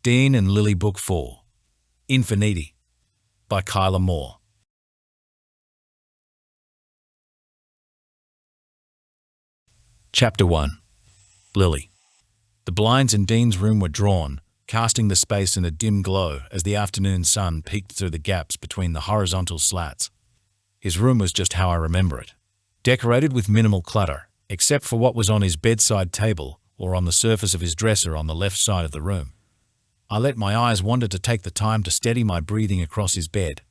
Dean and Lily Book 4. Infiniti by Kyla Moore. Chapter 1. Lily. The blinds in Dean's room were drawn, casting the space in a dim glow as the afternoon sun peeked through the gaps between the horizontal slats. His room was just how I remember it, decorated with minimal clutter, except for what was on his bedside table or on the surface of his dresser on the left side of the room. I let my eyes wander to take the time to steady my breathing across his bed.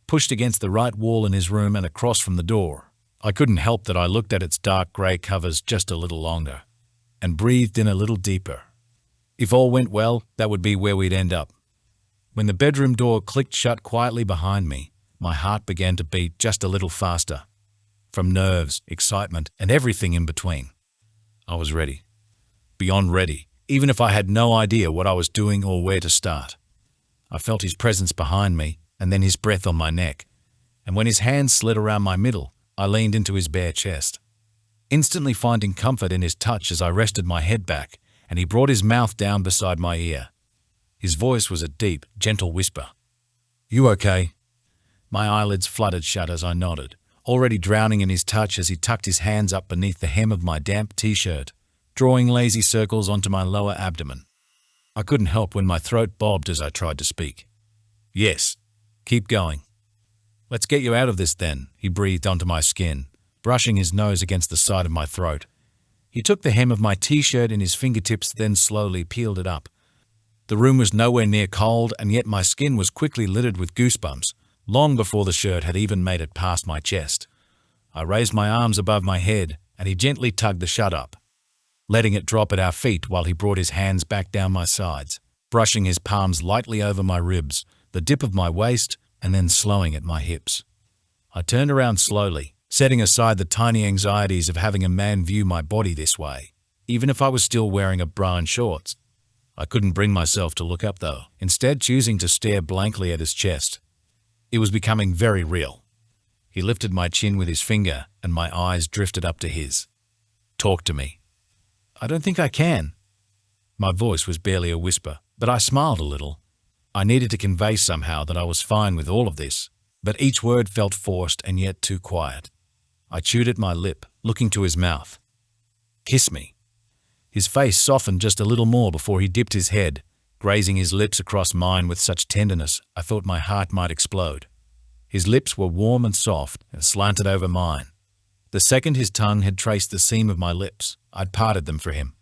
Pushed against the right wall in his room and across from the door, I couldn't help that I looked at its dark grey covers just a little longer, and breathed in a little deeper. If all went well, that would be where we'd end up. When the bedroom door clicked shut quietly behind me, my heart began to beat just a little faster. From nerves, excitement, and everything in between. I was ready. Beyond ready, even if I had no idea what I was doing or where to start. I felt his presence behind me, and then his breath on my neck, and when his hands slid around my middle, I leaned into his bare chest, instantly finding comfort in his touch as I rested my head back, and he brought his mouth down beside my ear. His voice was a deep, gentle whisper. "You okay?" My eyelids fluttered shut as I nodded, already drowning in his touch as he tucked his hands up beneath the hem of my damp t-shirt, drawing lazy circles onto my lower abdomen. I couldn't help when my throat bobbed as I tried to speak. "Yes, keep going." "Let's get you out of this then," he breathed onto my skin, brushing his nose against the side of my throat. He took the hem of my t-shirt in his fingertips, then slowly peeled it up. The room was nowhere near cold, and yet my skin was quickly littered with goosebumps, long before the shirt had even made it past my chest. I raised my arms above my head, and he gently tugged the shirt up, letting it drop at our feet while he brought his hands back down my sides, brushing his palms lightly over my ribs, the dip of my waist, and then slowing at my hips. I turned around slowly, setting aside the tiny anxieties of having a man view my body this way, even if I was still wearing a bra and shorts. I couldn't bring myself to look up though, instead choosing to stare blankly at his chest. It was becoming very real. He lifted my chin with his finger, and my eyes drifted up to his. "Talk to me." "I don't think I can." My voice was barely a whisper, but I smiled a little. I needed to convey somehow that I was fine with all of this, but each word felt forced and yet too quiet. I chewed at my lip, looking to his mouth. "Kiss me." His face softened just a little more before he dipped his head, grazing his lips across mine with such tenderness I thought my heart might explode. His lips were warm and soft and slanted over mine. The second his tongue had traced the seam of my lips, I'd parted them for him,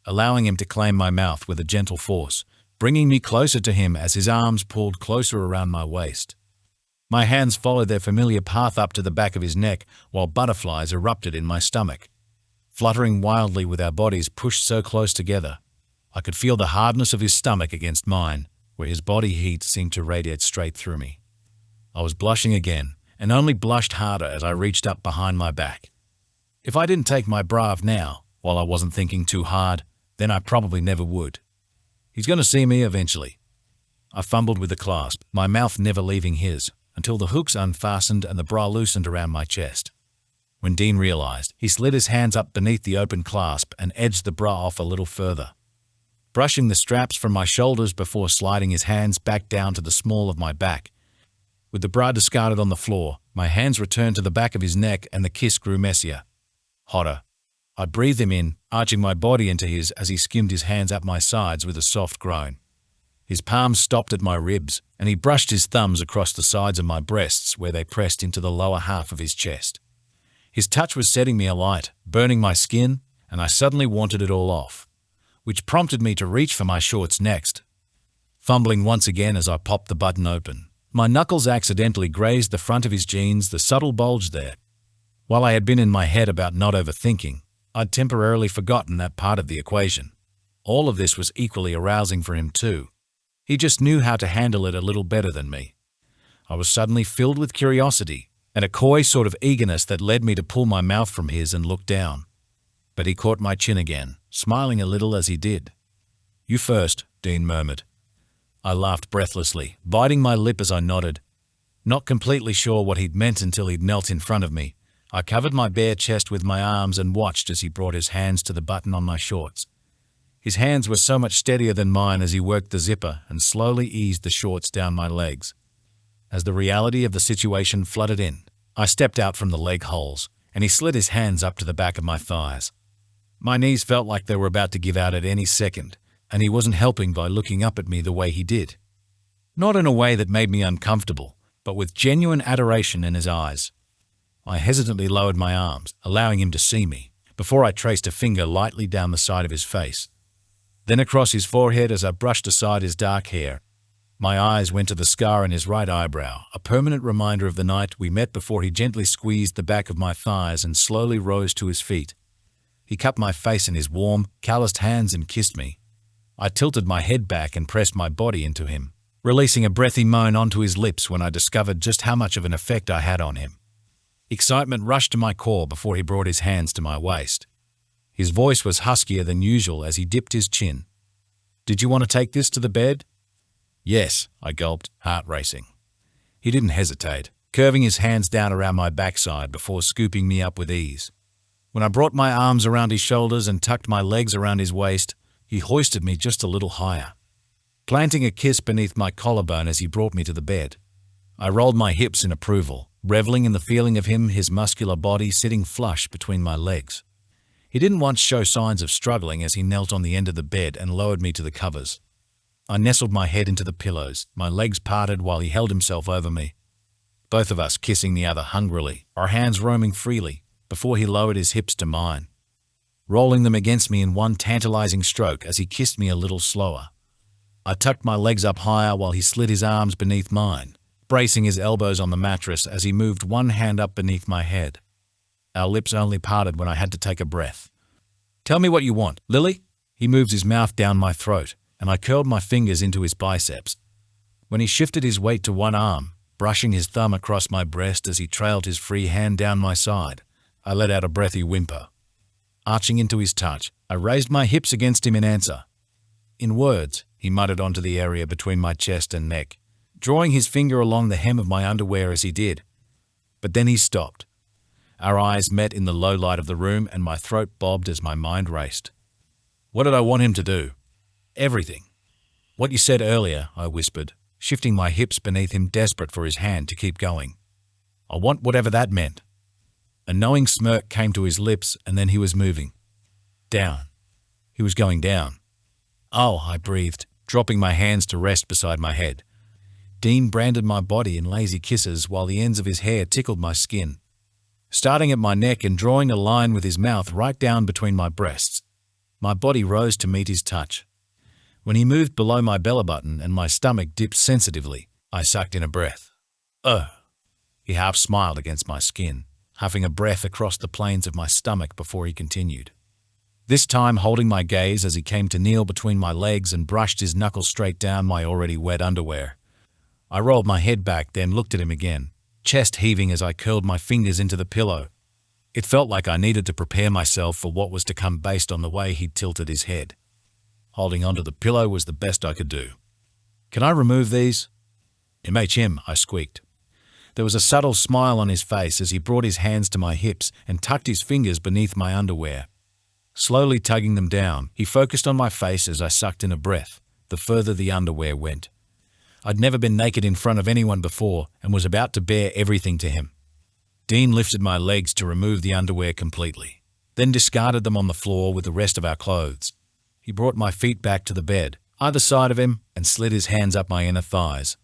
allowing him to claim my mouth with a gentle force, bringing me closer to him as his arms pulled closer around my waist. My hands followed their familiar path up to the back of his neck while butterflies erupted in my stomach. Fluttering wildly with our bodies pushed so close together, I could feel the hardness of his stomach against mine, where his body heat seemed to radiate straight through me. I was blushing again, and only blushed harder as I reached up behind my back. If I didn't take my bra off now, while I wasn't thinking too hard, then I probably never would. He's going to see me eventually. I fumbled with the clasp, my mouth never leaving his, until the hooks unfastened and the bra loosened around my chest. When Dean realized, he slid his hands up beneath the open clasp and edged the bra off a little further, brushing the straps from my shoulders before sliding his hands back down to the small of my back. With the bra discarded on the floor, my hands returned to the back of his neck and the kiss grew messier, hotter. I breathed him in, arching my body into his as he skimmed his hands up my sides with a soft groan. His palms stopped at my ribs, and he brushed his thumbs across the sides of my breasts where they pressed into the lower half of his chest. His touch was setting me alight, burning my skin, and I suddenly wanted it all off, which prompted me to reach for my shorts next. Fumbling once again as I popped the button open, my knuckles accidentally grazed the front of his jeans, the subtle bulge there. While I had been in my head about not overthinking, I'd temporarily forgotten that part of the equation. All of this was equally arousing for him too. He just knew how to handle it a little better than me. I was suddenly filled with curiosity and a coy sort of eagerness that led me to pull my mouth from his and look down. But he caught my chin again, smiling a little as he did. "You first," Dean murmured. I laughed breathlessly, biting my lip as I nodded. Not completely sure what he'd meant until he'd knelt in front of me, I covered my bare chest with my arms and watched as he brought his hands to the button on my shorts. His hands were so much steadier than mine as he worked the zipper and slowly eased the shorts down my legs. As the reality of the situation flooded in, I stepped out from the leg holes, and he slid his hands up to the back of my thighs. My knees felt like they were about to give out at any second, and he wasn't helping by looking up at me the way he did. Not in a way that made me uncomfortable, but with genuine adoration in his eyes. I hesitantly lowered my arms, allowing him to see me, before I traced a finger lightly down the side of his face. Then across his forehead as I brushed aside his dark hair. My eyes went to the scar in his right eyebrow, a permanent reminder of the night we met before he gently squeezed the back of my thighs and slowly rose to his feet. He cupped my face in his warm, calloused hands and kissed me. I tilted my head back and pressed my body into him, releasing a breathy moan onto his lips when I discovered just how much of an effect I had on him. Excitement rushed to my core before he brought his hands to my waist. His voice was huskier than usual as he dipped his chin. "Did you want to take this to the bed?" "Yes," I gulped, heart racing. He didn't hesitate, curving his hands down around my backside before scooping me up with ease. When I brought my arms around his shoulders and tucked my legs around his waist, he hoisted me just a little higher, planting a kiss beneath my collarbone as he brought me to the bed. I rolled my hips in approval, reveling in the feeling of him, his muscular body sitting flush between my legs. He didn't once show signs of struggling as he knelt on the end of the bed and lowered me to the covers. I nestled my head into the pillows, my legs parted while he held himself over me. Both of us kissing the other hungrily, our hands roaming freely, before he lowered his hips to mine, rolling them against me in one tantalizing stroke as he kissed me a little slower. I tucked my legs up higher while he slid his arms beneath mine, bracing his elbows on the mattress as he moved one hand up beneath my head. Our lips only parted when I had to take a breath. "Tell me what you want, Lily?" He moved his mouth down my throat, and I curled my fingers into his biceps. When he shifted his weight to one arm, brushing his thumb across my breast as he trailed his free hand down my side, I let out a breathy whimper. Arching into his touch, I raised my hips against him in answer. In words, he muttered onto the area between my chest and neck, drawing his finger along the hem of my underwear as he did. But then he stopped. Our eyes met in the low light of the room and my throat bobbed as my mind raced. What did I want him to do? Everything. "What you said earlier," I whispered, shifting my hips beneath him, desperate for his hand to keep going. "I want whatever that meant." A knowing smirk came to his lips and then he was moving. Down. He was going down. "Oh," I breathed, dropping my hands to rest beside my head. Dean branded my body in lazy kisses while the ends of his hair tickled my skin, starting at my neck and drawing a line with his mouth right down between my breasts. My body rose to meet his touch. When he moved below my belly button and my stomach dipped sensitively, I sucked in a breath. "Ugh." He half smiled against my skin, huffing a breath across the planes of my stomach before he continued, this time holding my gaze as he came to kneel between my legs and brushed his knuckles straight down my already wet underwear. I rolled my head back, then looked at him again, chest heaving as I curled my fingers into the pillow. It felt like I needed to prepare myself for what was to come based on the way he'd tilted his head. Holding onto the pillow was the best I could do. "Can I remove these?" "MHM," I squeaked. There was a subtle smile on his face as he brought his hands to my hips and tucked his fingers beneath my underwear. Slowly tugging them down, he focused on my face as I sucked in a breath, the further the underwear went. I'd never been naked in front of anyone before and was about to bare everything to him. Dean lifted my legs to remove the underwear completely, then discarded them on the floor with the rest of our clothes. He brought my feet back to the bed, either side of him, and slid his hands up my inner thighs.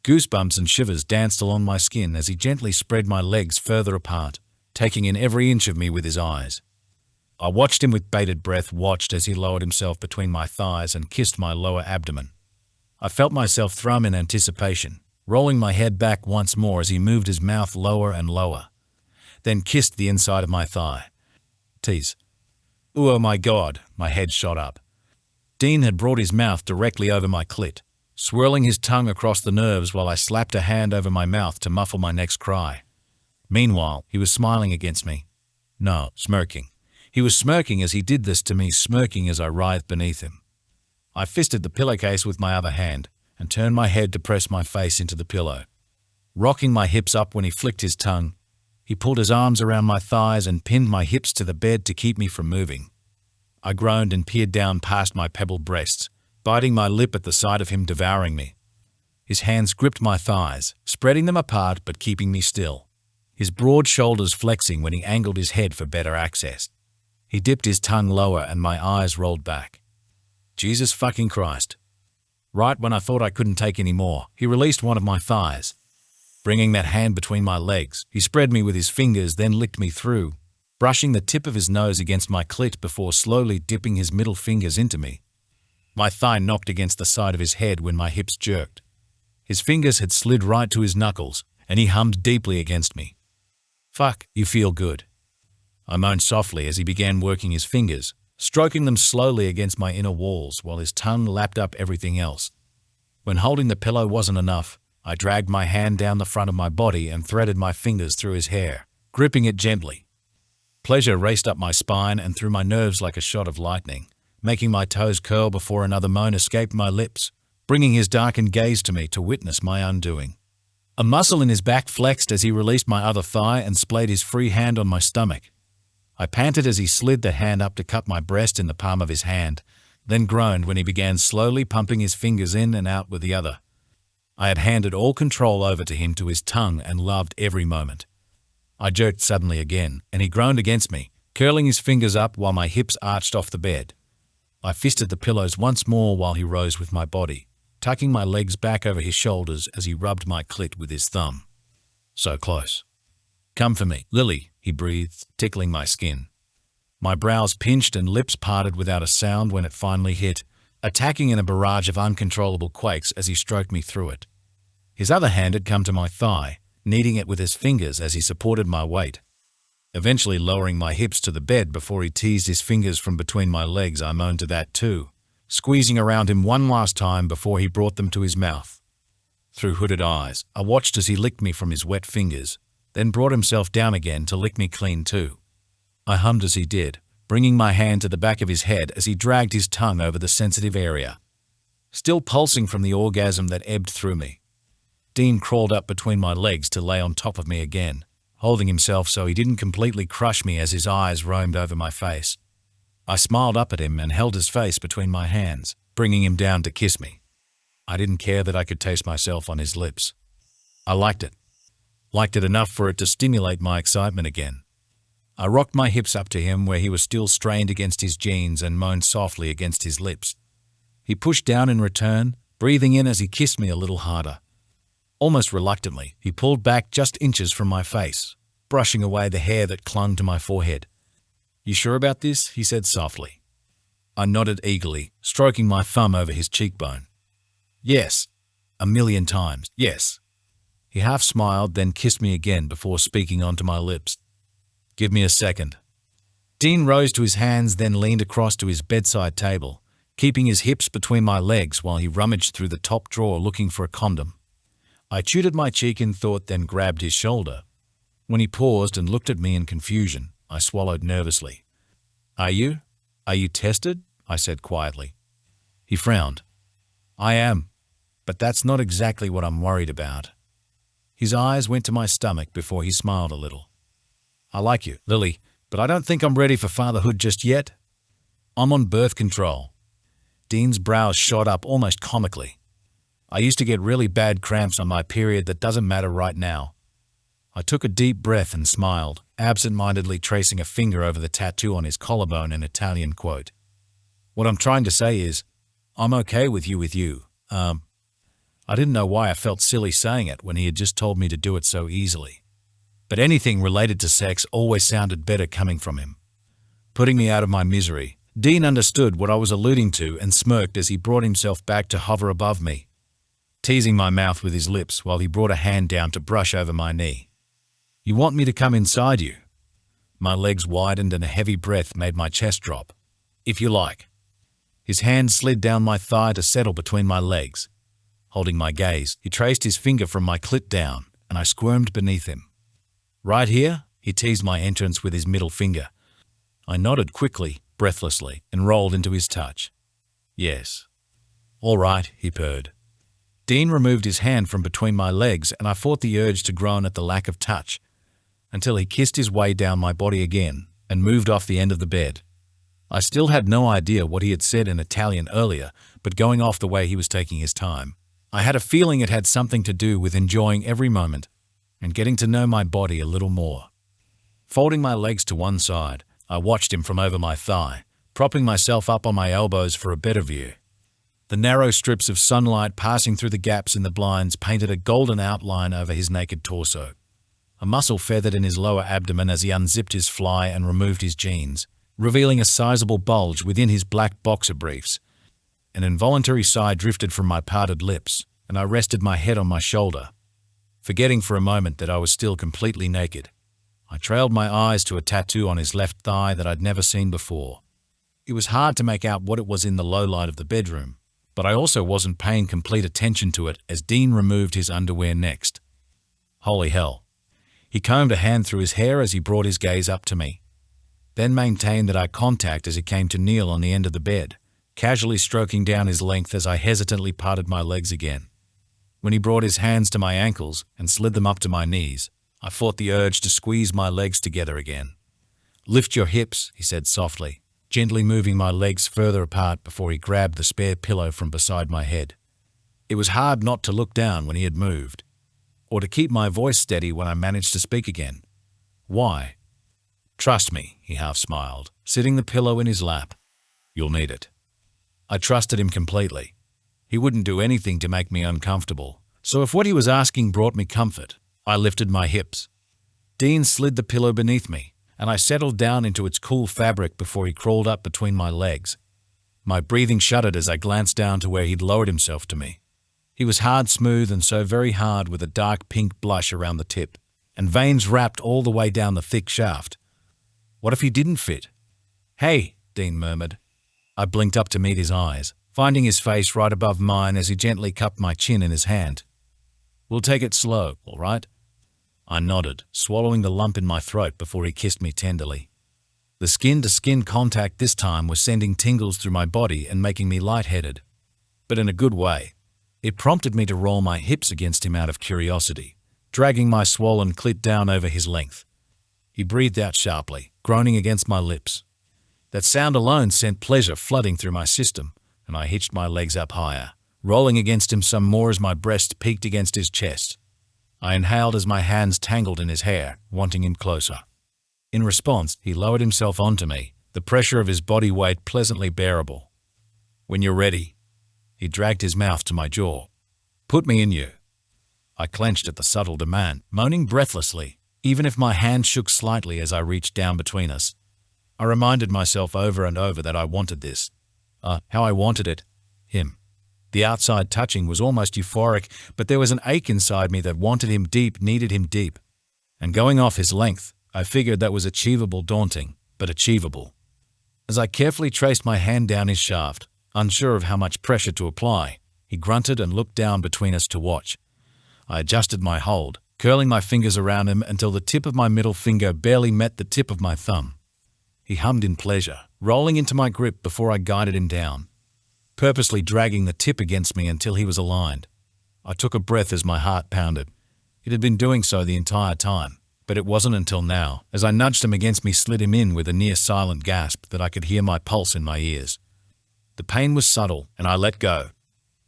Goosebumps and shivers danced along my skin as he gently spread my legs further apart, taking in every inch of me with his eyes. I watched him with bated breath, watched as he lowered himself between my thighs and kissed my lower abdomen. I felt myself thrum in anticipation, rolling my head back once more as he moved his mouth lower and lower, then kissed the inside of my thigh. Tease. Ooh, oh my God, my head shot up. Dean had brought his mouth directly over my clit, swirling his tongue across the nerves while I slapped a hand over my mouth to muffle my next cry. Meanwhile, he was smiling against me. No, smirking. He was smirking as he did this to me, smirking as I writhed beneath him. I fisted the pillowcase with my other hand and turned my head to press my face into the pillow. Rocking my hips up when he flicked his tongue, he pulled his arms around my thighs and pinned my hips to the bed to keep me from moving. I groaned and peered down past my pebbled breasts, biting my lip at the sight of him devouring me. His hands gripped my thighs, spreading them apart but keeping me still, his broad shoulders flexing when he angled his head for better access. He dipped his tongue lower and my eyes rolled back. Jesus fucking Christ. Right when I thought I couldn't take any more, he released one of my thighs. Bringing that hand between my legs, he spread me with his fingers, then licked me through, brushing the tip of his nose against my clit before slowly dipping his middle fingers into me. My thigh knocked against the side of his head when my hips jerked. His fingers had slid right to his knuckles, and he hummed deeply against me. Fuck, you feel good. I moaned softly as he began working his fingers, stroking them slowly against my inner walls while his tongue lapped up everything else. When holding the pillow wasn't enough, I dragged my hand down the front of my body and threaded my fingers through his hair, gripping it gently. Pleasure raced up my spine and through my nerves like a shot of lightning, making my toes curl before another moan escaped my lips, bringing his darkened gaze to me to witness my undoing. A muscle in his back flexed as he released my other thigh and splayed his free hand on my stomach. I panted as he slid the hand up to cup my breast in the palm of his hand, then groaned when he began slowly pumping his fingers in and out with the other. I had handed all control over to him, to his tongue, and loved every moment. I jerked suddenly again, and he groaned against me, curling his fingers up while my hips arched off the bed. I fisted the pillows once more while he rose with my body, tucking my legs back over his shoulders as he rubbed my clit with his thumb. So close. Come for me, Lily, he breathed, tickling my skin. My brows pinched and lips parted without a sound when it finally hit, attacking in a barrage of uncontrollable quakes as he stroked me through it. His other hand had come to my thigh, kneading it with his fingers as he supported my weight. Eventually lowering my hips to the bed before he teased his fingers from between my legs, I moaned to that too, squeezing around him one last time before he brought them to his mouth. Through hooded eyes, I watched as he licked me from his wet fingers, then brought himself down again to lick me clean too. I hummed as he did, bringing my hand to the back of his head as he dragged his tongue over the sensitive area. Still pulsing from the orgasm that ebbed through me, Dean crawled up between my legs to lay on top of me again, holding himself so he didn't completely crush me as his eyes roamed over my face. I smiled up at him and held his face between my hands, bringing him down to kiss me. I didn't care that I could taste myself on his lips. I liked it. Liked it enough for it to stimulate my excitement again. I rocked my hips up to him where he was still strained against his jeans and moaned softly against his lips. He pushed down in return, breathing in as he kissed me a little harder. Almost reluctantly, he pulled back just inches from my face, brushing away the hair that clung to my forehead. You sure about this? He said softly. I nodded eagerly, stroking my thumb over his cheekbone. Yes. 1,000,000 times, yes. He half smiled, then kissed me again before speaking onto my lips. Give me a second. Dean rose to his hands, then leaned across to his bedside table, keeping his hips between my legs while he rummaged through the top drawer looking for a condom. I chewed at my cheek in thought, then grabbed his shoulder. When he paused and looked at me in confusion, I swallowed nervously. Are you tested? I said quietly. He frowned. I am, but that's not exactly what I'm worried about. His eyes went to my stomach before he smiled a little. I like you, Lily, but I don't think I'm ready for fatherhood just yet. I'm on birth control. Dean's brows shot up almost comically. I used to get really bad cramps on my period. That doesn't matter right now. I took a deep breath and smiled, absent-mindedly tracing a finger over the tattoo on his collarbone in Italian quote. What I'm trying to say is, I'm okay with you. I didn't know why I felt silly saying it when he had just told me to do it so easily. But anything related to sex always sounded better coming from him. Putting me out of my misery, Dean understood what I was alluding to and smirked as he brought himself back to hover above me, teasing my mouth with his lips while he brought a hand down to brush over my knee. You want me to come inside you? My legs widened and a heavy breath made my chest drop. If you like. His hand slid down my thigh to settle between my legs. Holding my gaze, he traced his finger from my clit down, and I squirmed beneath him. Right here? He teased my entrance with his middle finger. I nodded quickly, breathlessly, and rolled into his touch. Yes. All right, he purred. Dean removed his hand from between my legs, and I fought the urge to groan at the lack of touch, until he kissed his way down my body again and moved off the end of the bed. I still had no idea what he had said in Italian earlier, but going off the way he was taking his time, I had a feeling it had something to do with enjoying every moment and getting to know my body a little more. Folding my legs to one side, I watched him from over my thigh, propping myself up on my elbows for a better view. The narrow strips of sunlight passing through the gaps in the blinds painted a golden outline over his naked torso. A muscle feathered in his lower abdomen as he unzipped his fly and removed his jeans, revealing a sizable bulge within his black boxer briefs. An involuntary sigh drifted from my parted lips, and I rested my head on my shoulder, forgetting for a moment that I was still completely naked. I trailed my eyes to a tattoo on his left thigh that I'd never seen before. It was hard to make out what it was in the low light of the bedroom, but I also wasn't paying complete attention to it as Dean removed his underwear next. Holy hell. He combed a hand through his hair as he brought his gaze up to me, then maintained that eye contact as he came to kneel on the end of the bed, casually stroking down his length as I hesitantly parted my legs again. When he brought his hands to my ankles and slid them up to my knees, I fought the urge to squeeze my legs together again. "Lift your hips," he said softly, gently moving my legs further apart before he grabbed the spare pillow from beside my head. It was hard not to look down when he had moved, or to keep my voice steady when I managed to speak again. "Why?" "Trust me," he half smiled, sitting the pillow in his lap. "You'll need it." I trusted him completely. He wouldn't do anything to make me uncomfortable, so if what he was asking brought me comfort, I lifted my hips. Dean slid the pillow beneath me, and I settled down into its cool fabric before he crawled up between my legs. My breathing shuddered as I glanced down to where he'd lowered himself to me. He was hard, smooth, and so very hard with a dark pink blush around the tip, and veins wrapped all the way down the thick shaft. What if he didn't fit? "Hey," Dean murmured. I blinked up to meet his eyes, finding his face right above mine as he gently cupped my chin in his hand. "We'll take it slow, all right?" I nodded, swallowing the lump in my throat before he kissed me tenderly. The skin-to-skin contact this time was sending tingles through my body and making me lightheaded, but in a good way. It prompted me to roll my hips against him out of curiosity, dragging my swollen clit down over his length. He breathed out sharply, groaning against my lips. That sound alone sent pleasure flooding through my system, and I hitched my legs up higher, rolling against him some more as my breast peaked against his chest. I inhaled as my hands tangled in his hair, wanting him closer. In response, he lowered himself onto me, the pressure of his body weight pleasantly bearable. "When you're ready." He dragged his mouth to my jaw. "Put me in you." I clenched at the subtle demand, moaning breathlessly, even if my hand shook slightly as I reached down between us. I reminded myself over and over that I wanted this. How I wanted it. Him. The outside touching was almost euphoric, but there was an ache inside me that wanted him deep, needed him deep. And going off his length, I figured that was achievable, daunting, but achievable. As I carefully traced my hand down his shaft, unsure of how much pressure to apply, he grunted and looked down between us to watch. I adjusted my hold, curling my fingers around him until the tip of my middle finger barely met the tip of my thumb. He hummed in pleasure, rolling into my grip before I guided him down, purposely dragging the tip against me until he was aligned. I took a breath as my heart pounded. It had been doing so the entire time, but it wasn't until now, as I nudged him against me, slid him in with a near-silent gasp, that I could hear my pulse in my ears. The pain was subtle, and I let go,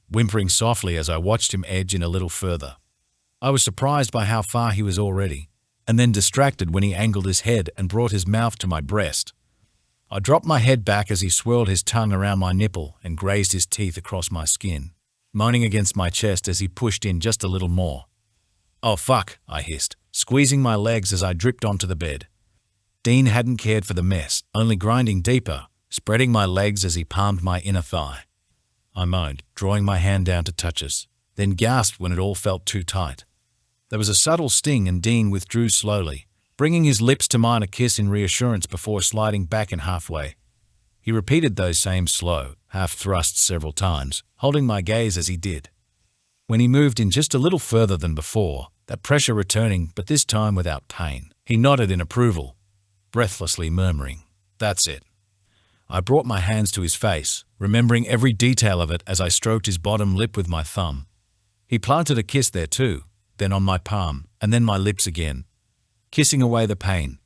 whimpering softly as I watched him edge in a little further. I was surprised by how far he was already, and then distracted when he angled his head and brought his mouth to my breast. I dropped my head back as he swirled his tongue around my nipple and grazed his teeth across my skin, moaning against my chest as he pushed in just a little more. "Oh fuck," I hissed, squeezing my legs as I dripped onto the bed. Dean hadn't cared for the mess, only grinding deeper, spreading my legs as he palmed my inner thigh. I moaned, drawing my hand down to touch us, then gasped when it all felt too tight. There was a subtle sting and Dean withdrew slowly, bringing his lips to mine a kiss in reassurance before sliding back in halfway. He repeated those same slow, half thrusts several times, holding my gaze as he did. When he moved in just a little further than before, that pressure returning, but this time without pain, he nodded in approval, breathlessly murmuring, "That's it." I brought my hands to his face, remembering every detail of it as I stroked his bottom lip with my thumb. He planted a kiss there too, then on my palm, and then my lips again, kissing away the pain.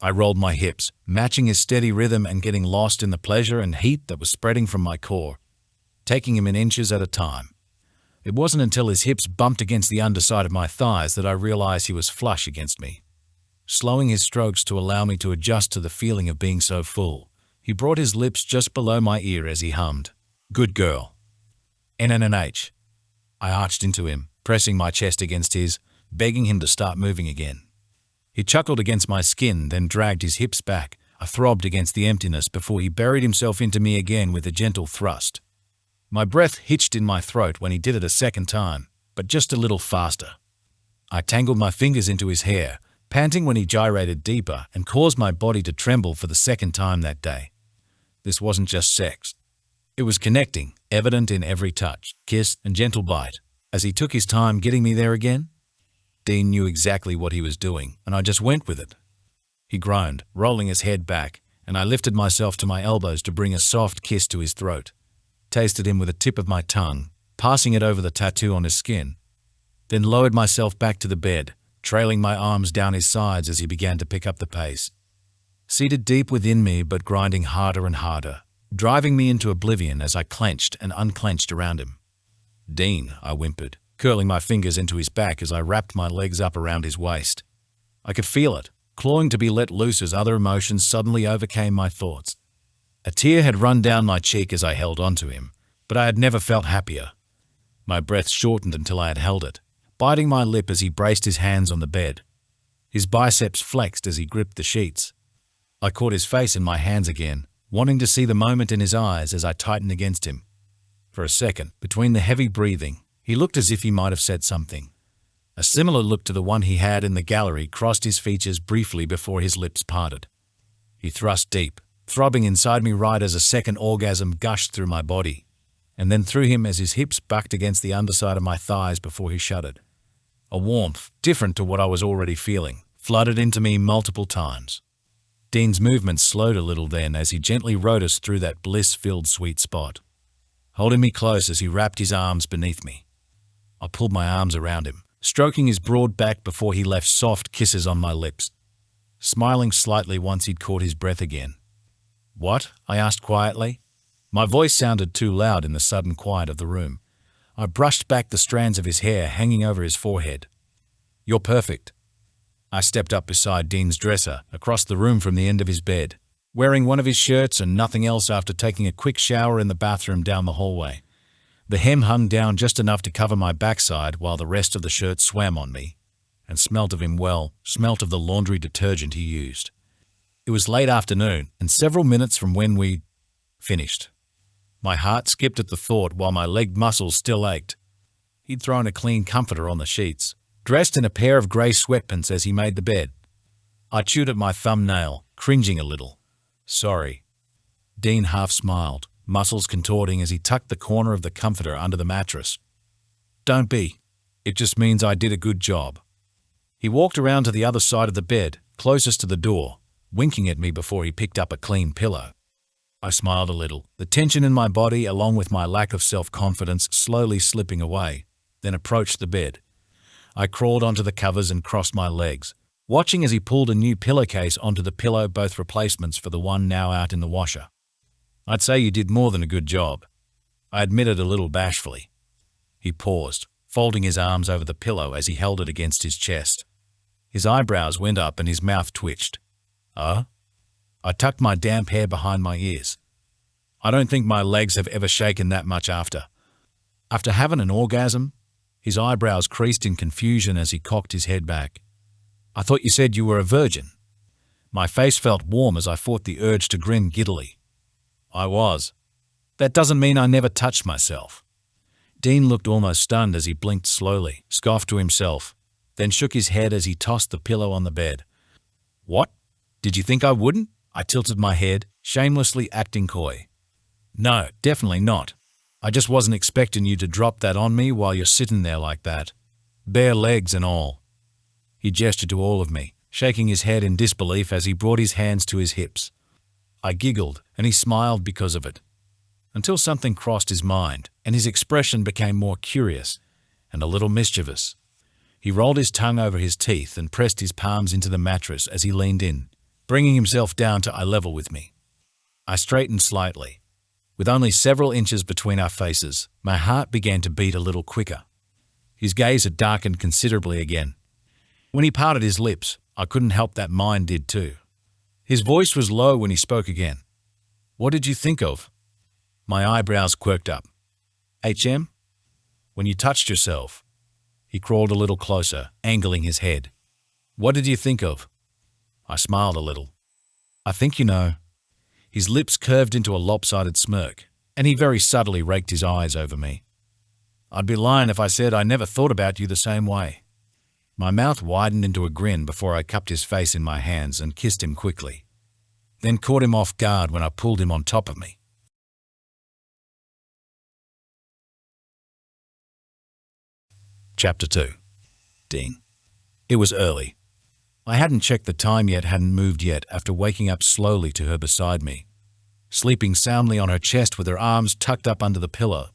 I rolled my hips, matching his steady rhythm and getting lost in the pleasure and heat that was spreading from my core, taking him in inches at a time. It wasn't until his hips bumped against the underside of my thighs that I realized he was flush against me. Slowing his strokes to allow me to adjust to the feeling of being so full, he brought his lips just below my ear as he hummed, "Good girl." NNH. I arched into him, pressing my chest against his, begging him to start moving again. He chuckled against my skin, then dragged his hips back. I throbbed against the emptiness before he buried himself into me again with a gentle thrust. My breath hitched in my throat when he did it a second time, but just a little faster. I tangled my fingers into his hair, panting when he gyrated deeper and caused my body to tremble for the second time that day. This wasn't just sex. It was connecting, evident in every touch, kiss, and gentle bite. As he took his time getting me there again, Dean knew exactly what he was doing, and I just went with it. He groaned, rolling his head back, and I lifted myself to my elbows to bring a soft kiss to his throat. Tasted him with the tip of my tongue, passing it over the tattoo on his skin, then lowered myself back to the bed, trailing my arms down his sides as he began to pick up the pace. Seated deep within me but grinding harder and harder, driving me into oblivion as I clenched and unclenched around him. "Dean," I whimpered, curling my fingers into his back as I wrapped my legs up around his waist. I could feel it, clawing to be let loose as other emotions suddenly overcame my thoughts. A tear had run down my cheek as I held onto him, but I had never felt happier. My breath shortened until I had held it, biting my lip as he braced his hands on the bed. His biceps flexed as he gripped the sheets. I caught his face in my hands again, wanting to see the moment in his eyes as I tightened against him. For a second, between the heavy breathing, he looked as if he might have said something. A similar look to the one he had in the gallery crossed his features briefly before his lips parted. He thrust deep, throbbing inside me right as a second orgasm gushed through my body, and then through him as his hips bucked against the underside of my thighs before he shuddered. A warmth, different to what I was already feeling, flooded into me multiple times. Dean's movements slowed a little then as he gently rode us through that bliss-filled sweet spot, holding me close as he wrapped his arms beneath me. I pulled my arms around him, stroking his broad back before he left soft kisses on my lips, smiling slightly once he'd caught his breath again. "What?" I asked quietly. My voice sounded too loud in the sudden quiet of the room. I brushed back the strands of his hair hanging over his forehead. "You're perfect." I stepped up beside Dean's dresser, across the room from the end of his bed, wearing one of his shirts and nothing else after taking a quick shower in the bathroom down the hallway. The hem hung down just enough to cover my backside while the rest of the shirt swam on me, and smelt of him well, smelt of the laundry detergent he used. It was late afternoon, and several minutes from when we finished. My heart skipped at the thought while my leg muscles still ached. He'd thrown a clean comforter on the sheets, dressed in a pair of grey sweatpants as he made the bed. I chewed at my thumbnail, cringing a little. "Sorry." Dean half smiled, muscles contorting as he tucked the corner of the comforter under the mattress. "Don't be. It just means I did a good job." He walked around to the other side of the bed, closest to the door, winking at me before he picked up a clean pillow. I smiled a little, the tension in my body along with my lack of self-confidence slowly slipping away, then approached the bed. I crawled onto the covers and crossed my legs, watching as he pulled a new pillowcase onto the pillow, both replacements for the one now out in the washer. "I'd say you did more than a good job," I admitted a little bashfully. He paused, folding his arms over the pillow as he held it against his chest. His eyebrows went up and his mouth twitched. I tucked my damp hair behind my ears. "I don't think my legs have ever shaken that much after having an orgasm." His eyebrows creased in confusion as he cocked his head back. "I thought you said you were a virgin." My face felt warm as I fought the urge to grin giddily. "I was. That doesn't mean I never touched myself." Dean looked almost stunned as he blinked slowly, scoffed to himself, then shook his head as he tossed the pillow on the bed. "What? Did you think I wouldn't?" I tilted my head, shamelessly acting coy. "No, definitely not. I just wasn't expecting you to drop that on me while you're sitting there like that. Bare legs and all." He gestured to all of me, shaking his head in disbelief as he brought his hands to his hips. I giggled, and he smiled because of it, until something crossed his mind, and his expression became more curious and a little mischievous. He rolled his tongue over his teeth and pressed his palms into the mattress as he leaned in, bringing himself down to eye level with me. I straightened slightly. With only several inches between our faces, my heart began to beat a little quicker. His gaze had darkened considerably again. When he parted his lips, I couldn't help that mine did too. His voice was low when he spoke again. "What did you think of?" My eyebrows quirked up. "HM? When you touched yourself." He crawled a little closer, angling his head. "What did you think of?" I smiled a little. "I think you know." His lips curved into a lopsided smirk, and he very subtly raked his eyes over me. "I'd be lying if I said I never thought about you the same way." My mouth widened into a grin before I cupped his face in my hands and kissed him quickly, then caught him off guard when I pulled him on top of me. Chapter 2. Ding. It was early. I hadn't checked the time yet, hadn't moved yet after waking up slowly to her beside me, sleeping soundly on her chest with her arms tucked up under the pillow.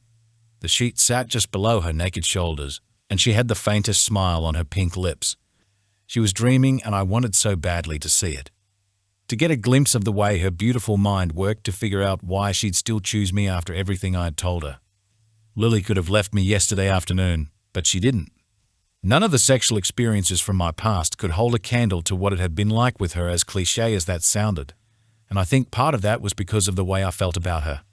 The sheet sat just below her naked shoulders, and she had the faintest smile on her pink lips. She was dreaming, and I wanted so badly to see it. To get a glimpse of the way her beautiful mind worked to figure out why she'd still choose me after everything I had told her. Lily could have left me yesterday afternoon, but she didn't. None of the sexual experiences from my past could hold a candle to what it had been like with her, as cliché as that sounded, and I think part of that was because of the way I felt about her.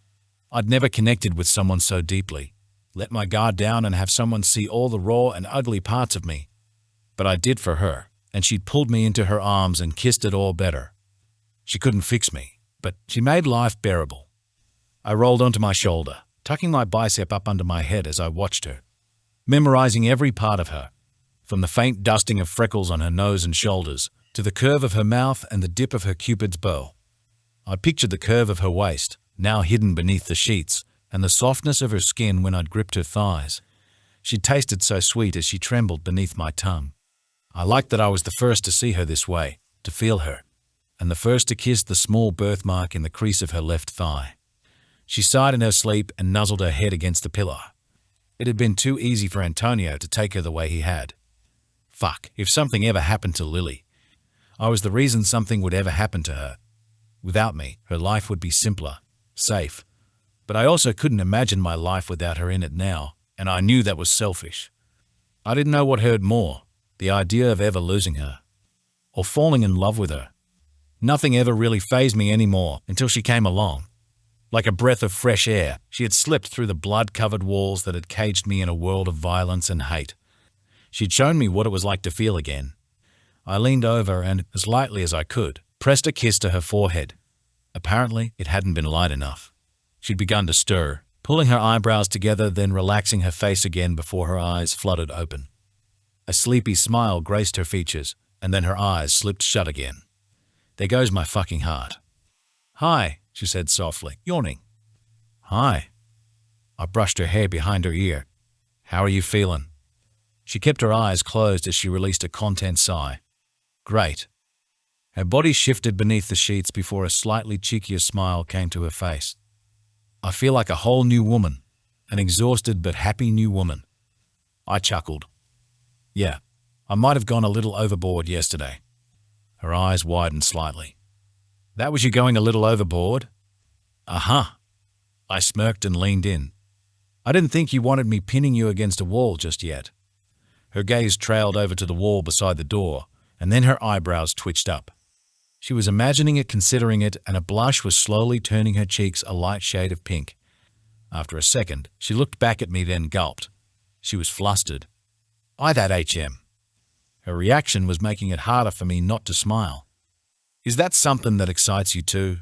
I'd never connected with someone so deeply, let my guard down and have someone see all the raw and ugly parts of me. But I did for her, and she'd pulled me into her arms and kissed it all better. She couldn't fix me, but she made life bearable. I rolled onto my shoulder, tucking my bicep up under my head as I watched her, memorizing every part of her, from the faint dusting of freckles on her nose and shoulders to the curve of her mouth and the dip of her cupid's bow. I pictured the curve of her waist, now hidden beneath the sheets, and the softness of her skin when I'd gripped her thighs. She tasted so sweet as she trembled beneath my tongue. I liked that I was the first to see her this way, to feel her, and the first to kiss the small birthmark in the crease of her left thigh. She sighed in her sleep and nuzzled her head against the pillow. It had been too easy for Antonio to take her the way he had. Fuck, if something ever happened to Lily, I was the reason something would ever happen to her. Without me, her life would be simpler, safe. But I also couldn't imagine my life without her in it now, and I knew that was selfish. I didn't know what hurt more, the idea of ever losing her, or falling in love with her. Nothing ever really fazed me anymore until she came along. Like a breath of fresh air, she had slipped through the blood-covered walls that had caged me in a world of violence and hate. She'd shown me what it was like to feel again. I leaned over and, as lightly as I could, pressed a kiss to her forehead. Apparently, it hadn't been light enough. She'd begun to stir, pulling her eyebrows together, then relaxing her face again before her eyes fluttered open. A sleepy smile graced her features, and then her eyes slipped shut again. There goes my fucking heart. "Hi," she said softly, yawning. "Hi." I brushed her hair behind her ear. "How are you feeling?" She kept her eyes closed as she released a content sigh. "Great." Her body shifted beneath the sheets before a slightly cheekier smile came to her face. "I feel like a whole new woman, an exhausted but happy new woman." I chuckled. "Yeah, I might have gone a little overboard yesterday." Her eyes widened slightly. "That was you going a little overboard?" "Uh-huh." I smirked and leaned in. "I didn't think you wanted me pinning you against a wall just yet." Her gaze trailed over to the wall beside the door, and then her eyebrows twitched up. She was imagining it, considering it, and a blush was slowly turning her cheeks a light shade of pink. After a second, she looked back at me, then gulped. She was flustered. "Why that, HM?" Her reaction was making it harder for me not to smile. "Is that something that excites you too?"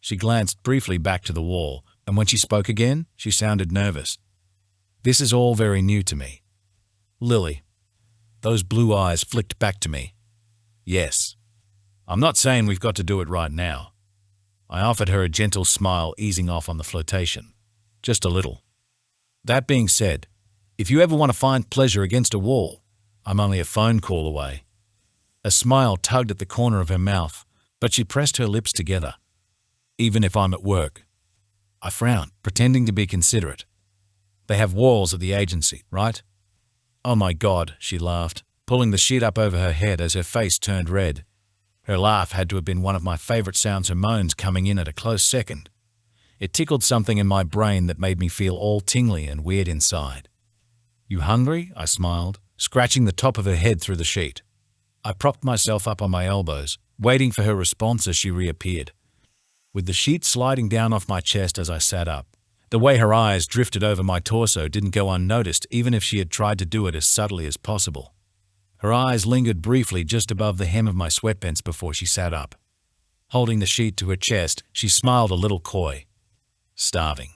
She glanced briefly back to the wall, and when she spoke again, she sounded nervous. "This is all very new to me." "Lily." Those blue eyes flicked back to me. "Yes. I'm not saying we've got to do it right now." I offered her a gentle smile, easing off on the flirtation. Just a little. "That being said, if you ever want to find pleasure against a wall, I'm only a phone call away." A smile tugged at the corner of her mouth, but she pressed her lips together. "Even if I'm at work." I frowned, pretending to be considerate. "They have walls at the agency, right?" "Oh my God," she laughed, pulling the sheet up over her head as her face turned red. Her laugh had to have been one of my favorite sounds, her moans coming in at a close second. It tickled something in my brain that made me feel all tingly and weird inside. "You hungry?" I smiled, scratching the top of her head through the sheet. I propped myself up on my elbows, waiting for her response as she reappeared, with the sheet sliding down off my chest as I sat up. The way her eyes drifted over my torso didn't go unnoticed, even if she had tried to do it as subtly as possible. Her eyes lingered briefly just above the hem of my sweatpants before she sat up. Holding the sheet to her chest, she smiled a little coy. "Starving."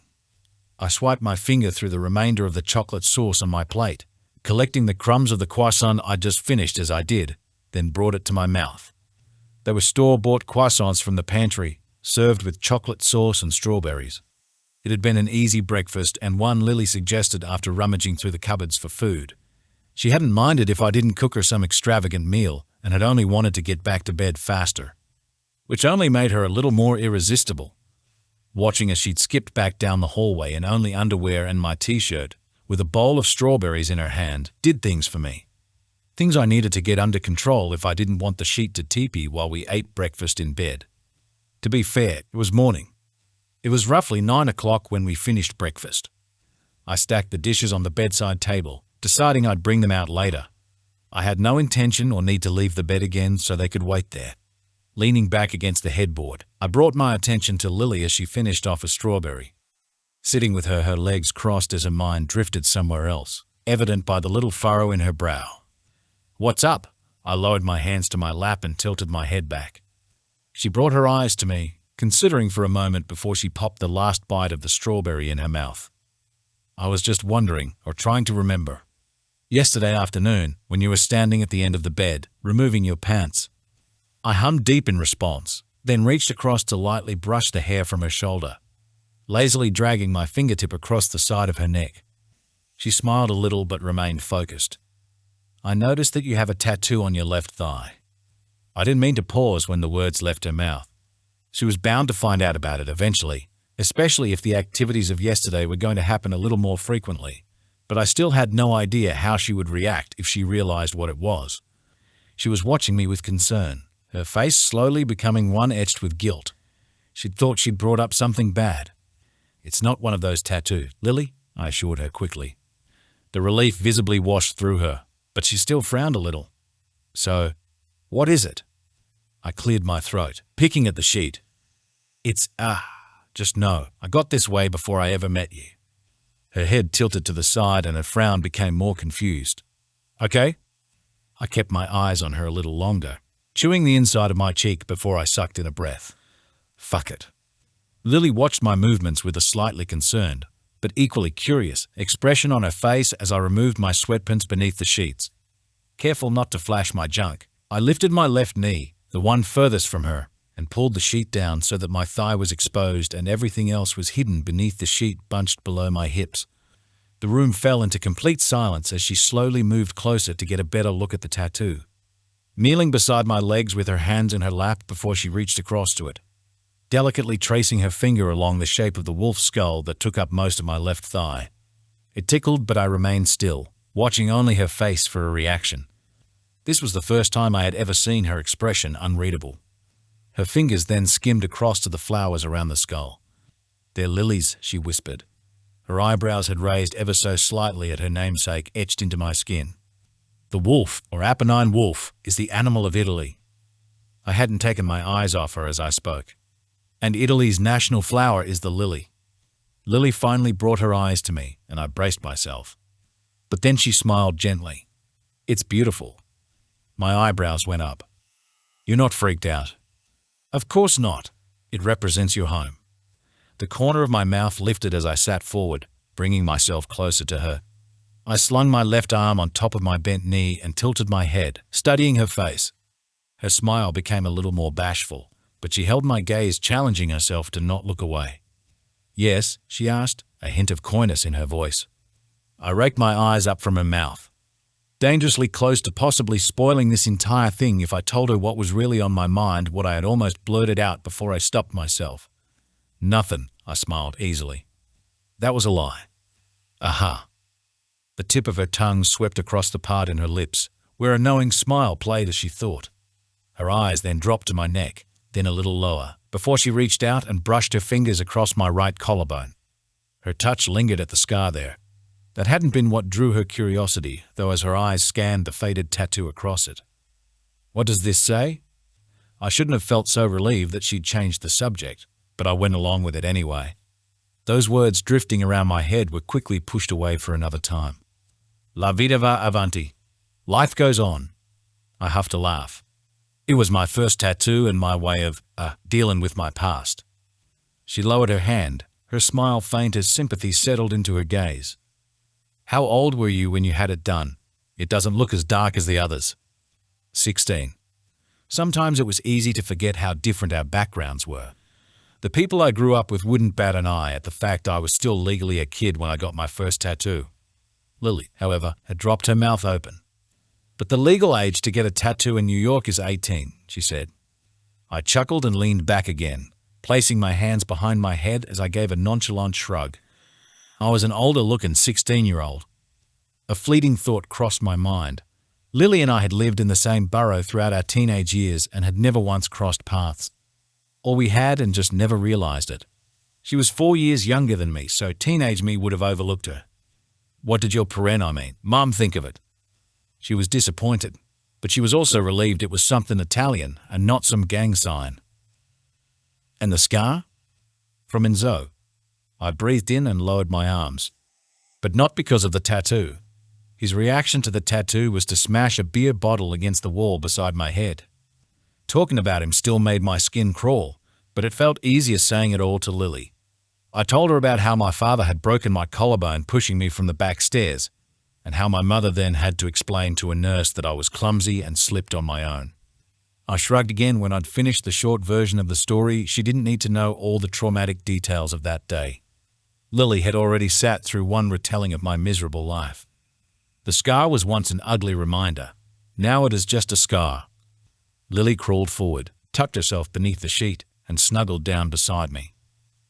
I swiped my finger through the remainder of the chocolate sauce on my plate, collecting the crumbs of the croissant I'd just finished as I did, then brought it to my mouth. They were store-bought croissants from the pantry, served with chocolate sauce and strawberries. It had been an easy breakfast and one Lily suggested after rummaging through the cupboards for food. She hadn't minded if I didn't cook her some extravagant meal and had only wanted to get back to bed faster, which only made her a little more irresistible. Watching as she'd skipped back down the hallway in only underwear and my t-shirt, with a bowl of strawberries in her hand, did things for me. Things I needed to get under control if I didn't want the sheet to teepee while we ate breakfast in bed. To be fair, it was morning. It was roughly 9 o'clock when we finished breakfast. I stacked the dishes on the bedside table, deciding I'd bring them out later. I had no intention or need to leave the bed again, so they could wait there. Leaning back against the headboard, I brought my attention to Lily as she finished off a strawberry. Sitting with her legs crossed as her mind drifted somewhere else, evident by the little furrow in her brow. "What's up?" I lowered my hands to my lap and tilted my head back. She brought her eyes to me, considering for a moment before she popped the last bite of the strawberry in her mouth. "I was just wondering, or trying to remember. Yesterday afternoon, when you were standing at the end of the bed, removing your pants." I hummed deep in response, then reached across to lightly brush the hair from her shoulder, lazily dragging my fingertip across the side of her neck. She smiled a little but remained focused. "I noticed that you have a tattoo on your left thigh." I didn't mean to pause when the words left her mouth. She was bound to find out about it eventually, especially if the activities of yesterday were going to happen a little more frequently. But I still had no idea how she would react if she realized what it was. She was watching me with concern, her face slowly becoming one etched with guilt. She'd thought she'd brought up something bad. "It's not one of those tattoos, Lily," I assured her quickly. The relief visibly washed through her, but she still frowned a little. "So, what is it?" I cleared my throat, picking at the sheet. "It's, just know, I got this way before I ever met you." Her head tilted to the side and her frown became more confused. "Okay?" I kept my eyes on her a little longer, chewing the inside of my cheek before I sucked in a breath. "Fuck it." Lily watched my movements with a slightly concerned, but equally curious, expression on her face as I removed my sweatpants beneath the sheets. Careful not to flash my junk, I lifted my left knee, the one furthest from her, and pulled the sheet down so that my thigh was exposed and everything else was hidden beneath the sheet bunched below my hips. The room fell into complete silence as she slowly moved closer to get a better look at the tattoo, kneeling beside my legs with her hands in her lap before she reached across to it, delicately tracing her finger along the shape of the wolf skull that took up most of my left thigh. It tickled, but I remained still, watching only her face for a reaction. This was the first time I had ever seen her expression unreadable. Her fingers then skimmed across to the flowers around the skull. "They're lilies," she whispered. Her eyebrows had raised ever so slightly at her namesake etched into my skin. "The wolf, or Apennine wolf, is the animal of Italy." I hadn't taken my eyes off her as I spoke. "And Italy's national flower is the lily." Lily finally brought her eyes to me, and I braced myself. But then she smiled gently. "It's beautiful." My eyebrows went up. "You're not freaked out?" "Of course not. It represents your home." The corner of my mouth lifted as I sat forward, bringing myself closer to her. I slung my left arm on top of my bent knee and tilted my head, studying her face. Her smile became a little more bashful, but she held my gaze, challenging herself to not look away. "Yes?" she asked, a hint of coyness in her voice. I raked my eyes up from her mouth, dangerously close to possibly spoiling this entire thing if I told her what was really on my mind, what I had almost blurted out before I stopped myself. "Nothing," I smiled easily. "That was a lie." "Aha." The tip of her tongue swept across the part in her lips, where a knowing smile played as she thought. Her eyes then dropped to my neck, then a little lower, before she reached out and brushed her fingers across my right collarbone. Her touch lingered at the scar there. That hadn't been what drew her curiosity, though, as her eyes scanned the faded tattoo across it. "What does this say?" I shouldn't have felt so relieved that she'd changed the subject, but I went along with it anyway. Those words drifting around my head were quickly pushed away for another time. "La vida va avanti." Life goes on. I huffed to laugh. It was my first tattoo and my way of, dealing with my past. She lowered her hand, her smile faint as sympathy settled into her gaze. "How old were you when you had it done? It doesn't look as dark as the others." 16. Sometimes it was easy to forget how different our backgrounds were. The people I grew up with wouldn't bat an eye at the fact I was still legally a kid when I got my first tattoo. Lily, however, had dropped her mouth open. "But the legal age to get a tattoo in New York is 18, she said. I chuckled and leaned back again, placing my hands behind my head as I gave a nonchalant shrug. I was an older-looking 16-year-old. A fleeting thought crossed my mind. Lily and I had lived in the same borough throughout our teenage years and had never once crossed paths. Or we had and just never realized it. She was 4 years younger than me, so teenage me would have overlooked her. "What did your Mom think of it?" She was disappointed, but she was also relieved it was something Italian and not some gang sign. "And the scar?" "From Enzo." I breathed in and lowered my arms. But not because of the tattoo. His reaction to the tattoo was to smash a beer bottle against the wall beside my head. Talking about him still made my skin crawl, but it felt easier saying it all to Lily. I told her about how my father had broken my collarbone pushing me from the back stairs, and how my mother then had to explain to a nurse that I was clumsy and slipped on my own. I shrugged again when I'd finished the short version of the story. She didn't need to know all the traumatic details of that day. Lily had already sat through one retelling of my miserable life. The scar was once an ugly reminder. Now it is just a scar. Lily crawled forward, tucked herself beneath the sheet, and snuggled down beside me,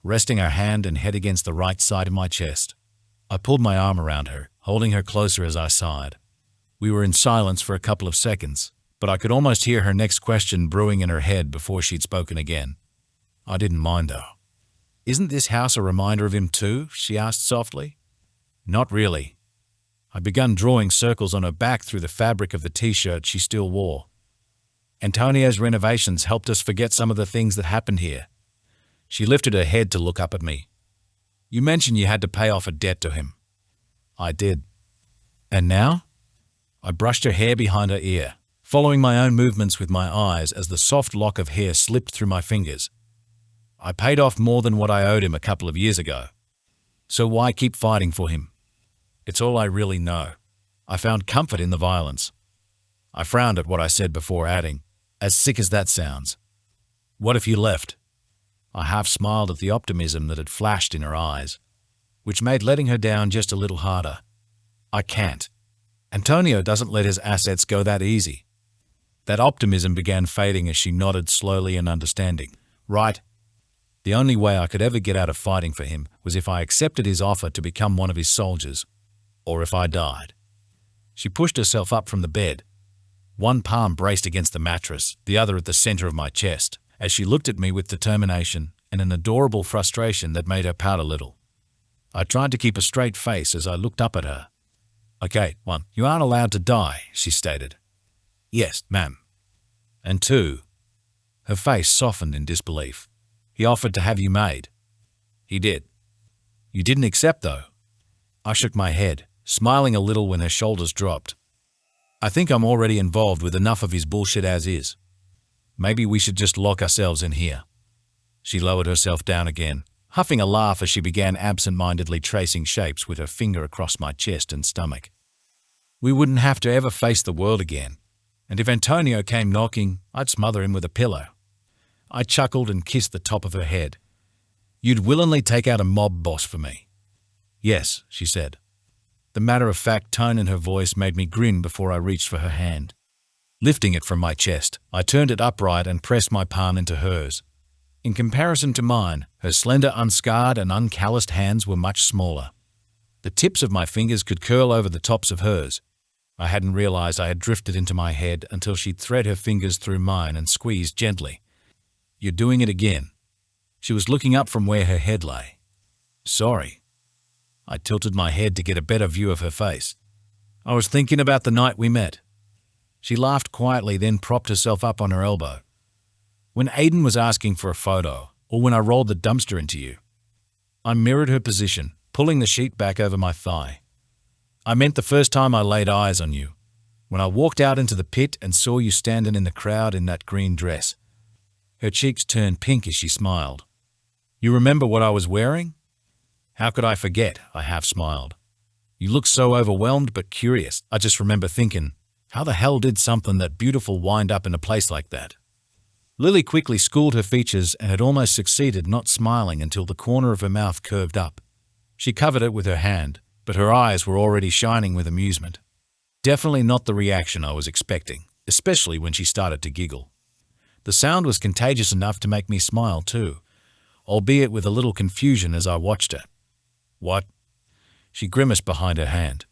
resting her hand and head against the right side of my chest. I pulled my arm around her, holding her closer as I sighed. We were in silence for a couple of seconds, but I could almost hear her next question brewing in her head before she'd spoken again. I didn't mind, though. "Isn't this house a reminder of him too?" she asked softly. "Not really." I began drawing circles on her back through the fabric of the t-shirt she still wore. "Antonio's renovations helped us forget some of the things that happened here." She lifted her head to look up at me. "You mentioned you had to pay off a debt to him." "I did." "And now?" I brushed her hair behind her ear, following my own movements with my eyes as the soft lock of hair slipped through my fingers. "I paid off more than what I owed him a couple of years ago. So why keep fighting for him? It's all I really know." I found comfort in the violence. I frowned at what I said before adding, "As sick as that sounds. What if you left?" I half smiled at the optimism that had flashed in her eyes, which made letting her down just a little harder. "I can't. Antonio doesn't let his assets go that easy." That optimism began fading as she nodded slowly and understanding. "Right. The only way I could ever get out of fighting for him was if I accepted his offer to become one of his soldiers, or if I died." She pushed herself up from the bed, one palm braced against the mattress, the other at the center of my chest, as she looked at me with determination and an adorable frustration that made her pout a little. I tried to keep a straight face as I looked up at her. "Okay, 1, you aren't allowed to die," she stated. "Yes, ma'am." "And 2, her face softened in disbelief. "He offered to have you made." "He did." "You didn't accept, though." I shook my head, smiling a little when her shoulders dropped. "I think I'm already involved with enough of his bullshit as is. Maybe we should just lock ourselves in here." She lowered herself down again, huffing a laugh as she began absent-mindedly tracing shapes with her finger across my chest and stomach. "We wouldn't have to ever face the world again, and if Antonio came knocking, I'd smother him with a pillow." I chuckled and kissed the top of her head. "You'd willingly take out a mob boss for me?" "Yes," she said. The matter-of-fact tone in her voice made me grin before I reached for her hand. Lifting it from my chest, I turned it upright and pressed my palm into hers. In comparison to mine, her slender, unscarred and uncalloused hands were much smaller. The tips of my fingers could curl over the tops of hers, I hadn't realized I had drifted into my head until she'd thread her fingers through mine and squeezed gently. "You're doing it again." She was looking up from where her head lay. "Sorry." I tilted my head to get a better view of her face. "I was thinking about the night we met." She laughed quietly, then propped herself up on her elbow. "When Aiden was asking for a photo, or when I rolled the dumpster into you." I mirrored her position, pulling the sheet back over my thigh. "I meant the first time I laid eyes on you, when I walked out into the pit and saw you standing in the crowd in that green dress." Her cheeks turned pink as she smiled. "You remember what I was wearing?" "How could I forget?" I half smiled. "You looked so overwhelmed but curious. I just remember thinking, how the hell did something that beautiful wind up in a place like that?" Lily quickly schooled her features and had almost succeeded not smiling until the corner of her mouth curved up. She covered it with her hand, but her eyes were already shining with amusement. Definitely not the reaction I was expecting, especially when she started to giggle. The sound was contagious enough to make me smile too, albeit with a little confusion as I watched her. "What?" She grimaced behind her hand.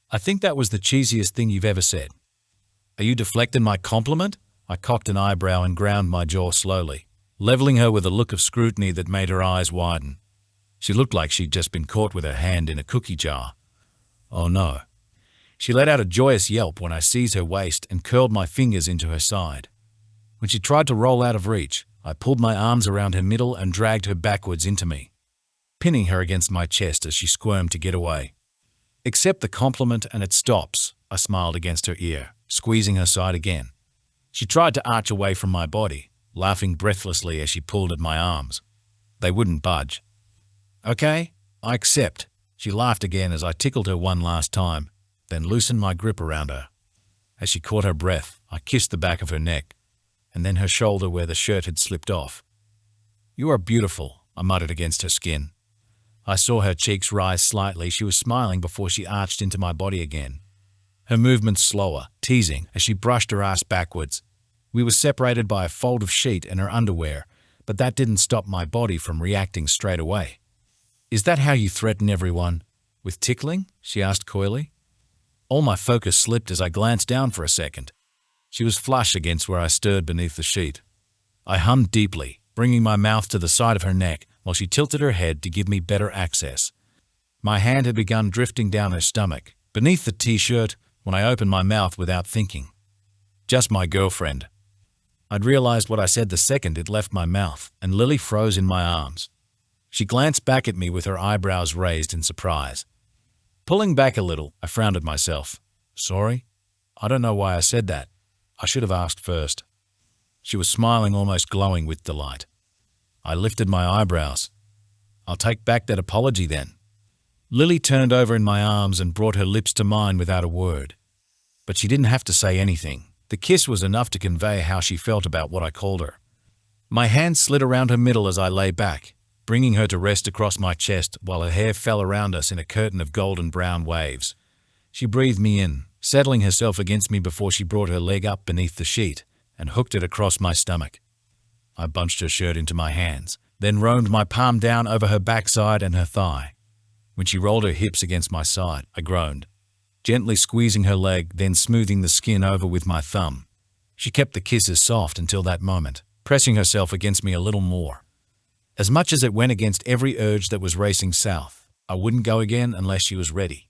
"I think that was the cheesiest thing you've ever said." "Are you deflecting my compliment?" I cocked an eyebrow and ground my jaw slowly, leveling her with a look of scrutiny that made her eyes widen. She looked like she'd just been caught with her hand in a cookie jar. "Oh no." She let out a joyous yelp when I seized her waist and curled my fingers into her side. When she tried to roll out of reach, I pulled my arms around her middle and dragged her backwards into me, pinning her against my chest as she squirmed to get away. "Accept the compliment and it stops," I smiled against her ear, squeezing her side again. She tried to arch away from my body, laughing breathlessly as she pulled at my arms. They wouldn't budge. "Okay, I accept." She laughed again as I tickled her one last time, then loosened my grip around her. As she caught her breath, I kissed the back of her neck, and then her shoulder where the shirt had slipped off. "You are beautiful," I muttered against her skin. I saw her cheeks rise slightly. She was smiling before she arched into my body again. Her movements slower, teasing, as she brushed her ass backwards. We were separated by a fold of sheet and her underwear, but that didn't stop my body from reacting straight away. "Is that how you threaten everyone? With tickling?" she asked coyly. All my focus slipped as I glanced down for a second. She was flush against where I stirred beneath the sheet. I hummed deeply, bringing my mouth to the side of her neck while she tilted her head to give me better access. My hand had begun drifting down her stomach, beneath the t-shirt, when I opened my mouth without thinking. "Just my girlfriend." I'd realized what I said the second it left my mouth, and Lily froze in my arms. She glanced back at me with her eyebrows raised in surprise. Pulling back a little, I frowned at myself. "Sorry? I don't know why I said that. I should have asked first." She was smiling, almost glowing with delight. I lifted my eyebrows. "I'll take back that apology then." Lily turned over in my arms and brought her lips to mine without a word. But she didn't have to say anything. The kiss was enough to convey how she felt about what I called her. My hand slid around her middle as I lay back, bringing her to rest across my chest while her hair fell around us in a curtain of golden brown waves. She breathed me in, settling herself against me before she brought her leg up beneath the sheet and hooked it across my stomach. I bunched her shirt into my hands, then roamed my palm down over her backside and her thigh. When she rolled her hips against my side, I groaned, gently squeezing her leg, then smoothing the skin over with my thumb. She kept the kisses soft until that moment, pressing herself against me a little more. As much as it went against every urge that was racing south, I wouldn't go again unless she was ready.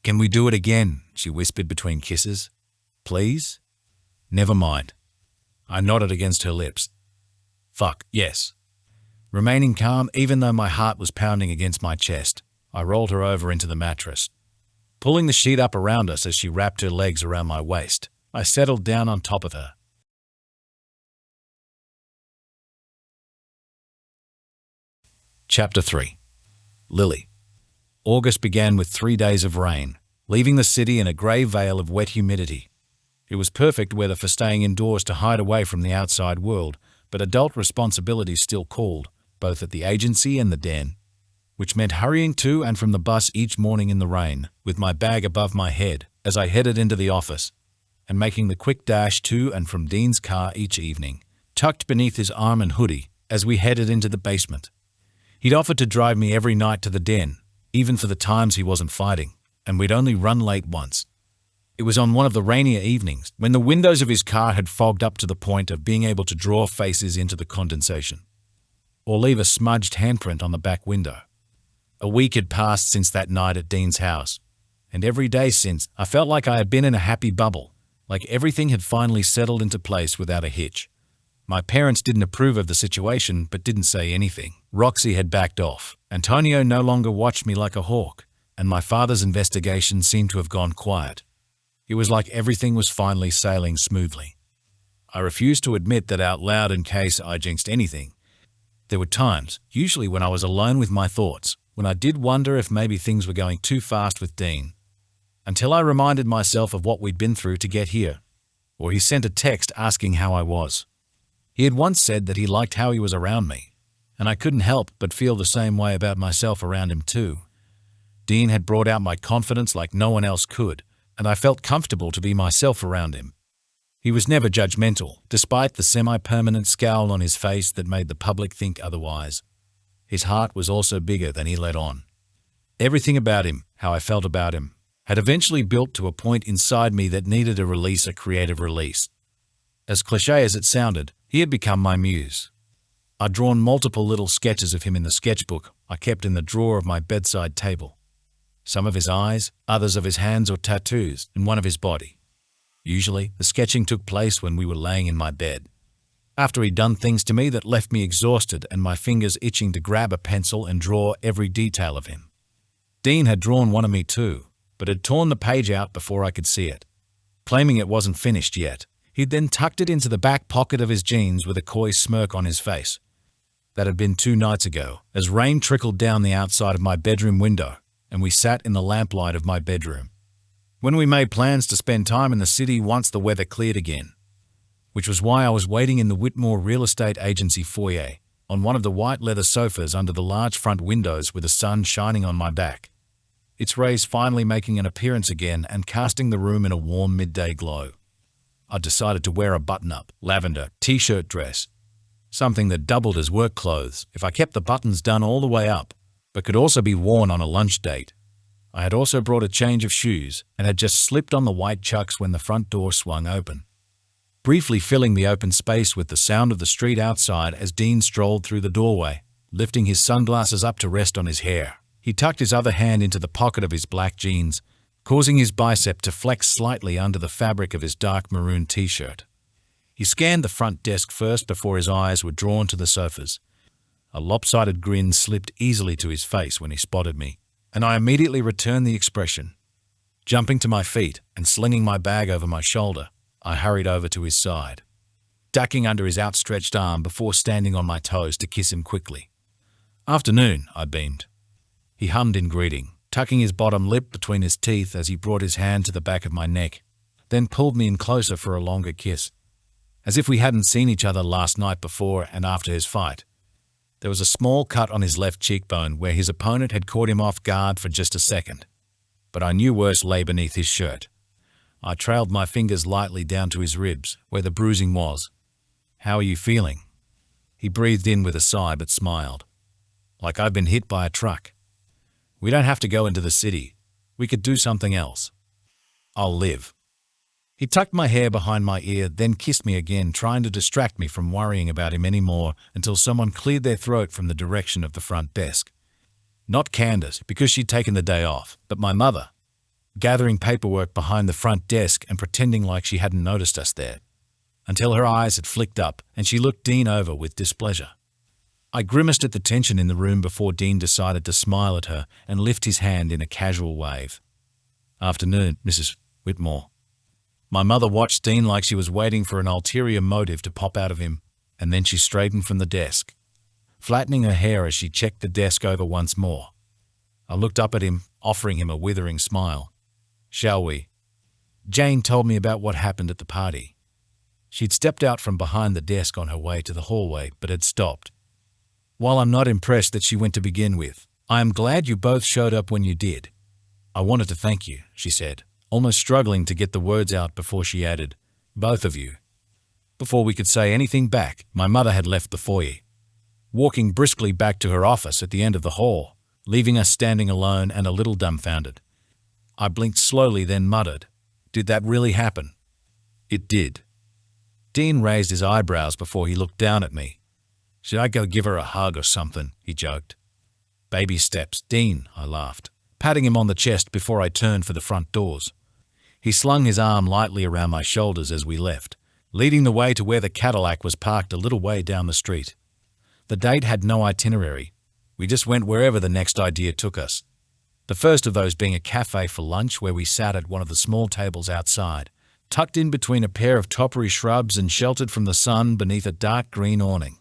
"Can we do it again?" she whispered between kisses. "Please?" "Never mind." I nodded against her lips. "Fuck, yes." Remaining calm even though my heart was pounding against my chest, I rolled her over into the mattress. Pulling the sheet up around us as she wrapped her legs around my waist, I settled down on top of her. Chapter 3. Lily. August began with 3 days of rain, leaving the city in a grey veil of wet humidity. It was perfect weather for staying indoors to hide away from the outside world, but adult responsibilities still called, both at the agency and the den, which meant hurrying to and from the bus each morning in the rain, with my bag above my head as I headed into the office, and making the quick dash to and from Dean's car each evening, tucked beneath his arm and hoodie as we headed into the basement. He'd offered to drive me every night to the den, even for the times he wasn't fighting, and we'd only run late once. It was on one of the rainier evenings, when the windows of his car had fogged up to the point of being able to draw faces into the condensation, or leave a smudged handprint on the back window. A week had passed since that night at Dean's house, and every day since, I felt like I had been in a happy bubble, like everything had finally settled into place without a hitch. My parents didn't approve of the situation, but didn't say anything. Roxy had backed off. Antonio no longer watched me like a hawk, and my father's investigation seemed to have gone quiet. It was like everything was finally sailing smoothly. I refused to admit that out loud in case I jinxed anything. There were times, usually when I was alone with my thoughts, when I did wonder if maybe things were going too fast with Dean, until I reminded myself of what we'd been through to get here, or he sent a text asking how I was. He had once said that he liked how he was around me, and I couldn't help but feel the same way about myself around him too. Dean had brought out my confidence like no one else could, and I felt comfortable to be myself around him. He was never judgmental, despite the semi-permanent scowl on his face that made the public think otherwise. His heart was also bigger than he let on. Everything about him, how I felt about him, had eventually built to a point inside me that needed a creative release. As cliché as it sounded, he had become my muse. I'd drawn multiple little sketches of him in the sketchbook I kept in the drawer of my bedside table. Some of his eyes, others of his hands or tattoos, and one of his body. Usually, the sketching took place when we were laying in my bed, after he'd done things to me that left me exhausted and my fingers itching to grab a pencil and draw every detail of him. Dean had drawn one of me too, but had torn the page out before I could see it. Claiming it wasn't finished yet, he'd then tucked it into the back pocket of his jeans with a coy smirk on his face. That had been 2 nights ago, as rain trickled down the outside of my bedroom window, and we sat in the lamplight of my bedroom. When we made plans to spend time in the city once the weather cleared again, which was why I was waiting in the Whitmore Real Estate Agency foyer, on one of the white leather sofas under the large front windows with the sun shining on my back, its rays finally making an appearance again and casting the room in a warm midday glow. I decided to wear a button-up, lavender, t-shirt dress, something that doubled as work clothes if I kept the buttons done all the way up, but could also be worn on a lunch date. I had also brought a change of shoes and had just slipped on the white chucks when the front door swung open, briefly filling the open space with the sound of the street outside as Dean strolled through the doorway, lifting his sunglasses up to rest on his hair. He tucked his other hand into the pocket of his black jeans, causing his bicep to flex slightly under the fabric of his dark maroon t-shirt. He scanned the front desk first before his eyes were drawn to the sofas. A lopsided grin slipped easily to his face when he spotted me, and I immediately returned the expression. Jumping to my feet and slinging my bag over my shoulder, I hurried over to his side, ducking under his outstretched arm before standing on my toes to kiss him quickly. "Afternoon," I beamed. He hummed in greeting, tucking his bottom lip between his teeth as he brought his hand to the back of my neck, then pulled me in closer for a longer kiss. As if we hadn't seen each other last night before and after his fight. There was a small cut on his left cheekbone where his opponent had caught him off guard for just a second, but I knew worse lay beneath his shirt. I trailed my fingers lightly down to his ribs, where the bruising was. "How are you feeling?" He breathed in with a sigh but smiled. "Like I've been hit by a truck. We don't have to go into the city. We could do something else. I'll live." He tucked my hair behind my ear, then kissed me again, trying to distract me from worrying about him anymore until someone cleared their throat from the direction of the front desk. Not Candace, because she'd taken the day off, but my mother, gathering paperwork behind the front desk and pretending like she hadn't noticed us there, until her eyes had flicked up and she looked Dean over with displeasure. I grimaced at the tension in the room before Dean decided to smile at her and lift his hand in a casual wave. "Afternoon, Mrs. Whitmore." My mother watched Dean like she was waiting for an ulterior motive to pop out of him, and then she straightened from the desk, flattening her hair as she checked the desk over once more. I looked up at him, offering him a withering smile. "Shall we?" Jane told me about what happened at the party. She'd stepped out from behind the desk on her way to the hallway, but had stopped. "While I'm not impressed that she went to begin with, I am glad you both showed up when you did. I wanted to thank you," she said, almost struggling to get the words out before she added, "Both of you." Before we could say anything back, my mother had left the foyer, walking briskly back to her office at the end of the hall, leaving us standing alone and a little dumbfounded. I blinked slowly, then muttered, Did that really happen? It did. Dean raised his eyebrows before he looked down at me. Should I go give her a hug or something? He joked. Baby steps, Dean, I laughed, patting him on the chest before I turned for the front doors. He slung his arm lightly around my shoulders as we left, leading the way to where the Cadillac was parked a little way down the street. The date had no itinerary. We just went wherever the next idea took us. The first of those being a cafe for lunch where we sat at one of the small tables outside, tucked in between a pair of topiary shrubs and sheltered from the sun beneath a dark green awning.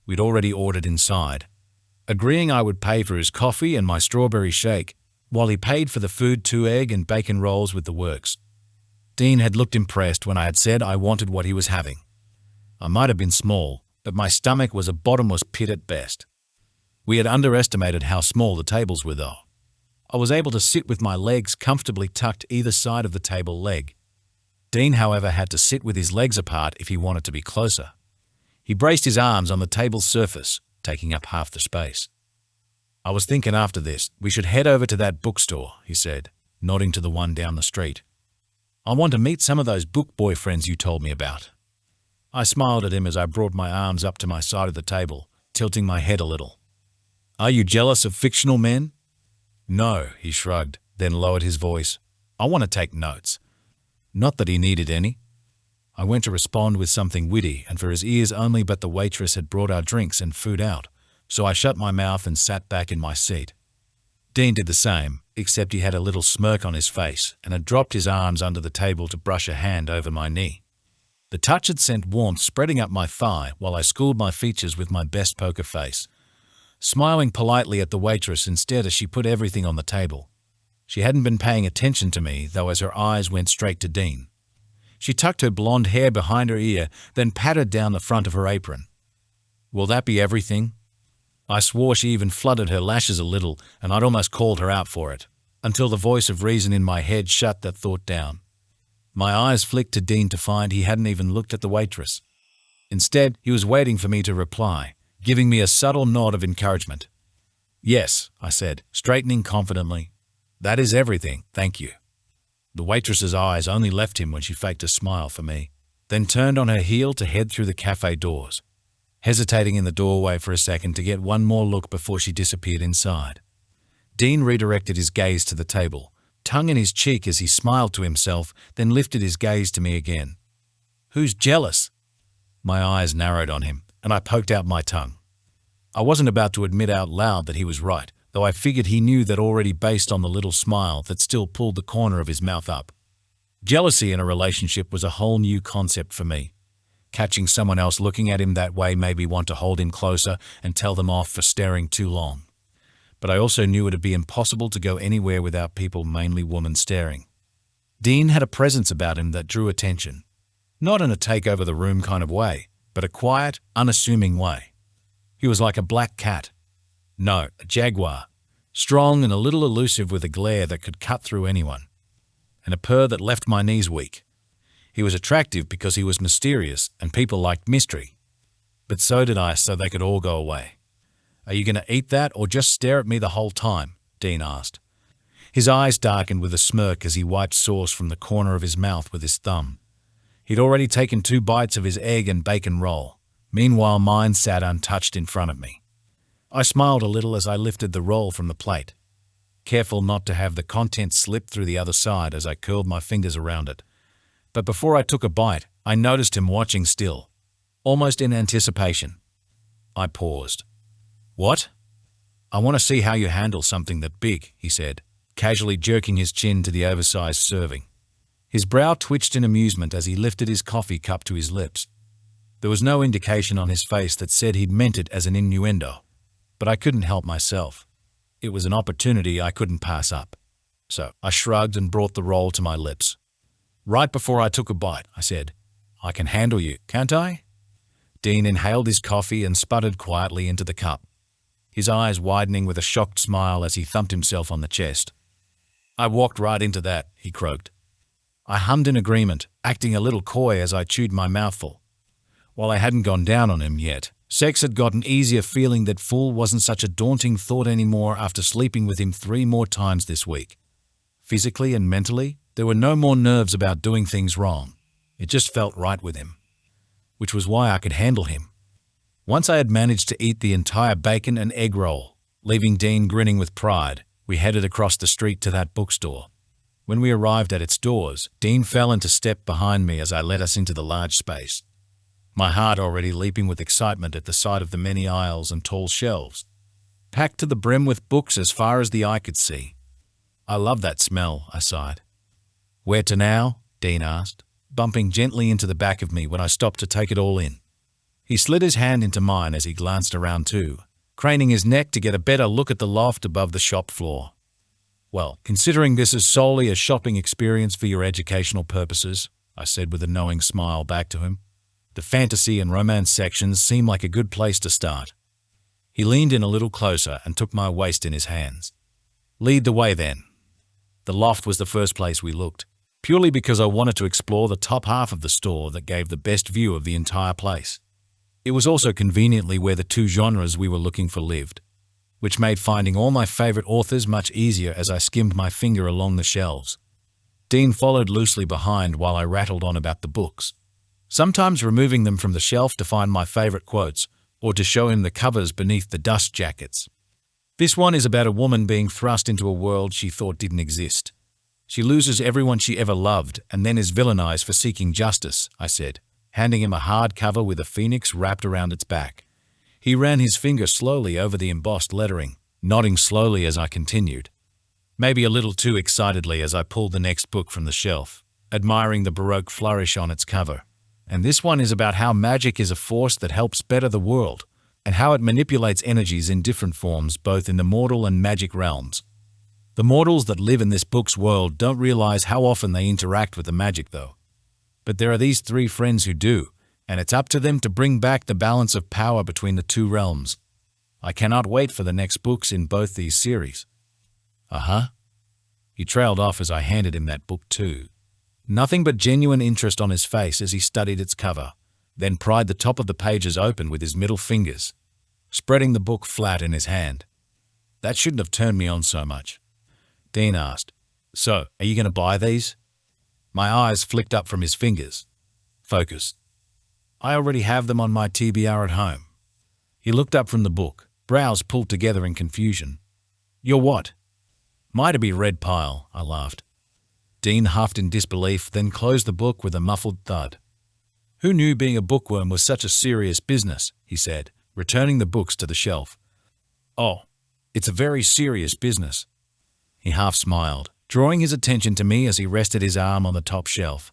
We'd already ordered inside, agreeing I would pay for his coffee and my strawberry shake, while he paid for the food, 2 egg and bacon rolls with the works. Dean had looked impressed when I had said I wanted what he was having. I might have been small, but my stomach was a bottomless pit at best. We had underestimated how small the tables were, though. I was able to sit with my legs comfortably tucked either side of the table leg. Dean, however, had to sit with his legs apart if he wanted to be closer. He braced his arms on the table's surface, taking up half the space. I was thinking after this, we should head over to that bookstore, he said, nodding to the one down the street. I want to meet some of those book boyfriends you told me about. I smiled at him as I brought my arms up to my side of the table, tilting my head a little. Are you jealous of fictional men? No, he shrugged, then lowered his voice. I want to take notes. Not that he needed any. I went to respond with something witty, and for his ears only, but the waitress had brought our drinks and food out, so I shut my mouth and sat back in my seat. Dean did the same, except he had a little smirk on his face and had dropped his arms under the table to brush a hand over my knee. The touch had sent warmth spreading up my thigh while I schooled my features with my best poker face, smiling politely at the waitress instead as she put everything on the table. She hadn't been paying attention to me, though, as her eyes went straight to Dean. She tucked her blonde hair behind her ear, then patted down the front of her apron. Will that be everything? I swore she even flooded her lashes a little, and I'd almost called her out for it, until the voice of reason in my head shut that thought down. My eyes flicked to Dean to find he hadn't even looked at the waitress. Instead, he was waiting for me to reply, giving me a subtle nod of encouragement. Yes, I said, straightening confidently. That is everything, thank you. The waitress's eyes only left him when she faked a smile for me, then turned on her heel to head through the cafe doors, hesitating in the doorway for a second to get one more look before she disappeared inside. Dean redirected his gaze to the table, tongue in his cheek as he smiled to himself, then lifted his gaze to me again. Who's jealous? My eyes narrowed on him, and I poked out my tongue. I wasn't about to admit out loud that he was right, though I figured he knew that already based on the little smile that still pulled the corner of his mouth up. Jealousy in a relationship was a whole new concept for me. Catching someone else looking at him that way made me want to hold him closer and tell them off for staring too long. But I also knew it'd be impossible to go anywhere without people, mainly women, staring. Dean had a presence about him that drew attention. Not in a take-over-the-room kind of way, but a quiet, unassuming way. He was like a black cat. No, a jaguar. Strong and a little elusive with a glare that could cut through anyone. And a purr that left my knees weak. He was attractive because he was mysterious and people liked mystery. But so did I, so they could all go away. Are you going to eat that or just stare at me the whole time? Dean asked. His eyes darkened with a smirk as he wiped sauce from the corner of his mouth with his thumb. He'd already taken 2 bites of his egg and bacon roll. Meanwhile, mine sat untouched in front of me. I smiled a little as I lifted the roll from the plate, careful not to have the contents slip through the other side as I curled my fingers around it. But before I took a bite, I noticed him watching still, almost in anticipation. I paused. What? I want to see how you handle something that big, he said, casually jerking his chin to the oversized serving. His brow twitched in amusement as he lifted his coffee cup to his lips. There was no indication on his face that said he'd meant it as an innuendo, but I couldn't help myself. It was an opportunity I couldn't pass up. So I shrugged and brought the roll to my lips. Right before I took a bite, I said, I can handle you, can't I? Dean inhaled his coffee and sputtered quietly into the cup, his eyes widening with a shocked smile as he thumped himself on the chest. I walked right into that, he croaked. I hummed in agreement, acting a little coy as I chewed my mouthful. While I hadn't gone down on him yet, sex had gotten easier, feeling that fool wasn't such a daunting thought anymore after sleeping with him 3 more times this week. Physically and mentally, There were no more nerves about doing things wrong. It just felt right with him, which was why I could handle him. Once I had managed to eat the entire bacon and egg roll, leaving Dean grinning with pride, we headed across the street to that bookstore. When we arrived at its doors, Dean fell into step behind me as I led us into the large space, my heart already leaping with excitement at the sight of the many aisles and tall shelves, packed to the brim with books as far as the eye could see. I love that smell, I sighed. Where to now? Dean asked, bumping gently into the back of me when I stopped to take it all in. He slid his hand into mine as he glanced around too, craning his neck to get a better look at the loft above the shop floor. Well, considering this is solely a shopping experience for your educational purposes, I said with a knowing smile back to him, the fantasy and romance sections seem like a good place to start. He leaned in a little closer and took my waist in his hands. Lead the way then. The loft was the first place we looked, purely because I wanted to explore the top half of the store that gave the best view of the entire place. It was also conveniently where the two genres we were looking for lived, which made finding all my favorite authors much easier as I skimmed my finger along the shelves. Dean followed loosely behind while I rattled on about the books, sometimes removing them from the shelf to find my favorite quotes or to show him the covers beneath the dust jackets. This one is about a woman being thrust into a world she thought didn't exist. She loses everyone she ever loved and then is villainized for seeking justice, I said, handing him a hardcover with a phoenix wrapped around its back. He ran his finger slowly over the embossed lettering, nodding slowly as I continued, maybe a little too excitedly as I pulled the next book from the shelf, admiring the Baroque flourish on its cover. And this one is about how magic is a force that helps better the world, and how it manipulates energies in different forms both in the mortal and magic realms. The mortals that live in this book's world don't realize how often they interact with the magic though. But there are these three friends who do, and it's up to them to bring back the balance of power between the two realms. I cannot wait for the next books in both these series. Uh-huh. He trailed off as I handed him that book too. Nothing but genuine interest on his face as he studied its cover, then pried the top of the pages open with his middle fingers, spreading the book flat in his hand. That shouldn't have turned me on so much. Dean asked, "So, are you going to buy these?" My eyes flicked up from his fingers. Focused. "I already have them on my TBR at home." He looked up from the book, brows pulled together in confusion. "You're what?" "Might have been red pile," I laughed. Dean huffed in disbelief, then closed the book with a muffled thud. "Who knew being a bookworm was such a serious business?" he said, returning the books to the shelf. "Oh, it's a very serious business." He half smiled, drawing his attention to me as he rested his arm on the top shelf.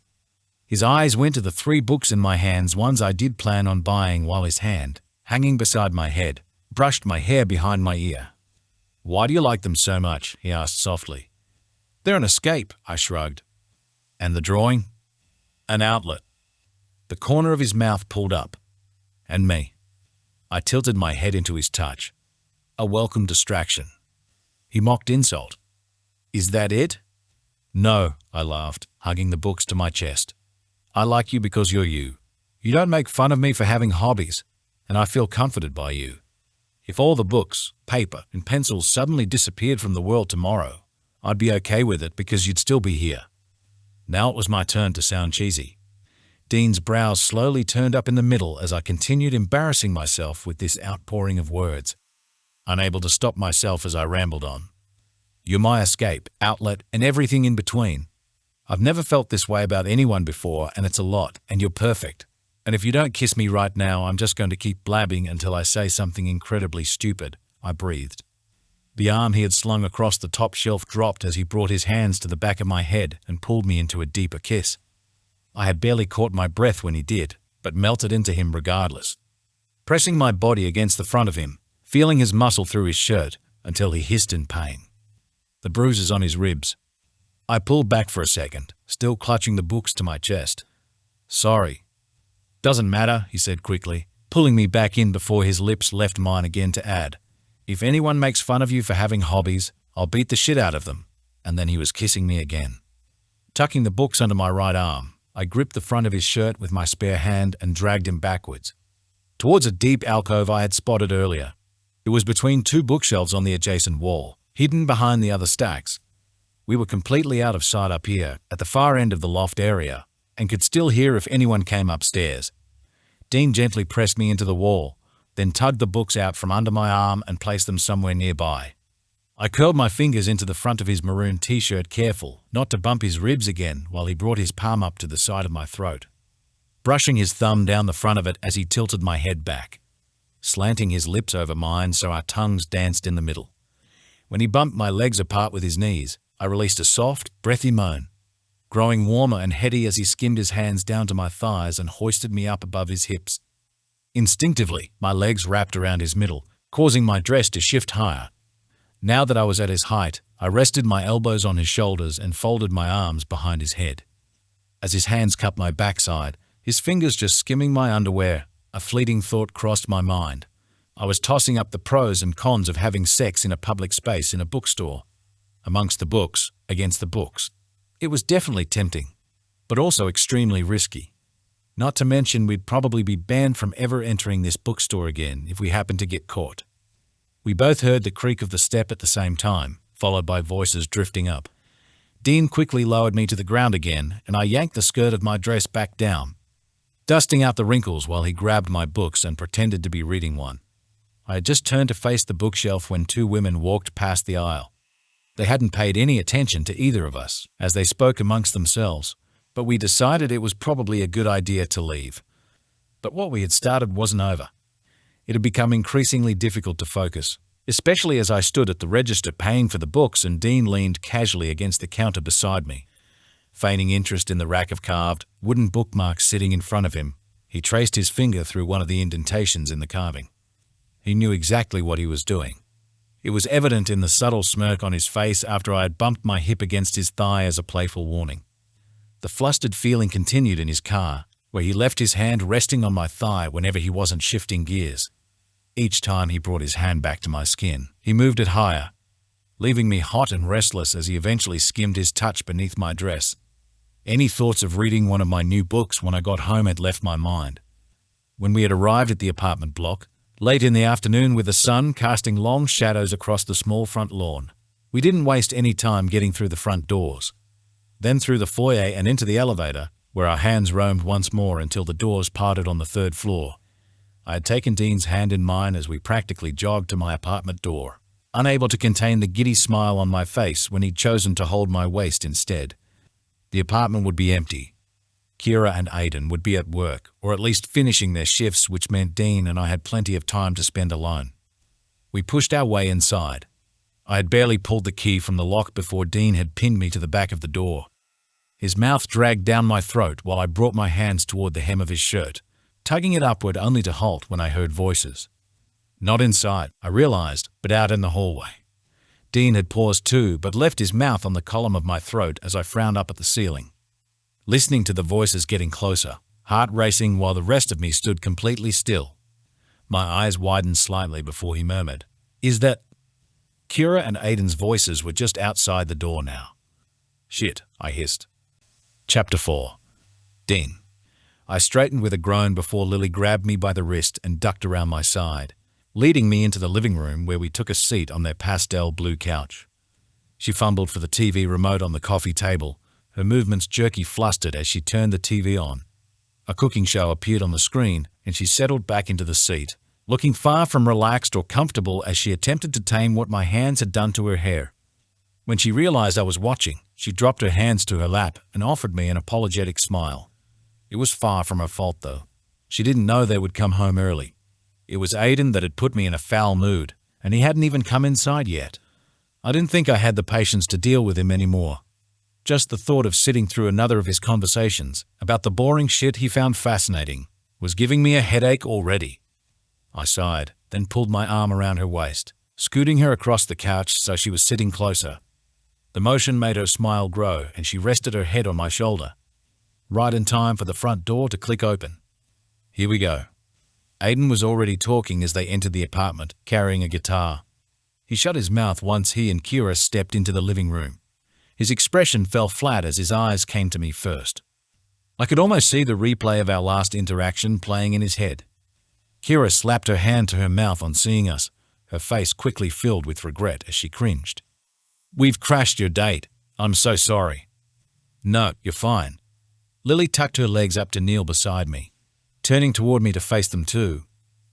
His eyes went to the three books in my hands, ones I did plan on buying, while his hand, hanging beside my head, brushed my hair behind my ear. "Why do you like them so much?" he asked softly. "They're an escape," I shrugged. "And the drawing?" "An outlet." The corner of his mouth pulled up. "And me." I tilted my head into his touch. A welcome distraction. He mocked insult. "Is that it?" "No," I laughed, hugging the books to my chest. "I like you because you're you. You don't make fun of me for having hobbies, and I feel comforted by you. If all the books, paper, and pencils suddenly disappeared from the world tomorrow, I'd be okay with it because you'd still be here." Now it was my turn to sound cheesy. Dean's brows slowly turned up in the middle as I continued embarrassing myself with this outpouring of words, unable to stop myself as I rambled on. "You're my escape, outlet, and everything in between. I've never felt this way about anyone before, and it's a lot, and you're perfect. And if you don't kiss me right now, I'm just going to keep blabbing until I say something incredibly stupid," I breathed. The arm he had slung across the top shelf dropped as he brought his hands to the back of my head and pulled me into a deeper kiss. I had barely caught my breath when he did, but melted into him regardless, pressing my body against the front of him, feeling his muscle through his shirt until he hissed in pain. The bruises on his ribs. I pulled back for a second, still clutching the books to my chest. "Sorry." "Doesn't matter," he said quickly, pulling me back in before his lips left mine again to add, "If anyone makes fun of you for having hobbies, I'll beat the shit out of them." And then he was kissing me again. Tucking the books under my right arm, I gripped the front of his shirt with my spare hand and dragged him backwards, towards a deep alcove I had spotted earlier. It was between two bookshelves on the adjacent wall, hidden behind the other stacks. We were completely out of sight up here, at the far end of the loft area, and could still hear if anyone came upstairs. Dean gently pressed me into the wall, then tugged the books out from under my arm and placed them somewhere nearby. I curled my fingers into the front of his maroon t-shirt, careful not to bump his ribs again, while he brought his palm up to the side of my throat, brushing his thumb down the front of it as he tilted my head back, slanting his lips over mine so our tongues danced in the middle. When he bumped my legs apart with his knees, I released a soft, breathy moan, growing warmer and heady as he skimmed his hands down to my thighs and hoisted me up above his hips. Instinctively, my legs wrapped around his middle, causing my dress to shift higher. Now that I was at his height, I rested my elbows on his shoulders and folded my arms behind his head. As his hands cupped my backside, his fingers just skimming my underwear, a fleeting thought crossed my mind. I was tossing up the pros and cons of having sex in a public space in a bookstore. Amongst the books, against the books. It was definitely tempting, but also extremely risky. Not to mention we'd probably be banned from ever entering this bookstore again if we happened to get caught. We both heard the creak of the step at the same time, followed by voices drifting up. Dean quickly lowered me to the ground again, and I yanked the skirt of my dress back down, dusting out the wrinkles while he grabbed my books and pretended to be reading one. I had just turned to face the bookshelf when two women walked past the aisle. They hadn't paid any attention to either of us as they spoke amongst themselves, but we decided it was probably a good idea to leave. But what we had started wasn't over. It had become increasingly difficult to focus, especially as I stood at the register paying for the books and Dean leaned casually against the counter beside me. Feigning interest in the rack of carved, wooden bookmarks sitting in front of him, he traced his finger through one of the indentations in the carving. He knew exactly what he was doing. It was evident in the subtle smirk on his face after I had bumped my hip against his thigh as a playful warning. The flustered feeling continued in his car, where he left his hand resting on my thigh whenever he wasn't shifting gears. Each time he brought his hand back to my skin, he moved it higher, leaving me hot and restless as he eventually skimmed his touch beneath my dress. Any thoughts of reading one of my new books when I got home had left my mind. When we had arrived at the apartment block, late in the afternoon with the sun casting long shadows across the small front lawn, we didn't waste any time getting through the front doors, then through the foyer and into the elevator, where our hands roamed once more until the doors parted on the third floor. I had taken Dean's hand in mine as we practically jogged to my apartment door, unable to contain the giddy smile on my face when he'd chosen to hold my waist instead. The apartment would be empty. Kira and Aiden would be at work, or at least finishing their shifts, which meant Dean and I had plenty of time to spend alone. We pushed our way inside. I had barely pulled the key from the lock before Dean had pinned me to the back of the door. His mouth dragged down my throat while I brought my hands toward the hem of his shirt, tugging it upward only to halt when I heard voices. Not inside, I realized, but out in the hallway. Dean had paused too, but left his mouth on the column of my throat as I frowned up at the ceiling. Listening to the voices getting closer, heart racing while the rest of me stood completely still. My eyes widened slightly before he murmured, "Is that—" Kira and Aiden's voices were just outside the door now. "Shit," I hissed. Chapter 4. Dean. I straightened with a groan before Lily grabbed me by the wrist and ducked around my side, leading me into the living room where we took a seat on their pastel blue couch. She fumbled for the TV remote on the coffee table, her movements jerky flustered as she turned the TV on. A cooking show appeared on the screen, and she settled back into the seat, looking far from relaxed or comfortable as she attempted to tame what my hands had done to her hair. When she realized I was watching, she dropped her hands to her lap and offered me an apologetic smile. It was far from her fault, though. She didn't know they would come home early. It was Aiden that had put me in a foul mood, and he hadn't even come inside yet. I didn't think I had the patience to deal with him anymore. Just the thought of sitting through another of his conversations about the boring shit he found fascinating was giving me a headache already. I sighed, then pulled my arm around her waist, scooting her across the couch so she was sitting closer. The motion made her smile grow, and she rested her head on my shoulder, right in time for the front door to click open. Here we go. Aiden was already talking as they entered the apartment, carrying a guitar. He shut his mouth once he and Kira stepped into the living room. His expression fell flat as his eyes came to me first. I could almost see the replay of our last interaction playing in his head. Kira slapped her hand to her mouth on seeing us, her face quickly filled with regret as she cringed. "We've crashed your date," I'm so sorry. No, you're fine. Lily tucked her legs up to kneel beside me, turning toward me to face them too.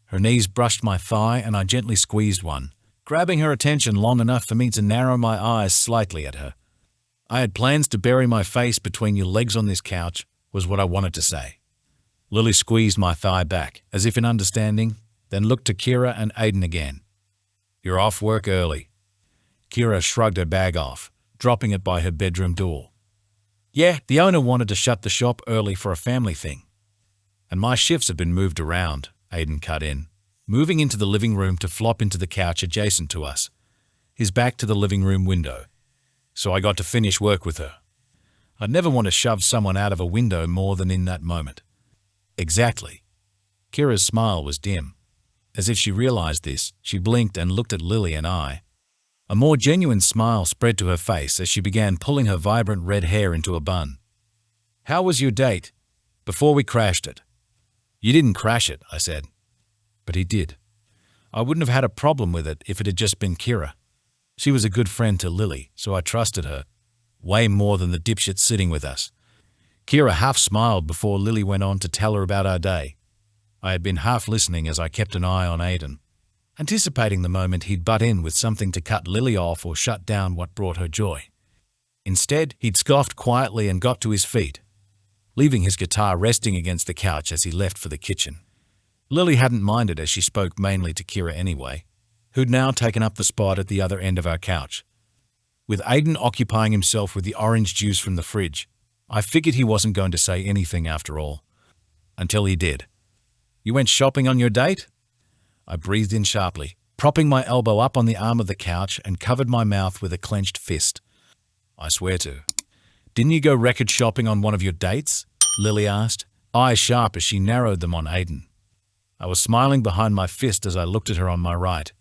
Her knees brushed my thigh and I gently squeezed one, grabbing her attention long enough for me to narrow my eyes slightly at her. I had plans to bury my face between your legs on this couch, was what I wanted to say. Lily squeezed my thigh back, as if in understanding, then looked to Kira and Aiden again. You're off work early. Kira shrugged her bag off, dropping it by her bedroom door. Yeah, the owner wanted to shut the shop early for a family thing. And my shifts have been moved around, Aiden cut in, moving into the living room to flop into the couch adjacent to us, his back to the living room window. So I got to finish work with her. I'd never want to shove someone out of a window more than in that moment. Exactly. Kira's smile was dim. As if she realized this, she blinked and looked at Lily and I. A more genuine smile spread to her face as she began pulling her vibrant red hair into a bun. How was your date? Before we crashed it. You didn't crash it, I said. But he did. I wouldn't have had a problem with it if it had just been Kira. She was a good friend to Lily, so I trusted her, way more than the dipshit sitting with us. Kira half smiled before Lily went on to tell her about our day. I had been half listening as I kept an eye on Aiden, anticipating the moment he'd butt in with something to cut Lily off or shut down what brought her joy. Instead, he'd scoffed quietly and got to his feet, leaving his guitar resting against the couch as he left for the kitchen. Lily hadn't minded as she spoke mainly to Kira anyway, who'd now taken up the spot at the other end of our couch. With Aiden occupying himself with the orange juice from the fridge, I figured he wasn't going to say anything after all. Until he did. You went shopping on your date? I breathed in sharply, propping my elbow up on the arm of the couch and covered my mouth with a clenched fist. I swear to. Didn't you go record shopping on one of your dates? Lily asked, eyes sharp as she narrowed them on Aiden. I was smiling behind my fist as I looked at her on my right.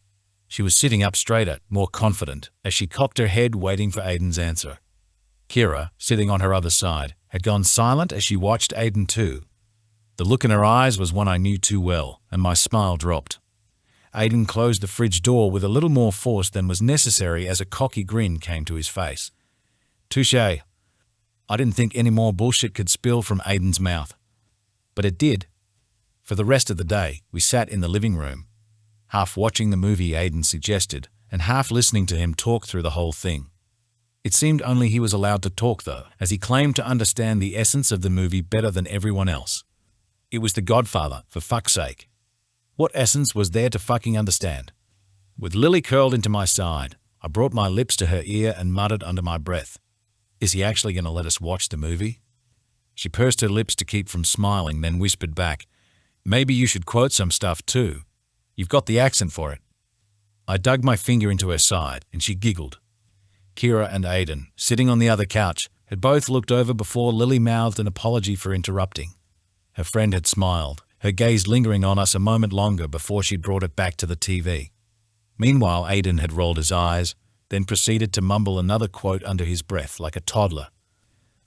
She was sitting up straighter, more confident, as she cocked her head waiting for Aiden's answer. Kira, sitting on her other side, had gone silent as she watched Aiden too. The look in her eyes was one I knew too well, and my smile dropped. Aiden closed the fridge door with a little more force than was necessary as a cocky grin came to his face. Touché. I didn't think any more bullshit could spill from Aiden's mouth. But it did. For the rest of the day, we sat in the living room, half watching the movie Aiden suggested and half listening to him talk through the whole thing. It seemed only he was allowed to talk though, as he claimed to understand the essence of the movie better than everyone else. It was The Godfather, for fuck's sake. What essence was there to fucking understand? With Lily curled into my side, I brought my lips to her ear and muttered under my breath, "Is he actually going to let us watch the movie?" She pursed her lips to keep from smiling, then whispered back, "Maybe you should quote some stuff too. You've got the accent for it." I dug my finger into her side, and she giggled. Kira and Aiden, sitting on the other couch, had both looked over before Lily mouthed an apology for interrupting. Her friend had smiled, her gaze lingering on us a moment longer before she brought it back to the TV. Meanwhile, Aiden had rolled his eyes, then proceeded to mumble another quote under his breath like a toddler.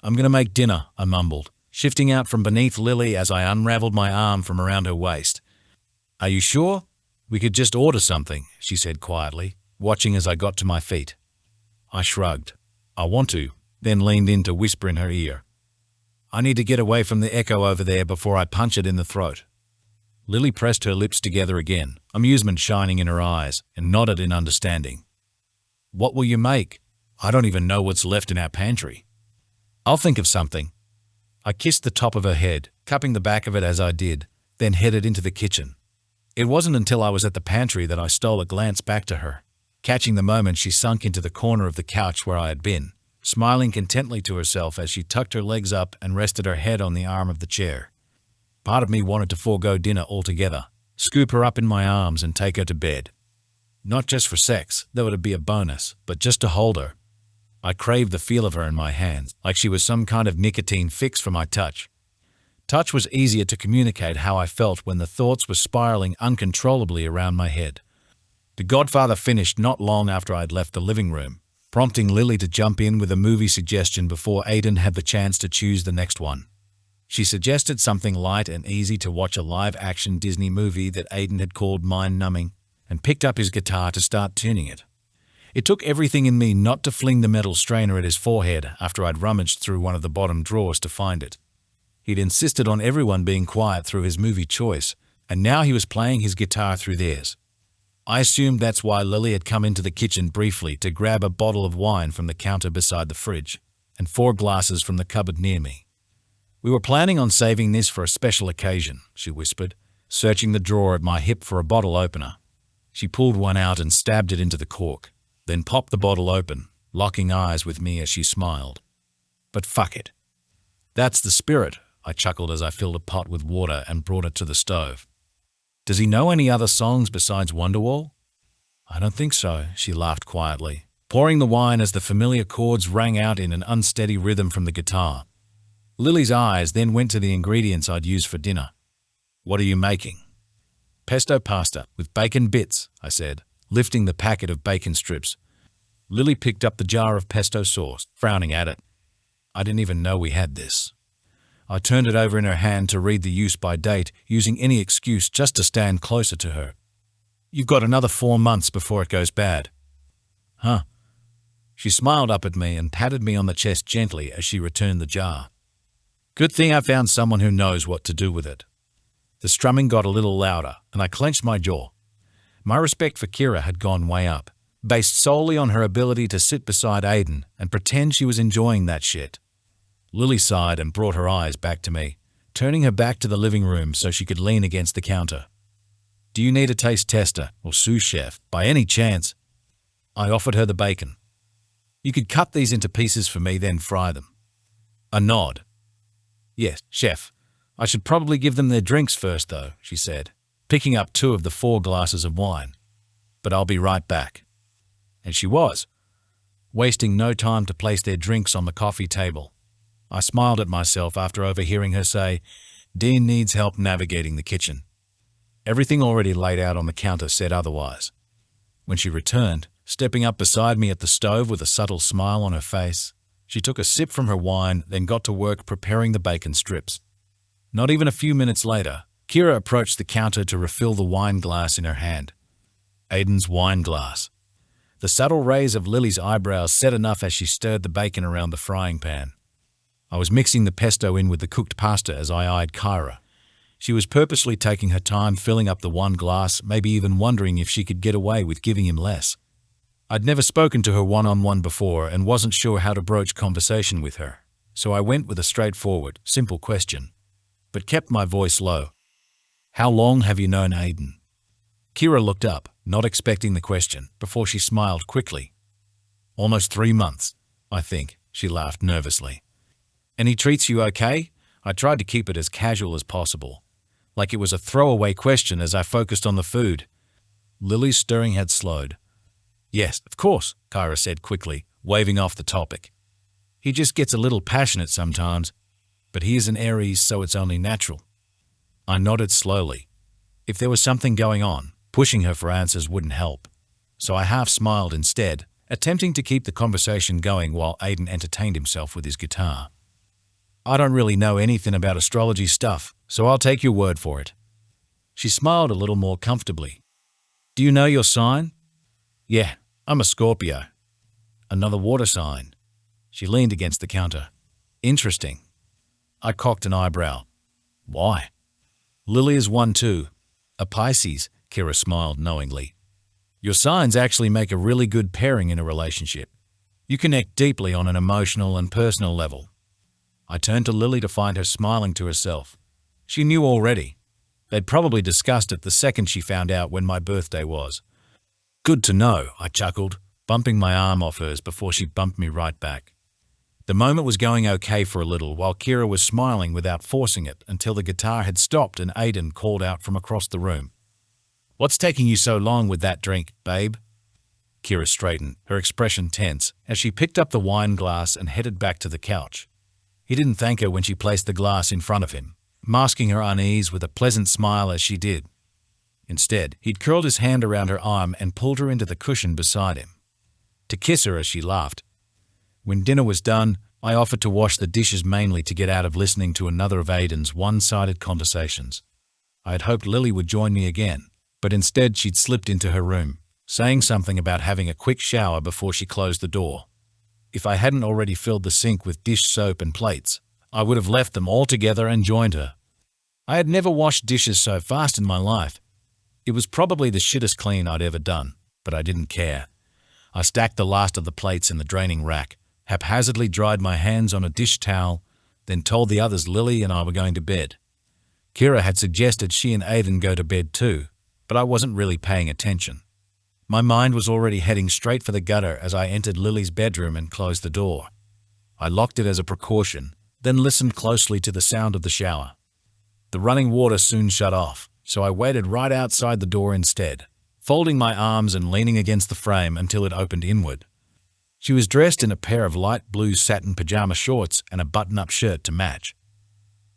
"I'm going to make dinner," I mumbled, shifting out from beneath Lily as I unraveled my arm from around her waist. "Are you sure? We could just order something," she said quietly, watching as I got to my feet. I shrugged. "I want to," then leaned in to whisper in her ear. "I need to get away from the echo over there before I punch it in the throat." Lily pressed her lips together again, amusement shining in her eyes, and nodded in understanding. "What will you make? I don't even know what's left in our pantry." "I'll think of something." I kissed the top of her head, cupping the back of it as I did, then headed into the kitchen. It wasn't until I was at the pantry that I stole a glance back to her, catching the moment she sunk into the corner of the couch where I had been, smiling contentedly to herself as she tucked her legs up and rested her head on the arm of the chair. Part of me wanted to forego dinner altogether, scoop her up in my arms and take her to bed. Not just for sex, though it'd be a bonus, but just to hold her. I craved the feel of her in my hands, like she was some kind of nicotine fix for my touch. Touch was easier to communicate how I felt when the thoughts were spiraling uncontrollably around my head. The Godfather finished not long after I had left the living room, prompting Lily to jump in with a movie suggestion before Aiden had the chance to choose the next one. She suggested something light and easy to watch, a live-action Disney movie that Aiden had called mind-numbing, and picked up his guitar to start tuning it. It took everything in me not to fling the metal strainer at his forehead after I'd rummaged through one of the bottom drawers to find it. He'd insisted on everyone being quiet through his movie choice, and now he was playing his guitar through theirs. I assumed that's why Lily had come into the kitchen briefly to grab a bottle of wine from the counter beside the fridge and 4 glasses from the cupboard near me. "We were planning on saving this for a special occasion," she whispered, searching the drawer at my hip for a bottle opener. She pulled one out and stabbed it into the cork, then popped the bottle open, locking eyes with me as she smiled. "But fuck it. That's the spirit," I chuckled as I filled a pot with water and brought it to the stove. "Does he know any other songs besides Wonderwall?" "I don't think so," she laughed quietly, pouring the wine as the familiar chords rang out in an unsteady rhythm from the guitar. Lily's eyes then went to the ingredients I'd use for dinner. "What are you making?" "Pesto pasta with bacon bits," I said, lifting the packet of bacon strips. Lily picked up the jar of pesto sauce, frowning at it. "I didn't even know we had this." I turned it over in her hand to read the use by date, using any excuse just to stand closer to her. "You've got another 4 months before it goes bad." "Huh?" She smiled up at me and patted me on the chest gently as she returned the jar. "Good thing I found someone who knows what to do with it." The strumming got a little louder, and I clenched my jaw. My respect for Kyla had gone way up, based solely on her ability to sit beside Aiden and pretend she was enjoying that shit. Lily sighed and brought her eyes back to me, turning her back to the living room so she could lean against the counter. "Do you need a taste tester or sous chef by any chance?" I offered her the bacon. "You could cut these into pieces for me, then fry them." A nod. "Yes, chef. I should probably give them their drinks first, though," she said, picking up 2 of the 4 glasses of wine. "But I'll be right back." And she was, wasting no time to place their drinks on the coffee table. I smiled at myself after overhearing her say, "Dean needs help navigating the kitchen." Everything already laid out on the counter said otherwise. When she returned, stepping up beside me at the stove with a subtle smile on her face, she took a sip from her wine, then got to work preparing the bacon strips. Not even a few minutes later, Kyla approached the counter to refill the wine glass in her hand. Aiden's wine glass. The subtle raise of Lily's eyebrows said enough as she stirred the bacon around the frying pan. I was mixing the pesto in with the cooked pasta as I eyed Kyla. She was purposely taking her time filling up the one glass, maybe even wondering if she could get away with giving him less. I'd never spoken to her one-on-one before and wasn't sure how to broach conversation with her, so I went with a straightforward, simple question, but kept my voice low. "How long have you known Aiden?" Kyla looked up, not expecting the question, before she smiled quickly. "Almost 3 months, I think," she laughed nervously. "And he treats you okay?" I tried to keep it as casual as possible, like it was a throwaway question as I focused on the food. Lily's stirring had slowed. "Yes, of course," Kyla said quickly, waving off the topic. "He just gets a little passionate sometimes, but he is an Aries, so it's only natural." I nodded slowly. If there was something going on, pushing her for answers wouldn't help, so I half smiled instead, attempting to keep the conversation going while Aiden entertained himself with his guitar. "I don't really know anything about astrology stuff, so I'll take your word for it." She smiled a little more comfortably. "Do you know your sign?" "Yeah, I'm a Scorpio." "Another water sign." She leaned against the counter. "Interesting." I cocked an eyebrow. "Why?" "Lily is one too. A Pisces," Kyla smiled knowingly. "Your signs actually make a really good pairing in a relationship. You connect deeply on an emotional and personal level." I turned to Lily to find her smiling to herself. She knew already. They'd probably discussed it the second she found out when my birthday was. "Good to know," I chuckled, bumping my arm off hers before she bumped me right back. The moment was going okay for a little while Kyla was smiling without forcing it until the guitar had stopped and Aiden called out from across the room. "What's taking you so long with that drink, babe?" Kyla straightened, her expression tense, as she picked up the wine glass and headed back to the couch. He didn't thank her when she placed the glass in front of him, masking her unease with a pleasant smile as she did. Instead, he'd curled his hand around her arm and pulled her into the cushion beside him, to kiss her as she laughed. When dinner was done, I offered to wash the dishes mainly to get out of listening to another of Aiden's one-sided conversations. I had hoped Lily would join me again, but instead she'd slipped into her room, saying something about having a quick shower before she closed the door. If I hadn't already filled the sink with dish soap and plates, I would have left them all together and joined her. I had never washed dishes so fast in my life. It was probably the shittest clean I'd ever done, but I didn't care. I stacked the last of the plates in the draining rack, haphazardly dried my hands on a dish towel, then told the others Lily and I were going to bed. Kira had suggested she and Aidan go to bed too, but I wasn't really paying attention. My mind was already heading straight for the gutter as I entered Lily's bedroom and closed the door. I locked it as a precaution, then listened closely to the sound of the shower. The running water soon shut off, so I waited right outside the door instead, folding my arms and leaning against the frame until it opened inward. She was dressed in a pair of light blue satin pajama shorts and a button-up shirt to match,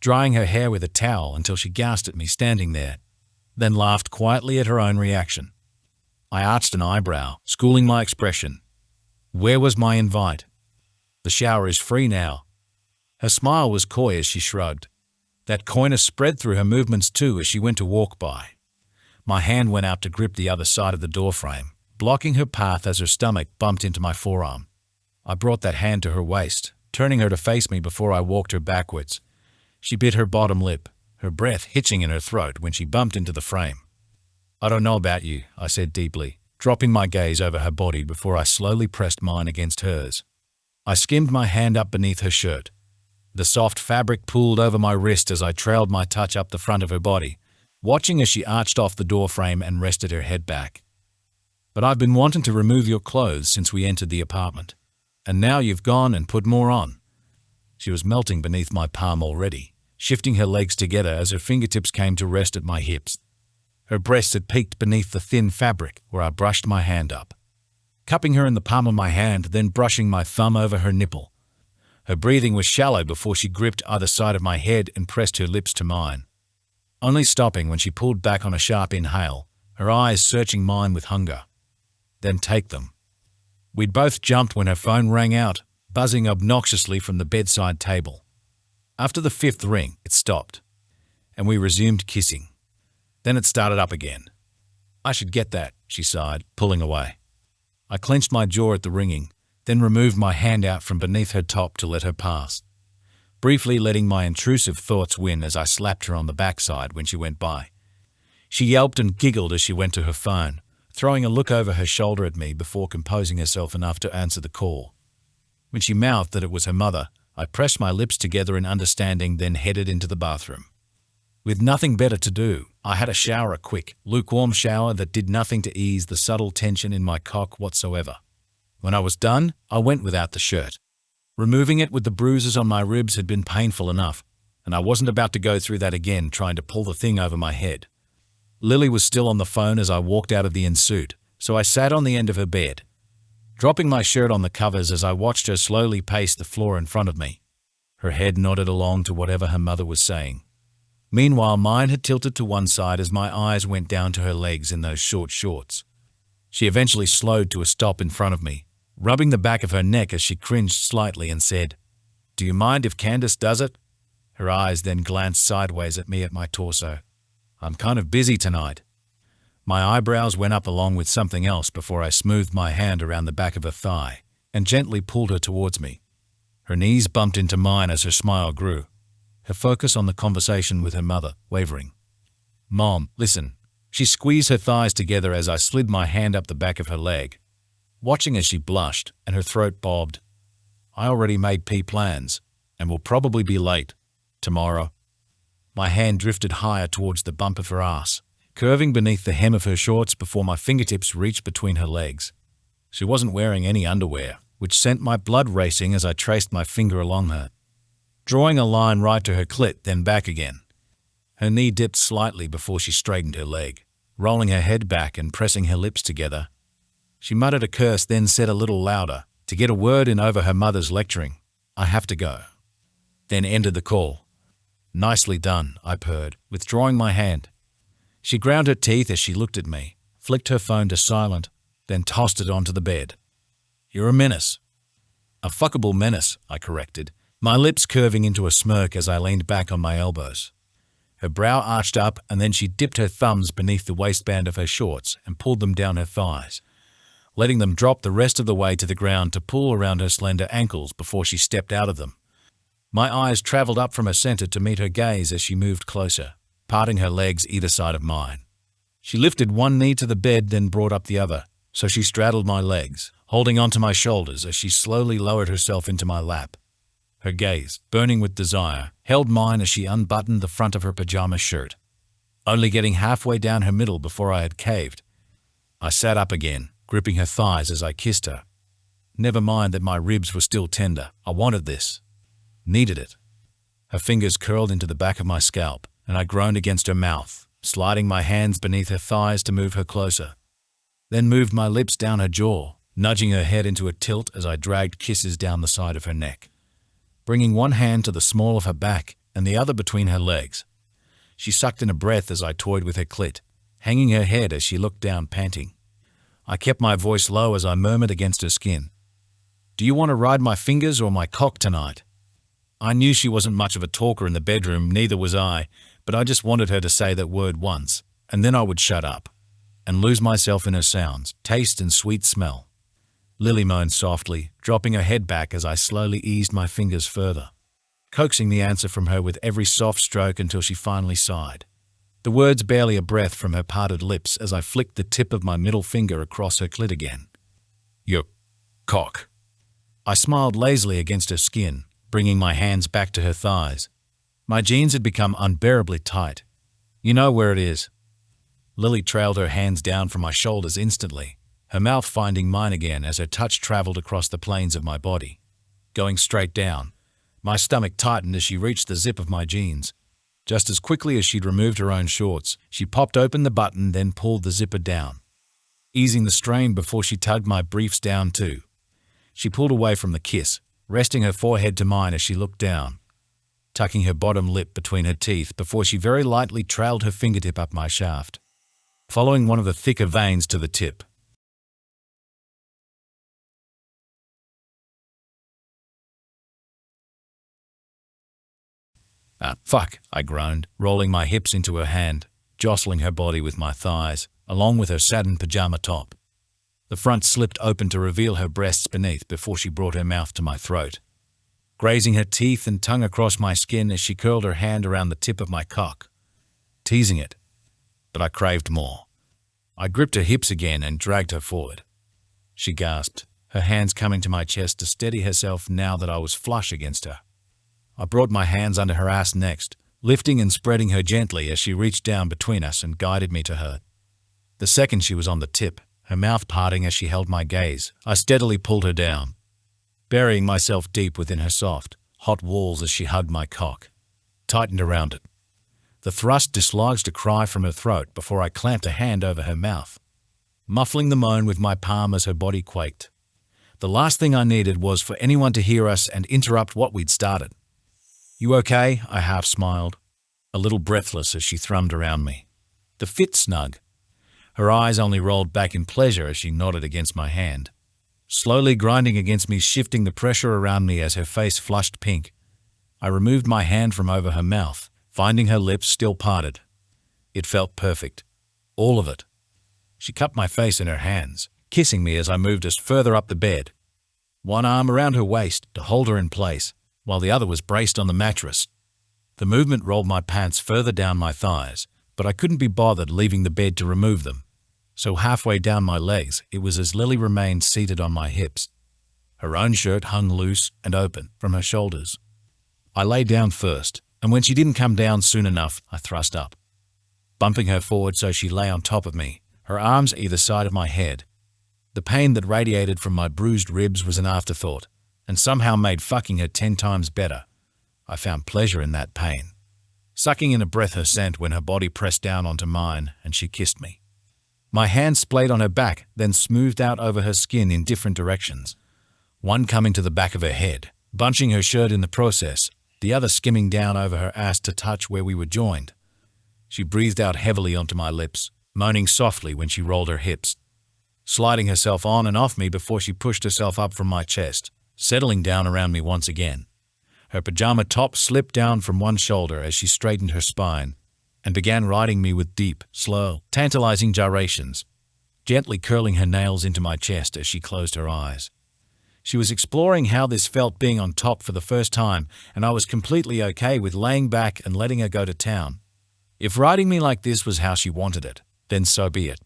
drying her hair with a towel until she gasped at me standing there, then laughed quietly at her own reaction. I arched an eyebrow, schooling my expression. Where was my invite? The shower is free now. Her smile was coy as she shrugged. That coyness spread through her movements too as she went to walk by. My hand went out to grip the other side of the doorframe, blocking her path as her stomach bumped into my forearm. I brought that hand to her waist, turning her to face me before I walked her backwards. She bit her bottom lip, her breath hitching in her throat when she bumped into the frame. I don't know about you, I said deeply, dropping my gaze over her body before I slowly pressed mine against hers. I skimmed my hand up beneath her shirt. The soft fabric pooled over my wrist as I trailed my touch up the front of her body, watching as she arched off the doorframe and rested her head back. But I've been wanting to remove your clothes since we entered the apartment, and now you've gone and put more on. She was melting beneath my palm already, shifting her legs together as her fingertips came to rest at my hips. Her breasts had peeked beneath the thin fabric where I brushed my hand up, cupping her in the palm of my hand, then brushing my thumb over her nipple. Her breathing was shallow before she gripped either side of my head and pressed her lips to mine, only stopping when she pulled back on a sharp inhale, her eyes searching mine with hunger. Then take them. We'd both jumped when her phone rang out, buzzing obnoxiously from the bedside table. After the 5th ring, it stopped, and we resumed kissing. Then it started up again. I should get that, she sighed, pulling away. I clenched my jaw at the ringing, then removed my hand out from beneath her top to let her pass, briefly letting my intrusive thoughts win as I slapped her on the backside when she went by. She yelped and giggled as she went to her phone, throwing a look over her shoulder at me before composing herself enough to answer the call. When she mouthed that it was her mother, I pressed my lips together in understanding, then headed into the bathroom. With nothing better to do, I had a shower, a quick, lukewarm shower that did nothing to ease the subtle tension in my cock whatsoever. When I was done, I went without the shirt. Removing it with the bruises on my ribs had been painful enough, and I wasn't about to go through that again trying to pull the thing over my head. Lily was still on the phone as I walked out of the in-suit, so I sat on the end of her bed, dropping my shirt on the covers as I watched her slowly pace the floor in front of me. Her head nodded along to whatever her mother was saying. Meanwhile, mine had tilted to one side as my eyes went down to her legs in those short shorts. She eventually slowed to a stop in front of me, rubbing the back of her neck as she cringed slightly and said, "Do you mind if Candace does it?" Her eyes then glanced sideways at me at my torso. "I'm kind of busy tonight." My eyebrows went up along with something else before I smoothed my hand around the back of her thigh and gently pulled her towards me. Her knees bumped into mine as her smile grew, her focus on the conversation with her mother wavering. "Mom, listen." She squeezed her thighs together as I slid my hand up the back of her leg, watching as she blushed and her throat bobbed. "I already made plans and will probably be late tomorrow." My hand drifted higher towards the bump of her ass, curving beneath the hem of her shorts before my fingertips reached between her legs. She wasn't wearing any underwear, which sent my blood racing as I traced my finger along her, drawing a line right to her clit, then back again. Her knee dipped slightly before she straightened her leg, rolling her head back and pressing her lips together. She muttered a curse, then said a little louder, to get a word in over her mother's lecturing, "I have to go," then ended the call. "Nicely done," I purred, withdrawing my hand. She ground her teeth as she looked at me, flicked her phone to silent, then tossed it onto the bed. "You're a menace." "A fuckable menace," I corrected, my lips curving into a smirk as I leaned back on my elbows. Her brow arched up, and then she dipped her thumbs beneath the waistband of her shorts and pulled them down her thighs, letting them drop the rest of the way to the ground to pull around her slender ankles before she stepped out of them. My eyes traveled up from her center to meet her gaze as she moved closer, parting her legs either side of mine. She lifted one knee to the bed, then brought up the other, so she straddled my legs, holding onto my shoulders as she slowly lowered herself into my lap. Her gaze, burning with desire, held mine as she unbuttoned the front of her pajama shirt, only getting halfway down her middle before I had caved. I sat up again, gripping her thighs as I kissed her. Never mind that my ribs were still tender. I wanted this. Needed it. Her fingers curled into the back of my scalp, and I groaned against her mouth, sliding my hands beneath her thighs to move her closer. Then moved my lips down her jaw, nudging her head into a tilt as I dragged kisses down the side of her neck, bringing one hand to the small of her back and the other between her legs. She sucked in a breath as I toyed with her clit, hanging her head as she looked down, panting. I kept my voice low as I murmured against her skin, "Do you want to ride my fingers or my cock tonight?" I knew she wasn't much of a talker in the bedroom, neither was I, but I just wanted her to say that word once, and then I would shut up and lose myself in her sounds, taste and sweet smell. Lily moaned softly, dropping her head back as I slowly eased my fingers further, coaxing the answer from her with every soft stroke until she finally sighed. The words barely a breath from her parted lips as I flicked the tip of my middle finger across her clit again. "Your cock." I smiled lazily against her skin, bringing my hands back to her thighs. My jeans had become unbearably tight. "You know where it is." Lily trailed her hands down from my shoulders instantly, her mouth finding mine again as her touch traveled across the planes of my body. Going straight down, my stomach tightened as she reached the zip of my jeans. Just as quickly as she'd removed her own shorts, she popped open the button, then pulled the zipper down, easing the strain before she tugged my briefs down too. She pulled away from the kiss, resting her forehead to mine as she looked down, tucking her bottom lip between her teeth before she very lightly trailed her fingertip up my shaft, following one of the thicker veins to the tip. Fuck, I groaned, rolling my hips into her hand, jostling her body with my thighs, along with her satin pajama top. The front slipped open to reveal her breasts beneath before she brought her mouth to my throat, grazing her teeth and tongue across my skin as she curled her hand around the tip of my cock, teasing it. But I craved more. I gripped her hips again and dragged her forward. She gasped, her hands coming to my chest to steady herself now that I was flush against her. I brought my hands under her ass next, lifting and spreading her gently as she reached down between us and guided me to her. The second she was on the tip, her mouth parting as she held my gaze, I steadily pulled her down, burying myself deep within her soft, hot walls as she hugged my cock, tightened around it. The thrust dislodged a cry from her throat before I clamped a hand over her mouth, muffling the moan with my palm as her body quaked. The last thing I needed was for anyone to hear us and interrupt what we'd started. "You okay?" I half smiled, a little breathless as she thrummed around me. "The fit snug." Her eyes only rolled back in pleasure as she nodded against my hand, slowly grinding against me, shifting the pressure around me as her face flushed pink. I removed my hand from over her mouth, finding her lips still parted. It felt perfect. All of it. She cupped my face in her hands, kissing me as I moved us further up the bed, one arm around her waist to hold her in place, while the other was braced on the mattress. The movement rolled my pants further down my thighs, but I couldn't be bothered leaving the bed to remove them. So halfway down my legs, it was as Lily remained seated on my hips. Her own shirt hung loose and open from her shoulders. I lay down first, and when she didn't come down soon enough, I thrust up, bumping her forward so she lay on top of me, her arms either side of my head. The pain that radiated from my bruised ribs was an afterthought, and somehow made fucking her 10 times better. I found pleasure in that pain, sucking in a breath her scent when her body pressed down onto mine and she kissed me. My hand splayed on her back, then smoothed out over her skin in different directions, one coming to the back of her head, bunching her shirt in the process, the other skimming down over her ass to touch where we were joined. She breathed out heavily onto my lips, moaning softly when she rolled her hips, sliding herself on and off me before she pushed herself up from my chest, settling down around me once again. Her pajama top slipped down from one shoulder as she straightened her spine and began riding me with deep, slow, tantalizing gyrations. gently curling her nails into my chest as she closed her eyes. She was exploring how this felt being on top for the first time, and I was completely okay with laying back and letting her go to town. If riding me like this was how she wanted it, then so be it.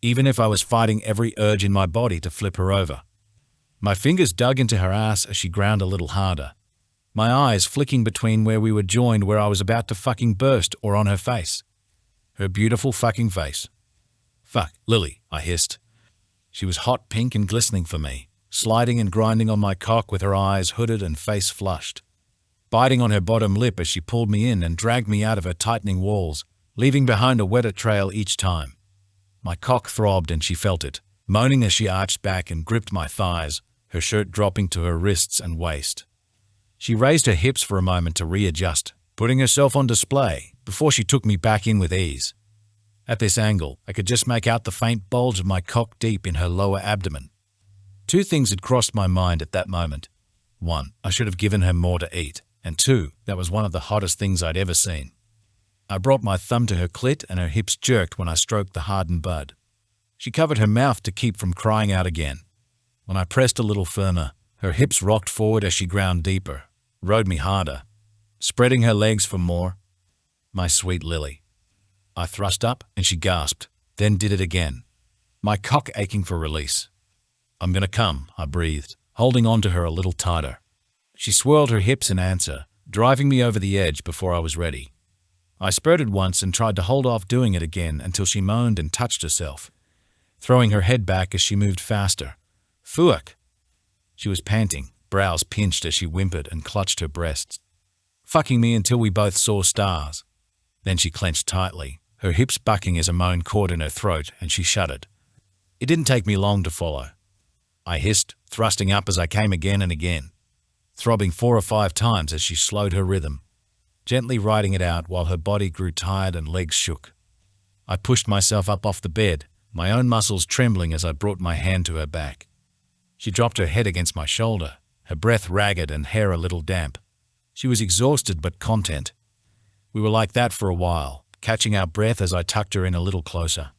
Even if I was fighting every urge in my body to flip her over. My fingers dug into her ass as she ground a little harder. My eyes flicking between where we were joined, where I was about to fucking burst, or on her face. Her beautiful fucking face. "Fuck, Lily," I hissed. She was hot pink and glistening for me, sliding and grinding on my cock with her eyes hooded and face flushed. Biting on her bottom lip as she pulled me in and dragged me out of her tightening walls, leaving behind a wetter trail each time. My cock throbbed and she felt it, moaning as she arched back and gripped my thighs, her shirt dropping to her wrists and waist. She raised her hips for a moment to readjust, putting herself on display, before she took me back in with ease. At this angle, I could just make out the faint bulge of my cock deep in her lower abdomen. Two things had crossed my mind at that moment. One, I should have given her more to eat, and two, that was one of the hottest things I'd ever seen. I brought my thumb to her clit and her hips jerked when I stroked the hardened bud. She covered her mouth to keep from crying out again. When I pressed a little firmer, her hips rocked forward as she ground deeper, rode me harder, spreading her legs for more. My sweet Lily. I thrust up and she gasped, then did it again, my cock aching for release. "I'm gonna come," I breathed, holding on to her a little tighter. She swirled her hips in answer, driving me over the edge before I was ready. I spurted once and tried to hold off doing it again until she moaned and touched herself, throwing her head back as she moved faster. "Fuck!" She was panting, brows pinched as she whimpered and clutched her breasts, fucking me until we both saw stars. Then she clenched tightly, her hips bucking as a moan caught in her throat, and she shuddered. It didn't take me long to follow. I hissed, thrusting up as I came again and again, throbbing 4 or 5 times as she slowed her rhythm, gently riding it out while her body grew tired and legs shook. I pushed myself up off the bed, my own muscles trembling as I brought my hand to her back. She dropped her head against my shoulder, her breath ragged and hair a little damp. She was exhausted but content. We were like that for a while, catching our breath as I tucked her in a little closer.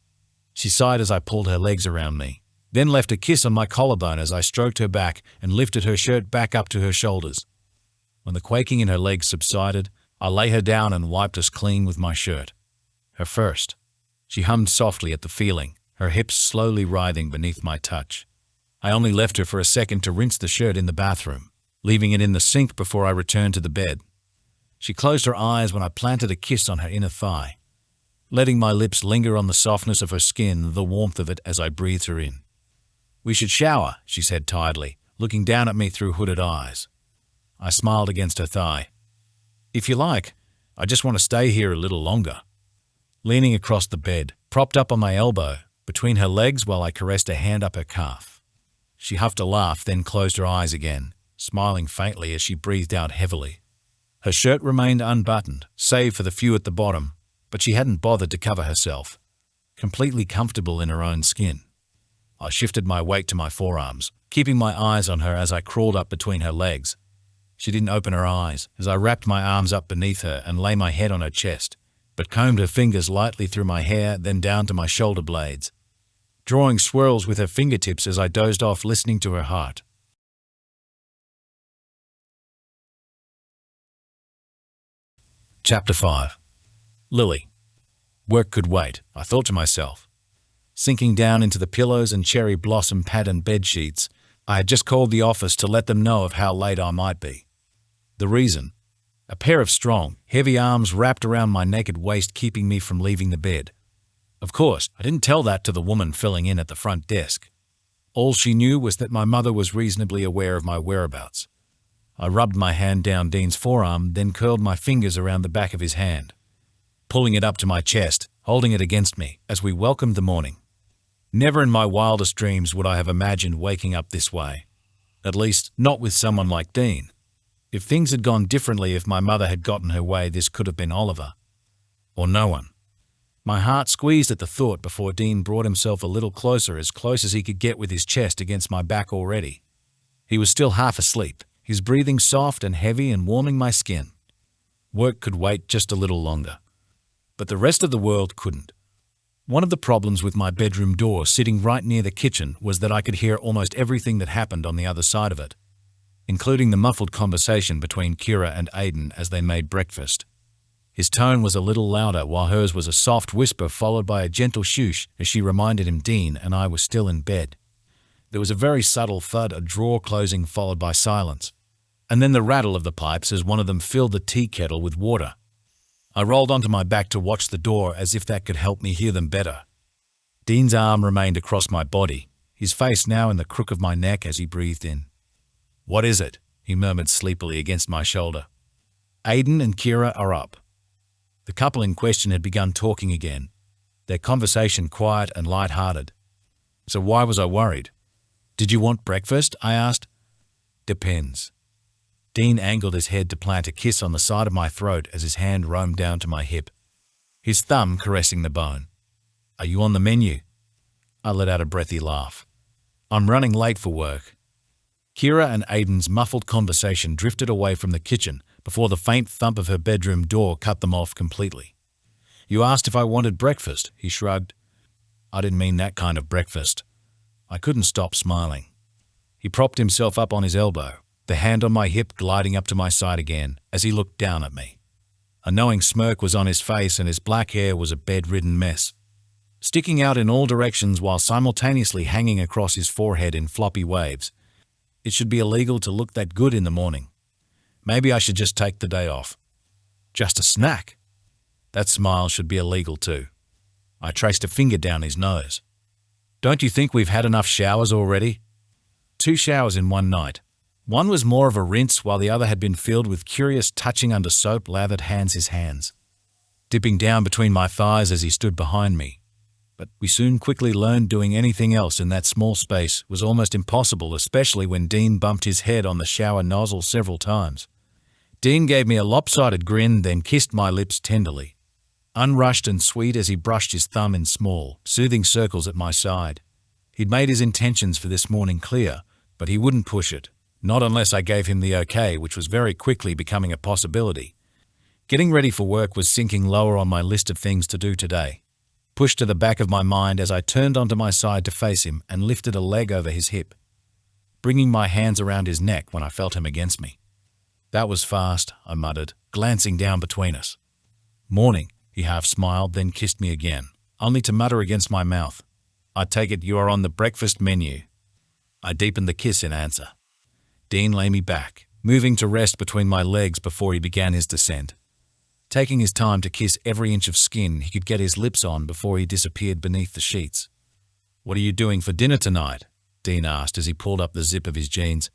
She sighed as I pulled her legs around me, then left a kiss on my collarbone as I stroked her back and lifted her shirt back up to her shoulders. When the quaking in her legs subsided, I lay her down and wiped us clean with my shirt. Her first. She hummed softly at the feeling, her hips slowly writhing beneath my touch. I only left her for a second to rinse the shirt in the bathroom, leaving it in the sink before I returned to the bed. She closed her eyes when I planted a kiss on her inner thigh, letting my lips linger on the softness of her skin, the warmth of it as I breathed her in. "We should shower," she said tiredly, looking down at me through hooded eyes. I smiled against her thigh. "If you like, I just want to stay here a little longer." Leaning across the bed, propped up on my elbow, between her legs while I caressed a hand up her calf. She huffed a laugh, then closed her eyes again, smiling faintly as she breathed out heavily. Her shirt remained unbuttoned, save for the few at the bottom, but she hadn't bothered to cover herself, completely comfortable in her own skin. I shifted my weight to my forearms, keeping my eyes on her as I crawled up between her legs. She didn't open her eyes as I wrapped my arms up beneath her and lay my head on her chest, but combed her fingers lightly through my hair, then down to my shoulder blades, drawing swirls with her fingertips as I dozed off listening to her heart. Chapter 5. Lily. Work could wait, I thought to myself. Sinking down into the pillows and cherry blossom patterned bed sheets, I had just called the office to let them know of how late I might be. The reason? A pair of strong, heavy arms wrapped around my naked waist, keeping me from leaving the bed. Of course, I didn't tell that to the woman filling in at the front desk. All she knew was that my mother was reasonably aware of my whereabouts. I rubbed my hand down Dean's forearm, then curled my fingers around the back of his hand, pulling it up to my chest, holding it against me as we welcomed the morning. Never in my wildest dreams would I have imagined waking up this way. At least, not with someone like Dean. If things had gone differently, if my mother had gotten her way, this could have been Oliver. Or no one. My heart squeezed at the thought before Dean brought himself a little closer, as close as he could get with his chest against my back already. He was still half asleep, his breathing soft and heavy and warming my skin. Work could wait just a little longer. But the rest of the world couldn't. One of the problems with my bedroom door sitting right near the kitchen was that I could hear almost everything that happened on the other side of it, including the muffled conversation between Kira and Aiden as they made breakfast. His tone was a little louder, while hers was a soft whisper followed by a gentle shoosh as she reminded him Dean and I were still in bed. There was a very subtle thud, a drawer closing followed by silence, and then the rattle of the pipes as one of them filled the tea kettle with water. I rolled onto my back to watch the door as if that could help me hear them better. Dean's arm remained across my body, his face now in the crook of my neck as he breathed in. "What is it?" he murmured sleepily against my shoulder. "Aiden and Kira are up." The couple in question had begun talking again, their conversation quiet and light-hearted. So why was I worried? "Did you want breakfast?" I asked. "Depends." Dean angled his head to plant a kiss on the side of my throat as his hand roamed down to my hip, his thumb caressing the bone. "Are you on the menu?" I let out a breathy laugh. "I'm running late for work." Kira and Aiden's muffled conversation drifted away from the kitchen before the faint thump of her bedroom door cut them off completely. "You asked if I wanted breakfast," he shrugged. "I didn't mean that kind of breakfast." I couldn't stop smiling. He propped himself up on his elbow, the hand on my hip gliding up to my side again as he looked down at me. A knowing smirk was on his face and his black hair was a bedridden mess, sticking out in all directions while simultaneously hanging across his forehead in floppy waves. It should be illegal to look that good in the morning. Maybe I should just take the day off. Just a snack. That smile should be illegal too. I traced a finger down his nose. "Don't you think we've had enough showers already?" 2 showers in one night. One was more of a rinse while the other had been filled with curious touching under soap-lathered hands, his hands dipping down between my thighs as he stood behind me. But we soon quickly learned doing anything else in that small space was almost impossible, especially when Dean bumped his head on the shower nozzle several times. Dean gave me a lopsided grin, then kissed my lips tenderly, unrushed and sweet as he brushed his thumb in small, soothing circles at my side. He'd made his intentions for this morning clear, but he wouldn't push it. Not unless I gave him the okay, which was very quickly becoming a possibility. Getting ready for work was sinking lower on my list of things to do today, pushed to the back of my mind as I turned onto my side to face him and lifted a leg over his hip, bringing my hands around his neck when I felt him against me. "That was fast," I muttered, glancing down between us. "Morning," he half smiled, then kissed me again, only to mutter against my mouth, "I take it you are on the breakfast menu." I deepened the kiss in answer. Dean lay me back, moving to rest between my legs before he began his descent, taking his time to kiss every inch of skin he could get his lips on before he disappeared beneath the sheets. "What are you doing for dinner tonight?" Dean asked as he pulled up the zip of his jeans.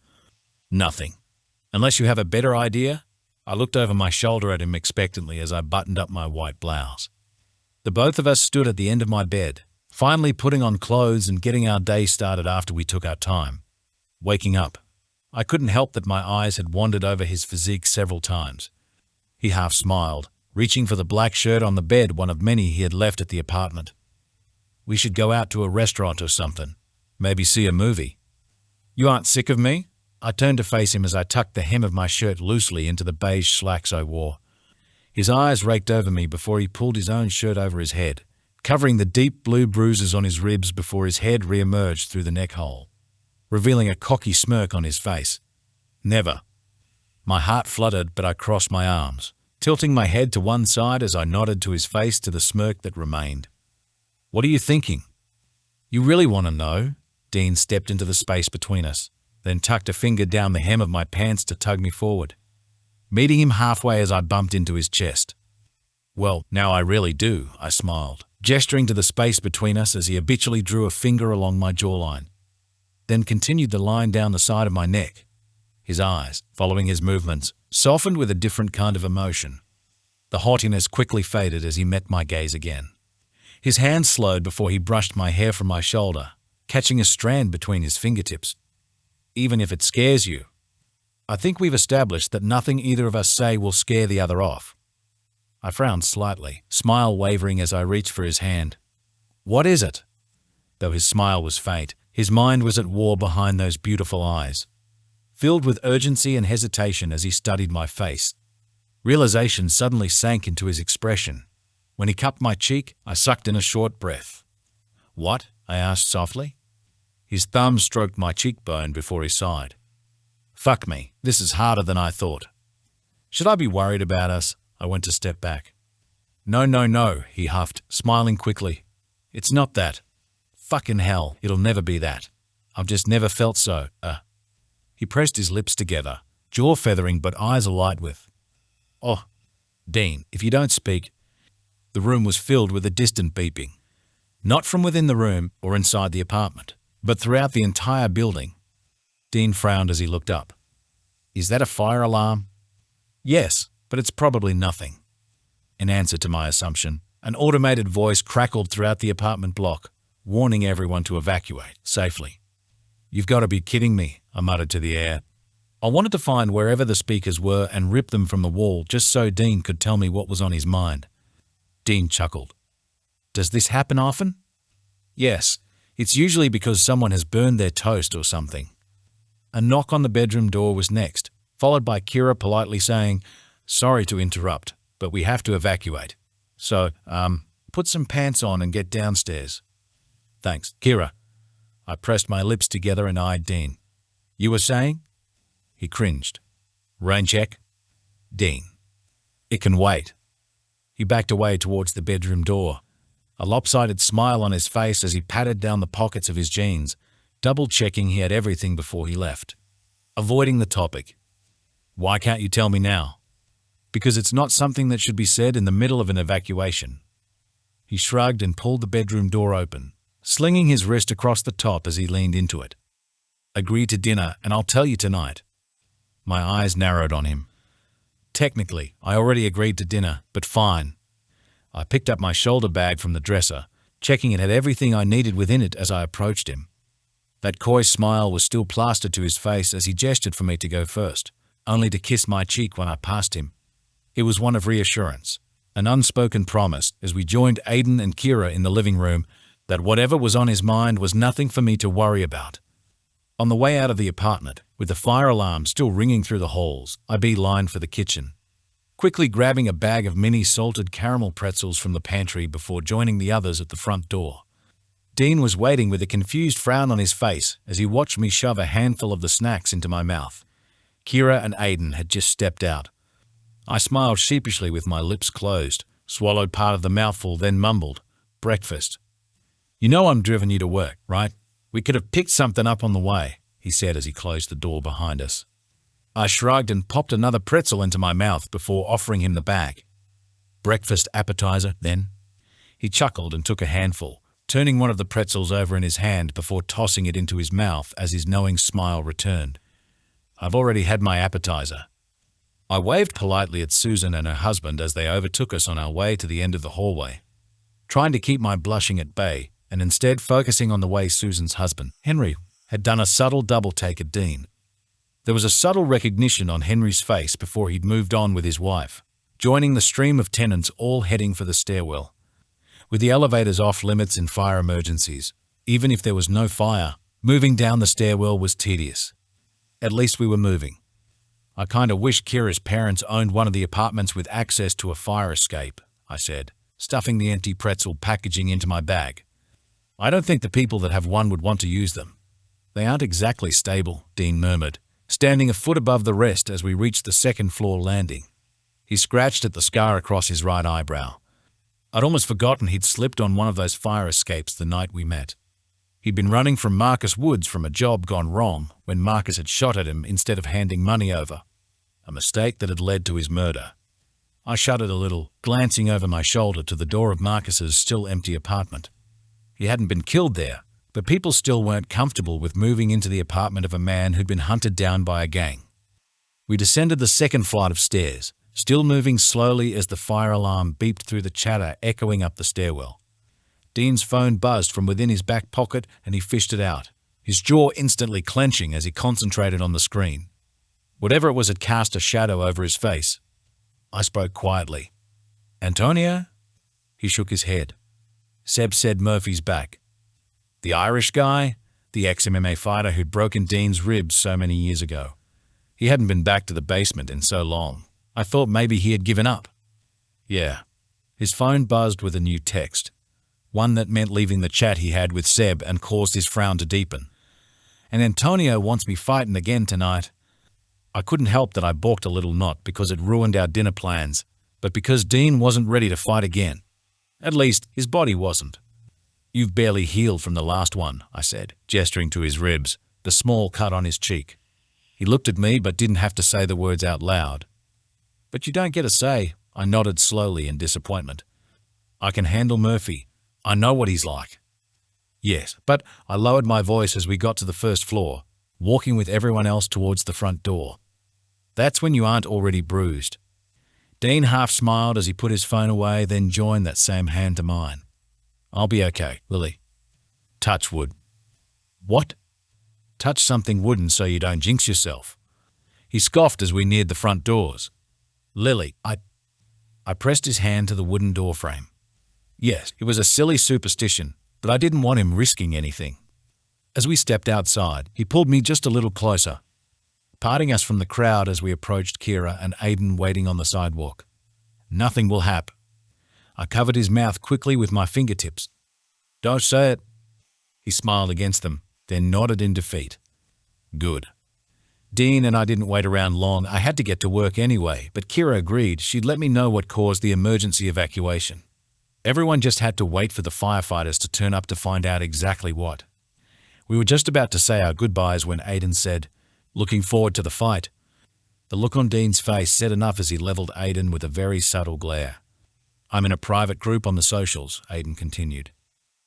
"Nothing. Unless you have a better idea?" I looked over my shoulder at him expectantly as I buttoned up my white blouse. The both of us stood at the end of my bed, finally putting on clothes and getting our day started after we took our time. Waking up, I couldn't help that my eyes had wandered over his physique several times. He half smiled, reaching for the black shirt on the bed, one of many he had left at the apartment. "We should go out to a restaurant or something. Maybe see a movie." "You aren't sick of me?" I turned to face him as I tucked the hem of my shirt loosely into the beige slacks I wore. His eyes raked over me before he pulled his own shirt over his head, covering the deep blue bruises on his ribs before his head re-emerged through the neck hole, revealing a cocky smirk on his face. "Never." My heart fluttered, but I crossed my arms, tilting my head to one side as I nodded to his face to the smirk that remained. "What are you thinking?" "You really want to know?" Dean stepped into the space between us, then tucked a finger down the hem of my pants to tug me forward, meeting him halfway as I bumped into his chest. "Well, now I really do," I smiled, gesturing to the space between us as he habitually drew a finger along my jawline, then continued the line down the side of my neck. His eyes, following his movements, softened with a different kind of emotion. The haughtiness quickly faded as he met my gaze again. His hand slowed before he brushed my hair from my shoulder, catching a strand between his fingertips. "Even if it scares you, I think we've established that nothing either of us say will scare the other off." I frowned slightly, smile wavering as I reached for his hand. "What is it?" Though his smile was faint, his mind was at war behind those beautiful eyes, filled with urgency and hesitation as he studied my face. Realization suddenly sank into his expression. When he cupped my cheek, I sucked in a short breath. "What?" I asked softly. His thumb stroked my cheekbone before he sighed. "Fuck me, this is harder than I thought." "Should I be worried about us?" I went to step back. No, no, no, he huffed, smiling quickly. "It's not that. Fucking hell, it'll never be that. I've just never felt so, He pressed his lips together, jaw feathering but eyes alight with, "Oh, Dean, if you don't speak." The room was filled with a distant beeping. Not from within the room or inside the apartment, but throughout the entire building. Dean frowned as he looked up. "Is that a fire alarm?" "Yes, but it's probably nothing." In answer to my assumption, an automated voice crackled throughout the apartment block, warning everyone to evacuate safely. "You've got to be kidding me," I muttered to the air. I wanted to find wherever the speakers were and rip them from the wall just so Dean could tell me what was on his mind. Dean chuckled. "Does this happen often?" "Yes, it's usually because someone has burned their toast or something." A knock on the bedroom door was next, followed by Kira politely saying, "Sorry to interrupt, but we have to evacuate. So, put some pants on and get downstairs." "Thanks, Kira." I pressed my lips together and eyed Dean. "You were saying?" He cringed. "Rain check?" "Dean. It can wait." He backed away towards the bedroom door, a lopsided smile on his face as he patted down the pockets of his jeans, double-checking he had everything before he left. Avoiding the topic. "Why can't you tell me now?" "Because it's not something that should be said in the middle of an evacuation." He shrugged and pulled the bedroom door open, slinging his wrist across the top as he leaned into it. "Agree to dinner and I'll tell you tonight." My eyes narrowed on him. Technically, I already agreed to dinner, but fine. I picked up my shoulder bag from the dresser, checking it had everything I needed within it as I approached him. That coy smile was still plastered to his face as he gestured for me to go first, only to kiss my cheek when I passed him. It was one of reassurance, an unspoken promise as we joined Aiden and Kira in the living room that whatever was on his mind was nothing for me to worry about. On the way out of the apartment, with the fire alarm still ringing through the halls, I beelined for the kitchen, quickly grabbing a bag of mini salted caramel pretzels from the pantry before joining the others at the front door. Dean was waiting with a confused frown on his face as he watched me shove a handful of the snacks into my mouth. Kira and Aiden had just stepped out. I smiled sheepishly with my lips closed, swallowed part of the mouthful, then mumbled, "Breakfast." "You know I'm driven you to work, right? We could have picked something up on the way," he said as he closed the door behind us. I shrugged and popped another pretzel into my mouth before offering him the bag. "Breakfast appetizer, then?" He chuckled and took a handful, turning one of the pretzels over in his hand before tossing it into his mouth as his knowing smile returned. "I've already had my appetizer." I waved politely at Susan and her husband as they overtook us on our way to the end of the hallway, trying to keep my blushing at bay and instead focusing on the way Susan's husband, Henry, had done a subtle double-take at Dean. There was a subtle recognition on Henry's face before he'd moved on with his wife, joining the stream of tenants all heading for the stairwell. With the elevators off limits in fire emergencies, even if there was no fire, moving down the stairwell was tedious. At least we were moving. "I kinda wish Kira's parents owned one of the apartments with access to a fire escape," I said, stuffing the empty pretzel packaging into my bag. "I don't think the people that have one would want to use them." "They aren't exactly stable," Dean murmured, standing a foot above the rest as we reached the second-floor landing. He scratched at the scar across his right eyebrow. I'd almost forgotten he'd slipped on one of those fire escapes the night we met. He'd been running from Marcus Woods from a job gone wrong when Marcus had shot at him instead of handing money over, a mistake that had led to his murder. I shuddered a little, glancing over my shoulder to the door of Marcus's still empty apartment. He hadn't been killed there, but people still weren't comfortable with moving into the apartment of a man who'd been hunted down by a gang. We descended the second flight of stairs, still moving slowly as the fire alarm beeped through the chatter echoing up the stairwell. Dean's phone buzzed from within his back pocket and he fished it out, his jaw instantly clenching as he concentrated on the screen. Whatever it was had cast a shadow over his face. I spoke quietly. "Antonia?" He shook his head. Seb said Murphy's back. The Irish guy? The ex-MMA fighter who'd broken Dean's ribs so many years ago. He hadn't been back to the basement in so long. I thought maybe he had given up. "Yeah." His phone buzzed with a new text, one that meant leaving the chat he had with Seb and caused his frown to deepen. "And Antonio wants me fighting again tonight." I couldn't help that I balked a little, not because it ruined our dinner plans, but because Dean wasn't ready to fight again. At least, his body wasn't. "You've barely healed from the last one," I said, gesturing to his ribs, the small cut on his cheek. He looked at me but didn't have to say the words out loud. "But you don't get a say," I nodded slowly in disappointment. "I can handle Murphy. I know what he's like." "Yes, but," I lowered my voice as we got to the first floor, walking with everyone else towards the front door. "That's when you aren't already bruised." Dean half smiled as he put his phone away, then joined that same hand to mine. "I'll be okay, Lily." "Touch wood." "What?" "Touch something wooden so you don't jinx yourself." He scoffed as we neared the front doors. "Lily, I pressed his hand to the wooden door frame. Yes, it was a silly superstition, but I didn't want him risking anything. As we stepped outside, he pulled me just a little closer, parting us from the crowd as we approached Kira and Aiden waiting on the sidewalk. "Nothing will happen." I covered his mouth quickly with my fingertips. "Don't say it." He smiled against them, then nodded in defeat. "Good." Dean and I didn't wait around long. I had to get to work anyway, but Kira agreed she'd let me know what caused the emergency evacuation. Everyone just had to wait for the firefighters to turn up to find out exactly what. We were just about to say our goodbyes when Aiden said, "Looking forward to the fight." The look on Dean's face said enough as he leveled Aiden with a very subtle glare. "I'm in a private group on the socials," Aiden continued.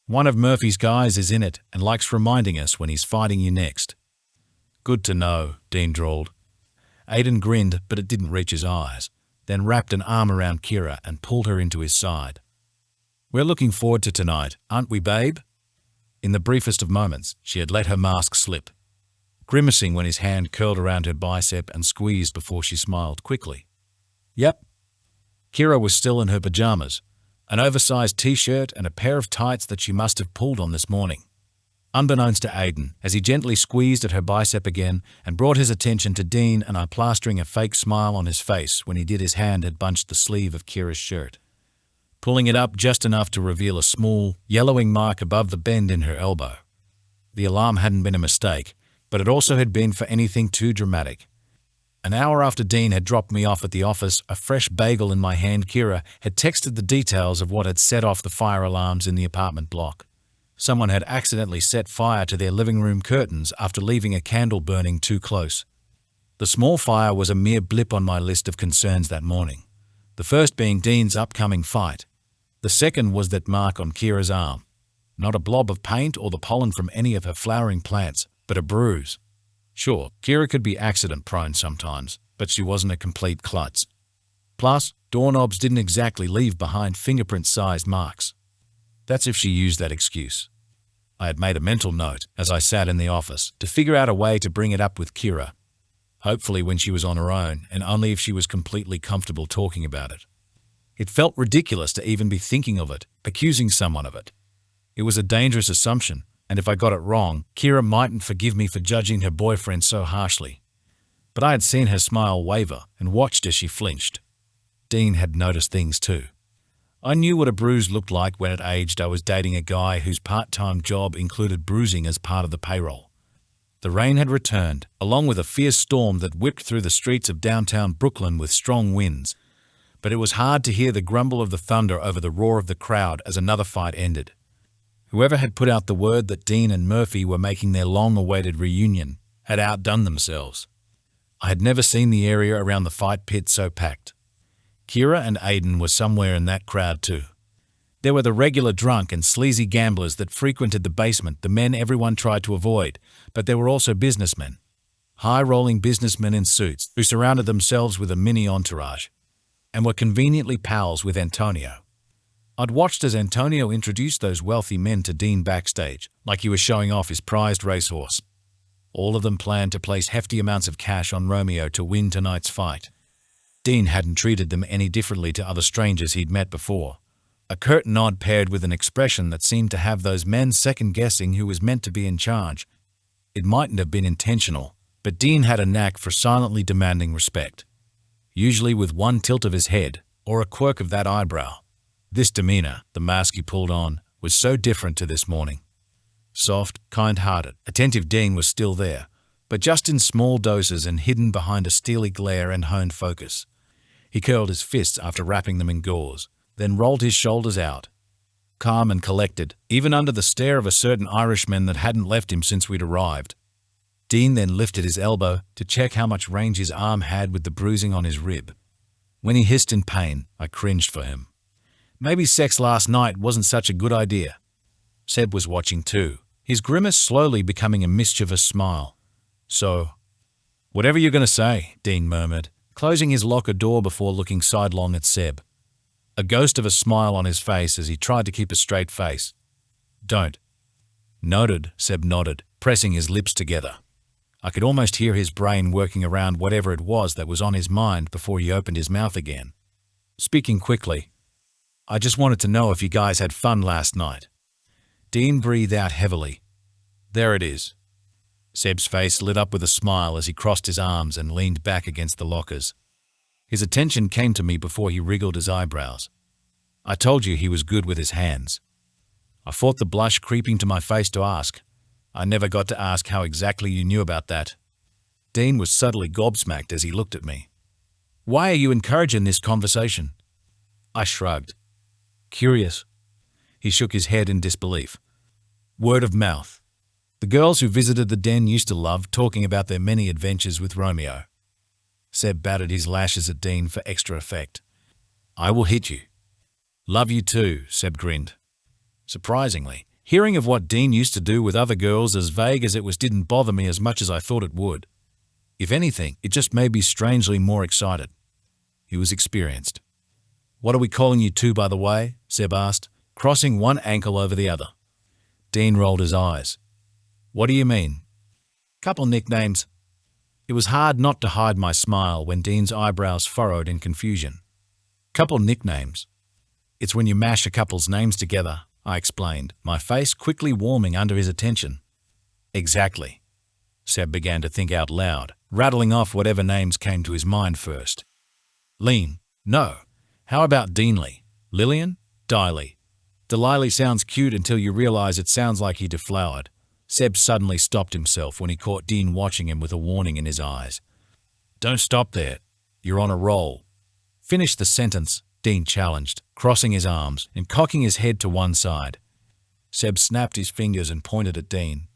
"One of Murphy's guys is in it and likes reminding us when he's fighting you next." "Good to know," Dean drawled. Aiden grinned, but it didn't reach his eyes, then wrapped an arm around Kira and pulled her into his side. "We're looking forward to tonight, aren't we, babe?" In the briefest of moments, she had let her mask slip, grimacing when his hand curled around her bicep and squeezed before she smiled quickly. "Yep." Kira was still in her pajamas, an oversized t-shirt and a pair of tights that she must have pulled on this morning. Unbeknownst to Aiden, as he gently squeezed at her bicep again and brought his attention to Dean and I plastering a fake smile on his face when he did, his hand had bunched the sleeve of Kira's shirt, pulling it up just enough to reveal a small, yellowing mark above the bend in her elbow. The alarm hadn't been a mistake, but it also had been for anything too dramatic. An hour after Dean had dropped me off at the office, a fresh bagel in my hand, Kira had texted the details of what had set off the fire alarms in the apartment block. Someone had accidentally set fire to their living room curtains after leaving a candle burning too close. The small fire was a mere blip on my list of concerns that morning, the first being Dean's upcoming fight. The second was that mark on Kira's arm. Not a blob of paint or the pollen from any of her flowering plants, but a bruise. Sure, Kira could be accident-prone sometimes, but she wasn't a complete klutz. Plus, doorknobs didn't exactly leave behind fingerprint-sized marks. That's if she used that excuse. I had made a mental note, as I sat in the office, to figure out a way to bring it up with Kira, hopefully when she was on her own and only if she was completely comfortable talking about it. It felt ridiculous to even be thinking of it, accusing someone of it. It was a dangerous assumption, and if I got it wrong, Kira mightn't forgive me for judging her boyfriend so harshly. But I had seen her smile waver and watched as she flinched. Dean had noticed things too. I knew what a bruise looked like when at age I was dating a guy whose part-time job included bruising as part of the payroll. The rain had returned, along with a fierce storm that whipped through the streets of downtown Brooklyn with strong winds, but it was hard to hear the grumble of the thunder over the roar of the crowd as another fight ended. Whoever had put out the word that Dean and Murphy were making their long-awaited reunion had outdone themselves. I had never seen the area around the fight pit so packed. Kira and Aiden were somewhere in that crowd too. There were the regular drunk and sleazy gamblers that frequented the basement, the men everyone tried to avoid, but there were also businessmen. High-rolling businessmen in suits who surrounded themselves with a mini entourage and were conveniently pals with Antonio. I'd watched as Antonio introduced those wealthy men to Dean backstage, like he was showing off his prized racehorse. All of them planned to place hefty amounts of cash on Romeo to win tonight's fight. Dean hadn't treated them any differently to other strangers he'd met before. A curt nod paired with an expression that seemed to have those men second-guessing who was meant to be in charge. It mightn't have been intentional, but Dean had a knack for silently demanding respect, usually with one tilt of his head or a quirk of that eyebrow. This demeanor, the mask he pulled on, was so different to this morning. Soft, kind-hearted, attentive Dean was still there, but just in small doses and hidden behind a steely glare and honed focus. He curled his fists after wrapping them in gauze, then rolled his shoulders out. Calm and collected, even under the stare of a certain Irishman that hadn't left him since we'd arrived. Dean then lifted his elbow to check how much range his arm had with the bruising on his rib. When he hissed in pain, I cringed for him. Maybe sex last night wasn't such a good idea. Seb was watching too, his grimace slowly becoming a mischievous smile. So, whatever you're going to say, Dean murmured, closing his locker door before looking sidelong at Seb. A ghost of a smile on his face as he tried to keep a straight face. Don't. Noted, Seb nodded, pressing his lips together. I could almost hear his brain working around whatever it was that was on his mind before he opened his mouth again. Speaking quickly, I just wanted to know if you guys had fun last night. Dean breathed out heavily. There it is. Seb's face lit up with a smile as he crossed his arms and leaned back against the lockers. His attention came to me before he wriggled his eyebrows. I told you he was good with his hands. I fought the blush creeping to my face to ask. I never got to ask how exactly you knew about that. Dean was subtly gobsmacked as he looked at me. Why are you encouraging this conversation? I shrugged. Curious. He shook his head in disbelief. Word of mouth. The girls who visited the den used to love talking about their many adventures with Romeo. Seb batted his lashes at Dean for extra effect. I will hit you. Love you too, Seb grinned. Surprisingly, hearing of what Dean used to do with other girls as vague as it was didn't bother me as much as I thought it would. If anything, it just made me strangely more excited. He was experienced. What are we calling you two, by the way? Seb asked, crossing one ankle over the other. Dean rolled his eyes. What do you mean? Couple nicknames. It was hard not to hide my smile when Dean's eyebrows furrowed in confusion. Couple nicknames. It's when you mash a couple's names together, I explained, my face quickly warming under his attention. Exactly. Seb began to think out loud, rattling off whatever names came to his mind first. Lean. No. How about Deanly? Lillian? Diley. Delily sounds cute until you realize it sounds like he deflowered. Seb suddenly stopped himself when he caught Dean watching him with a warning in his eyes. Don't stop there. You're on a roll. Finish the sentence, Dean challenged, crossing his arms and cocking his head to one side. Seb snapped his fingers and pointed at Dean.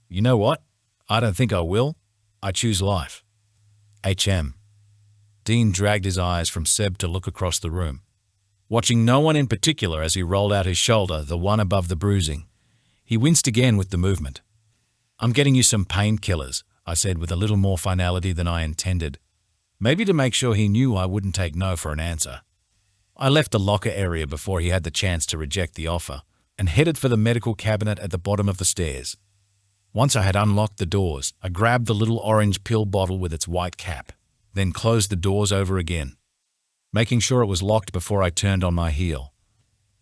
You know what? I don't think I will. I choose life. HM. Dean dragged his eyes from Seb to look across the room, watching no one in particular as he rolled out his shoulder, the one above the bruising. He winced again with the movement. I'm getting you some painkillers, I said with a little more finality than I intended, maybe to make sure he knew I wouldn't take no for an answer. I left the locker area before he had the chance to reject the offer and headed for the medical cabinet at the bottom of the stairs. Once I had unlocked the doors, I grabbed the little orange pill bottle with its white cap, then closed the doors over again, making sure it was locked before I turned on my heel,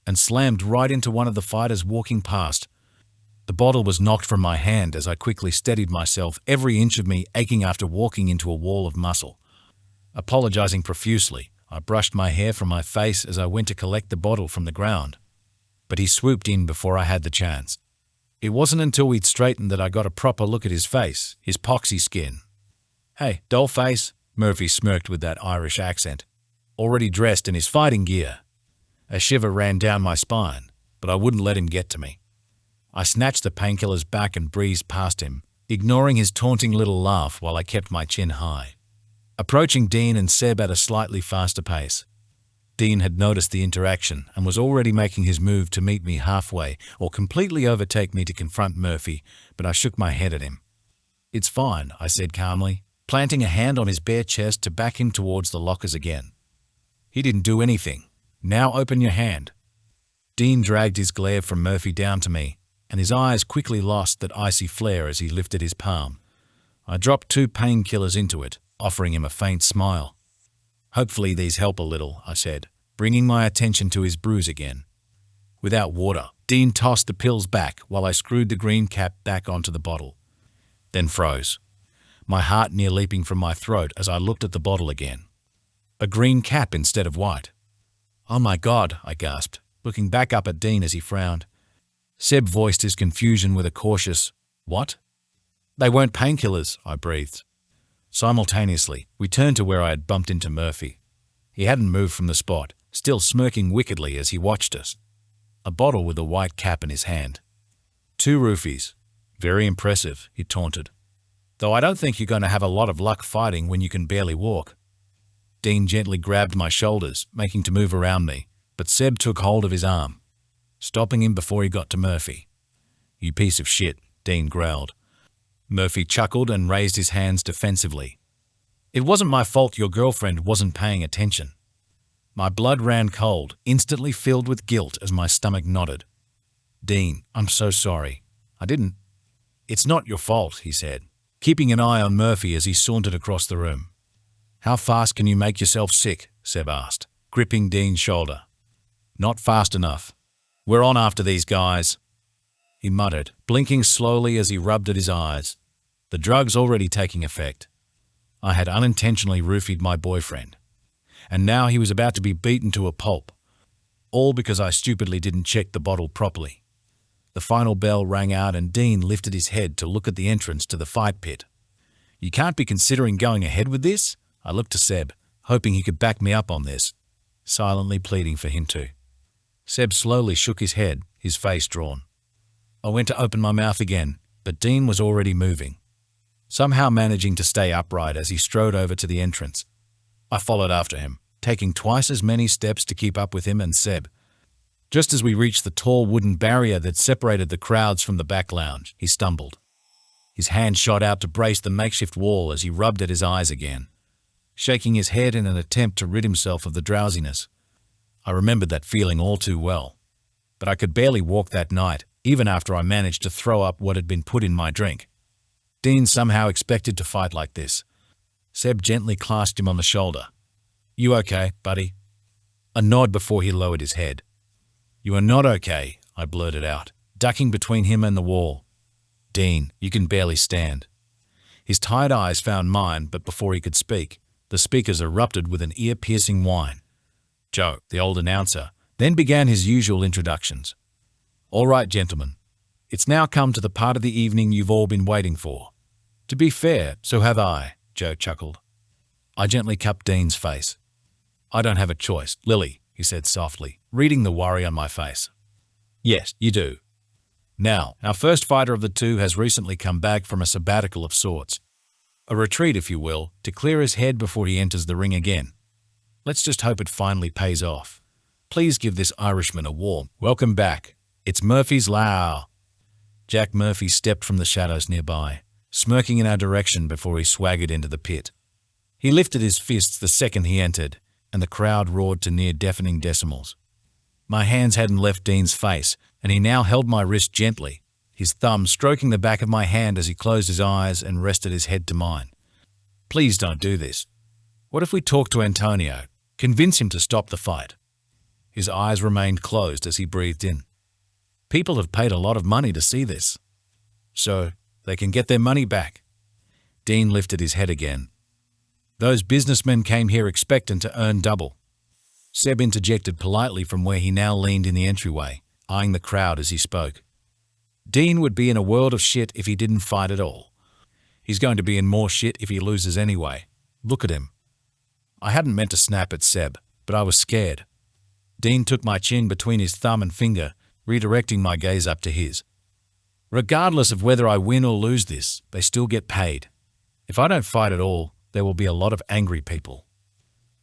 and slammed right into one of the fighters walking past. The bottle was knocked from my hand as I quickly steadied myself, every inch of me aching after walking into a wall of muscle. Apologizing profusely, I brushed my hair from my face as I went to collect the bottle from the ground. But he swooped in before I had the chance. It wasn't until we'd straightened that I got a proper look at his face, his poxy skin. Hey, dollface, Murphy smirked with that Irish accent, already dressed in his fighting gear. A shiver ran down my spine, but I wouldn't let him get to me. I snatched the painkillers back and breezed past him, ignoring his taunting little laugh while I kept my chin high, approaching Dean and Seb at a slightly faster pace. Dean had noticed the interaction and was already making his move to meet me halfway or completely overtake me to confront Murphy, but I shook my head at him. It's fine, I said calmly, planting a hand on his bare chest to back him towards the lockers again. He didn't do anything. Now open your hand. Dean dragged his glare from Murphy down to me, and his eyes quickly lost that icy flare as he lifted his palm. I dropped 2 painkillers into it, offering him a faint smile. Hopefully these help a little, I said, bringing my attention to his bruise again. Without water, Dean tossed the pills back while I screwed the green cap back onto the bottle, then froze, my heart near leaping from my throat as I looked at the bottle again. A green cap instead of white. "Oh my God," I gasped, looking back up at Dean as he frowned. Seb voiced his confusion with a cautious, "What?" "They weren't painkillers," I breathed. Simultaneously, we turned to where I had bumped into Murphy. He hadn't moved from the spot, still smirking wickedly as he watched us. A bottle with a white cap in his hand. "2 roofies. Very impressive," he taunted. "Though I don't think you're going to have a lot of luck fighting when you can barely walk." Dean gently grabbed my shoulders, making to move around me, but Seb took hold of his arm, stopping him before he got to Murphy. "You piece of shit," Dean growled. Murphy chuckled and raised his hands defensively. "It wasn't my fault your girlfriend wasn't paying attention." My blood ran cold, instantly filled with guilt as my stomach knotted. "Dean, I'm so sorry. I didn't." "It's not your fault," he said, keeping an eye on Murphy as he sauntered across the room. "How fast can you make yourself sick?" Seb asked, gripping Dean's shoulder. "Not fast enough. We're on after these guys," he muttered, blinking slowly as he rubbed at his eyes. The drug's already taking effect. I had unintentionally roofied my boyfriend, and now he was about to be beaten to a pulp, all because I stupidly didn't check the bottle properly. The final bell rang out and Dean lifted his head to look at the entrance to the fight pit. "You can't be considering going ahead with this?" I looked to Seb, hoping he could back me up on this, silently pleading for him to. Seb slowly shook his head, his face drawn. I went to open my mouth again, but Dean was already moving, somehow managing to stay upright as he strode over to the entrance. I followed after him, taking twice as many steps to keep up with him and Seb. Just as we reached the tall wooden barrier that separated the crowds from the back lounge, he stumbled. His hand shot out to brace the makeshift wall as he rubbed at his eyes again, shaking his head in an attempt to rid himself of the drowsiness. I remembered that feeling all too well, but I could barely walk that night, even after I managed to throw up what had been put in my drink. Dean somehow expected to fight like this. Seb gently clasped him on the shoulder. "You okay, buddy?" A nod before he lowered his head. "You are not okay," I blurted out, ducking between him and the wall. "Dean, you can barely stand." His tired eyes found mine, but before he could speak, the speakers erupted with an ear-piercing whine. Joe, the old announcer, then began his usual introductions. "All right, gentlemen. It's now come to the part of the evening you've all been waiting for. To be fair, so have I," Joe chuckled. I gently cupped Dean's face. "I don't have a choice, Lily," he said softly, reading the worry on my face. "Yes, you do. Now, our first fighter of the two has recently come back from a sabbatical of sorts. A retreat, if you will, to clear his head before he enters the ring again. Let's just hope it finally pays off. Please give this Irishman a warm welcome back. It's Murphy's Law." Jack Murphy stepped from the shadows nearby, smirking in our direction before he swaggered into the pit. He lifted his fists the second he entered, and the crowd roared to near-deafening decimals. My hands hadn't left Dean's face, and he now held my wrist gently, his thumb stroking the back of my hand as he closed his eyes and rested his head to mine. "Please don't do this. What if we talk to Antonio, convince him to stop the fight?" His eyes remained closed as he breathed in. "People have paid a lot of money to see this, so they can get their money back." Dean lifted his head again. "Those businessmen came here expectant to earn double." Seb interjected politely from where he now leaned in the entryway, eyeing the crowd as he spoke. "Dean would be in a world of shit if he didn't fight at all. He's going to be in more shit if he loses anyway. Look at him." I hadn't meant to snap at Seb, but I was scared. Dean took my chin between his thumb and finger, redirecting my gaze up to his. "Regardless of whether I win or lose this, they still get paid. If I don't fight at all, there will be a lot of angry people."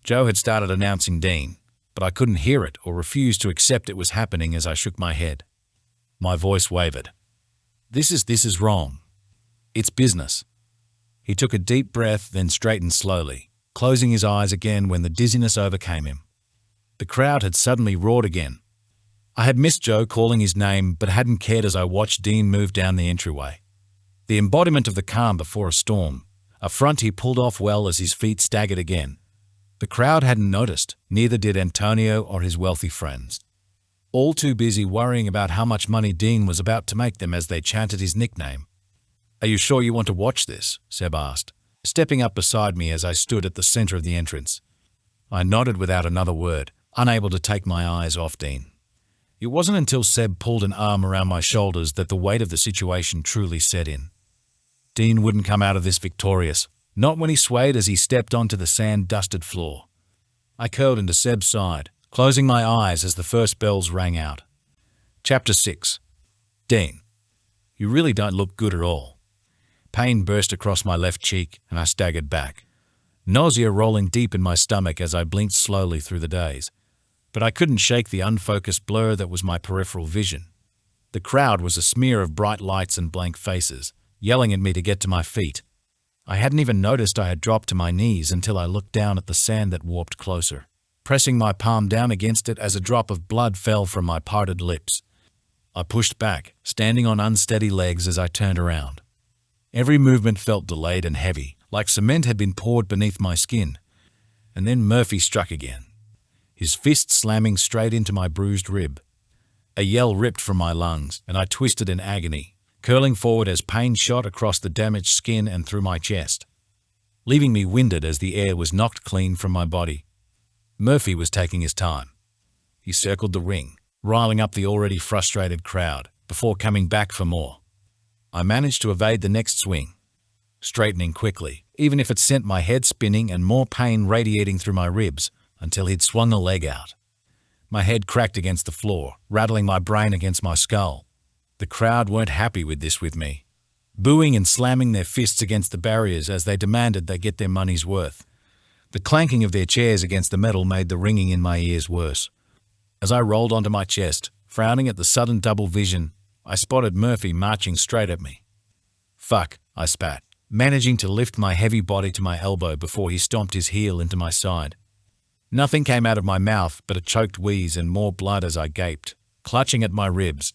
Joe had started announcing Dean, but I couldn't hear it or refused to accept it was happening as I shook my head. My voice wavered. This is wrong. It's business." He took a deep breath, then straightened slowly, closing his eyes again when the dizziness overcame him. The crowd had suddenly roared again. I had missed Joe calling his name, but hadn't cared as I watched Dean move down the entryway. The embodiment of the calm before a storm, a front he pulled off well as his feet staggered again. The crowd hadn't noticed, neither did Antonio or his wealthy friends. All too busy worrying about how much money Dean was about to make them as they chanted his nickname. "Are you sure you want to watch this?" Seb asked, stepping up beside me as I stood at the center of the entrance. I nodded without another word, unable to take my eyes off Dean. It wasn't until Seb pulled an arm around my shoulders that the weight of the situation truly set in. Dean wouldn't come out of this victorious, not when he swayed as he stepped onto the sand-dusted floor. I curled into Seb's side, closing my eyes as the first bells rang out. Chapter 6. Dean. You really don't look good at all. Pain burst across my left cheek, and I staggered back, nausea rolling deep in my stomach as I blinked slowly through the daze. But I couldn't shake the unfocused blur that was my peripheral vision. The crowd was a smear of bright lights and blank faces, yelling at me to get to my feet. I hadn't even noticed I had dropped to my knees until I looked down at the sand that warped closer, pressing my palm down against it as a drop of blood fell from my parted lips. I pushed back, standing on unsteady legs as I turned around. Every movement felt delayed and heavy, like cement had been poured beneath my skin. And then Murphy struck again, his fist slamming straight into my bruised rib. A yell ripped from my lungs, and I twisted in agony, curling forward as pain shot across the damaged skin and through my chest, leaving me winded as the air was knocked clean from my body. Murphy was taking his time. He circled the ring, riling up the already frustrated crowd, before coming back for more. I managed to evade the next swing, straightening quickly, even if it sent my head spinning and more pain radiating through my ribs, until he'd swung a leg out. My head cracked against the floor, rattling my brain against my skull. The crowd weren't happy with this with me, booing and slamming their fists against the barriers as they demanded they get their money's worth. The clanking of their chairs against the metal made the ringing in my ears worse. As I rolled onto my chest, frowning at the sudden double vision, I spotted Murphy marching straight at me. Fuck, I spat, managing to lift my heavy body to my elbow before he stomped his heel into my side. Nothing came out of my mouth but a choked wheeze and more blood as I gaped, clutching at my ribs.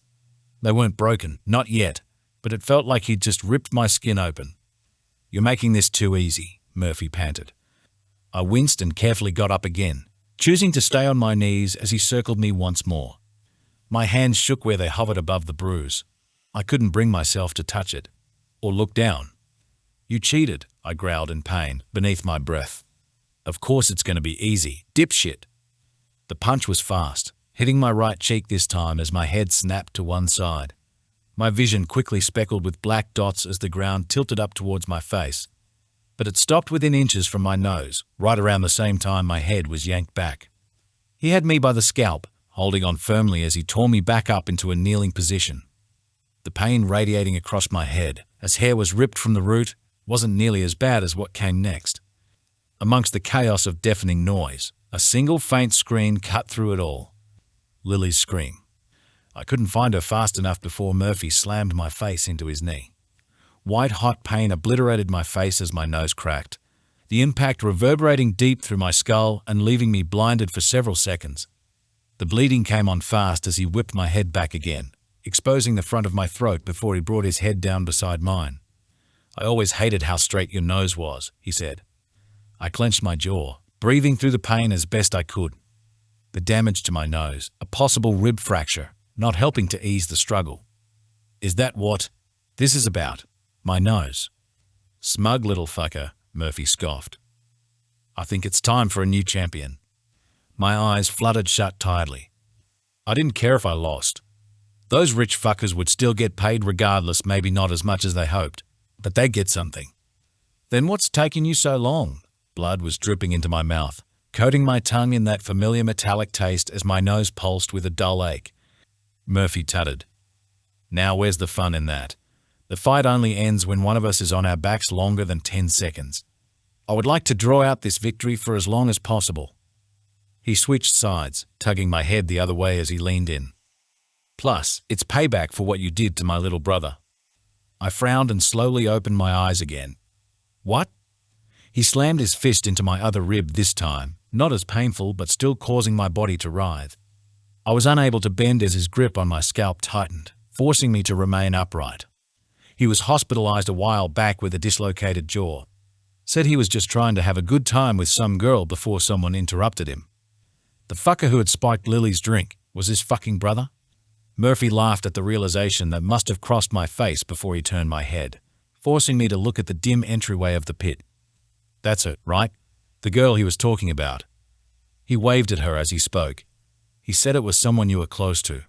They weren't broken, not yet, but it felt like he'd just ripped my skin open. You're making this too easy, Murphy panted. I winced and carefully got up again, choosing to stay on my knees as he circled me once more. My hands shook where they hovered above the bruise. I couldn't bring myself to touch it, or look down. You cheated, I growled in pain, beneath my breath. Of course it's going to be easy, dipshit. The punch was fast, hitting my right cheek this time as my head snapped to one side. My vision quickly speckled with black dots as the ground tilted up towards my face. But it stopped within inches from my nose, right around the same time my head was yanked back. He had me by the scalp, holding on firmly as he tore me back up into a kneeling position. The pain radiating across my head, as hair was ripped from the root, wasn't nearly as bad as what came next. Amongst the chaos of deafening noise, a single faint scream cut through it all. Lily's scream. I couldn't find her fast enough before Murphy slammed my face into his knee. White-hot pain obliterated my face as my nose cracked, the impact reverberating deep through my skull and leaving me blinded for several seconds. The bleeding came on fast as he whipped my head back again, exposing the front of my throat before he brought his head down beside mine. I always hated how straight your nose was, he said. I clenched my jaw, breathing through the pain as best I could. The damage to my nose, a possible rib fracture, not helping to ease the struggle. Is that what this is about? My nose. Smug little fucker, Murphy scoffed. I think it's time for a new champion. My eyes fluttered shut tightly. I didn't care if I lost. Those rich fuckers would still get paid regardless, maybe not as much as they hoped, but they'd get something. Then what's taking you so long? Blood was dripping into my mouth, coating my tongue in that familiar metallic taste as my nose pulsed with a dull ache. Murphy tutted. Now where's the fun in that? The fight only ends when one of us is on our backs longer than 10 seconds. I would like to draw out this victory for as long as possible. He switched sides, tugging my head the other way as he leaned in. Plus, it's payback for what you did to my little brother. I frowned and slowly opened my eyes again. What? He slammed his fist into my other rib this time, not as painful but still causing my body to writhe. I was unable to bend as his grip on my scalp tightened, forcing me to remain upright. He was hospitalized a while back with a dislocated jaw. Said he was just trying to have a good time with some girl before someone interrupted him. The fucker who had spiked Lily's drink was his fucking brother? Murphy laughed at the realization that must have crossed my face before he turned my head, forcing me to look at the dim entryway of the pit. That's it, right? The girl he was talking about. He waved at her as he spoke. He said it was someone you were close to.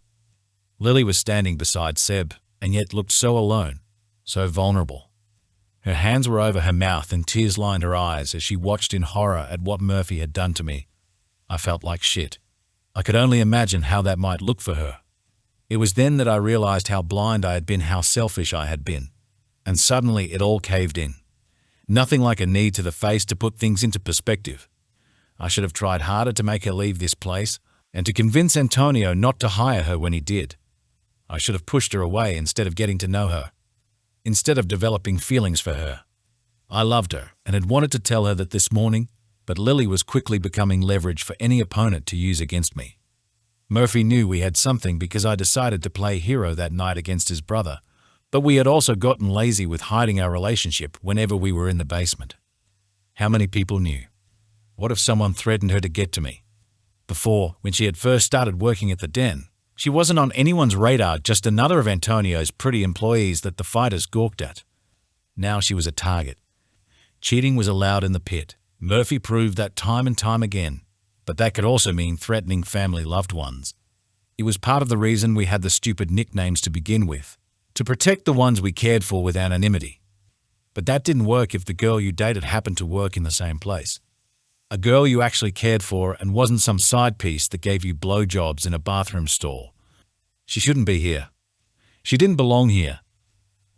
Lily was standing beside Seb, and yet looked so alone, so vulnerable. Her hands were over her mouth and tears lined her eyes as she watched in horror at what Murphy had done to me. I felt like shit. I could only imagine how that might look for her. It was then that I realized how blind I had been, how selfish I had been. And suddenly it all caved in. Nothing like a knee to the face to put things into perspective. I should have tried harder to make her leave this place and to convince Antonio not to hire her when he did. I should have pushed her away instead of getting to know her, instead of developing feelings for her. I loved her and had wanted to tell her that this morning, but Lily was quickly becoming leverage for any opponent to use against me. Murphy knew we had something because I decided to play hero that night against his brother, but we had also gotten lazy with hiding our relationship whenever we were in the basement. How many people knew? What if someone threatened her to get to me? Before, when she had first started working at the den, she wasn't on anyone's radar, just another of Antonio's pretty employees that the fighters gawked at. Now she was a target. Cheating was allowed in the pit. Murphy proved that time and time again, but that could also mean threatening family loved ones. It was part of the reason we had the stupid nicknames to begin with, to protect the ones we cared for with anonymity. But that didn't work if the girl you dated happened to work in the same place. A girl you actually cared for and wasn't some side piece that gave you blowjobs in a bathroom stall. She shouldn't be here. She didn't belong here.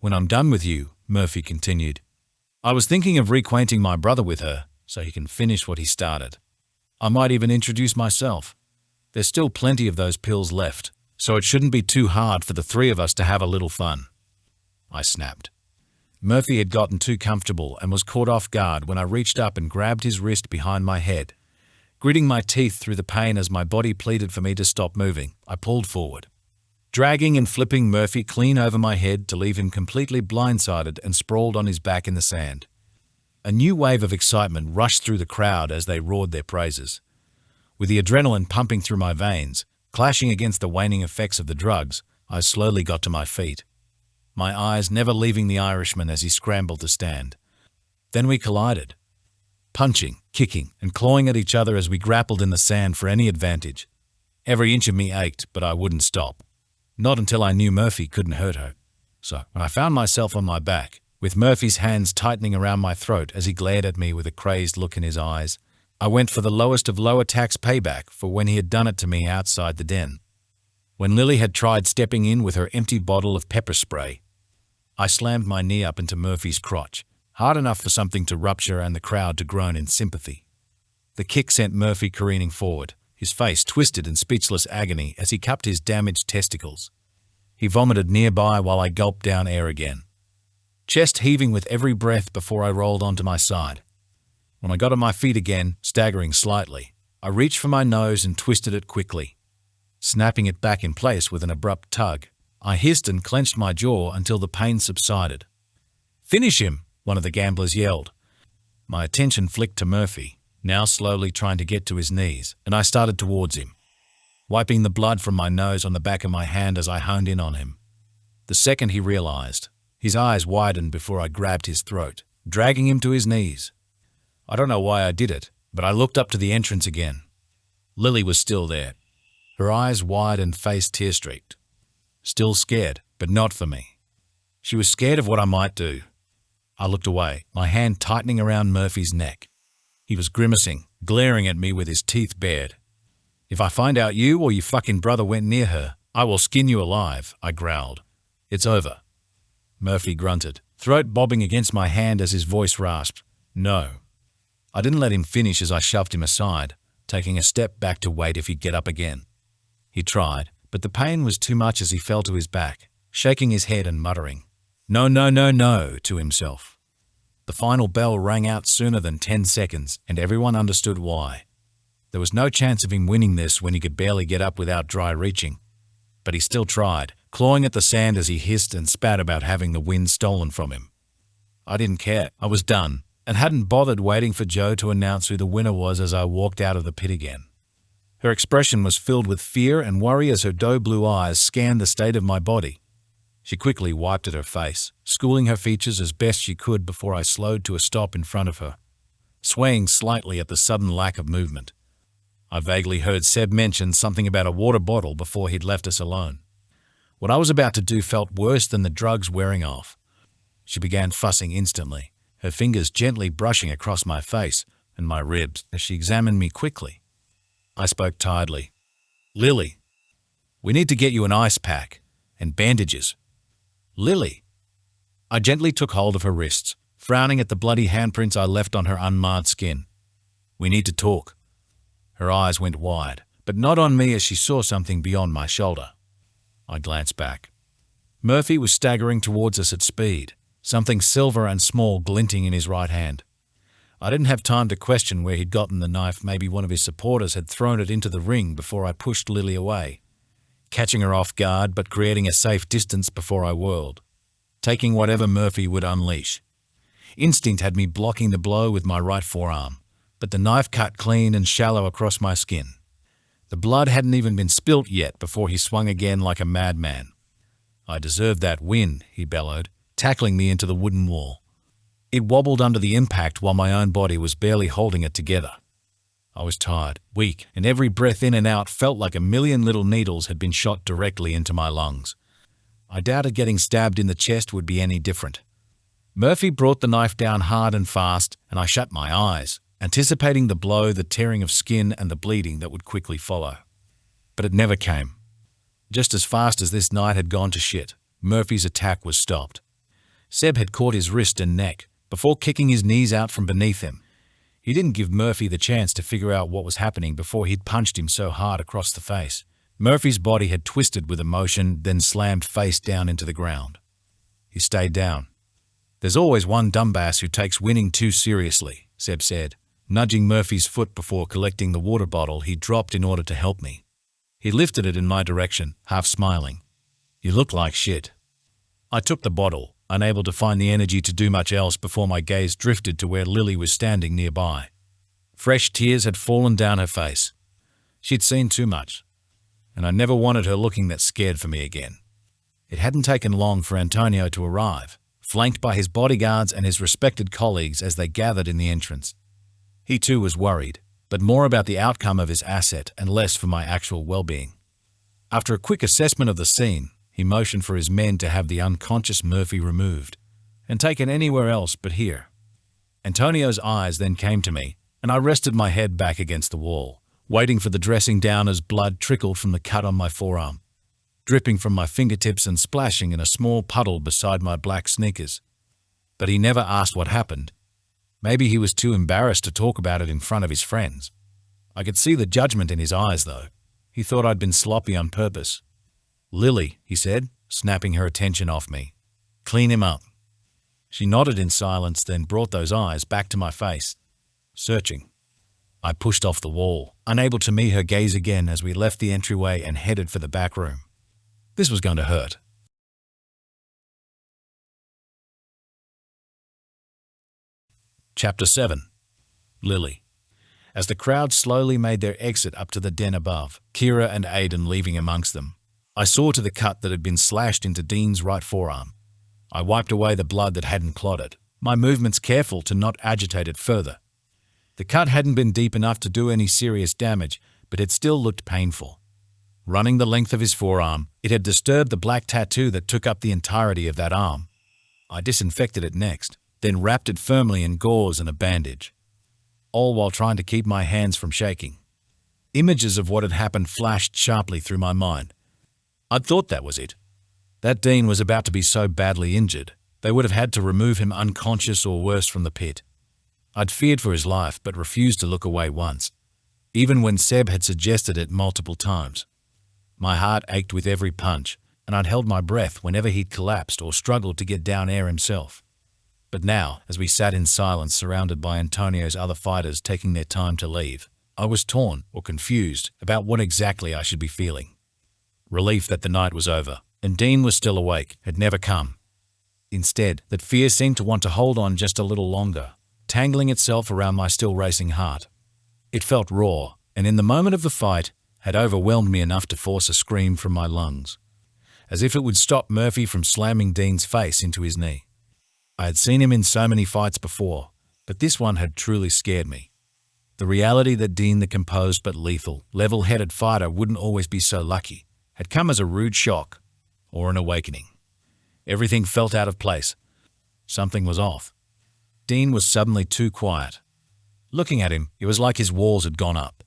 When I'm done with you, Murphy continued, I was thinking of reacquainting my brother with her so he can finish what he started. I might even introduce myself. There's still plenty of those pills left, so it shouldn't be too hard for the three of us to have a little fun. I snapped. Murphy had gotten too comfortable and was caught off guard when I reached up and grabbed his wrist behind my head. Gritting my teeth through the pain as my body pleaded for me to stop moving, I pulled forward, dragging and flipping Murphy clean over my head to leave him completely blindsided and sprawled on his back in the sand. A new wave of excitement rushed through the crowd as they roared their praises. With the adrenaline pumping through my veins, clashing against the waning effects of the drugs, I slowly got to my feet, my eyes never leaving the Irishman as he scrambled to stand. Then we collided, punching, kicking, and clawing at each other as we grappled in the sand for any advantage. Every inch of me ached, but I wouldn't stop. Not until I knew Murphy couldn't hurt her. So, when I found myself on my back, with Murphy's hands tightening around my throat as he glared at me with a crazed look in his eyes, I went for the lowest of low attacks payback for when he had done it to me outside the den. When Lily had tried stepping in with her empty bottle of pepper spray, I slammed my knee up into Murphy's crotch, hard enough for something to rupture and the crowd to groan in sympathy. The kick sent Murphy careening forward, his face twisted in speechless agony as he cupped his damaged testicles. He vomited nearby while I gulped down air again, chest heaving with every breath before I rolled onto my side. When I got on my feet again, staggering slightly, I reached for my nose and twisted it quickly. Snapping it back in place with an abrupt tug, I hissed and clenched my jaw until the pain subsided. "Finish him!" one of the gamblers yelled. My attention flicked to Murphy, now slowly trying to get to his knees, and I started towards him, wiping the blood from my nose on the back of my hand as I honed in on him. The second he realized, his eyes widened before I grabbed his throat, dragging him to his knees. I don't know why I did it, but I looked up to the entrance again. Lily was still there, her eyes wide and face tear-streaked. Still scared, but not for me. She was scared of what I might do. I looked away, my hand tightening around Murphy's neck. He was grimacing, glaring at me with his teeth bared. "If I find out you or your fucking brother went near her, I will skin you alive," I growled. "It's over." Murphy grunted, throat bobbing against my hand as his voice rasped, "No." I didn't let him finish as I shoved him aside, taking a step back to wait if he'd get up again. He tried, but the pain was too much as he fell to his back, shaking his head and muttering, "No, no, no, no," to himself. The final bell rang out sooner than 10 seconds, and everyone understood why. There was no chance of him winning this when he could barely get up without dry reaching. But he still tried, clawing at the sand as he hissed and spat about having the wind stolen from him. I didn't care. I was done, and hadn't bothered waiting for Jo to announce who the winner was as I walked out of the pit again. Her expression was filled with fear and worry as her doe-blue eyes scanned the state of my body. She quickly wiped at her face, schooling her features as best she could before I slowed to a stop in front of her, swaying slightly at the sudden lack of movement. I vaguely heard Seb mention something about a water bottle before he'd left us alone. What I was about to do felt worse than the drugs wearing off. She began fussing instantly, her fingers gently brushing across my face and my ribs as she examined me quickly. I spoke tiredly. "Lily, we need to get you an ice pack and bandages." "Lily." I gently took hold of her wrists, frowning at the bloody handprints I left on her unmarred skin. "We need to talk." Her eyes went wide, but not on me as she saw something beyond my shoulder. I glanced back. Murphy was staggering towards us at speed, something silver and small glinting in his right hand. I didn't have time to question where he'd gotten the knife. Maybe one of his supporters had thrown it into the ring before I pushed Lily away, catching her off guard but creating a safe distance before I whirled, taking whatever Murphy would unleash. Instinct had me blocking the blow with my right forearm, but the knife cut clean and shallow across my skin. The blood hadn't even been spilt yet before he swung again like a madman. "I deserved that win," he bellowed, tackling me into the wooden wall. It wobbled under the impact while my own body was barely holding it together. I was tired, weak, and every breath in and out felt like a million little needles had been shot directly into my lungs. I doubted getting stabbed in the chest would be any different. Murphy brought the knife down hard and fast, and I shut my eyes, anticipating the blow, the tearing of skin, and the bleeding that would quickly follow. But it never came. Just as fast as this night had gone to shit, Murphy's attack was stopped. Seb had caught his wrist and neck before kicking his knees out from beneath him. He didn't give Murphy the chance to figure out what was happening before he'd punched him so hard across the face. Murphy's body had twisted with emotion, then slammed face down into the ground. He stayed down. "There's always one dumbass who takes winning too seriously," Seb said, nudging Murphy's foot before collecting the water bottle he dropped in order to help me. He lifted it in my direction, half smiling. "You look like shit." I took the bottle, unable to find the energy to do much else before my gaze drifted to where Lily was standing nearby. Fresh tears had fallen down her face. She'd seen too much, and I never wanted her looking that scared for me again. It hadn't taken long for Antonio to arrive, flanked by his bodyguards and his respected colleagues as they gathered in the entrance. He too was worried, but more about the outcome of his asset and less for my actual well-being. After a quick assessment of the scene, he motioned for his men to have the unconscious Murphy removed and taken anywhere else but here. Antonio's eyes then came to me, and I rested my head back against the wall, waiting for the dressing down as blood trickled from the cut on my forearm, dripping from my fingertips and splashing in a small puddle beside my black sneakers. But he never asked what happened. Maybe he was too embarrassed to talk about it in front of his friends. I could see the judgment in his eyes, though. He thought I'd been sloppy on purpose. "Lily," he said, snapping her attention off me. "Clean him up." She nodded in silence, then brought those eyes back to my face, searching. I pushed off the wall, unable to meet her gaze again as we left the entryway and headed for the back room. This was going to hurt. Chapter 7. Lily. As the crowd slowly made their exit up to the den above, Kira and Aidan leaving amongst them, I saw to the cut that had been slashed into Dean's right forearm. I wiped away the blood that hadn't clotted, my movements careful to not agitate it further. The cut hadn't been deep enough to do any serious damage, but it still looked painful. Running the length of his forearm, it had disturbed the black tattoo that took up the entirety of that arm. I disinfected it next, then wrapped it firmly in gauze and a bandage, all while trying to keep my hands from shaking. Images of what had happened flashed sharply through my mind. I'd thought that was it. That Dean was about to be so badly injured, they would have had to remove him unconscious or worse from the pit. I'd feared for his life but refused to look away once, even when Seb had suggested it multiple times. My heart ached with every punch, and I'd held my breath whenever he'd collapsed or struggled to get down air himself. But now, as we sat in silence surrounded by Antonio's other fighters taking their time to leave, I was torn or confused about what exactly I should be feeling. Relief that the night was over, and Dean was still awake, had never come. Instead, that fear seemed to want to hold on just a little longer, tangling itself around my still racing heart. It felt raw, and in the moment of the fight, had overwhelmed me enough to force a scream from my lungs, as if it would stop Murphy from slamming Dean's face into his knee. I had seen him in so many fights before, but this one had truly scared me. The reality that Dean, the composed but lethal, level-headed fighter, wouldn't always be so lucky had come as a rude shock or an awakening. Everything felt out of place. Something was off. Dean was suddenly too quiet. Looking at him, it was like his walls had gone up.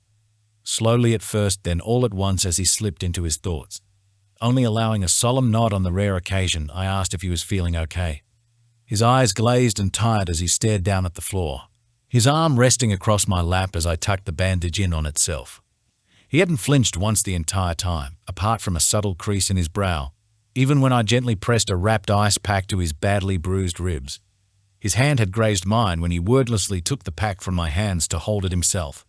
Slowly at first, then all at once as he slipped into his thoughts. Only allowing a solemn nod on the rare occasion, I asked if he was feeling okay. His eyes glazed and tired as he stared down at the floor, his arm resting across my lap as I tucked the bandage in on itself. He hadn't flinched once the entire time, apart from a subtle crease in his brow, even when I gently pressed a wrapped ice pack to his badly bruised ribs. His hand had grazed mine when he wordlessly took the pack from my hands to hold it himself.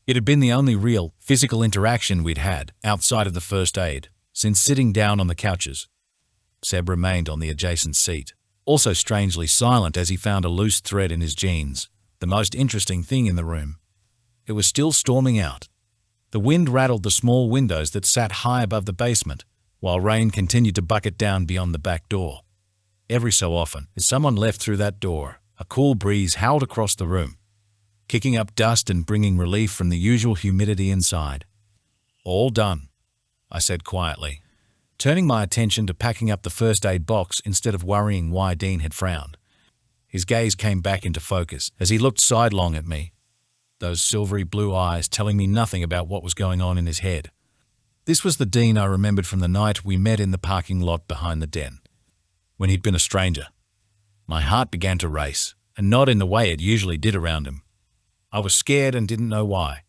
It had been the only real, physical interaction we'd had, outside of the first aid, since sitting down on the couches. Seb remained on the adjacent seat, also strangely silent as he found a loose thread in his jeans, the most interesting thing in the room. It was still storming out. The wind rattled the small windows that sat high above the basement, while rain continued to bucket down beyond the back door. Every so often, as someone left through that door, a cool breeze howled across the room, kicking up dust and bringing relief from the usual humidity inside. "All done," I said quietly, turning my attention to packing up the first aid box instead of worrying why Dean had frowned. His gaze came back into focus as he looked sidelong at me, those silvery blue eyes telling me nothing about what was going on in his head. This was the Dean I remembered from the night we met in the parking lot behind the den, when he'd been a stranger. My heart began to race, and not in the way it usually did around him. I was scared and didn't know why.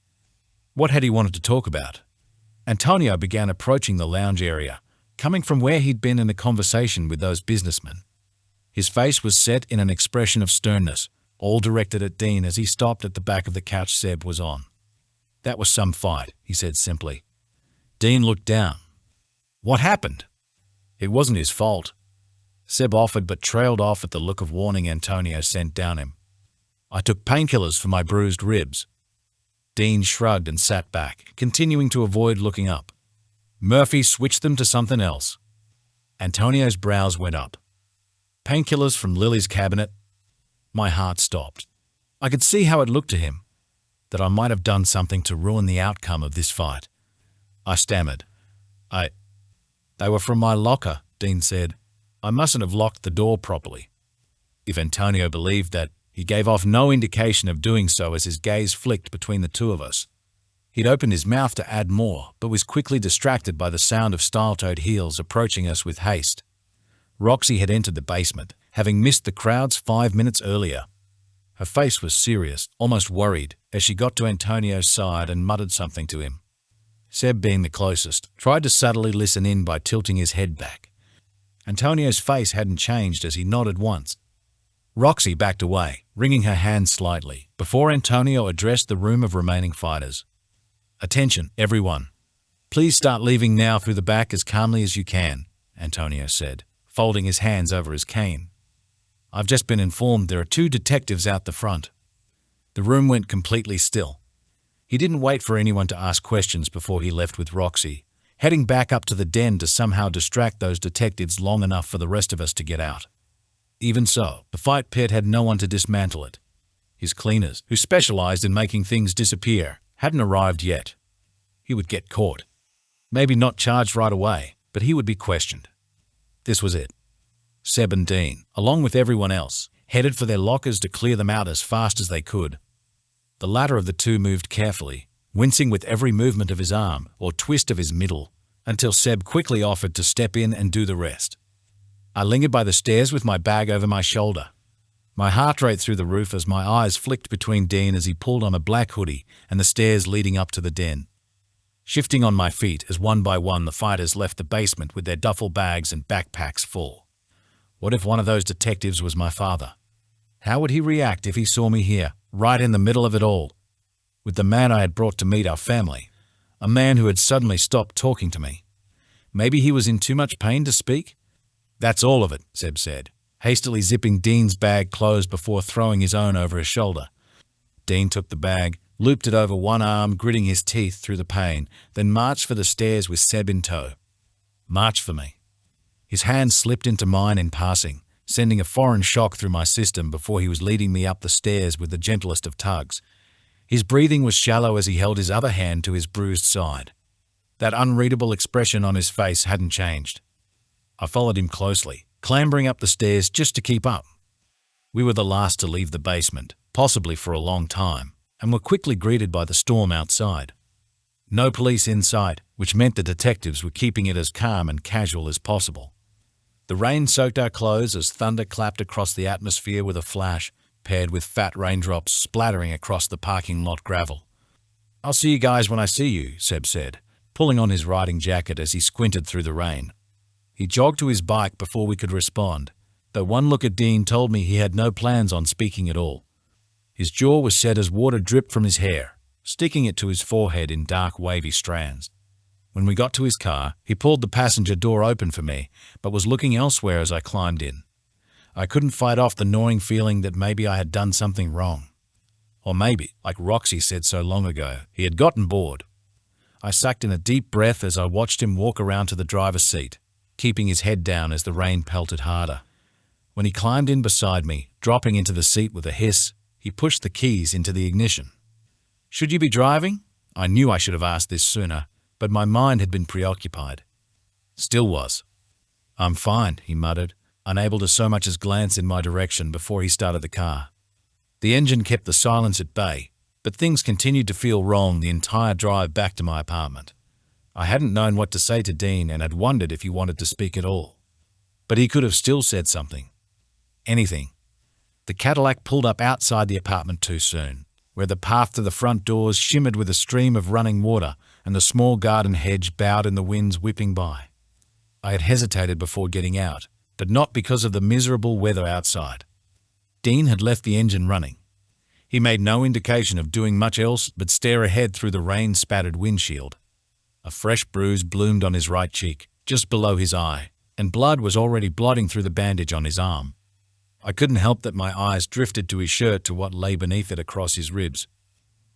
What had he wanted to talk about? Antonio began approaching the lounge area, coming from where he'd been in a conversation with those businessmen. His face was set in an expression of sternness, all directed at Dean as he stopped at the back of the couch Seb was on. "That was some fight," he said simply. Dean looked down. "What happened?" "It wasn't his fault," Seb offered, but trailed off at the look of warning Antonio sent down him. "I took painkillers for my bruised ribs." Dean shrugged and sat back, continuing to avoid looking up. "Murphy switched them to something else." Antonio's brows went up. "Painkillers from Lily's cabinet?" My heart stopped. I could see how it looked to him, that I might have done something to ruin the outcome of this fight. I stammered. They were from my locker," Dean said. "I mustn't have locked the door properly." If Antonio believed that, he gave off no indication of doing so as his gaze flicked between the two of us. He'd opened his mouth to add more, but was quickly distracted by the sound of steel-toed heels approaching us with haste. Roxy had entered the basement, having missed the crowds 5 minutes earlier. Her face was serious, almost worried, as she got to Antonio's side and muttered something to him. Seb, being the closest, tried to subtly listen in by tilting his head back. Antonio's face hadn't changed as he nodded once. Roxy backed away, wringing her hands slightly, before Antonio addressed the room of remaining fighters. "Attention, everyone. Please start leaving now through the back as calmly as you can," Antonio said, folding his hands over his cane. "I've just been informed there are 2 detectives out the front." The room went completely still. He didn't wait for anyone to ask questions before he left with Roxy, heading back up to the den to somehow distract those detectives long enough for the rest of us to get out. Even so, the fight pit had no one to dismantle it. His cleaners, who specialized in making things disappear, hadn't arrived yet. He would get caught. Maybe not charged right away, but he would be questioned. This was it. Seb and Dean, along with everyone else, headed for their lockers to clear them out as fast as they could. The latter of the two moved carefully, wincing with every movement of his arm or twist of his middle, until Seb quickly offered to step in and do the rest. I lingered by the stairs with my bag over my shoulder, my heart rate through the roof as my eyes flicked between Dean as he pulled on a black hoodie and the stairs leading up to the den. Shifting on my feet as one by one the fighters left the basement with their duffel bags and backpacks full. What if one of those detectives was my father? How would he react if he saw me here, right in the middle of it all, with the man I had brought to meet our family, a man who had suddenly stopped talking to me? Maybe he was in too much pain to speak? "That's all of it," Seb said, hastily zipping Dean's bag closed before throwing his own over his shoulder. Dean took the bag, looped it over one arm, gritting his teeth through the pain, then marched for the stairs with Seb in tow. Marched for me. His hand slipped into mine in passing, sending a foreign shock through my system before he was leading me up the stairs with the gentlest of tugs. His breathing was shallow as he held his other hand to his bruised side. That unreadable expression on his face hadn't changed. I followed him closely, clambering up the stairs just to keep up. We were the last to leave the basement, possibly for a long time, and were quickly greeted by the storm outside. No police in sight, which meant the detectives were keeping it as calm and casual as possible. The rain soaked our clothes as thunder clapped across the atmosphere with a flash, paired with fat raindrops splattering across the parking lot gravel. "I'll see you guys when I see you," Seb said, pulling on his riding jacket as he squinted through the rain. He jogged to his bike before we could respond, though one look at Dean told me he had no plans on speaking at all. His jaw was set as water dripped from his hair, sticking it to his forehead in dark wavy strands. When we got to his car, he pulled the passenger door open for me, but was looking elsewhere as I climbed in. I couldn't fight off the gnawing feeling that maybe I had done something wrong. Or maybe, like Roxy said so long ago, he had gotten bored. I sucked in a deep breath as I watched him walk around to the driver's seat, keeping his head down as the rain pelted harder. When he climbed in beside me, dropping into the seat with a hiss, he pushed the keys into the ignition. "Should you be driving?" I knew I should have asked this sooner, but my mind had been preoccupied. Still was. "I'm fine," he muttered, unable to so much as glance in my direction before he started the car. The engine kept the silence at bay, but things continued to feel wrong the entire drive back to my apartment. I hadn't known what to say to Dean and had wondered if he wanted to speak at all. But he could have still said something. Anything. The Cadillac pulled up outside the apartment too soon, where the path to the front doors shimmered with a stream of running water and the small garden hedge bowed in the winds whipping by. I had hesitated before getting out, but not because of the miserable weather outside. Dean had left the engine running. He made no indication of doing much else but stare ahead through the rain-spattered windshield. A fresh bruise bloomed on his right cheek, just below his eye, and blood was already blotting through the bandage on his arm. I couldn't help that my eyes drifted to his shirt to what lay beneath it across his ribs.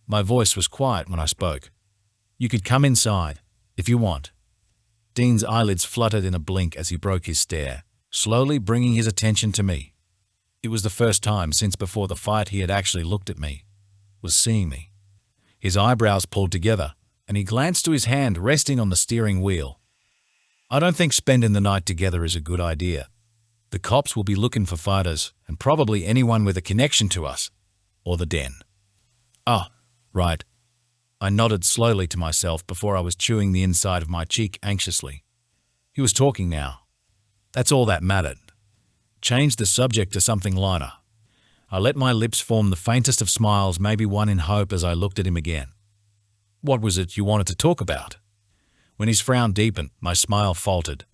My voice was quiet when I spoke. "You could come inside, if you want." Dean's eyelids fluttered in a blink as he broke his stare, slowly bringing his attention to me. It was the first time since before the fight he had actually looked at me, was seeing me. His eyebrows pulled together, and he glanced to his hand resting on the steering wheel. "I don't think spending the night together is a good idea. The cops will be looking for fighters, and probably anyone with a connection to us, or the den." "Ah, right." I nodded slowly to myself before I was chewing the inside of my cheek anxiously. He was talking now. That's all that mattered. Change the subject to something lighter. I let my lips form the faintest of smiles, maybe one in hope, as I looked at him again. "What was it you wanted to talk about?" When his frown deepened, my smile faltered.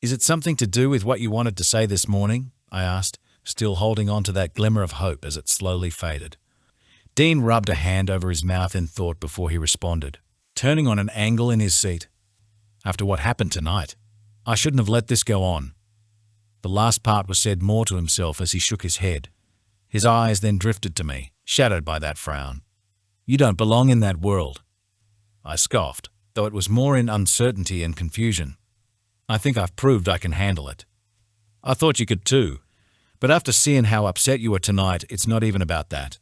"Is it something to do with what you wanted to say this morning?" I asked, still holding on to that glimmer of hope as it slowly faded. Dean rubbed a hand over his mouth in thought before he responded, turning on an angle in his seat. "After what happened tonight, I shouldn't have let this go on." The last part was said more to himself as he shook his head. His eyes then drifted to me, shadowed by that frown. "You don't belong in that world." I scoffed, though it was more in uncertainty and confusion. "I think I've proved I can handle it." "I thought you could too, but after seeing how upset you were tonight, it's not even about that.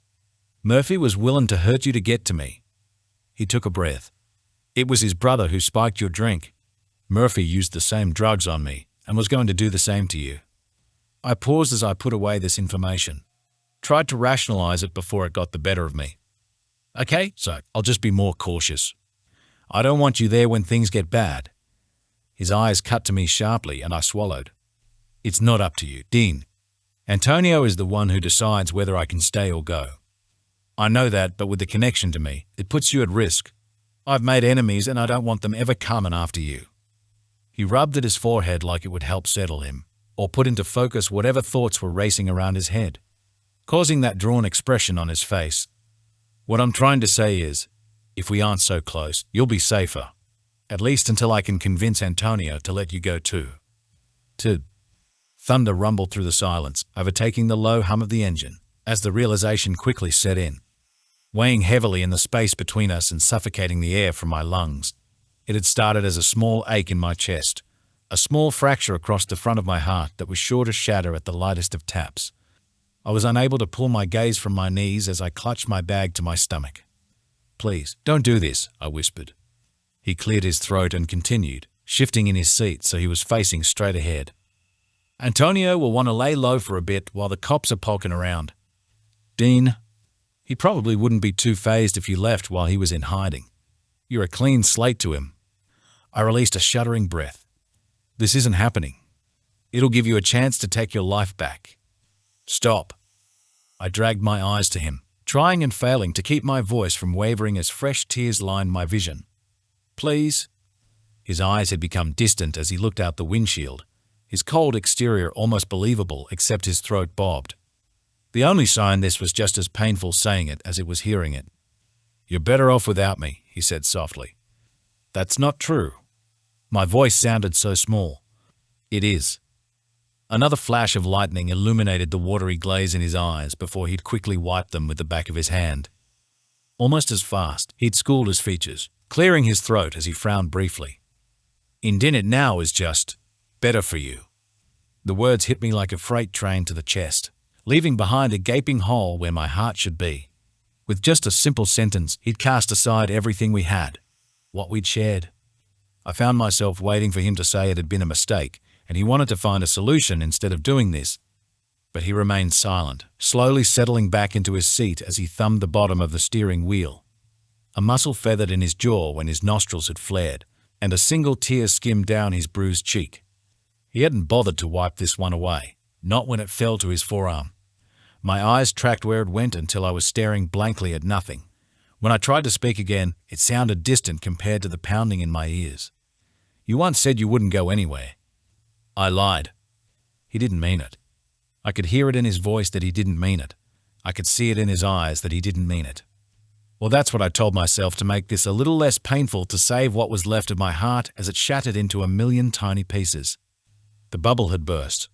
Murphy was willing to hurt you to get to me." He took a breath. "It was his brother who spiked your drink. Murphy used the same drugs on me and was going to do the same to you." I paused as I put away this information, tried to rationalize it before it got the better of me. "Okay, so I'll just be more cautious. I don't want you there when things get bad." His eyes cut to me sharply and I swallowed. "It's not up to you, Dean. Antonio is the one who decides whether I can stay or go. I know that, but with the connection to me, it puts you at risk. I've made enemies and I don't want them ever coming after you." He rubbed at his forehead like it would help settle him, or put into focus whatever thoughts were racing around his head, causing that drawn expression on his face. "What I'm trying to say is, if we aren't so close, you'll be safer. At least until I can convince Antonio to let you go too." Thunder rumbled through the silence, overtaking the low hum of the engine, as the realization quickly set in, weighing heavily in the space between us and suffocating the air from my lungs. It had started as a small ache in my chest, a small fracture across the front of my heart that was sure to shatter at the lightest of taps. I was unable to pull my gaze from my knees as I clutched my bag to my stomach. Please, don't do this, I whispered. He cleared his throat and continued, shifting in his seat so he was facing straight ahead. Antonio will want to lay low for a bit while the cops are poking around. Dean, he probably wouldn't be too fazed if you left while he was in hiding. You're a clean slate to him. I released a shuddering breath. This isn't happening. It'll give you a chance to take your life back. Stop. I dragged my eyes to him, trying and failing to keep my voice from wavering as fresh tears lined my vision. Please? His eyes had become distant as he looked out the windshield, his cold exterior almost believable except his throat bobbed. The only sign this was just as painful saying it as it was hearing it. You're better off without me, he said softly. That's not true. My voice sounded so small. It is. Another flash of lightning illuminated the watery glaze in his eyes before he'd quickly wiped them with the back of his hand. Almost as fast, he'd schooled his features, clearing his throat as he frowned briefly. Indin it now is just better for you. The words hit me like a freight train to the chest, leaving behind a gaping hole where my heart should be. With just a simple sentence, he'd cast aside everything we had, what we'd shared. I found myself waiting for him to say it had been a mistake, and he wanted to find a solution instead of doing this. But he remained silent, slowly settling back into his seat as he thumbed the bottom of the steering wheel. A muscle feathered in his jaw when his nostrils had flared, and a single tear skimmed down his bruised cheek. He hadn't bothered to wipe this one away, not when it fell to his forearm. My eyes tracked where it went until I was staring blankly at nothing. When I tried to speak again, it sounded distant compared to the pounding in my ears. You once said you wouldn't go anywhere. I lied. He didn't mean it. I could hear it in his voice that he didn't mean it. I could see it in his eyes that he didn't mean it. Well, that's what I told myself to make this a little less painful, to save what was left of my heart as it shattered into a million tiny pieces. The bubble had burst.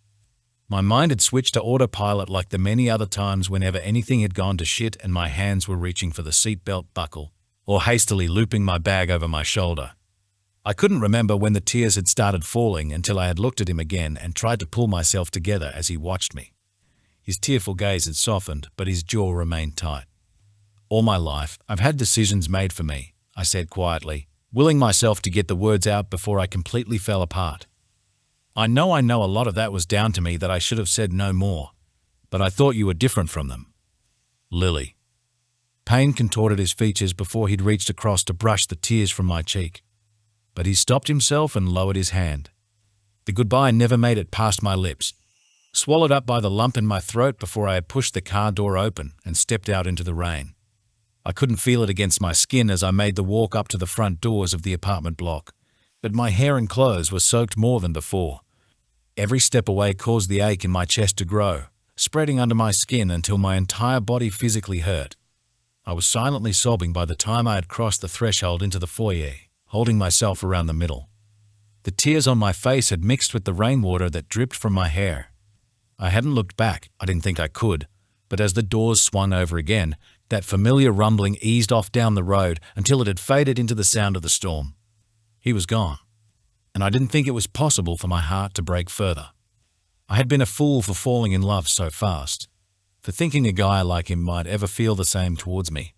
My mind had switched to autopilot like the many other times whenever anything had gone to shit and my hands were reaching for the seatbelt buckle or hastily looping my bag over my shoulder. I couldn't remember when the tears had started falling until I had looked at him again and tried to pull myself together as he watched me. His tearful gaze had softened, but his jaw remained tight. All my life, I've had decisions made for me, I said quietly, willing myself to get the words out before I completely fell apart. I know a lot of that was down to me, that I should have said no more, but I thought you were different from them. Lily. Pain contorted his features before he'd reached across to brush the tears from my cheek. But he stopped himself and lowered his hand. The goodbye never made it past my lips, swallowed up by the lump in my throat before I had pushed the car door open and stepped out into the rain. I couldn't feel it against my skin as I made the walk up to the front doors of the apartment block, but my hair and clothes were soaked more than before. Every step away caused the ache in my chest to grow, spreading under my skin until my entire body physically hurt. I was silently sobbing by the time I had crossed the threshold into the foyer, holding myself around the middle. The tears on my face had mixed with the rainwater that dripped from my hair. I hadn't looked back, I didn't think I could, but as the doors swung over again, that familiar rumbling eased off down the road until it had faded into the sound of the storm. He was gone, and I didn't think it was possible for my heart to break further. I had been a fool for falling in love so fast, for thinking a guy like him might ever feel the same towards me.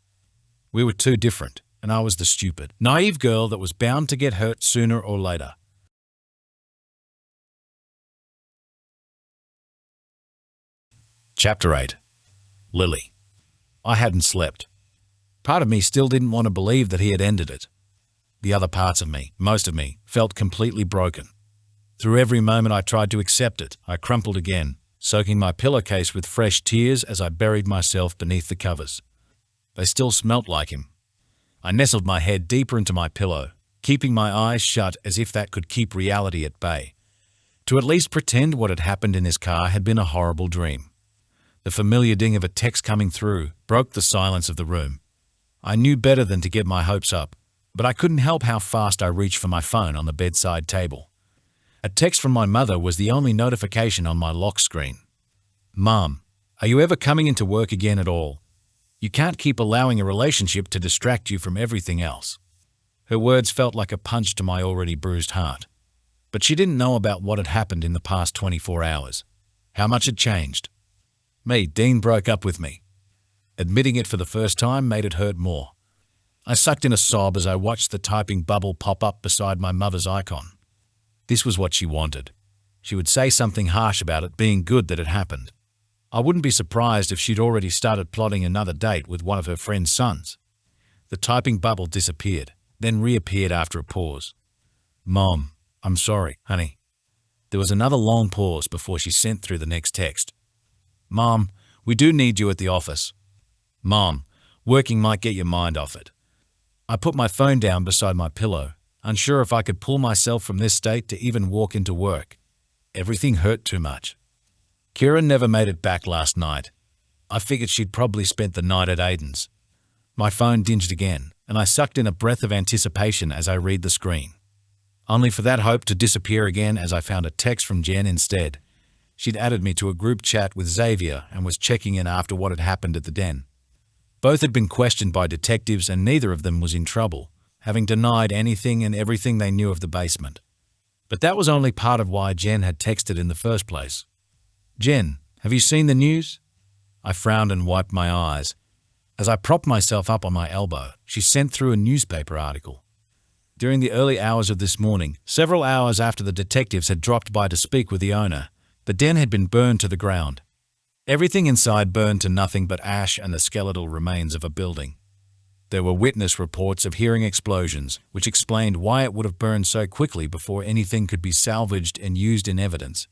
We were too different, and I was the stupid, naive girl that was bound to get hurt sooner or later. Chapter 8. Lily. I hadn't slept. Part of me still didn't want to believe that he had ended it. The other parts of me, most of me, felt completely broken. Through every moment I tried to accept it, I crumpled again, soaking my pillowcase with fresh tears as I buried myself beneath the covers. They still smelt like him. I nestled my head deeper into my pillow, keeping my eyes shut as if that could keep reality at bay, to at least pretend what had happened in his car had been a horrible dream. The familiar ding of a text coming through broke the silence of the room. I knew better than to get my hopes up, but I couldn't help how fast I reached for my phone on the bedside table. A text from my mother was the only notification on my lock screen. Mom, are you ever coming into work again at all? You can't keep allowing a relationship to distract you from everything else. Her words felt like a punch to my already bruised heart. But she didn't know about what had happened in the past 24 hours. How much had changed. Dean broke up with me. Admitting it for the first time made it hurt more. I sucked in a sob as I watched the typing bubble pop up beside my mother's icon. This was what she wanted. She would say something harsh about it being good that it happened. I wouldn't be surprised if she'd already started plotting another date with one of her friend's sons. The typing bubble disappeared, then reappeared after a pause. "Mom, I'm sorry, honey." There was another long pause before she sent through the next text. "Mom, we do need you at the office." "Mom, working might get your mind off it." I put my phone down beside my pillow, unsure if I could pull myself from this state to even walk into work. Everything hurt too much. Kyra never made it back last night. I figured she'd probably spent the night at Aiden's. My phone dinged again, and I sucked in a breath of anticipation as I read the screen. Only for that hope to disappear again as I found a text from Jen instead. She'd added me to a group chat with Xavier and was checking in after what had happened at the den. Both had been questioned by detectives and neither of them was in trouble, having denied anything and everything they knew of the basement. But that was only part of why Jen had texted in the first place. "Jen, have you seen the news?" I frowned and wiped my eyes. As I propped myself up on my elbow, she sent through a newspaper article. During the early hours of this morning, several hours after the detectives had dropped by to speak with the owner, the den had been burned to the ground. Everything inside burned to nothing but ash and the skeletal remains of a building. There were witness reports of hearing explosions, which explained why it would have burned so quickly before anything could be salvaged and used in evidence.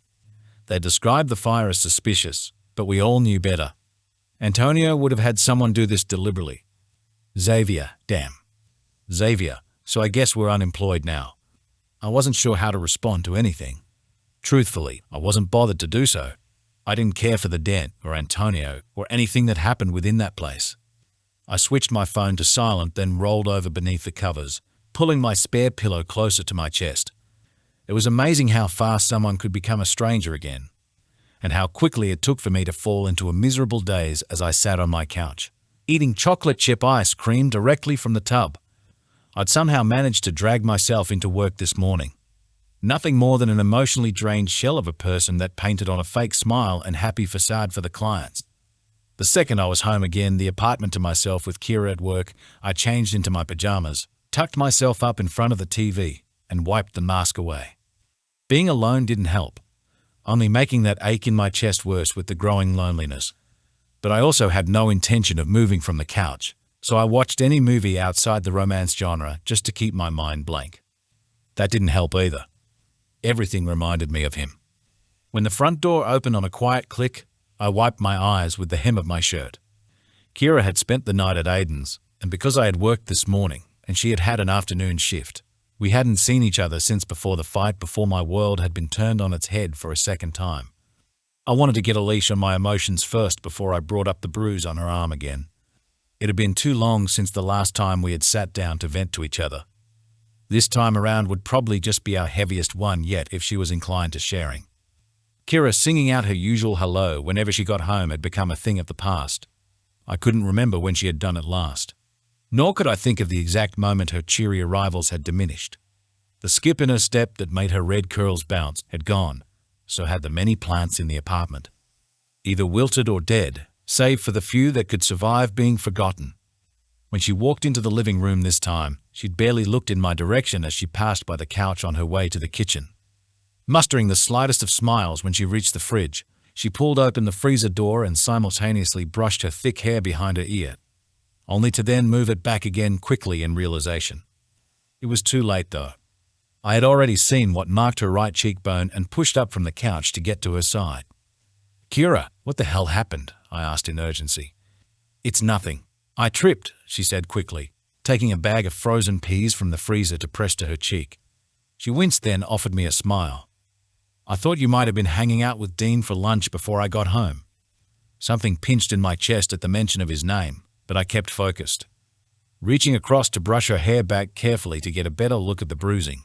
They described the fire as suspicious, but we all knew better. Antonio would have had someone do this deliberately. Xavier, damn. Xavier, so I guess we're unemployed now. I wasn't sure how to respond to anything. Truthfully, I wasn't bothered to do so. I didn't care for the den or Antonio or anything that happened within that place. I switched my phone to silent, then rolled over beneath the covers, pulling my spare pillow closer to my chest. It was amazing how fast someone could become a stranger again, and how quickly it took for me to fall into a miserable daze as I sat on my couch, eating chocolate chip ice cream directly from the tub. I'd somehow managed to drag myself into work this morning. Nothing more than an emotionally drained shell of a person that painted on a fake smile and happy facade for the clients. The second I was home again, the apartment to myself with Kyra at work, I changed into my pajamas, tucked myself up in front of the TV, and wiped the mask away. Being alone didn't help, only making that ache in my chest worse with the growing loneliness. But I also had no intention of moving from the couch, so I watched any movie outside the romance genre just to keep my mind blank. That didn't help either. Everything reminded me of him. When the front door opened on a quiet click, I wiped my eyes with the hem of my shirt. Kyra had spent the night at Aiden's, and because I had worked this morning and she had had an afternoon shift, we hadn't seen each other since before the fight, before my world had been turned on its head for a second time. I wanted to get a leash on my emotions first before I brought up the bruise on her arm again. It had been too long since the last time we had sat down to vent to each other. This time around would probably just be our heaviest one yet if she was inclined to sharing. Kyra singing out her usual hello whenever she got home had become a thing of the past. I couldn't remember when she had done it last. Nor could I think of the exact moment her cheery arrivals had diminished. The skip in her step that made her red curls bounce had gone, so had the many plants in the apartment. Either wilted or dead, save for the few that could survive being forgotten. When she walked into the living room this time, she'd barely looked in my direction as she passed by the couch on her way to the kitchen. Mustering the slightest of smiles when she reached the fridge, she pulled open the freezer door and simultaneously brushed her thick hair behind her ear, only to then move it back again quickly in realization. It was too late, though. I had already seen what marked her right cheekbone and pushed up from the couch to get to her side. "Kyra, what the hell happened?" I asked in urgency. "It's nothing. I tripped," she said quickly, taking a bag of frozen peas from the freezer to press to her cheek. She winced, then offered me a smile. "I thought you might have been hanging out with Dean for lunch before I got home." Something pinched in my chest at the mention of his name, but I kept focused, reaching across to brush her hair back carefully to get a better look at the bruising.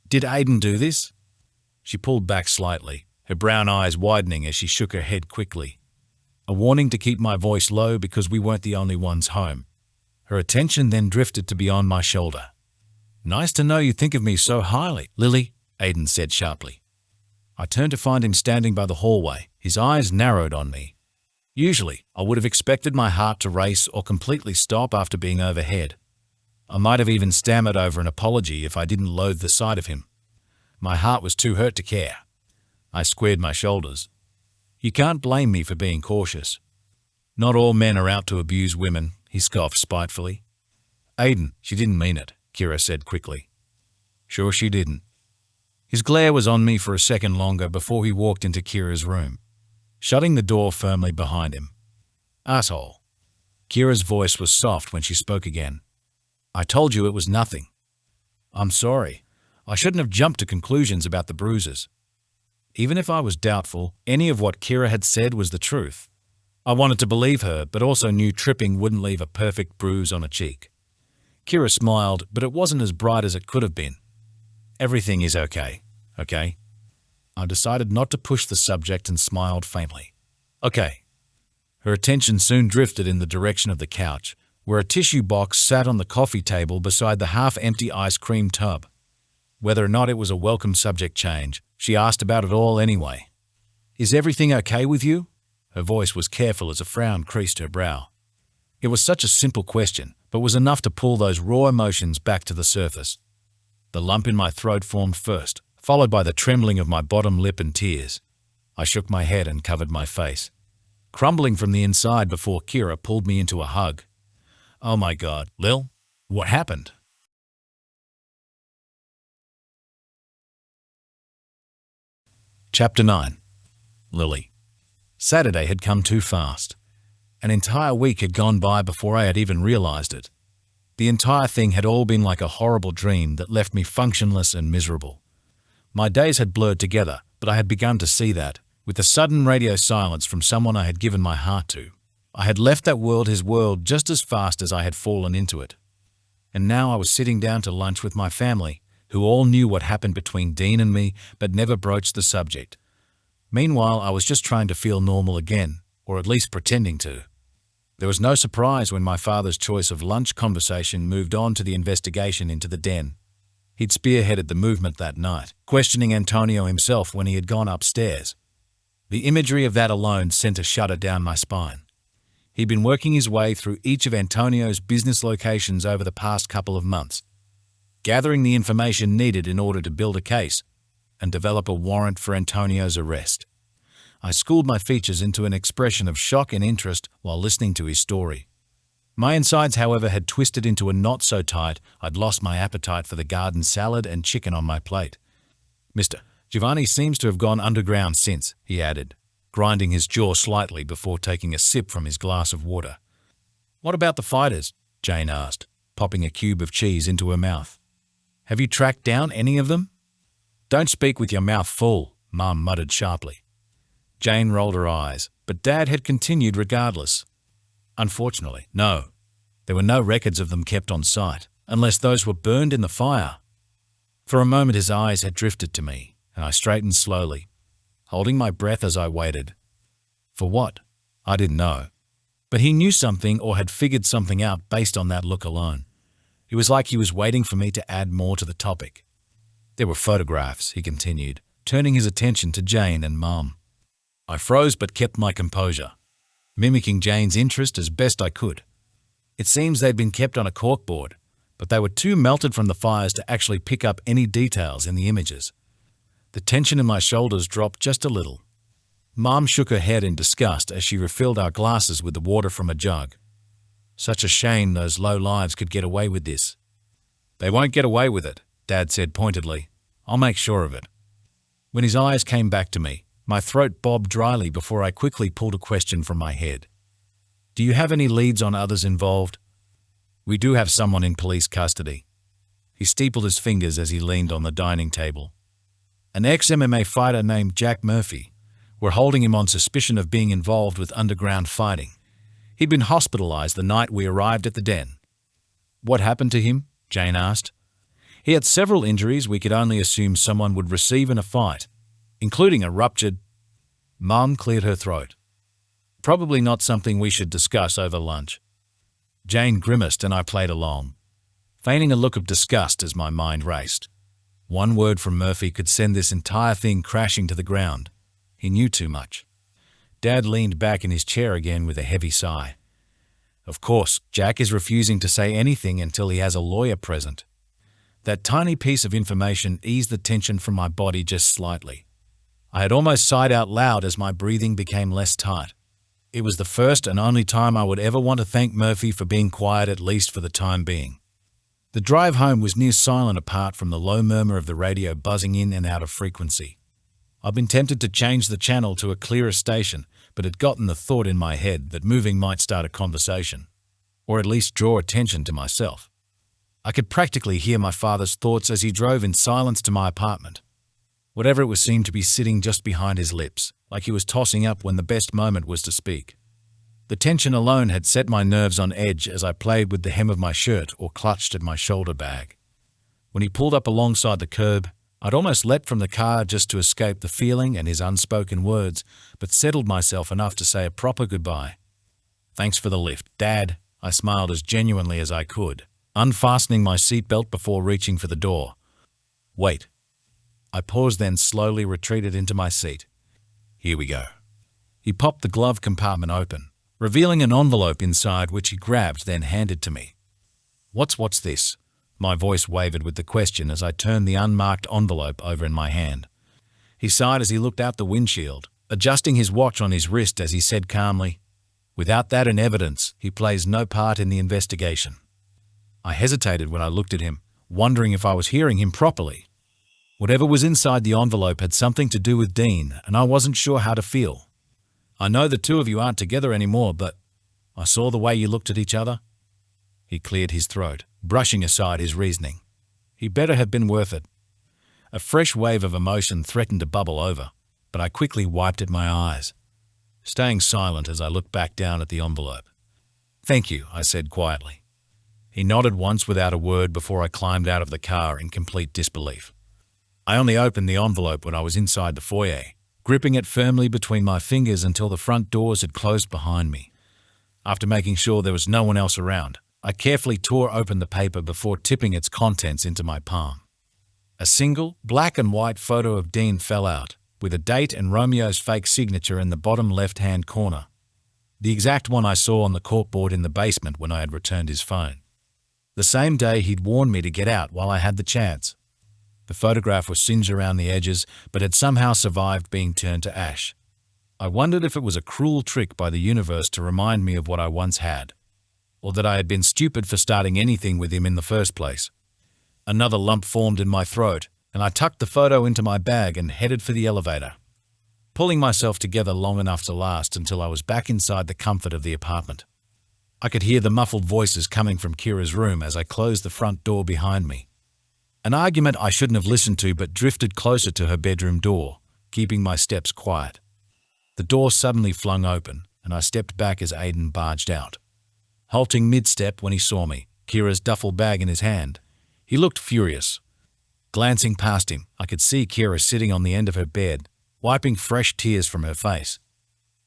"Did Aiden do this?" She pulled back slightly, her brown eyes widening as she shook her head quickly. A warning to keep my voice low because we weren't the only ones home. Her attention then drifted to beyond my shoulder. "Nice to know you think of me so highly, Lily," Aiden said sharply. I turned to find him standing by the hallway, his eyes narrowed on me. Usually, I would have expected my heart to race or completely stop after being overhead. I might have even stammered over an apology if I didn't loathe the sight of him. My heart was too hurt to care. I squared my shoulders. You can't blame me for being cautious. Not all men are out to abuse women, he scoffed spitefully. Aiden, she didn't mean it, Kira said quickly. Sure she didn't. His glare was on me for a second longer before he walked into Kira's room, shutting the door firmly behind him. Asshole. Kira's voice was soft when she spoke again. I told you it was nothing. I'm sorry. I shouldn't have jumped to conclusions about the bruises. Even if I was doubtful, any of what Kira had said was the truth. I wanted to believe her, but also knew tripping wouldn't leave a perfect bruise on a cheek. Kira smiled, but it wasn't as bright as it could have been. Everything is okay, okay? I decided not to push the subject and smiled faintly. Okay. Her attention soon drifted in the direction of the couch, where a tissue box sat on the coffee table beside the half-empty ice cream tub. Whether or not it was a welcome subject change, she asked about it all anyway. Is everything okay with you? Her voice was careful as a frown creased her brow. It was such a simple question, but was enough to pull those raw emotions back to the surface. The lump in my throat formed first, followed by the trembling of my bottom lip and tears. I shook my head and covered my face, crumbling from the inside before Kira pulled me into a hug. Oh my God, Lil, what happened? Chapter 9. Lily. Saturday had come too fast. An entire week had gone by before I had even realized it. The entire thing had all been like a horrible dream that left me functionless and miserable. My days had blurred together, but I had begun to see that, with the sudden radio silence from someone I had given my heart to. I had left that world his world just as fast as I had fallen into it. And now I was sitting down to lunch with my family, who all knew what happened between Dean and me, but never broached the subject. Meanwhile, I was just trying to feel normal again, or at least pretending to. There was no surprise when my father's choice of lunch conversation moved on to the investigation into the den. He'd spearheaded the movement that night, questioning Antonio himself when he had gone upstairs. The imagery of that alone sent a shudder down my spine. He'd been working his way through each of Antonio's business locations over the past couple of months, gathering the information needed in order to build a case and develop a warrant for Antonio's arrest. I schooled my features into an expression of shock and interest while listening to his story. My insides, however, had twisted into a knot so tight I'd lost my appetite for the garden salad and chicken on my plate. Mr. Giovanni seems to have gone underground since, he added, grinding his jaw slightly before taking a sip from his glass of water. What about the fighters? Jane asked, popping a cube of cheese into her mouth. Have you tracked down any of them? Don't speak with your mouth full, Mum muttered sharply. Jane rolled her eyes, but Dad had continued regardless. Unfortunately, no. There were no records of them kept on site, unless those were burned in the fire. For a moment his eyes had drifted to me, and I straightened slowly, holding my breath as I waited. For what? I didn't know. But he knew something or had figured something out based on that look alone. It was like he was waiting for me to add more to the topic. There were photographs, he continued, turning his attention to Jane and Mum. I froze but kept my composure, mimicking Jane's interest as best I could. It seems they'd been kept on a corkboard, but they were too melted from the fires to actually pick up any details in the images. The tension in my shoulders dropped just a little. Mum shook her head in disgust as she refilled our glasses with the water from a jug. Such a shame those low lives could get away with this. They won't get away with it, Dad said pointedly. I'll make sure of it. When his eyes came back to me, my throat bobbed dryly before I quickly pulled a question from my head. Do you have any leads on others involved? We do have someone in police custody. He steepled his fingers as he leaned on the dining table. An ex-MMA fighter named Jack Murphy. We're holding him on suspicion of being involved with underground fighting. He'd been hospitalized the night we arrived at the den. What happened to him? Jane asked. He had several injuries we could only assume someone would receive in a fight, including a ruptured... Mum cleared her throat. Probably not something we should discuss over lunch. Jane grimaced and I played along, feigning a look of disgust as my mind raced. One word from Murphy could send this entire thing crashing to the ground. He knew too much. Dad leaned back in his chair again with a heavy sigh. Of course, Jack is refusing to say anything until he has a lawyer present. That tiny piece of information eased the tension from my body just slightly. I had almost sighed out loud as my breathing became less tight. It was the first and only time I would ever want to thank Murphy for being quiet, at least for the time being. The drive home was near silent apart from the low murmur of the radio buzzing in and out of frequency. I'd been tempted to change the channel to a clearer station, but had gotten the thought in my head that moving might start a conversation, or at least draw attention to myself. I could practically hear my father's thoughts as he drove in silence to my apartment. Whatever it was seemed to be sitting just behind his lips, like he was tossing up when the best moment was to speak. The tension alone had set my nerves on edge as I played with the hem of my shirt or clutched at my shoulder bag. When he pulled up alongside the curb, I'd almost leapt from the car just to escape the feeling and his unspoken words, but settled myself enough to say a proper goodbye. "Thanks for the lift, Dad," I smiled as genuinely as I could, unfastening my seatbelt before reaching for the door. "Wait." I paused, then slowly retreated into my seat. "Here we go." He popped the glove compartment open, revealing an envelope inside which he grabbed, then handed to me. What's this?" My voice wavered with the question as I turned the unmarked envelope over in my hand. He sighed as he looked out the windshield, adjusting his watch on his wrist as he said calmly, "Without that in evidence, he plays no part in the investigation." I hesitated when I looked at him, wondering if I was hearing him properly. Whatever was inside the envelope had something to do with Dean, and I wasn't sure how to feel. "I know the two of you aren't together anymore, but I saw the way you looked at each other." He cleared his throat, brushing aside his reasoning. "He better have been worth it." A fresh wave of emotion threatened to bubble over, but I quickly wiped at my eyes, staying silent as I looked back down at the envelope. "Thank you," I said quietly. He nodded once without a word before I climbed out of the car in complete disbelief. I only opened the envelope when I was inside the foyer, gripping it firmly between my fingers until the front doors had closed behind me. After making sure there was no one else around, I carefully tore open the paper before tipping its contents into my palm. A single, black and white photo of Dean fell out, with a date and Romeo's fake signature in the bottom left-hand corner. The exact one I saw on the corkboard in the basement when I had returned his phone. The same day he'd warned me to get out while I had the chance. The photograph was singed around the edges, but had somehow survived being turned to ash. I wondered if it was a cruel trick by the universe to remind me of what I once had, or that I had been stupid for starting anything with him in the first place. Another lump formed in my throat, and I tucked the photo into my bag and headed for the elevator, pulling myself together long enough to last until I was back inside the comfort of the apartment. I could hear the muffled voices coming from Kira's room as I closed the front door behind me. An argument I shouldn't have listened to, but drifted closer to her bedroom door, keeping my steps quiet. The door suddenly flung open, and I stepped back as Aiden barged out. Halting mid-step when he saw me, Kira's duffel bag in his hand, he looked furious. Glancing past him, I could see Kira sitting on the end of her bed, wiping fresh tears from her face.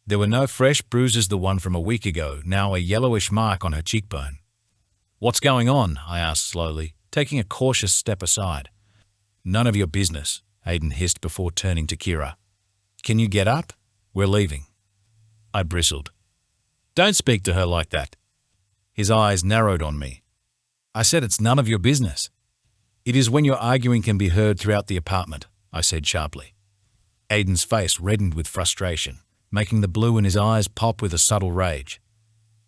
There were no fresh bruises, the one from a week ago, now a yellowish mark on her cheekbone. "What's going on?" I asked slowly, taking a cautious step aside. "None of your business," Aiden hissed before turning to Kira. "Can you get up? We're leaving." I bristled. "Don't speak to her like that." His eyes narrowed on me. "I said it's none of your business." "It is when your arguing can be heard throughout the apartment," I said sharply. Aiden's face reddened with frustration, making the blue in his eyes pop with a subtle rage.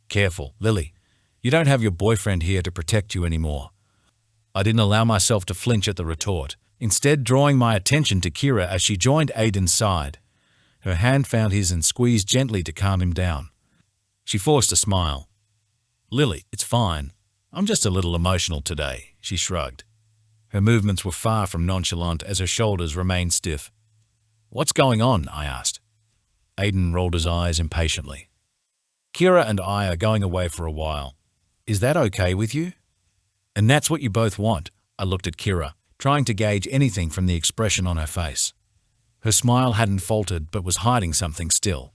"Careful, Lily. You don't have your boyfriend here to protect you anymore." I didn't allow myself to flinch at the retort, instead drawing my attention to Kira as she joined Aiden's side. Her hand found his and squeezed gently to calm him down. She forced a smile. "Lily, it's fine. I'm just a little emotional today," she shrugged. Her movements were far from nonchalant as her shoulders remained stiff. "What's going on?" I asked. Aiden rolled his eyes impatiently. "Kira and I are going away for a while. Is that okay with you?" "And that's what you both want?" I looked at Kira, trying to gauge anything from the expression on her face. Her smile hadn't faltered but was hiding something still.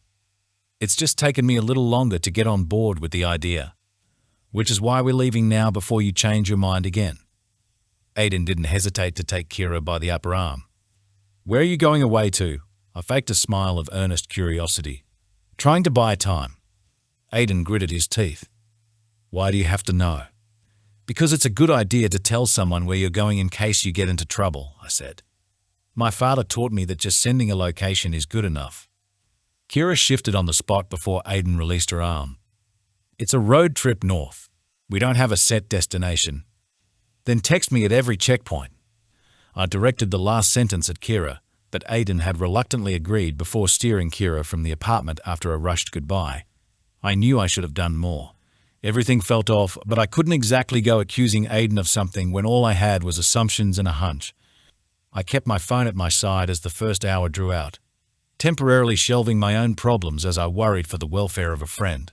"It's just taken me a little longer to get on board with the idea. Which is why we're leaving now before you change your mind again." Aiden didn't hesitate to take Kira by the upper arm. "Where are you going away to?" I faked a smile of earnest curiosity, trying to buy time. Aiden gritted his teeth. Why do you have to know? Because it's a good idea to tell someone where you're going in case you get into trouble, I said. My father taught me that just sending a location is good enough. Kyra shifted on the spot before Aiden released her arm. It's a road trip north. We don't have a set destination. Then text me at every checkpoint. I directed the last sentence at Kyra, but Aiden had reluctantly agreed before steering Kyra from the apartment after a rushed goodbye. I knew I should have done more. Everything felt off, but I couldn't exactly go accusing Aiden of something when all I had was assumptions and a hunch. I kept my phone at my side as the first hour drew out, temporarily shelving my own problems as I worried for the welfare of a friend.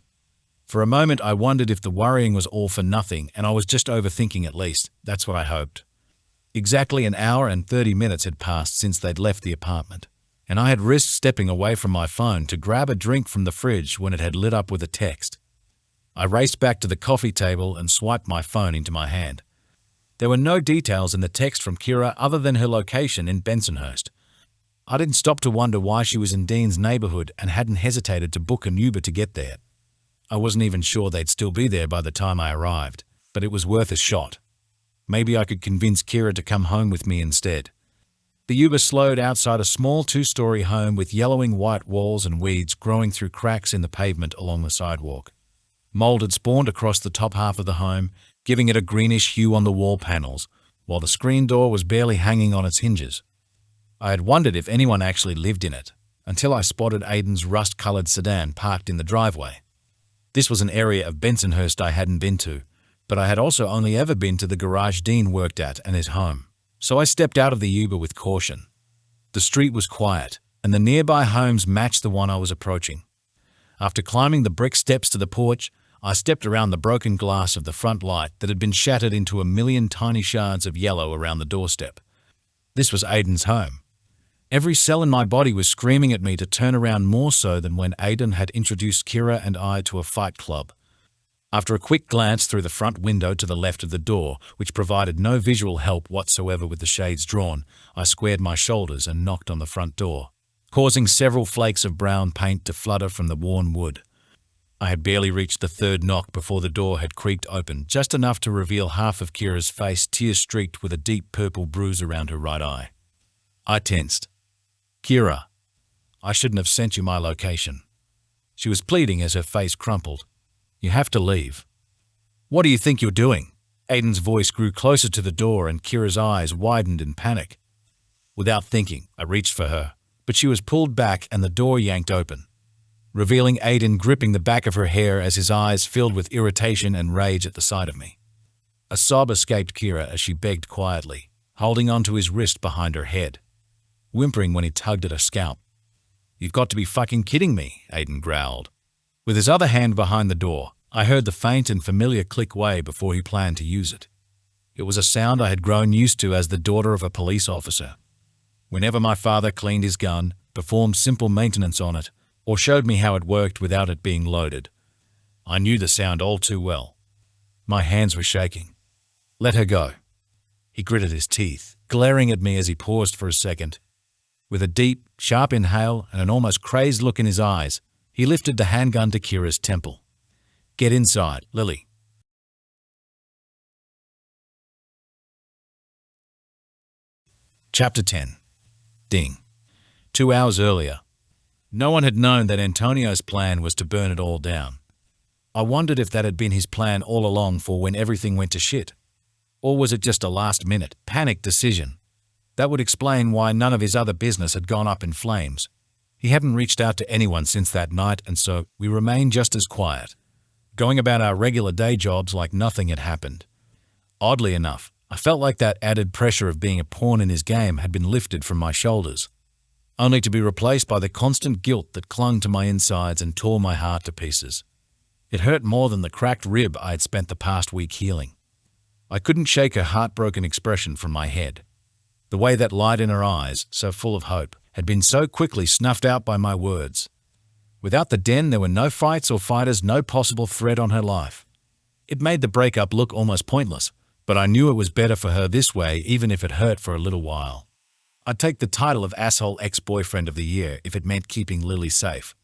For a moment I wondered if the worrying was all for nothing and I was just overthinking. At least that's what I hoped. Exactly an hour and 30 minutes had passed since they'd left the apartment, and I had risked stepping away from my phone to grab a drink from the fridge when it had lit up with a text. I raced back to the coffee table and swiped my phone into my hand. There were no details in the text from Kyra other than her location in Bensonhurst. I didn't stop to wonder why she was in Dean's neighborhood and hadn't hesitated to book an Uber to get there. I wasn't even sure they'd still be there by the time I arrived, but it was worth a shot. Maybe I could convince Kyra to come home with me instead. The Uber slowed outside a small 2-story home with yellowing white walls and weeds growing through cracks in the pavement along the sidewalk. Mold had spawned across the top half of the home, giving it a greenish hue on the wall panels, while the screen door was barely hanging on its hinges. I had wondered if anyone actually lived in it, until I spotted Aiden's rust-colored sedan parked in the driveway. This was an area of Bensonhurst I hadn't been to, but I had also only ever been to the garage Dean worked at and his home, so I stepped out of the Uber with caution. The street was quiet, and the nearby homes matched the one I was approaching. After climbing the brick steps to the porch, I stepped around the broken glass of the front light that had been shattered into a million tiny shards of yellow around the doorstep. This was Aiden's home. Every cell in my body was screaming at me to turn around, more so than when Aiden had introduced Kyra and I to a fight club. After a quick glance through the front window to the left of the door, which provided no visual help whatsoever with the shades drawn, I squared my shoulders and knocked on the front door, causing several flakes of brown paint to flutter from the worn wood. I had barely reached the third knock before the door had creaked open, just enough to reveal half of Kyra's face, tear-streaked with a deep purple bruise around her right eye. I tensed. Kyra, I shouldn't have sent you my location. She was pleading as her face crumpled. You have to leave. What do you think you're doing? Aiden's voice grew closer to the door and Kyra's eyes widened in panic. Without thinking, I reached for her, but she was pulled back and the door yanked open, revealing Aiden gripping the back of her hair as his eyes filled with irritation and rage at the sight of me. A sob escaped Kyra as she begged quietly, holding onto his wrist behind her head, whimpering when he tugged at her scalp. You've got to be fucking kidding me, Aiden growled. With his other hand behind the door, I heard the faint and familiar click way before he planned to use it. It was a sound I had grown used to as the daughter of a police officer. Whenever my father cleaned his gun, performed simple maintenance on it, or showed me how it worked without it being loaded, I knew the sound all too well. My hands were shaking. Let her go. He gritted his teeth, glaring at me as he paused for a second. With a deep, sharp inhale and an almost crazed look in his eyes, he lifted the handgun to Kyra's temple. Get inside, Lily. Chapter 10. Ding. 2 hours earlier. No one had known that Antonio's plan was to burn it all down. I wondered if that had been his plan all along for when everything went to shit. Or was it just a last-minute, panicked decision? That would explain why none of his other business had gone up in flames. He hadn't reached out to anyone since that night, and so we remained just as quiet, going about our regular day jobs like nothing had happened. Oddly enough, I felt like that added pressure of being a pawn in his game had been lifted from my shoulders, only to be replaced by the constant guilt that clung to my insides and tore my heart to pieces. It hurt more than the cracked rib I had spent the past week healing. I couldn't shake her heartbroken expression from my head. The way that light in her eyes, so full of hope, had been so quickly snuffed out by my words. Without the den, there were no fights or fighters, no possible threat on her life. It made the breakup look almost pointless, but I knew it was better for her this way, even if it hurt for a little while. I'd take the title of asshole ex-boyfriend of the year if it meant keeping Lily safe.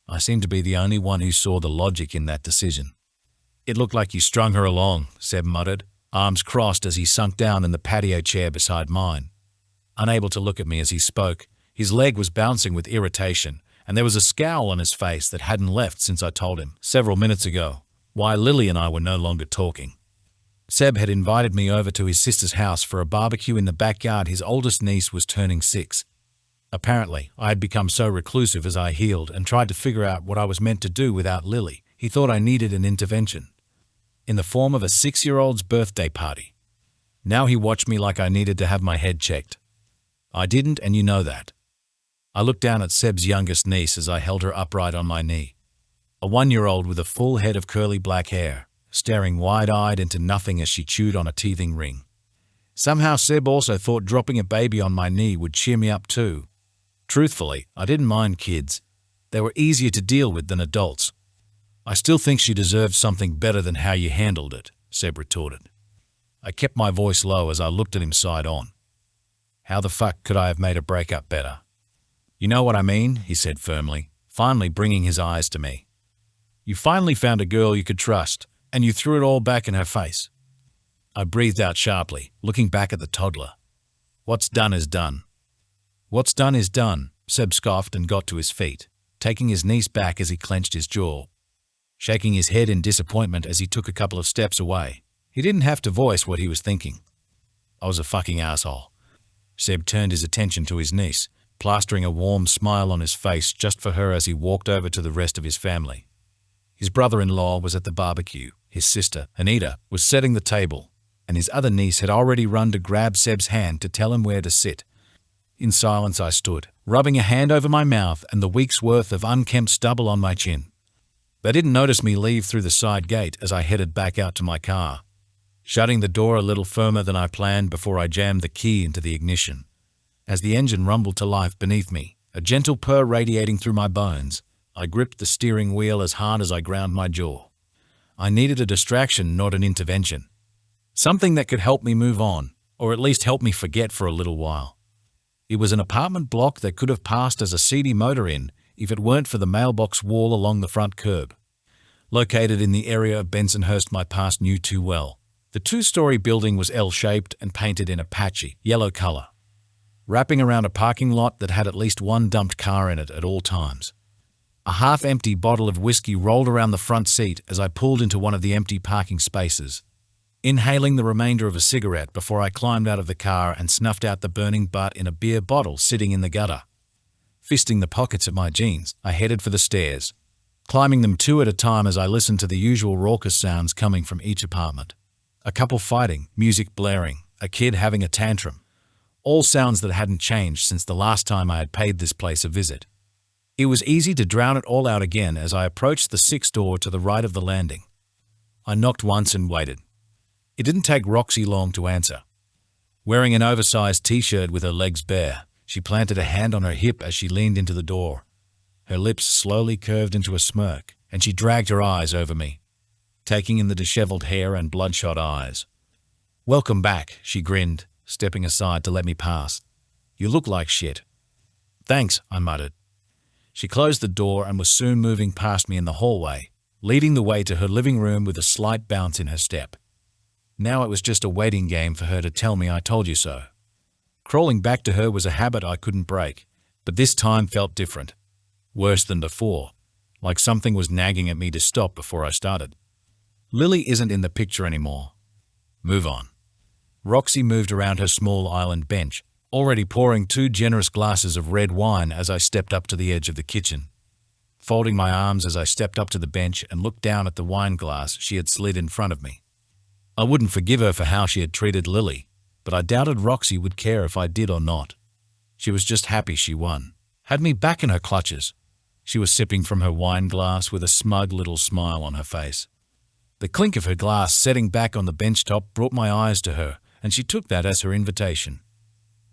I seemed to be the only one who saw the logic in that decision. It looked like you strung her along, Seb muttered, arms crossed as he sunk down in the patio chair beside mine. Unable to look at me as he spoke, his leg was bouncing with irritation, and there was a scowl on his face that hadn't left since I told him, several minutes ago, why Lily and I were no longer talking. Seb had invited me over to his sister's house for a barbecue in the backyard. His oldest niece was turning 6. Apparently, I had become so reclusive as I healed and tried to figure out what I was meant to do without Lily. He thought I needed an intervention, in the form of a 6-year-old's birthday party. Now he watched me like I needed to have my head checked. I didn't, and you know that. I looked down at Seb's youngest niece as I held her upright on my knee. A 1-year-old with a full head of curly black hair, staring wide-eyed into nothing as she chewed on a teething ring. Somehow Seb also thought dropping a baby on my knee would cheer me up too. Truthfully, I didn't mind kids. They were easier to deal with than adults. I still think she deserved something better than how you handled it, Seb retorted. I kept my voice low as I looked at him side on. How the fuck could I have made a breakup better? You know what I mean, he said firmly, finally bringing his eyes to me. You finally found a girl you could trust, and you threw it all back in her face. I breathed out sharply, looking back at the toddler. What's done is done. What's done is done, Seb scoffed and got to his feet, taking his niece back as he clenched his jaw, shaking his head in disappointment as he took a couple of steps away. He didn't have to voice what he was thinking. I was a fucking asshole. Seb turned his attention to his niece, plastering a warm smile on his face just for her as he walked over to the rest of his family. His brother-in-law was at the barbecue. His sister, Anita, was setting the table, and his other niece had already run to grab Seb's hand to tell him where to sit. In silence I stood, rubbing a hand over my mouth and the week's worth of unkempt stubble on my chin. They didn't notice me leave through the side gate as I headed back out to my car, shutting the door a little firmer than I planned before I jammed the key into the ignition. As the engine rumbled to life beneath me, a gentle purr radiating through my bones, I gripped the steering wheel as hard as I ground my jaw. I needed a distraction, not an intervention. Something that could help me move on, or at least help me forget for a little while. It was an apartment block that could have passed as a seedy motor inn if it weren't for the mailbox wall along the front curb. Located in the area of Bensonhurst my past knew too well, the 2-story building was L-shaped and painted in a patchy, yellow color, wrapping around a parking lot that had at least one dumped car in it at all times. A half-empty bottle of whiskey rolled around the front seat as I pulled into one of the empty parking spaces, inhaling the remainder of a cigarette before I climbed out of the car and snuffed out the burning butt in a beer bottle sitting in the gutter. Fisting the pockets of my jeans, I headed for the stairs, climbing them 2 at a time as I listened to the usual raucous sounds coming from each apartment. A couple fighting, music blaring, a kid having a tantrum. All sounds that hadn't changed since the last time I had paid this place a visit. It was easy to drown it all out again as I approached the 6th door to the right of the landing. I knocked once and waited. It didn't take Roxy long to answer. Wearing an oversized t-shirt with her legs bare, she planted a hand on her hip as she leaned into the door. Her lips slowly curved into a smirk, and she dragged her eyes over me, taking in the disheveled hair and bloodshot eyes. "Welcome back," she grinned, stepping aside to let me pass. "You look like shit." "Thanks," I muttered. She closed the door and was soon moving past me in the hallway, leading the way to her living room with a slight bounce in her step. Now it was just a waiting game for her to tell me I told you so. Crawling back to her was a habit I couldn't break, but this time felt different. Worse than before, like something was nagging at me to stop before I started. Lily isn't in the picture anymore. Move on. Roxy moved around her small island bench, already pouring 2 generous glasses of red wine as I stepped up to the edge of the kitchen. Folding my arms as I stepped up to the bench and looked down at the wine glass she had slid in front of me. I wouldn't forgive her for how she had treated Lily, but I doubted Roxy would care if I did or not. She was just happy she won, had me back in her clutches. She was sipping from her wine glass with a smug little smile on her face. The clink of her glass setting back on the bench top brought my eyes to her, and she took that as her invitation.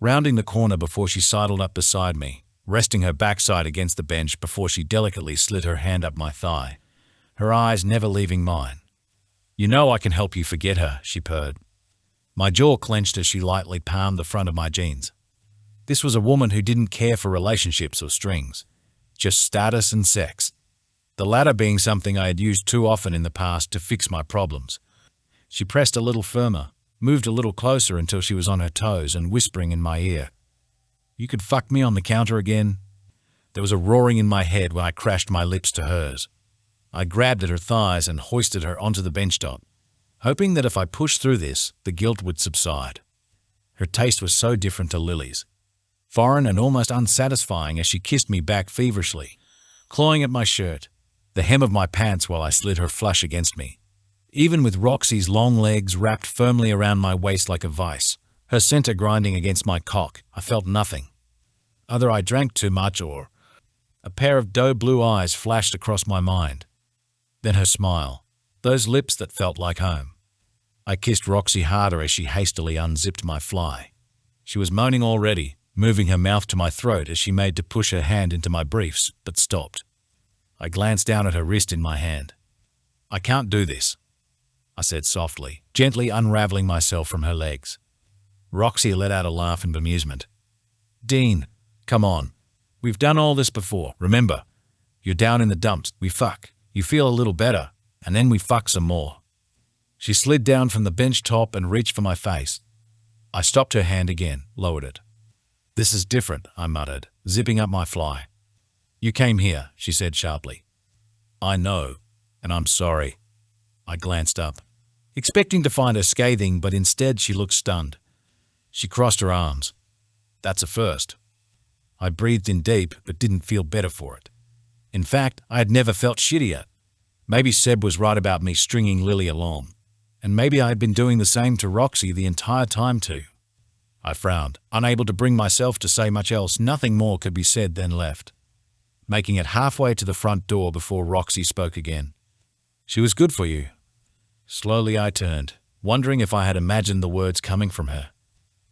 Rounding the corner before she sidled up beside me, resting her backside against the bench before she delicately slid her hand up my thigh, her eyes never leaving mine. "You know I can help you forget her," she purred. My jaw clenched as she lightly palmed the front of my jeans. This was a woman who didn't care for relationships or strings, just status and sex. the latter being something I had used too often in the past to fix my problems. She pressed a little firmer, moved a little closer until she was on her toes and whispering in my ear, "You could fuck me on the counter again?" There was a roaring in my head when I crashed my lips to hers. I grabbed at her thighs and hoisted her onto the bench top, hoping that if I pushed through this, the guilt would subside. Her taste was so different to Lily's, foreign and almost unsatisfying as she kissed me back feverishly, clawing at my shirt, the hem of my pants while I slid her flush against me. Even with Roxy's long legs wrapped firmly around my waist like a vice, her center grinding against my cock, I felt nothing. Either I drank too much or a pair of doe blue eyes flashed across my mind. Then her smile, those lips that felt like home. I kissed Roxy harder as she hastily unzipped my fly. She was moaning already, moving her mouth to my throat as she made to push her hand into my briefs, but stopped. I glanced down at her wrist in my hand. "I can't do this," I said softly, gently unraveling myself from her legs. Roxy let out a laugh in bemusement. "Dean, come on. We've done all this before, remember? You're down in the dumps, we fuck, you feel a little better, and then we fuck some more." She slid down from the bench top and reached for my face. I stopped her hand again, lowered it. "This is different," I muttered, zipping up my fly. "You came here," she said sharply. "I know, and I'm sorry." I glanced up, expecting to find her scathing, but instead she looked stunned. She crossed her arms. "That's a first." I breathed in deep, but didn't feel better for it. In fact, I had never felt shittier. Maybe Seb was right about me stringing Lily along, and maybe I had been doing the same to Roxy the entire time too. I frowned, unable to bring myself to say much else. Nothing more could be said, then left, making it halfway to the front door before Roxy spoke again. "She was good for you." Slowly I turned, wondering if I had imagined the words coming from her.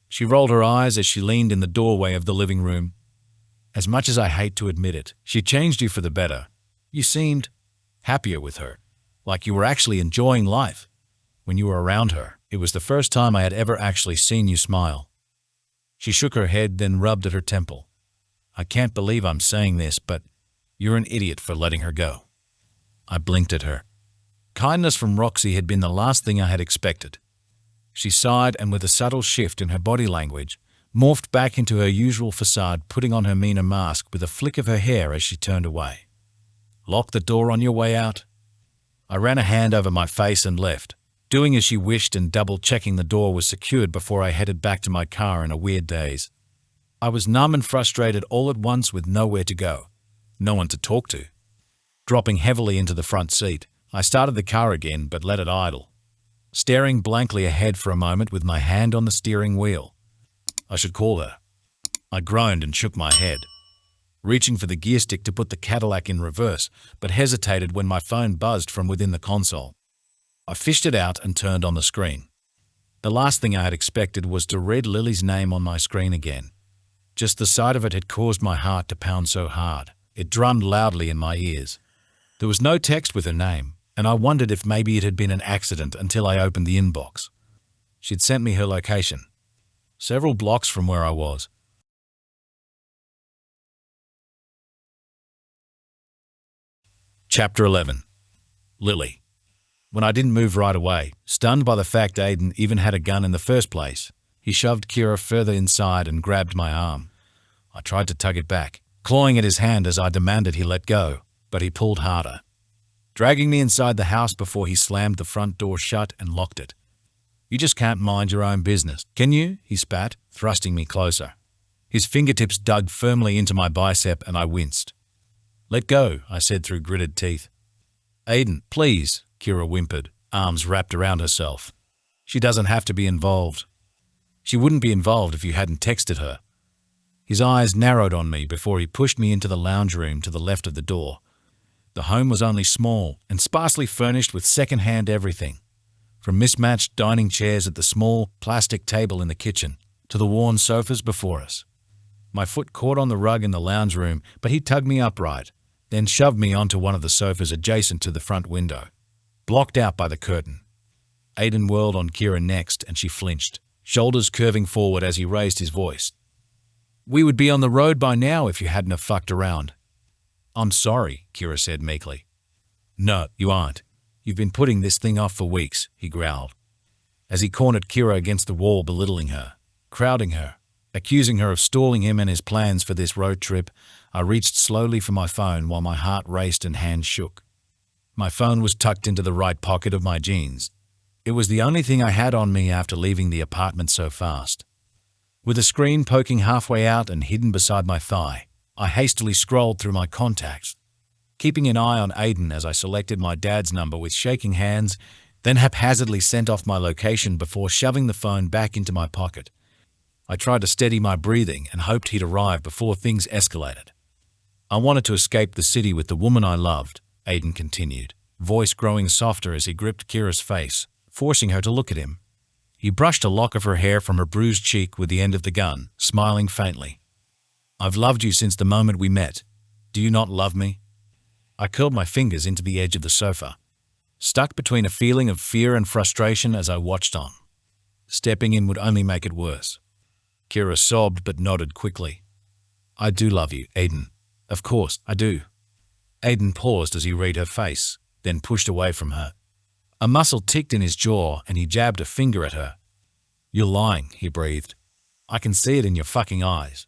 She rolled her eyes as she leaned in the doorway of the living room. "As much as I hate to admit it, she changed you for the better. You seemed happier with her, like you were actually enjoying life. When you were around her, it was the first time I had ever actually seen you smile." She shook her head, then rubbed at her temple. "I can't believe I'm saying this, but you're an idiot for letting her go." I blinked at her. Kindness from Roxy had been the last thing I had expected. She sighed and with a subtle shift in her body language, morphed back into her usual facade, putting on her meaner mask with a flick of her hair as she turned away. "Lock the door on your way out?" I ran a hand over my face and left, doing as she wished and double-checking the door was secured before I headed back to my car in a weird daze. I was numb and frustrated all at once with nowhere to go, no one to talk to. Dropping heavily into the front seat, I started the car again but let it idle, staring blankly ahead for a moment with my hand on the steering wheel. I should call her. I groaned and shook my head, reaching for the gear stick to put the Cadillac in reverse, but hesitated when my phone buzzed from within the console. I fished it out and turned on the screen. The last thing I had expected was to read Lily's name on my screen again. Just the sight of it had caused my heart to pound so hard. It drummed loudly in my ears. There was no text with her name, and I wondered if maybe it had been an accident until I opened the inbox. She'd sent me her location, several blocks from where I was. Chapter 11. Lily. When I didn't move right away, stunned by the fact Aiden even had a gun in the first place, he shoved Kira further inside and grabbed my arm. I tried to tug it back, clawing at his hand as I demanded he let go, but he pulled harder, dragging me inside the house before he slammed the front door shut and locked it. "You just can't mind your own business, can you?" he spat, thrusting me closer. His fingertips dug firmly into my bicep and I winced. "Let go," I said through gritted teeth. "Aiden, please," Kira whimpered, arms wrapped around herself. "She doesn't have to be involved." "She wouldn't be involved if you hadn't texted her." His eyes narrowed on me before he pushed me into the lounge room to the left of the door. The home was only small and sparsely furnished with second-hand everything, from mismatched dining chairs at the small plastic table in the kitchen to the worn sofas before us. My foot caught on the rug in the lounge room, but he tugged me upright, then shoved me onto one of the sofas adjacent to the front window, blocked out by the curtain. Aiden whirled on Kira next, and she flinched, shoulders curving forward as he raised his voice. "We would be on the road by now if you hadn't have fucked around." "I'm sorry," Kira said meekly. No, you aren't. You've been putting this thing off for weeks, he growled, as he cornered Kyra against the wall, belittling her, crowding her, accusing her of stalling him and his plans for this road trip. I reached slowly for my phone while my heart raced and hands shook. My phone was tucked into the right pocket of my jeans. It was the only thing I had on me after leaving the apartment so fast. With the screen poking halfway out and hidden beside my thigh, I hastily scrolled through my contacts, keeping an eye on Aiden as I selected my dad's number with shaking hands, then haphazardly sent off my location before shoving the phone back into my pocket. I tried to steady my breathing and hoped he'd arrive before things escalated. I wanted to escape the city with the woman I loved, Aiden continued, voice growing softer as he gripped Kyra's face, forcing her to look at him. He brushed a lock of her hair from her bruised cheek with the end of the gun, smiling faintly. I've loved you since the moment we met. Do you not love me? I curled my fingers into the edge of the sofa, stuck between a feeling of fear and frustration as I watched on. Stepping in would only make it worse. Kyra sobbed but nodded quickly. I do love you, Aiden. Of course, I do. Aiden paused as he read her face, then pushed away from her. A muscle ticked in his jaw and he jabbed a finger at her. You're lying, he breathed. I can see it in your fucking eyes.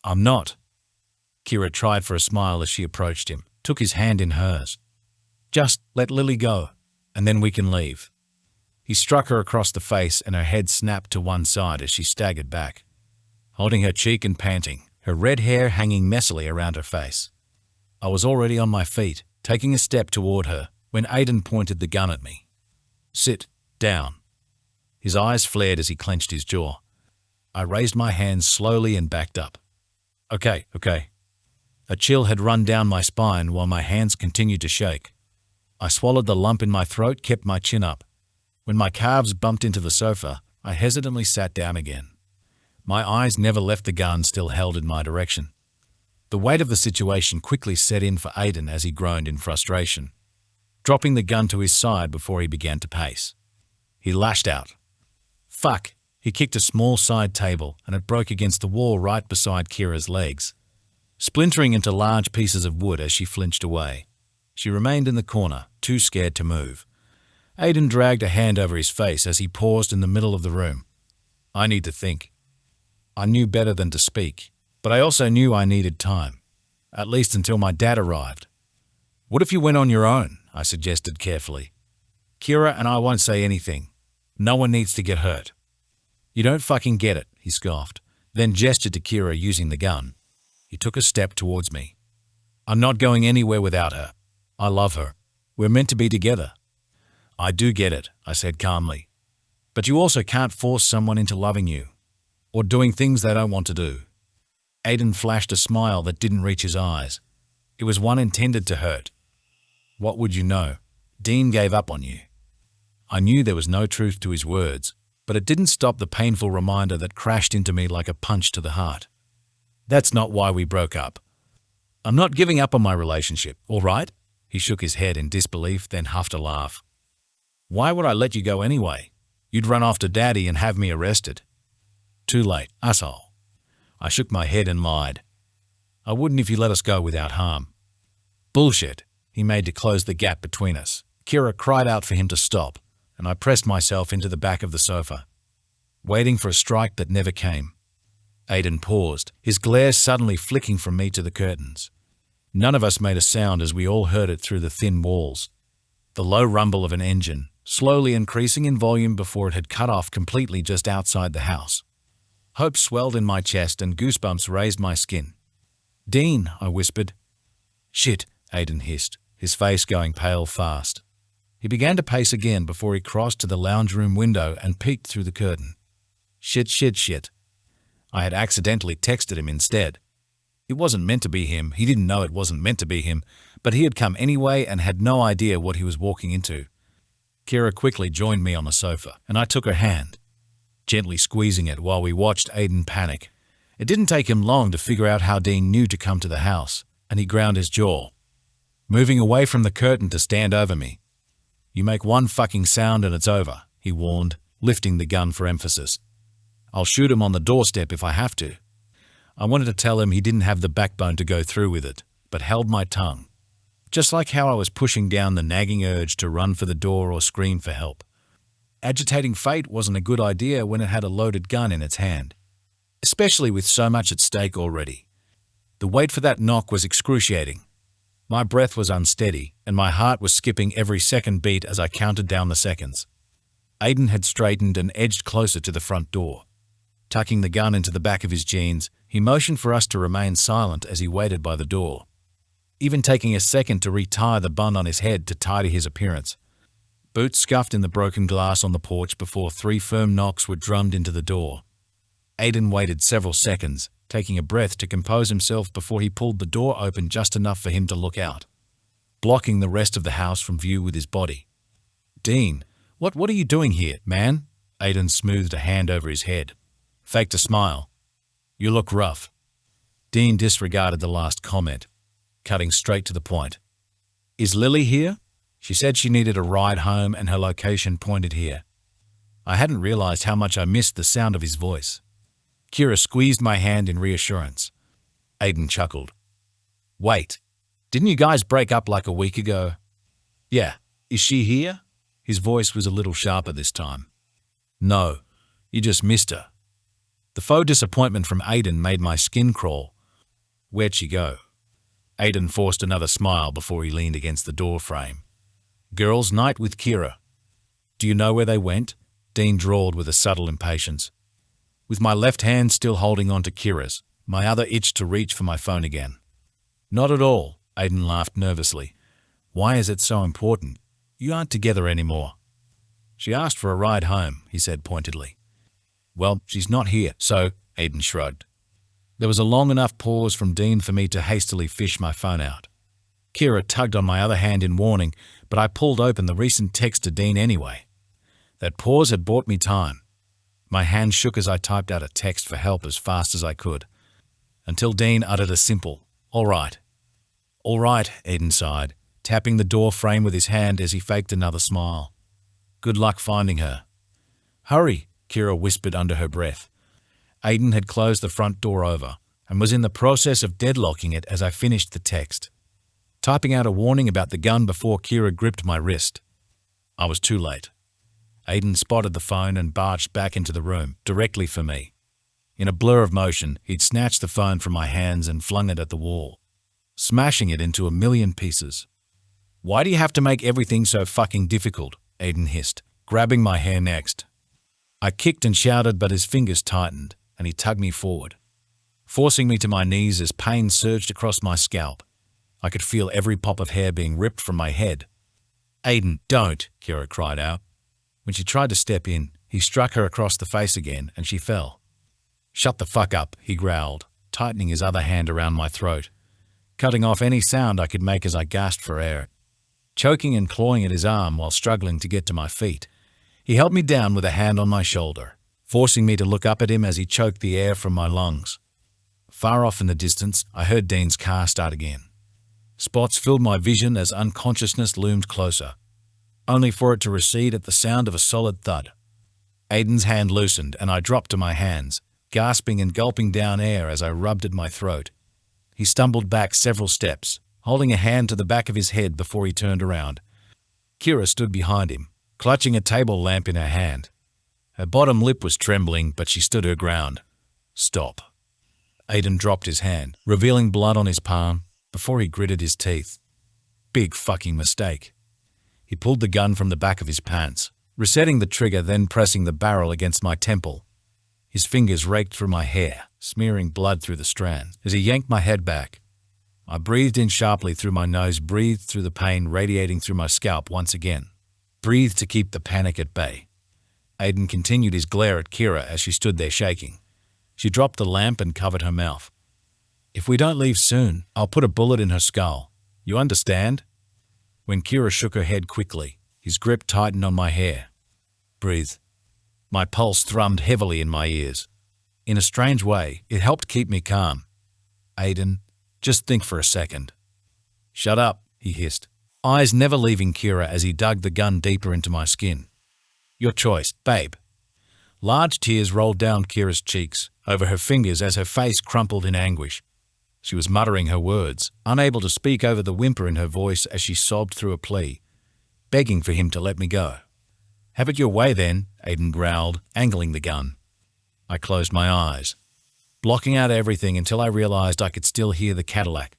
I'm not. Kyra tried for a smile as she approached him, took his hand in hers. Just let Lily go, and then we can leave. He struck her across the face and her head snapped to one side as she staggered back, holding her cheek and panting, her red hair hanging messily around her face. I was already on my feet, taking a step toward her, when Aiden pointed the gun at me. Sit down. His eyes flared as he clenched his jaw. I raised my hands slowly and backed up. Okay. A chill had run down my spine while my hands continued to shake. I swallowed the lump in my throat, kept my chin up. When my calves bumped into the sofa, I hesitantly sat down again. My eyes never left the gun still held in my direction. The weight of the situation quickly set in for Aiden as he groaned in frustration, dropping the gun to his side before he began to pace. He lashed out. Fuck! He kicked a small side table and it broke against the wall right beside Kyra's legs, splintering into large pieces of wood as she flinched away. She remained in the corner, too scared to move. Aiden dragged a hand over his face as he paused in the middle of the room. I need to think. I knew better than to speak, but I also knew I needed time, at least until my dad arrived. What if you went on your own? I suggested carefully. Kyra and I won't say anything. No one needs to get hurt. You don't fucking get it, he scoffed, then gestured to Kyra using the gun. He took a step towards me. I'm not going anywhere without her. I love her. We're meant to be together. I do get it, I said calmly. But you also can't force someone into loving you, or doing things they don't want to do. Aiden flashed a smile that didn't reach his eyes. It was one intended to hurt. What would you know? Dean gave up on you. I knew there was no truth to his words, but it didn't stop the painful reminder that crashed into me like a punch to the heart. That's not why we broke up. I'm not giving up on my relationship, all right? He shook his head in disbelief, then huffed a laugh. Why would I let you go anyway? You'd run off to Daddy and have me arrested. Too late, asshole. I shook my head and lied. I wouldn't if you let us go without harm. Bullshit, he made to close the gap between us. Kyra cried out for him to stop, and I pressed myself into the back of the sofa, waiting for a strike that never came. Aiden paused, his glare suddenly flicking from me to the curtains. None of us made a sound as we all heard it through the thin walls. The low rumble of an engine, slowly increasing in volume before it had cut off completely just outside the house. Hope swelled in my chest and goosebumps raised my skin. Dean, I whispered. Shit, Aiden hissed, his face going pale fast. He began to pace again before he crossed to the lounge room window and peeked through the curtain. Shit. I had accidentally texted him instead. It wasn't meant to be him, he didn't know it wasn't meant to be him, but he had come anyway and had no idea what he was walking into. Kyra quickly joined me on the sofa, and I took her hand, gently squeezing it while we watched Aiden panic. It didn't take him long to figure out how Dean knew to come to the house, and he ground his jaw, moving away from the curtain to stand over me. You make one fucking sound and it's over, he warned, lifting the gun for emphasis. I'll shoot him on the doorstep if I have to. I wanted to tell him he didn't have the backbone to go through with it, but held my tongue. just like how I was pushing down the nagging urge to run for the door or scream for help. Agitating fate wasn't a good idea when it had a loaded gun in its hand, especially with so much at stake already. The wait for that knock was excruciating. My breath was unsteady, and my heart was skipping every second beat as I counted down the seconds. Aiden had straightened and edged closer to the front door. Tucking the gun into the back of his jeans, he motioned for us to remain silent as he waited by the door, even taking a second to retie the bun on his head to tidy his appearance. Boots scuffed in the broken glass on the porch before 3 firm knocks were drummed into the door. Aiden waited several seconds, taking a breath to compose himself before he pulled the door open just enough for him to look out, blocking the rest of the house from view with his body. "Dean, what are you doing here, man?" Aiden smoothed a hand over his head, faked a smile. "You look rough." Dean disregarded the last comment, cutting straight to the point. "Is Lily here? She said she needed a ride home and her location pointed here." I hadn't realized how much I missed the sound of his voice. Kyra squeezed my hand in reassurance. Aiden chuckled. "Wait, didn't you guys break up like a week ago?" "Yeah, is she here?" His voice was a little sharper this time. "No, you just missed her." The faux disappointment from Aiden made my skin crawl. "Where'd she go?" Aiden forced another smile before he leaned against the door frame. "Girls' night with Kyra." "Do you know where they went?" Dean drawled with a subtle impatience. With my left hand still holding on to Kyra's, my other itched to reach for my phone again. "Not at all," Aiden laughed nervously. "Why is it so important? You aren't together anymore." "She asked for a ride home," he said pointedly. "Well, she's not here, so," Aiden shrugged. There was a long enough pause from Dean for me to hastily fish my phone out. Kyra tugged on my other hand in warning, but I pulled open the recent text to Dean anyway. That pause had bought me time. My hand shook as I typed out a text for help as fast as I could, until Dean uttered a simple, "All right." "All right," Aiden sighed, tapping the door frame with his hand as he faked another smile. "Good luck finding her." "Hurry," Kyra whispered under her breath. Aiden had closed the front door over and was in the process of deadlocking it as I finished the text, typing out a warning about the gun before Kyra gripped my wrist. I was too late. Aiden spotted the phone and barged back into the room, directly for me. In a blur of motion, he'd snatched the phone from my hands and flung it at the wall, smashing it into a million pieces. "Why do you have to make everything so fucking difficult?" Aiden hissed, grabbing my hair next. I kicked and shouted, but his fingers tightened, and he tugged me forward, forcing me to my knees as pain surged across my scalp. I could feel every pop of hair being ripped from my head. "Aiden, don't!" Kyra cried out. When she tried to step in, he struck her across the face again, and she fell. "Shut the fuck up," he growled, tightening his other hand around my throat, cutting off any sound I could make as I gasped for air. Choking and clawing at his arm while struggling to get to my feet, he held me down with a hand on my shoulder, forcing me to look up at him as he choked the air from my lungs. Far off in the distance, I heard Dean's car start again. Spots filled my vision as unconsciousness loomed closer, only for it to recede at the sound of a solid thud. Aiden's hand loosened and I dropped to my hands, gasping and gulping down air as I rubbed at my throat. He stumbled back several steps, holding a hand to the back of his head before he turned around. Kyra stood behind him, clutching a table lamp in her hand. Her bottom lip was trembling, but she stood her ground. "Stop." Aiden dropped his hand, revealing blood on his palm, before he gritted his teeth. Big fucking mistake. He pulled the gun from the back of his pants, resetting the trigger, then pressing the barrel against my temple. His fingers raked through my hair, smearing blood through the strands, as he yanked my head back. I breathed in sharply through my nose, breathed through the pain radiating through my scalp once again, breathed to keep the panic at bay. Aiden continued his glare at Kyra as she stood there shaking. She dropped the lamp and covered her mouth. "If we don't leave soon, I'll put a bullet in her skull. You understand?" When Kyra shook her head quickly, his grip tightened on my hair. "Breathe." My pulse thrummed heavily in my ears. In a strange way, it helped keep me calm. "Aiden, just think for a second." "Shut up," he hissed, eyes never leaving Kyra as he dug the gun deeper into my skin. "Your choice, babe." Large tears rolled down Kyra's cheeks, over her fingers as her face crumpled in anguish. She was muttering her words, unable to speak over the whimper in her voice as she sobbed through a plea, begging for him to let me go. "Have it your way then," Aiden growled, angling the gun. I closed my eyes, blocking out everything until I realized I could still hear the Cadillac.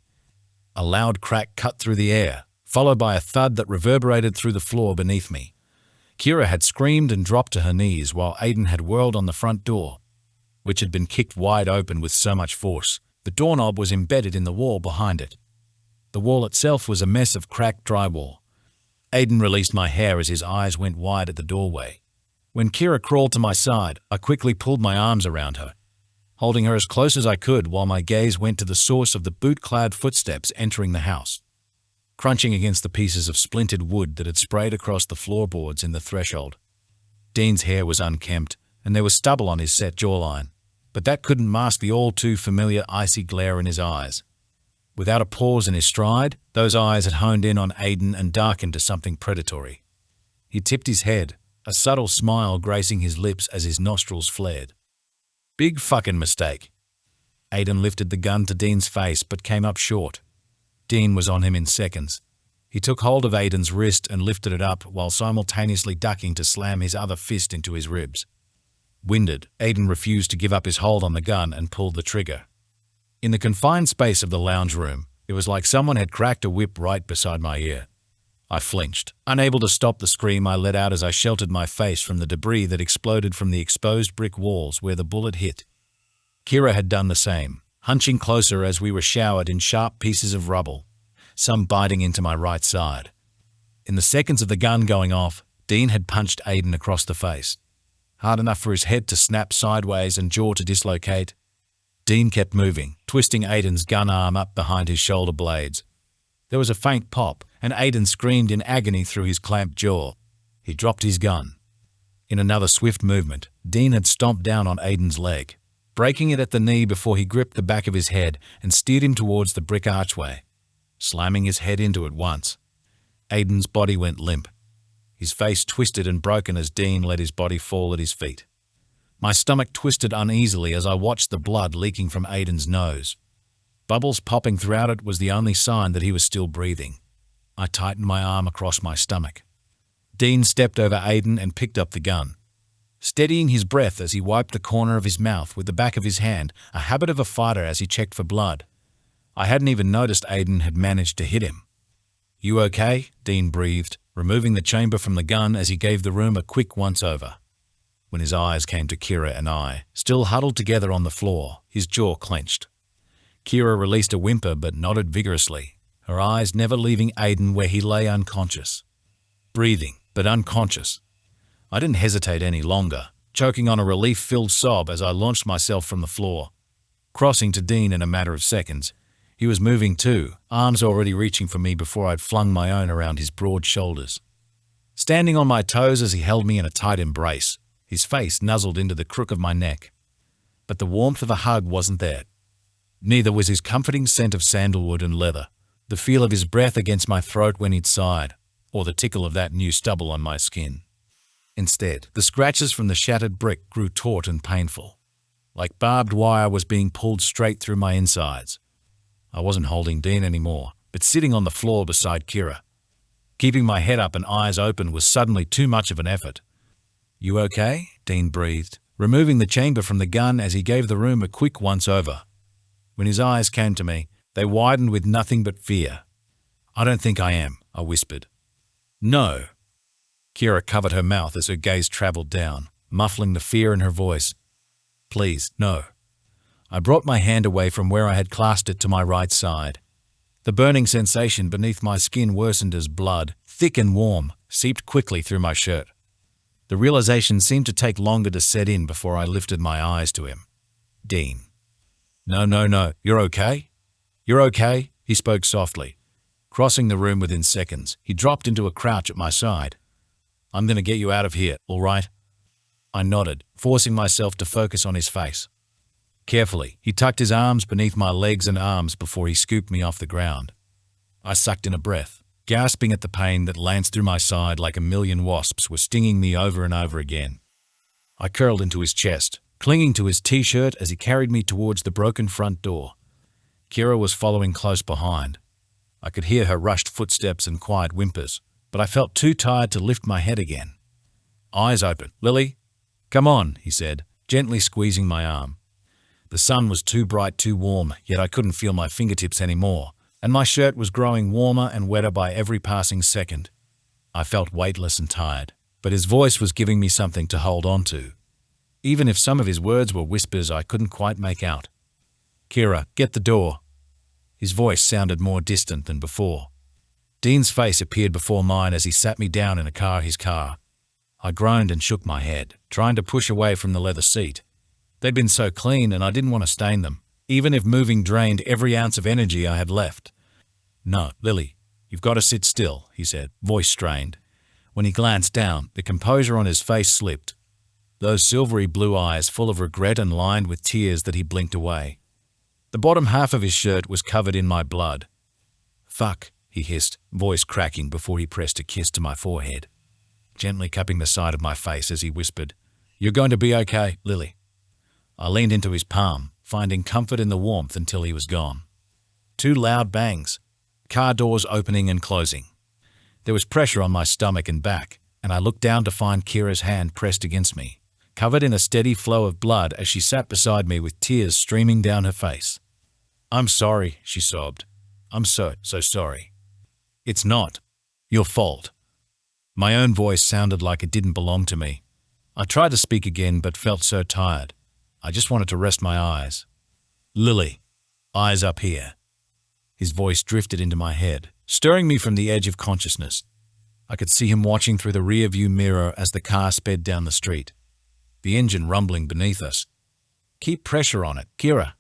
A loud crack cut through the air, followed by a thud that reverberated through the floor beneath me. Kyla had screamed and dropped to her knees while Aiden had whirled on the front door, which had been kicked wide open with so much force. The doorknob was embedded in the wall behind it. The wall itself was a mess of cracked drywall. Aiden released my hair as his eyes went wide at the doorway. When Kyla crawled to my side, I quickly pulled my arms around her, holding her as close as I could while my gaze went to the source of the boot-clad footsteps entering the house, crunching against the pieces of splintered wood that had sprayed across the floorboards in the threshold. Dean's hair was unkempt, and there was stubble on his set jawline, but that couldn't mask the all-too-familiar icy glare in his eyes. Without a pause in his stride, those eyes had honed in on Aiden and darkened to something predatory. He tipped his head, a subtle smile gracing his lips as his nostrils flared. "Big fucking mistake." Aiden lifted the gun to Dean's face but came up short. Dean was on him in seconds. He took hold of Aiden's wrist and lifted it up while simultaneously ducking to slam his other fist into his ribs. Winded, Aiden refused to give up his hold on the gun and pulled the trigger. In the confined space of the lounge room, it was like someone had cracked a whip right beside my ear. I flinched, unable to stop the scream I let out as I sheltered my face from the debris that exploded from the exposed brick walls where the bullet hit. Kyla had done the same, hunching closer as we were showered in sharp pieces of rubble, some biting into my right side. In the seconds of the gun going off, Dean had punched Aiden across the face, hard enough for his head to snap sideways and jaw to dislocate. Dean kept moving, twisting Aiden's gun arm up behind his shoulder blades. There was a faint pop, and Aiden screamed in agony through his clamped jaw. He dropped his gun. In another swift movement, Dean had stomped down on Aiden's leg, breaking it at the knee before he gripped the back of his head and steered him towards the brick archway, slamming his head into it once. Aiden's body went limp, his face twisted and broken as Dean let his body fall at his feet. My stomach twisted uneasily as I watched the blood leaking from Aiden's nose. Bubbles popping throughout it was the only sign that he was still breathing. I tightened my arm across my stomach. Dean stepped over Aiden and picked up the gun, steadying his breath as he wiped the corner of his mouth with the back of his hand, a habit of a fighter as he checked for blood. I hadn't even noticed Aiden had managed to hit him. "You okay?" Dean breathed, removing the chamber from the gun as he gave the room a quick once-over. When his eyes came to Kyla and I, still huddled together on the floor, his jaw clenched. Kyla released a whimper but nodded vigorously, her eyes never leaving Aiden where he lay unconscious. Breathing, but unconscious. I didn't hesitate any longer, choking on a relief-filled sob as I launched myself from the floor, crossing to Dean in a matter of seconds. He was moving too, arms already reaching for me before I'd flung my own around his broad shoulders. Standing on my toes as he held me in a tight embrace, his face nuzzled into the crook of my neck. But the warmth of a hug wasn't there. Neither was his comforting scent of sandalwood and leather, the feel of his breath against my throat when he'd sighed, or the tickle of that new stubble on my skin. Instead, the scratches from the shattered brick grew taut and painful, like barbed wire was being pulled straight through my insides. I wasn't holding Dean anymore, but sitting on the floor beside Kyla. Keeping my head up and eyes open was suddenly too much of an effort. "You okay?" Dean breathed, removing the chamber from the gun as he gave the room a quick once-over. When his eyes came to me, they widened with nothing but fear. "I don't think I am," I whispered. "No." Kyla covered her mouth as her gaze traveled down, muffling the fear in her voice. "Please, no." I brought my hand away from where I had clasped it to my right side. The burning sensation beneath my skin worsened as blood, thick and warm, seeped quickly through my shirt. The realization seemed to take longer to set in before I lifted my eyes to him. "Dean." No, you're okay? You're okay?" He spoke softly. Crossing the room within seconds, he dropped into a crouch at my side. "I'm going to get you out of here, all right?" I nodded, forcing myself to focus on his face. Carefully, he tucked his arms beneath my legs and arms before he scooped me off the ground. I sucked in a breath, gasping at the pain that lanced through my side like a million wasps were stinging me over and over again. I curled into his chest, clinging to his t-shirt as he carried me towards the broken front door. Kyla was following close behind. I could hear her rushed footsteps and quiet whimpers, but I felt too tired to lift my head again. Eyes open. "Lily, come on," he said, gently squeezing my arm. The sun was too bright, too warm, yet I couldn't feel my fingertips anymore, and my shirt was growing warmer and wetter by every passing second. I felt weightless and tired, but his voice was giving me something to hold on to. Even if some of his words were whispers I couldn't quite make out. "Kyla, get the door." His voice sounded more distant than before. Dean's face appeared before mine as he sat me down in his car. I groaned and shook my head, trying to push away from the leather seat. They'd been so clean and I didn't want to stain them, even if moving drained every ounce of energy I had left. "No, Lily, you've got to sit still," he said, voice strained. When he glanced down, the composure on his face slipped. Those silvery blue eyes full of regret and lined with tears that he blinked away. The bottom half of his shirt was covered in my blood. "Fuck," he hissed, voice cracking before he pressed a kiss to my forehead, gently cupping the side of my face as he whispered, "You're going to be okay, Lily." I leaned into his palm, finding comfort in the warmth until he was gone. Two loud bangs, car doors opening and closing. There was pressure on my stomach and back, and I looked down to find Kyla's hand pressed against me, covered in a steady flow of blood as she sat beside me with tears streaming down her face. "I'm sorry," she sobbed. "I'm so sorry. It's not your fault." My own voice sounded like it didn't belong to me. I tried to speak again but felt so tired. I just wanted to rest my eyes. "Lily, eyes up here." His voice drifted into my head, stirring me from the edge of consciousness. I could see him watching through the rear-view mirror as the car sped down the street, the engine rumbling beneath us. "Keep pressure on it, Kyla."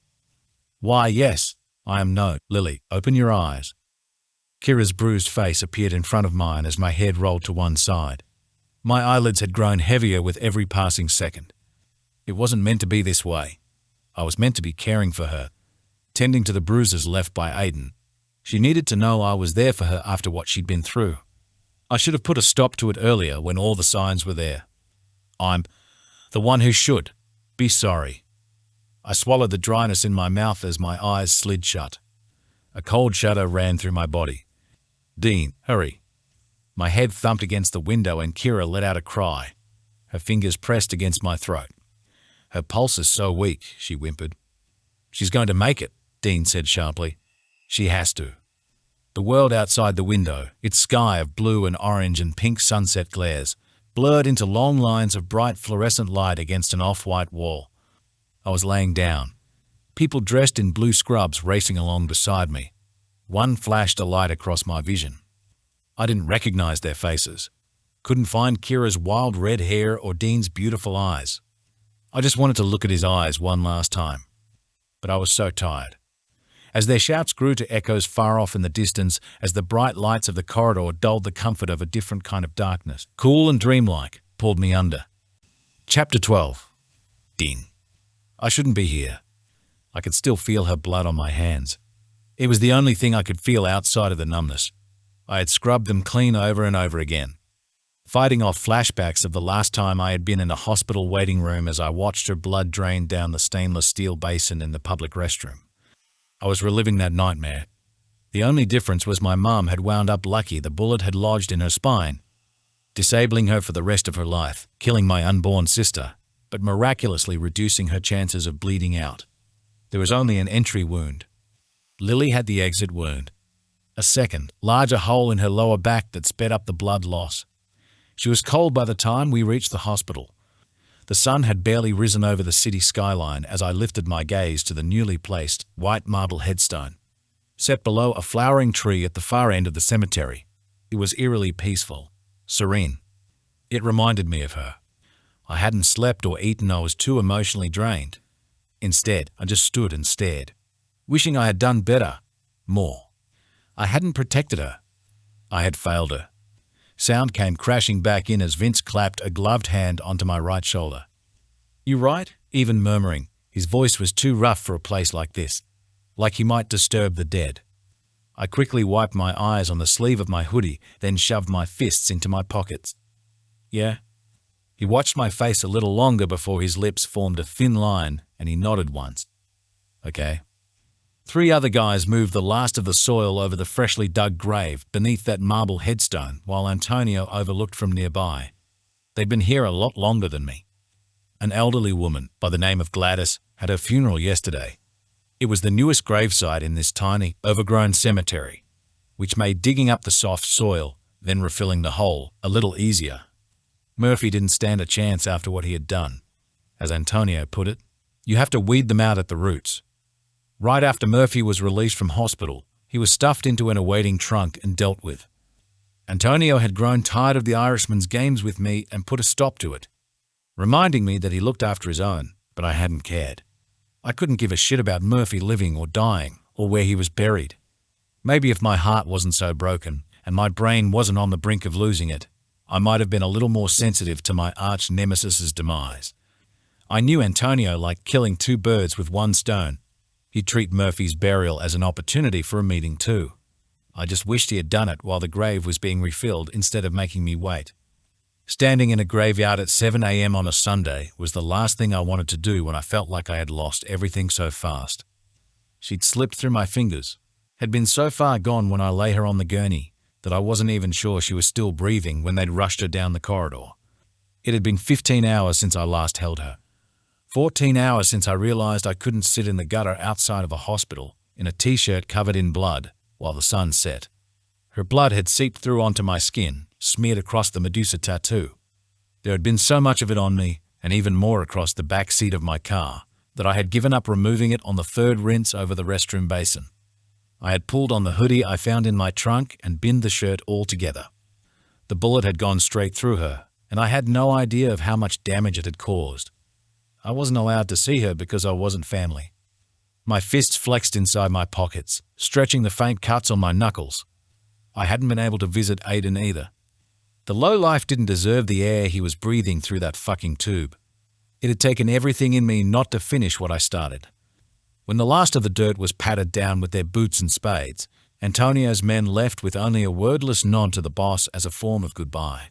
"Why, yes, I am no, Lily, open your eyes." Kyla's bruised face appeared in front of mine as my head rolled to one side. My eyelids had grown heavier with every passing second. It wasn't meant to be this way. I was meant to be caring for her, tending to the bruises left by Aiden. She needed to know I was there for her after what she'd been through. I should have put a stop to it earlier when all the signs were there. I'm the one who should be sorry. I swallowed the dryness in my mouth as my eyes slid shut. A cold shudder ran through my body. "Dean, hurry." My head thumped against the window and Kyla let out a cry. Her fingers pressed against my throat. "Her pulse is so weak," she whimpered. "She's going to make it," Dean said sharply. "She has to." The world outside the window, its sky of blue and orange and pink sunset glares, blurred into long lines of bright fluorescent light against an off-white wall. I was laying down. People dressed in blue scrubs racing along beside me. One flashed a light across my vision. I didn't recognize their faces. Couldn't find Kyla's wild red hair or Dean's beautiful eyes. I just wanted to look at his eyes one last time. But I was so tired. As their shouts grew to echoes far off in the distance, as the bright lights of the corridor dulled the comfort of a different kind of darkness, cool and dreamlike, pulled me under. Chapter 12. Dean. I shouldn't be here. I could still feel her blood on my hands. It was the only thing I could feel outside of the numbness. I had scrubbed them clean over and over again, fighting off flashbacks of the last time I had been in a hospital waiting room as I watched her blood drain down the stainless steel basin in the public restroom. I was reliving that nightmare. The only difference was my mum had wound up lucky the bullet had lodged in her spine, disabling her for the rest of her life, killing my unborn sister, but miraculously reducing her chances of bleeding out. There was only an entry wound. Lily had the exit wound. A second, larger hole in her lower back that sped up the blood loss. She was cold by the time we reached the hospital. The sun had barely risen over the city skyline as I lifted my gaze to the newly placed, white marble headstone, set below a flowering tree at the far end of the cemetery. It was eerily peaceful, serene. It reminded me of her. I hadn't slept or eaten. I was too emotionally drained. Instead, I just stood and stared, wishing I had done better, more. I hadn't protected her. I had failed her. Sound came crashing back in as Vince clapped a gloved hand onto my right shoulder. "You right?" Even murmuring. His voice was too rough for a place like this, like he might disturb the dead. I quickly wiped my eyes on the sleeve of my hoodie, then shoved my fists into my pockets. "Yeah?" He watched my face a little longer before his lips formed a thin line and he nodded once. "Okay." 3 other guys moved the last of the soil over the freshly dug grave beneath that marble headstone while Antonio overlooked from nearby. They'd been here a lot longer than me. An elderly woman by the name of Gladys had her funeral yesterday. It was the newest gravesite in this tiny, overgrown cemetery, which made digging up the soft soil, then refilling the hole, a little easier. Murphy didn't stand a chance after what he had done. As Antonio put it, you have to weed them out at the roots. Right after Murphy was released from hospital, he was stuffed into an awaiting trunk and dealt with. Antonio had grown tired of the Irishman's games with me and put a stop to it, reminding me that he looked after his own, but I hadn't cared. I couldn't give a shit about Murphy living or dying, or where he was buried. Maybe if my heart wasn't so broken, and my brain wasn't on the brink of losing it, I might have been a little more sensitive to my arch-nemesis's demise. I knew Antonio liked killing 2 birds with 1 stone. He'd treat Murphy's burial as an opportunity for a meeting too. I just wished he had done it while the grave was being refilled instead of making me wait. Standing in a graveyard at 7 a.m. on a Sunday was the last thing I wanted to do when I felt like I had lost everything so fast. She'd slipped through my fingers, had been so far gone when I lay her on the gurney that I wasn't even sure she was still breathing when they'd rushed her down the corridor. It had been 15 hours since I last held her. 14 hours since I realized I couldn't sit in the gutter outside of a hospital in a t-shirt covered in blood while the sun set. Her blood had seeped through onto my skin, smeared across the Medusa tattoo. There had been so much of it on me, and even more across the back seat of my car, that I had given up removing it on the 3rd rinse over the restroom basin. I had pulled on the hoodie I found in my trunk and binned the shirt altogether. The bullet had gone straight through her, and I had no idea of how much damage it had caused. I wasn't allowed to see her because I wasn't family. My fists flexed inside my pockets, stretching the faint cuts on my knuckles. I hadn't been able to visit Aiden either. The lowlife didn't deserve the air he was breathing through that fucking tube. It had taken everything in me not to finish what I started. When the last of the dirt was patted down with their boots and spades, Antonio's men left with only a wordless nod to the boss as a form of goodbye.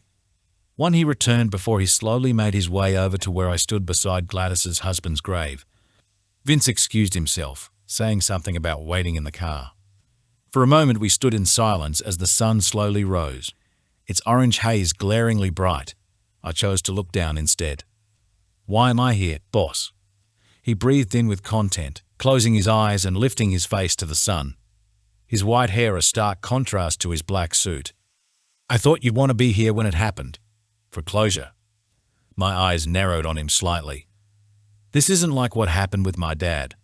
One he returned before he slowly made his way over to where I stood beside Gladys's husband's grave. Vince excused himself, saying something about waiting in the car. For a moment we stood in silence as the sun slowly rose, its orange haze glaringly bright. I chose to look down instead. "Why am I here, boss?" He breathed in with content, closing his eyes and lifting his face to the sun. His white hair a stark contrast to his black suit. "I thought you'd want to be here when it happened. For closure." My eyes narrowed on him slightly. "This isn't like what happened with my dad.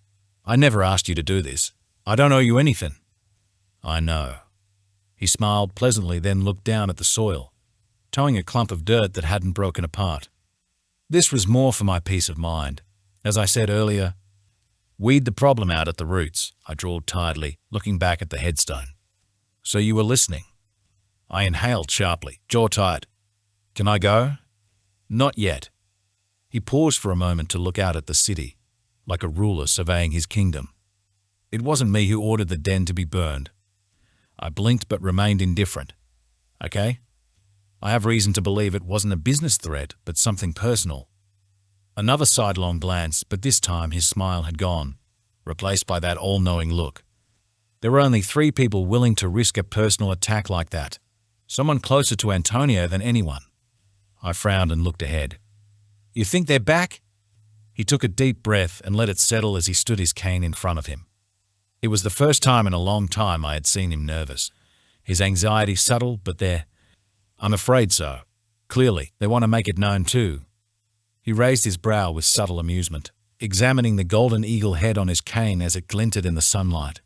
I never asked you to do this. I don't owe you anything." "I know." He smiled pleasantly, then looked down at the soil, towing a clump of dirt that hadn't broken apart. "This was more for my peace of mind. As I said earlier, weed the problem out at the roots," I drawled tiredly, looking back at the headstone. "So you were listening." I inhaled sharply, jaw tight. "Can I go?" "Not yet." He paused for a moment to look out at the city, like a ruler surveying his kingdom. "It wasn't me who ordered the den to be burned." I blinked but remained indifferent. "Okay? I have reason to believe it wasn't a business threat, but something personal." Another sidelong glance, but this time his smile had gone, replaced by that all-knowing look. There were only 3 people willing to risk a personal attack like that, someone closer to Antonio than anyone. I frowned and looked ahead. "You think they're back?" He took a deep breath and let it settle as he stood his cane in front of him. It was the first time in a long time I had seen him nervous. His anxiety subtle, but there. "I'm afraid so. Clearly, they want to make it known too." He raised his brow with subtle amusement, examining the golden eagle head on his cane as it glinted in the sunlight.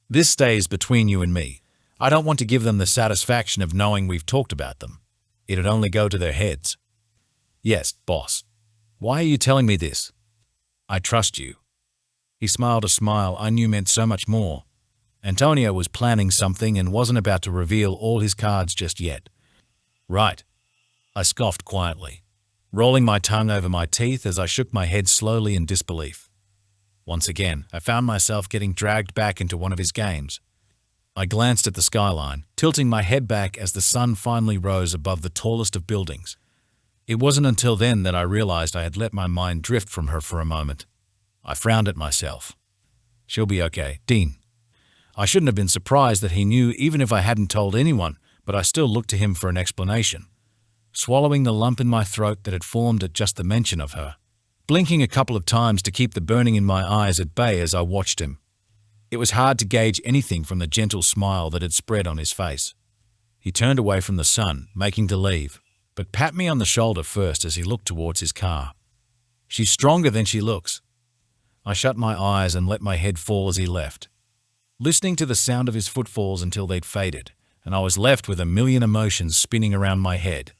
"This stays between you and me. I don't want to give them the satisfaction of knowing we've talked about them. It'd only go to their heads." "Yes, boss. Why are you telling me this?" "I trust you." He smiled a smile I knew meant so much more. Antonio was planning something and wasn't about to reveal all his cards just yet. "Right," I scoffed quietly, rolling my tongue over my teeth as I shook my head slowly in disbelief. Once again, I found myself getting dragged back into one of his games. I glanced at the skyline, tilting my head back as the sun finally rose above the tallest of buildings. It wasn't until then that I realized I had let my mind drift from her for a moment. I frowned at myself. She'll be okay, Dean. I shouldn't have been surprised that he knew even if I hadn't told anyone, but I still looked to him for an explanation, swallowing the lump in my throat that had formed at just the mention of her, blinking a couple of times to keep the burning in my eyes at bay as I watched him. It was hard to gauge anything from the gentle smile that had spread on his face. He turned away from the sun, making to leave, but pat me on the shoulder first as he looked towards his car. She's stronger than she looks. I shut my eyes and let my head fall as he left, listening to the sound of his footfalls until they'd faded, and I was left with a million emotions spinning around my head.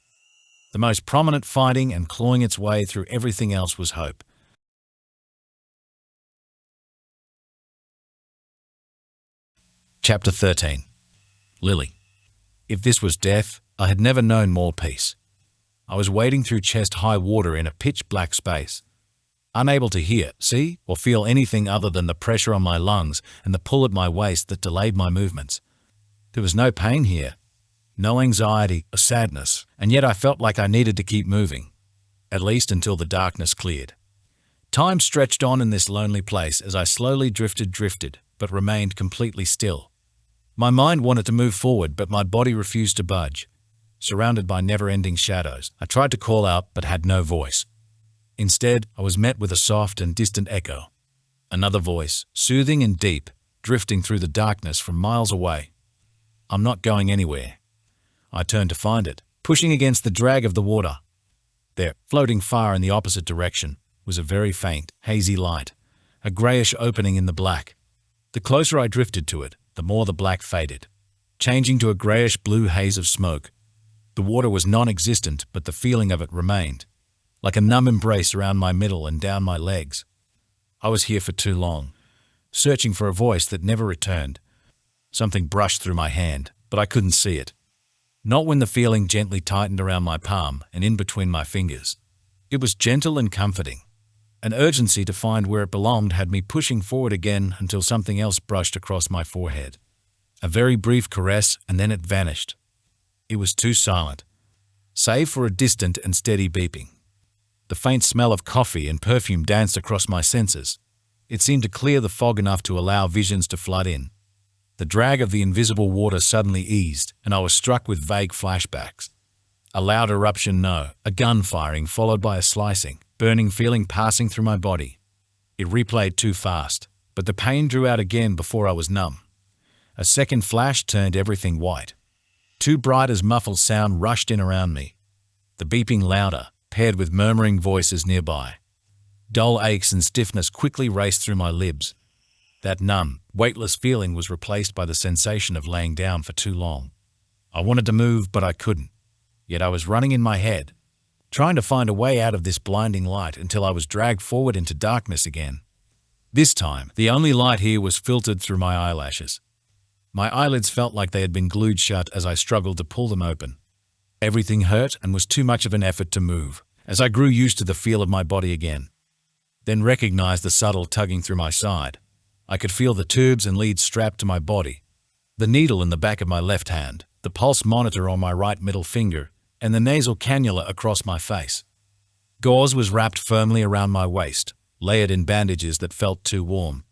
The most prominent fighting and clawing its way through everything else was hope. Chapter 13. Lily. If this was death, I had never known more peace. I was wading through chest-high water in a pitch-black space, unable to hear, see, or feel anything other than the pressure on my lungs and the pull at my waist that delayed my movements. There was no pain here, no anxiety or sadness, and yet I felt like I needed to keep moving, at least until the darkness cleared. Time stretched on in this lonely place as I slowly drifted, but remained completely still. My mind wanted to move forward, but my body refused to budge. Surrounded by never-ending shadows, I tried to call out but had no voice. Instead, I was met with a soft and distant echo. Another voice, soothing and deep, drifting through the darkness from miles away. I'm not going anywhere. I turned to find it, pushing against the drag of the water. There, floating far in the opposite direction, was a very faint, hazy light, a greyish opening in the black. The closer I drifted to it, the more the black faded, changing to a greyish-blue haze of smoke. The water was non-existent, but the feeling of it remained, like a numb embrace around my middle and down my legs. I was here for too long, searching for a voice that never returned. Something brushed through my hand, but I couldn't see it. Not when the feeling gently tightened around my palm and in between my fingers. It was gentle and comforting. An urgency to find where it belonged had me pushing forward again until something else brushed across my forehead. A very brief caress, and then it vanished. It was too silent, save for a distant and steady beeping. The faint smell of coffee and perfume danced across my senses. It seemed to clear the fog enough to allow visions to flood in. The drag of the invisible water suddenly eased, and I was struck with vague flashbacks. A loud eruption, a gun firing followed by a slicing, burning feeling passing through my body. It replayed too fast, but the pain drew out again before I was numb. A second flash turned everything white. Too bright as muffled sound rushed in around me, the beeping louder, paired with murmuring voices nearby. Dull aches and stiffness quickly raced through my libs. That numb, weightless feeling was replaced by the sensation of laying down for too long. I wanted to move, but I couldn't. Yet I was running in my head, trying to find a way out of this blinding light until I was dragged forward into darkness again. This time, the only light here was filtered through my eyelashes. My eyelids felt like they had been glued shut as I struggled to pull them open. Everything hurt and was too much of an effort to move, as I grew used to the feel of my body again. Then recognized the subtle tugging through my side. I could feel the tubes and leads strapped to my body, the needle in the back of my left hand, the pulse monitor on my right middle finger, and the nasal cannula across my face. Gauze was wrapped firmly around my waist, layered in bandages that felt too warm.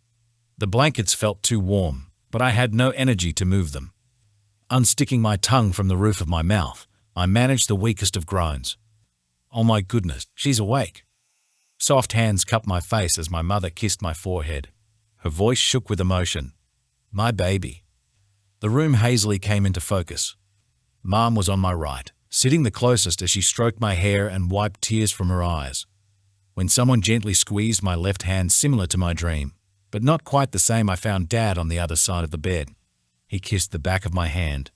The blankets felt too warm, but I had no energy to move them. Unsticking my tongue from the roof of my mouth, I managed the weakest of groans. Oh my goodness, she's awake. Soft hands cupped my face as my mother kissed my forehead. Her voice shook with emotion. My baby. The room hazily came into focus. Mom was on my right, sitting the closest as she stroked my hair and wiped tears from her eyes. When someone gently squeezed my left hand similar to my dream, but not quite the same, I found Dad on the other side of the bed. He kissed the back of my hand.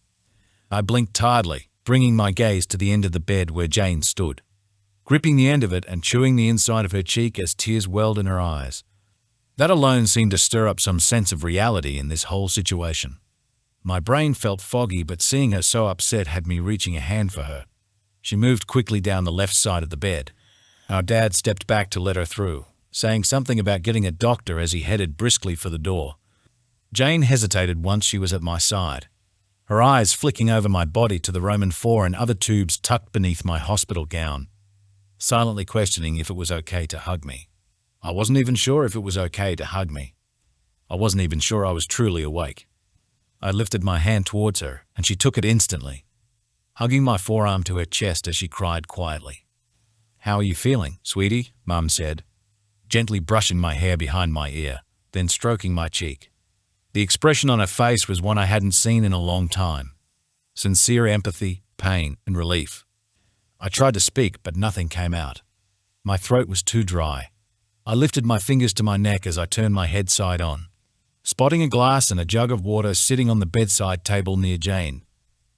I blinked tiredly, bringing my gaze to the end of the bed where Jane stood, gripping the end of it and chewing the inside of her cheek as tears welled in her eyes. That alone seemed to stir up some sense of reality in this whole situation. My brain felt foggy, but seeing her so upset had me reaching a hand for her. She moved quickly down the left side of the bed. Our Dad stepped back to let her through, saying something about getting a doctor as he headed briskly for the door. Jane hesitated once she was at my side, her eyes flicking over my body to the Roman IV and other tubes tucked beneath my hospital gown, silently questioning if it was okay to hug me. I wasn't even sure if it was okay to hug me. I wasn't even sure I was truly awake. I lifted my hand towards her, and she took it instantly, hugging my forearm to her chest as she cried quietly. "How are you feeling, sweetie?" Mum said, gently brushing my hair behind my ear, then stroking my cheek. The expression on her face was one I hadn't seen in a long time. Sincere empathy, pain, and relief. I tried to speak, but nothing came out. My throat was too dry. I lifted my fingers to my neck as I turned my head side on, spotting a glass and a jug of water sitting on the bedside table near Jane.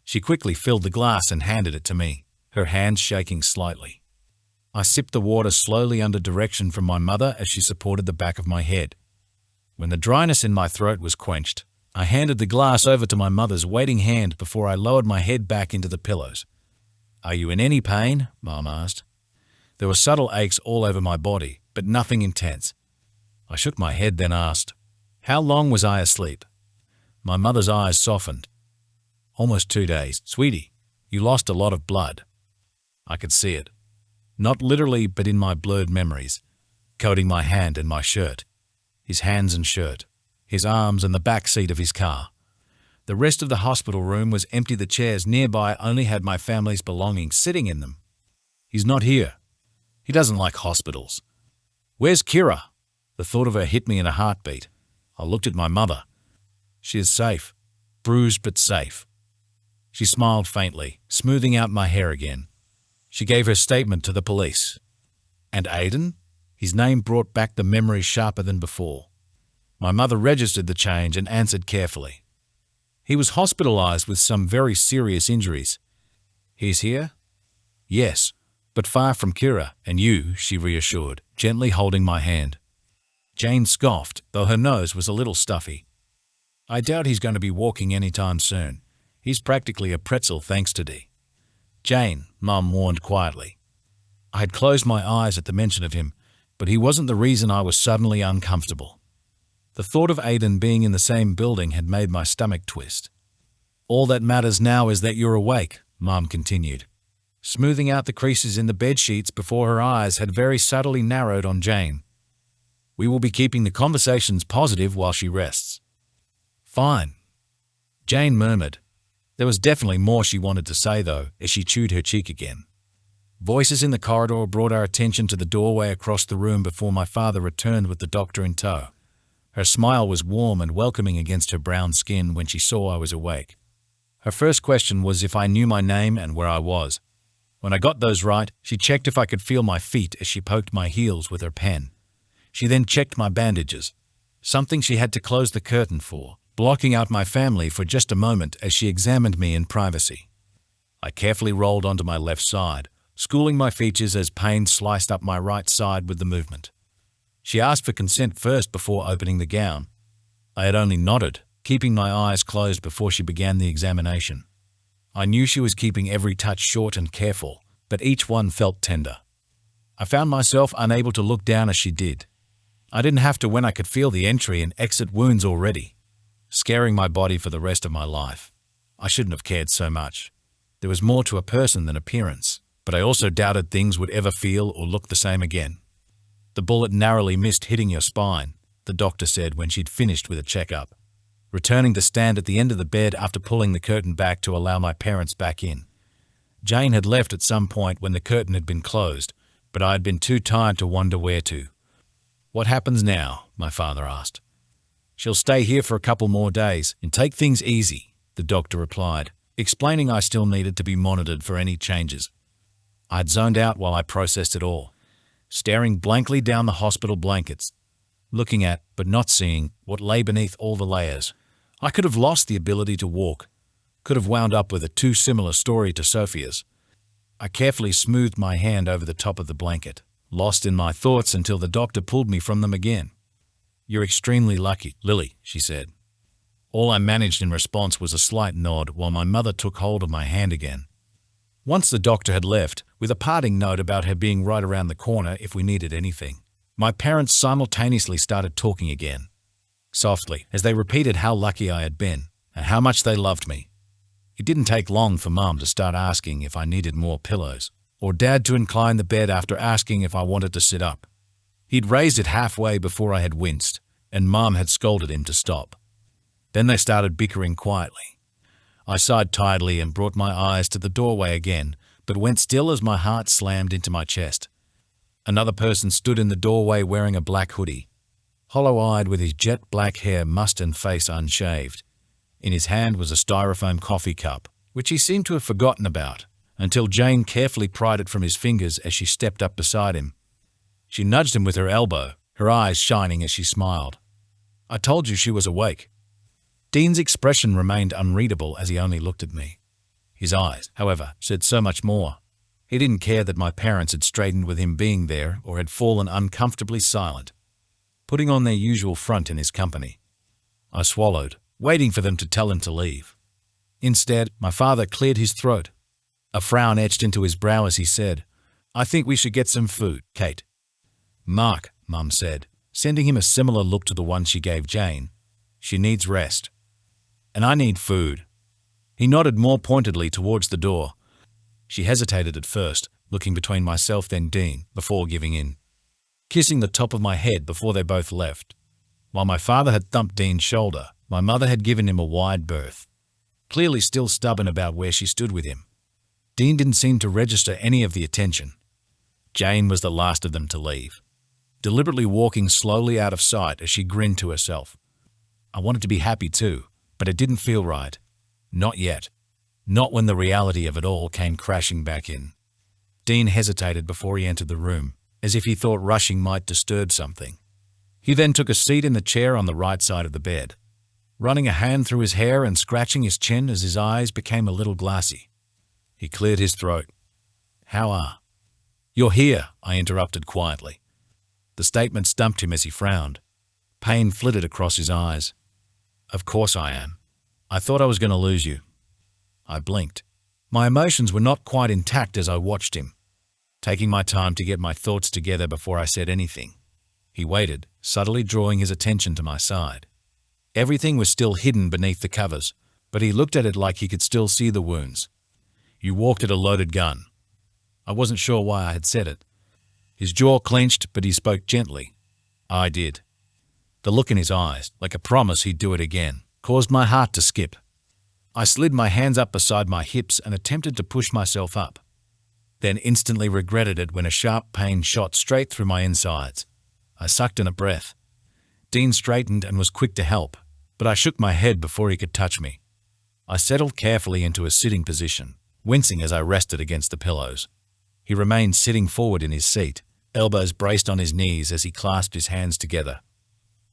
She quickly filled the glass and handed it to me, her hands shaking slightly. I sipped the water slowly under direction from my mother as she supported the back of my head. When the dryness in my throat was quenched, I handed the glass over to my mother's waiting hand before I lowered my head back into the pillows. "Are you in any pain?" Mom asked. There were subtle aches all over my body, but nothing intense. I shook my head, then asked, "How long was I asleep?" My mother's eyes softened. "Almost 2 days, sweetie. You lost a lot of blood." I could see it. Not literally, but in my blurred memories, coating my hand and my shirt. His hands and shirt, his arms and the back seat of his car. The rest of the hospital room was empty. The chairs nearby only had my family's belongings sitting in them. "He's not here. He doesn't like hospitals." "Where's Kira?" The thought of her hit me in a heartbeat. I looked at my mother. "She is safe. Bruised but safe." She smiled faintly, smoothing out my hair again. She gave her statement to the police. "And Aiden?" His name brought back the memory sharper than before. My mother registered the change and answered carefully. "He was hospitalized with some very serious injuries." "He's here?" "Yes, but far from Kira and you," she reassured, gently holding my hand. Jane scoffed, though her nose was a little stuffy. "I doubt he's going to be walking anytime soon. He's practically a pretzel thanks to Dee." "Jane," Mum warned quietly. I had closed my eyes at the mention of him, but he wasn't the reason I was suddenly uncomfortable. The thought of Aiden being in the same building had made my stomach twist. "All that matters now is that you're awake," Mum continued, smoothing out the creases in the bedsheets before her eyes had very subtly narrowed on Jane. "We will be keeping the conversations positive while she rests." "Fine," Jane murmured. There was definitely more she wanted to say, though, as she chewed her cheek again. Voices in the corridor brought our attention to the doorway across the room before my father returned with the doctor in tow. Her smile was warm and welcoming against her brown skin when she saw I was awake. Her first question was if I knew my name and where I was. When I got those right, she checked if I could feel my feet as she poked my heels with her pen. She then checked my bandages, something she had to close the curtain for, blocking out my family for just a moment as she examined me in privacy. I carefully rolled onto my left side, schooling my features as pain sliced up my right side with the movement. She asked for consent first before opening the gown. I had only nodded, keeping my eyes closed before she began the examination. I knew she was keeping every touch short and careful, but each one felt tender. I found myself unable to look down as she did. I didn't have to when I could feel the entry and exit wounds already, scaring my body for the rest of my life. I shouldn't have cared so much. There was more to a person than appearance, but I also doubted things would ever feel or look the same again. "The bullet narrowly missed hitting your spine," the doctor said when she'd finished with a checkup, returning to stand at the end of the bed after pulling the curtain back to allow my parents back in. Jane had left at some point when the curtain had been closed, but I had been too tired to wonder where to. "What happens now?" my father asked. "She'll stay here for a couple more days and take things easy," the doctor replied, explaining I still needed to be monitored for any changes. I had zoned out while I processed it all, staring blankly down the hospital blankets, looking at, but not seeing, what lay beneath all the layers. I could have lost the ability to walk, could have wound up with a too similar story to Sophia's. I carefully smoothed my hand over the top of the blanket, lost in my thoughts until the doctor pulled me from them again. "You're extremely lucky, Lily," she said. All I managed in response was a slight nod while my mother took hold of my hand again. Once the doctor had left, with a parting note about her being right around the corner if we needed anything, my parents simultaneously started talking again, softly, as they repeated how lucky I had been and how much they loved me. It didn't take long for Mum to start asking if I needed more pillows, or Dad to incline the bed after asking if I wanted to sit up. He'd raised it halfway before I had winced, and Mom had scolded him to stop. Then they started bickering quietly. I sighed tiredly and brought my eyes to the doorway again, but went still as my heart slammed into my chest. Another person stood in the doorway wearing a black hoodie, hollow-eyed with his jet black hair mussed and face unshaved. In his hand was a styrofoam coffee cup, which he seemed to have forgotten about, until Jane carefully pried it from his fingers as she stepped up beside him. She nudged him with her elbow, her eyes shining as she smiled. "I told you she was awake." Dean's expression remained unreadable as he only looked at me. His eyes, however, said so much more. He didn't care that my parents had straightened with him being there or had fallen uncomfortably silent, putting on their usual front in his company. I swallowed, waiting for them to tell him to leave. Instead, my father cleared his throat. A frown etched into his brow as he said, "I think we should get some food, Kate." "Mark," Mum said, sending him a similar look to the one she gave Jane. "She needs rest. And I need food." He nodded more pointedly towards the door. She hesitated at first, looking between myself then Dean, before giving in, kissing the top of my head before they both left. While my father had thumped Dean's shoulder, my mother had given him a wide berth, clearly still stubborn about where she stood with him. Dean didn't seem to register any of the attention. Jane was the last of them to leave, deliberately walking slowly out of sight as she grinned to herself. I wanted to be happy too, but it didn't feel right. Not yet. Not when the reality of it all came crashing back in. Dean hesitated before he entered the room, as if he thought rushing might disturb something. He then took a seat in the chair on the right side of the bed, running a hand through his hair and scratching his chin as his eyes became a little glassy. He cleared his throat. "How are?" "You're here," I interrupted quietly. The statement stumped him as he frowned. Pain flitted across his eyes. "Of course I am. I thought I was going to lose you." I blinked. My emotions were not quite intact as I watched him, taking my time to get my thoughts together before I said anything. He waited, subtly drawing his attention to my side. Everything was still hidden beneath the covers, but he looked at it like he could still see the wounds. "You walked at a loaded gun." I wasn't sure why I had said it. His jaw clenched, but he spoke gently. "I did." The look in his eyes, like a promise he'd do it again, caused my heart to skip. I slid my hands up beside my hips and attempted to push myself up, then instantly regretted it when a sharp pain shot straight through my insides. I sucked in a breath. Dean straightened and was quick to help, but I shook my head before he could touch me. I settled carefully into a sitting position, wincing as I rested against the pillows. He remained sitting forward in his seat, elbows braced on his knees as he clasped his hands together,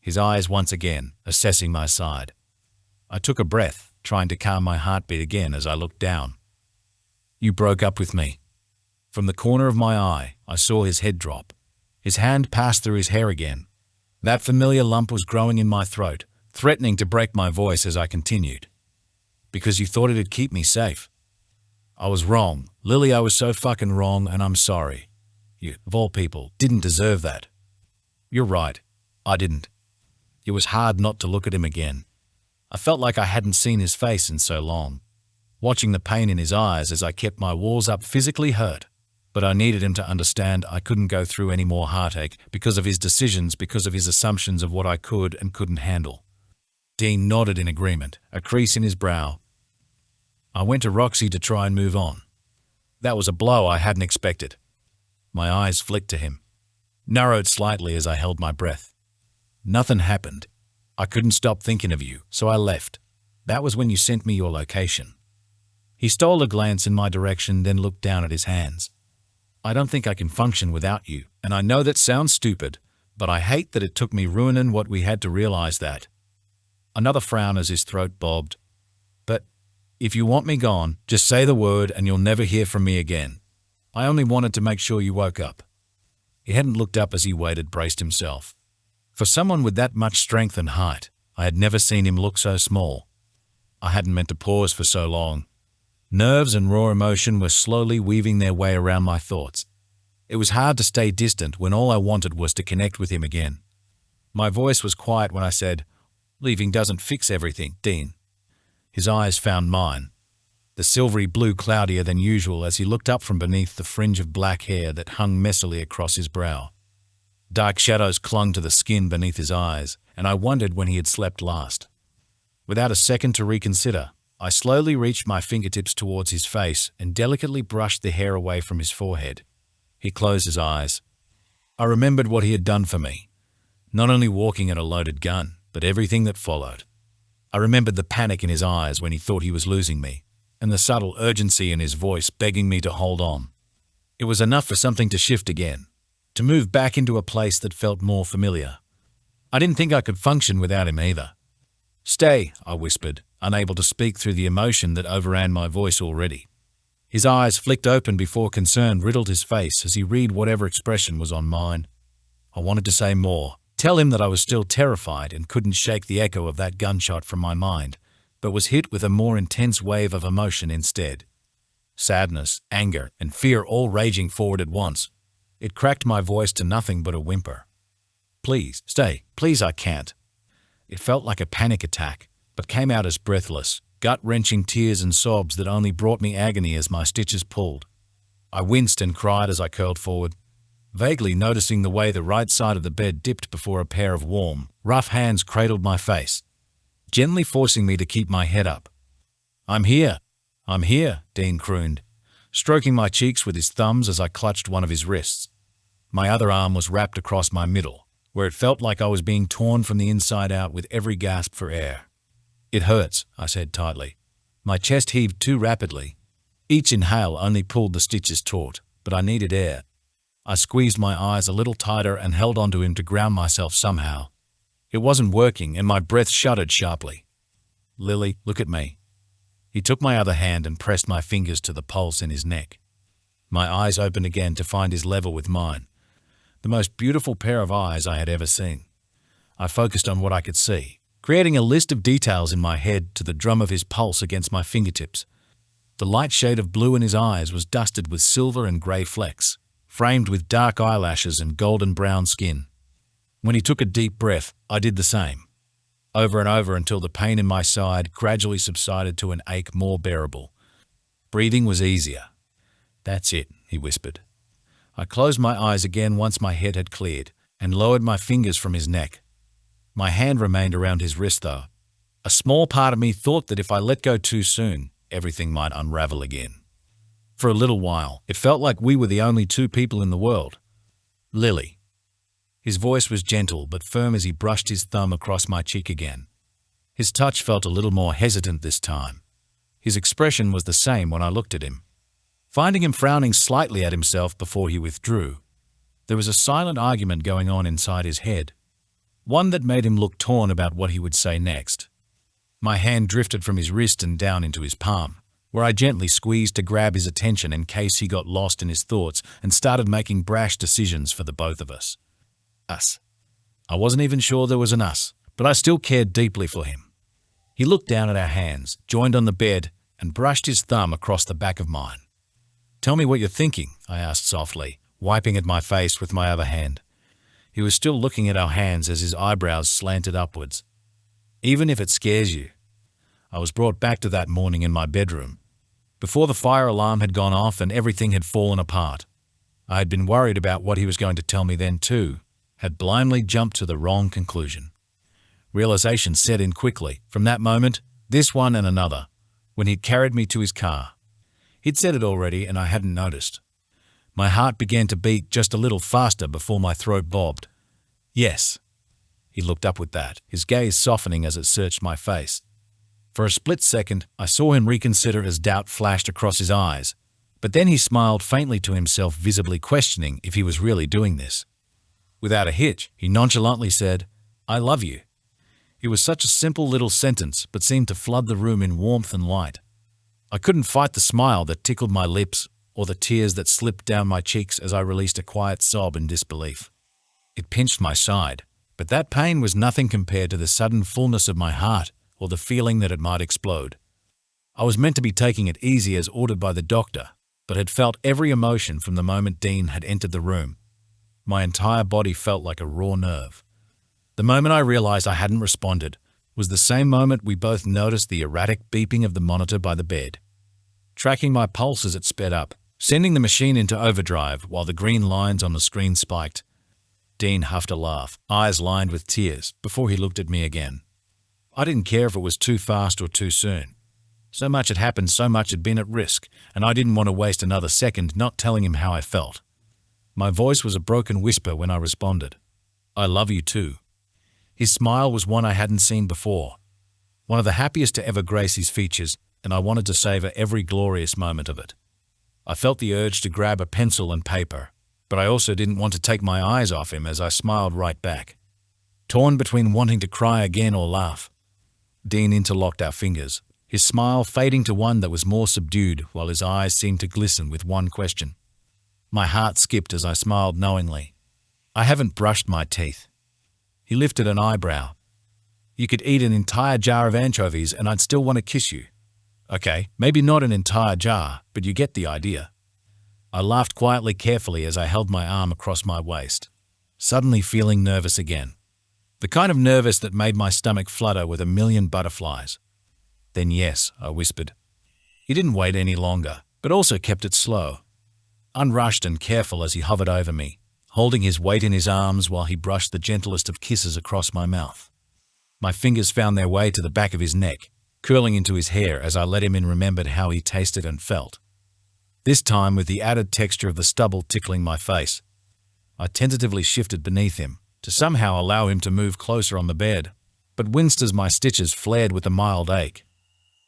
his eyes once again assessing my side. I took a breath, trying to calm my heartbeat again as I looked down. "You broke up with me." From the corner of my eye, I saw his head drop. His hand passed through his hair again. That familiar lump was growing in my throat, threatening to break my voice as I continued. "Because you thought it'd keep me safe." "I was wrong. Lily, I was so fucking wrong, and I'm sorry. You, of all people, didn't deserve that." "You're right. I didn't." It was hard not to look at him again. I felt like I hadn't seen his face in so long. Watching the pain in his eyes as I kept my walls up physically hurt. But I needed him to understand I couldn't go through any more heartache because of his decisions, because of his assumptions of what I could and couldn't handle. Dean nodded in agreement, a crease in his brow. I went to Roxy to try and move on. That was a blow I hadn't expected. My eyes flicked to him, narrowed slightly as I held my breath. Nothing happened. I couldn't stop thinking of you, so I left. That was when you sent me your location. He stole a glance in my direction, then looked down at his hands. I don't think I can function without you, and I know that sounds stupid, but I hate that it took me ruining what we had to realize that. Another frown as his throat bobbed. But if you want me gone, just say the word and you'll never hear from me again. I only wanted to make sure you woke up. He hadn't looked up as he waited, braced himself. For someone with that much strength and height, I had never seen him look so small. I hadn't meant to pause for so long. Nerves and raw emotion were slowly weaving their way around my thoughts. It was hard to stay distant when all I wanted was to connect with him again. My voice was quiet when I said, "Leaving doesn't fix everything, Dean." His eyes found mine, the silvery blue cloudier than usual as he looked up from beneath the fringe of black hair that hung messily across his brow. Dark shadows clung to the skin beneath his eyes, and I wondered when he had slept last. Without a second to reconsider, I slowly reached my fingertips towards his face and delicately brushed the hair away from his forehead. He closed his eyes. I remembered what he had done for me, not only walking at a loaded gun, but everything that followed. I remembered the panic in his eyes when he thought he was losing me, and the subtle urgency in his voice begging me to hold on. It was enough for something to shift again, to move back into a place that felt more familiar. I didn't think I could function without him either. "Stay," I whispered, unable to speak through the emotion that overran my voice already. His eyes flicked open before concern riddled his face as he read whatever expression was on mine. I wanted to say more, tell him that I was still terrified and couldn't shake the echo of that gunshot from my mind, but was hit with a more intense wave of emotion instead. Sadness, anger, and fear all raging forward at once. It cracked my voice to nothing but a whimper. "Please, stay. Please, I can't." It felt like a panic attack, but came out as breathless, gut-wrenching tears and sobs that only brought me agony as my stitches pulled. I winced and cried as I curled forward, vaguely noticing the way the right side of the bed dipped before a pair of warm, rough hands cradled my face, gently forcing me to keep my head up. I'm here, Dean crooned, stroking my cheeks with his thumbs as I clutched one of his wrists. My other arm was wrapped across my middle, where it felt like I was being torn from the inside out with every gasp for air. "It hurts," I said tightly. My chest heaved too rapidly. Each inhale only pulled the stitches taut, but I needed air. I squeezed my eyes a little tighter and held onto him to ground myself somehow. It wasn't working, and my breath shuddered sharply. "Lily, look at me." He took my other hand and pressed my fingers to the pulse in his neck. My eyes opened again to find his level with mine. The most beautiful pair of eyes I had ever seen. I focused on what I could see, creating a list of details in my head to the drum of his pulse against my fingertips. The light shade of blue in his eyes was dusted with silver and grey flecks, framed with dark eyelashes and golden brown skin. When he took a deep breath, I did the same, over and over until the pain in my side gradually subsided to an ache more bearable. Breathing was easier. "That's it," he whispered. I closed my eyes again once my head had cleared, and lowered my fingers from his neck. My hand remained around his wrist though. A small part of me thought that if I let go too soon, everything might unravel again. For a little while, it felt like we were the only two people in the world. "Lily." His voice was gentle but firm as he brushed his thumb across my cheek again. His touch felt a little more hesitant this time. His expression was the same when I looked at him, finding him frowning slightly at himself before he withdrew. There was a silent argument going on inside his head, one that made him look torn about what he would say next. My hand drifted from his wrist and down into his palm, where I gently squeezed to grab his attention in case he got lost in his thoughts and started making brash decisions for the both of us. Us. I wasn't even sure there was an us, but I still cared deeply for him. He looked down at our hands, joined on the bed, and brushed his thumb across the back of mine. "Tell me what you're thinking," I asked softly, wiping at my face with my other hand. He was still looking at our hands as his eyebrows slanted upwards. "Even if it scares you." I was brought back to that morning in my bedroom, before the fire alarm had gone off and everything had fallen apart. I had been worried about what he was going to tell me then too, had blindly jumped to the wrong conclusion. Realization set in quickly, from that moment, this one and another, when he'd carried me to his car. He'd said it already and I hadn't noticed. My heart began to beat just a little faster before my throat bobbed. "Yes." He looked up with that, his gaze softening as it searched my face. For a split second, I saw him reconsider as doubt flashed across his eyes, but then he smiled faintly to himself, visibly questioning if he was really doing this. Without a hitch, he nonchalantly said, "I love you." It was such a simple little sentence, but seemed to flood the room in warmth and light. I couldn't fight the smile that tickled my lips or the tears that slipped down my cheeks as I released a quiet sob in disbelief. It pinched my side, but that pain was nothing compared to the sudden fullness of my heart or the feeling that it might explode. I was meant to be taking it easy as ordered by the doctor, but had felt every emotion from the moment Dean had entered the room. My entire body felt like a raw nerve. The moment I realized I hadn't responded was the same moment we both noticed the erratic beeping of the monitor by the bed, tracking my pulse as it sped up, sending the machine into overdrive while the green lines on the screen spiked. Dean huffed a laugh, eyes lined with tears, before he looked at me again. I didn't care if it was too fast or too soon. So much had happened, so much had been at risk, and I didn't want to waste another second not telling him how I felt. My voice was a broken whisper when I responded. I love you too. His smile was one I hadn't seen before, one of the happiest to ever grace his features, and I wanted to savor every glorious moment of it. I felt the urge to grab a pencil and paper, but I also didn't want to take my eyes off him as I smiled right back, torn between wanting to cry again or laugh. Dean interlocked our fingers, his smile fading to one that was more subdued while his eyes seemed to glisten with one question. My heart skipped as I smiled knowingly. I haven't brushed my teeth. He lifted an eyebrow. You could eat an entire jar of anchovies and I'd still want to kiss you. Okay, maybe not an entire jar, but you get the idea. I laughed quietly, carefully, as I held my arm across my waist, suddenly feeling nervous again. The kind of nervous that made my stomach flutter with a million butterflies. Then yes, I whispered. He didn't wait any longer, but also kept it slow, unrushed and careful as he hovered over me, holding his weight in his arms while he brushed the gentlest of kisses across my mouth. My fingers found their way to the back of his neck, curling into his hair as I let him in, remembered how he tasted and felt. This time with the added texture of the stubble tickling my face. I tentatively shifted beneath him, to somehow allow him to move closer on the bed, but winced as my stitches flared with a mild ache.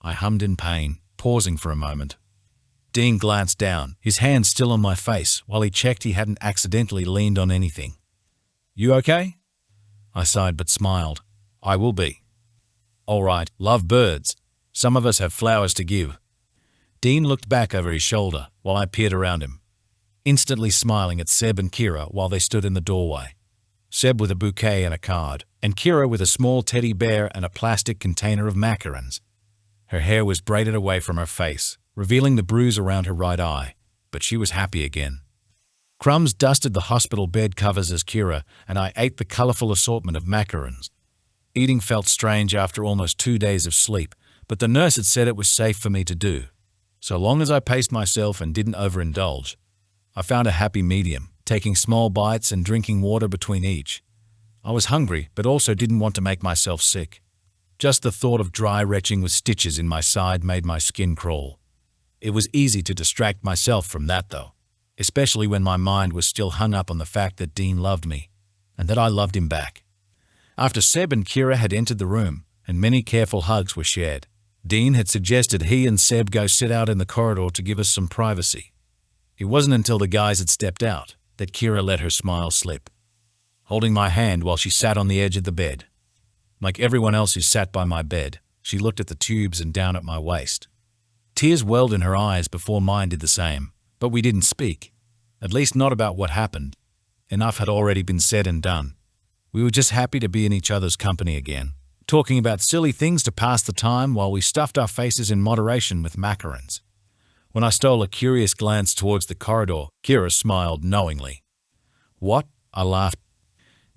I hummed in pain, pausing for a moment. Dean glanced down, his hand still on my face, while he checked he hadn't accidentally leaned on anything. You okay? I sighed but smiled. I will be. All right, love birds. Some of us have flowers to give. Dean looked back over his shoulder while I peered around him, instantly smiling at Seb and Kira while they stood in the doorway. Seb with a bouquet and a card, and Kira with a small teddy bear and a plastic container of macarons. Her hair was braided away from her face, revealing the bruise around her right eye, but she was happy again. Crumbs dusted the hospital bed covers as Kira and I ate the colorful assortment of macarons. Eating felt strange after almost 2 days of sleep, but the nurse had said it was safe for me to do. So long as I paced myself and didn't overindulge, I found a happy medium, taking small bites and drinking water between each. I was hungry, but also didn't want to make myself sick. Just the thought of dry retching with stitches in my side made my skin crawl. It was easy to distract myself from that though, especially when my mind was still hung up on the fact that Dean loved me, and that I loved him back. After Seb and Kira had entered the room, and many careful hugs were shared, Dean had suggested he and Seb go sit out in the corridor to give us some privacy. It wasn't until the guys had stepped out that Kira let her smile slip, holding my hand while she sat on the edge of the bed. Like everyone else who sat by my bed, she looked at the tubes and down at my waist. Tears welled in her eyes before mine did the same, but we didn't speak, at least not about what happened. Enough had already been said and done. We were just happy to be in each other's company again, talking about silly things to pass the time while we stuffed our faces in moderation with macarons. When I stole a curious glance towards the corridor, Kira smiled knowingly. What? I laughed.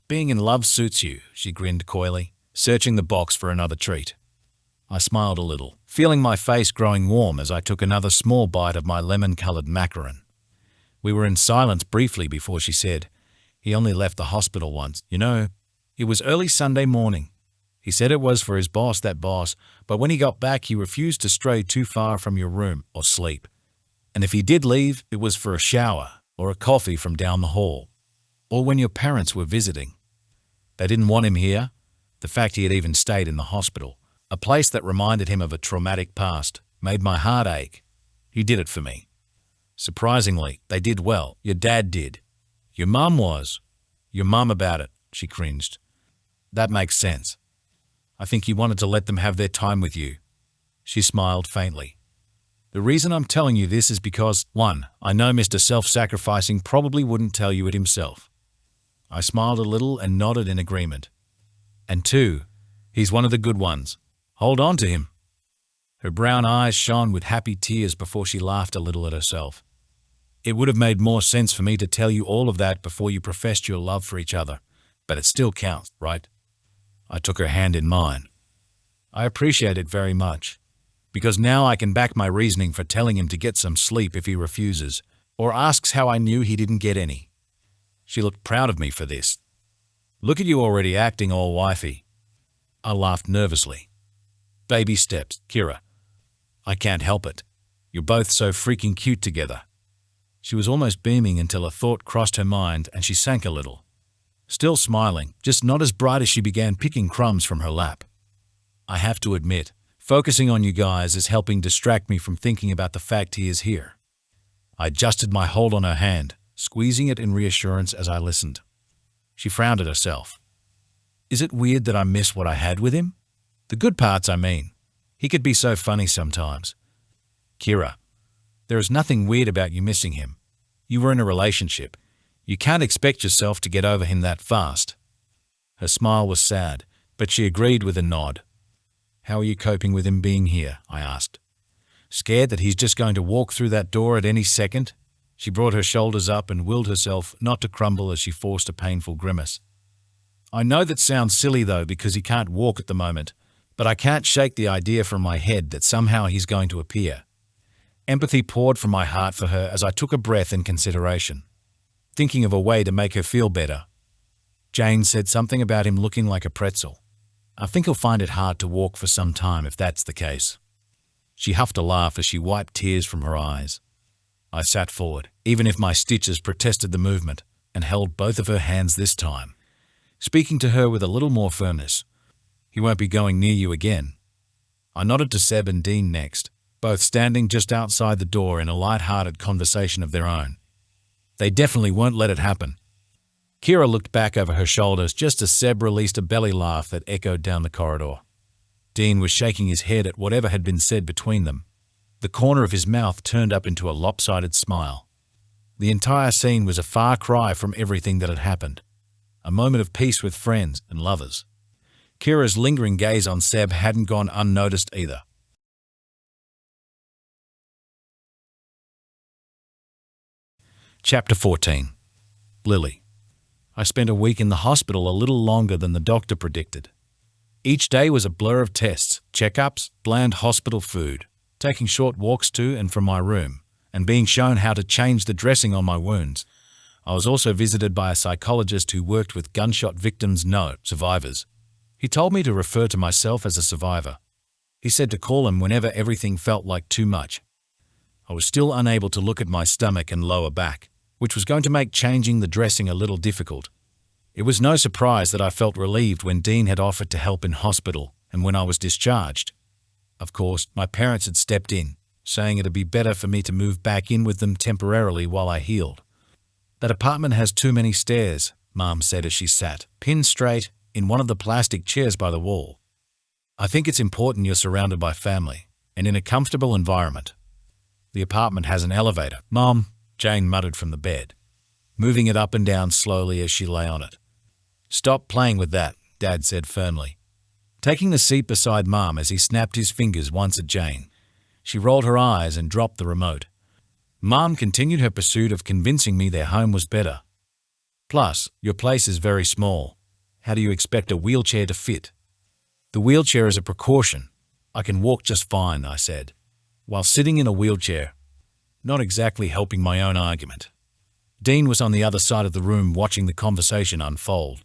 Being in love suits you, she grinned coyly, searching the box for another treat. I smiled a little, feeling my face growing warm as I took another small bite of my lemon-colored macaron. We were in silence briefly before she said, He only left the hospital once, you know. It was early Sunday morning. He said it was for his boss, but when he got back he refused to stray too far from your room or sleep. And if he did leave, it was for a shower or a coffee from down the hall, or when your parents were visiting. They didn't want him here. The fact he had even stayed in the hospital, a place that reminded him of a traumatic past, made my heart ache. He did it for me. Surprisingly, they did well. Your dad did. Your mum was. Your mum about it, she cringed. That makes sense. I think he wanted to let them have their time with you. She smiled faintly. The reason I'm telling you this is because, 1, I know Mr. Self-Sacrificing probably wouldn't tell you it himself. I smiled a little and nodded in agreement. And 2, he's one of the good ones. Hold on to him. Her brown eyes shone with happy tears before she laughed a little at herself. It would have made more sense for me to tell you all of that before you professed your love for each other, but it still counts, right? I took her hand in mine. I appreciate it very much, because now I can back my reasoning for telling him to get some sleep if he refuses, or asks how I knew he didn't get any. She looked proud of me for this, Look at you already acting all wifey. I laughed nervously. Baby steps, Kira. I can't help it. You're both so freaking cute together. She was almost beaming until a thought crossed her mind and she sank a little. Still smiling, just not as bright as she began picking crumbs from her lap. I have to admit, focusing on you guys is helping distract me from thinking about the fact he is here. I adjusted my hold on her hand, squeezing it in reassurance as I listened. She frowned at herself. Is it weird that I miss what I had with him? The good parts, I mean. He could be so funny sometimes. Kira, there is nothing weird about you missing him. You were in a relationship. You can't expect yourself to get over him that fast. Her smile was sad, but she agreed with a nod. How are you coping with him being here? I asked. Scared that he's just going to walk through that door at any second? She brought her shoulders up and willed herself not to crumble as she forced a painful grimace. I know that sounds silly though because he can't walk at the moment, but I can't shake the idea from my head that somehow he's going to appear. Empathy poured from my heart for her as I took a breath in consideration, thinking of a way to make her feel better. Jane said something about him looking like a pretzel. I think he'll find it hard to walk for some time if that's the case. She huffed a laugh as she wiped tears from her eyes. I sat forward, even if my stitches protested the movement, and held both of her hands this time, speaking to her with a little more firmness. He won't be going near you again. I nodded to Seb and Dean next, both standing just outside the door in a light-hearted conversation of their own. They definitely won't let it happen. Kira looked back over her shoulders just as Seb released a belly laugh that echoed down the corridor. Dean was shaking his head at whatever had been said between them. The corner of his mouth turned up into a lopsided smile. The entire scene was a far cry from everything that had happened. A moment of peace with friends and lovers. Kira's lingering gaze on Seb hadn't gone unnoticed either. Chapter 14. Lily. I spent a week in the hospital a little longer than the doctor predicted. Each day was a blur of tests, checkups, bland hospital food, taking short walks to and from my room, and being shown how to change the dressing on my wounds. I was also visited by a psychologist who worked with gunshot victims, no survivors. He told me to refer to myself as a survivor. He said to call him whenever everything felt like too much. I was still unable to look at my stomach and lower back, which was going to make changing the dressing a little difficult. It was no surprise that I felt relieved when Dean had offered to help in hospital and when I was discharged. Of course, my parents had stepped in, saying it'd be better for me to move back in with them temporarily while I healed. That apartment has too many stairs, Mom said as she sat, pinned straight, in one of the plastic chairs by the wall. I think it's important you're surrounded by family and in a comfortable environment. The apartment has an elevator, Mom, Jane muttered from the bed, moving it up and down slowly as she lay on it. Stop playing with that, Dad said firmly, taking the seat beside Mom as he snapped his fingers once at Jane. She rolled her eyes and dropped the remote. Mom continued her pursuit of convincing me their home was better. Plus, your place is very small. How do you expect a wheelchair to fit? The wheelchair is a precaution. I can walk just fine, I said, while sitting in a wheelchair, not exactly helping my own argument. Dean was on the other side of the room watching the conversation unfold.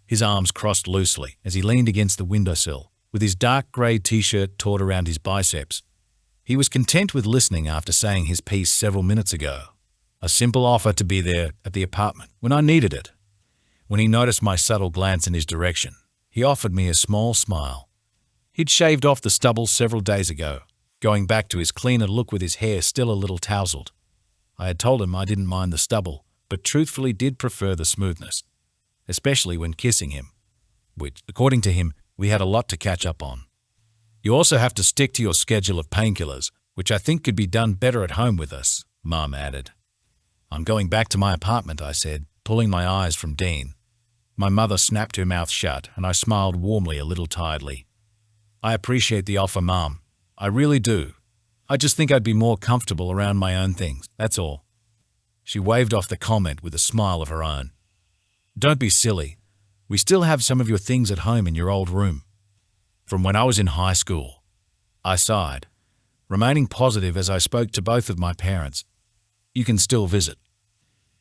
His arms crossed loosely as he leaned against the windowsill, with his dark grey t-shirt taut around his biceps. He was content with listening after saying his piece several minutes ago. A simple offer to be there at the apartment when I needed it. When he noticed my subtle glance in his direction, he offered me a small smile. He'd shaved off the stubble several days ago, going back to his cleaner look with his hair still a little tousled. I had told him I didn't mind the stubble, but truthfully did prefer the smoothness, especially when kissing him, which, according to him, we had a lot to catch up on. You also have to stick to your schedule of painkillers, which I think could be done better at home with us, Mom added. I'm going back to my apartment, I said, pulling my eyes from Dean. My mother snapped her mouth shut, and I smiled warmly, a little tiredly. I appreciate the offer, Mom. I really do. I just think I'd be more comfortable around my own things, that's all. She waved off the comment with a smile of her own. Don't be silly. We still have some of your things at home in your old room. From when I was in high school. I sighed, remaining positive as I spoke to both of my parents. You can still visit.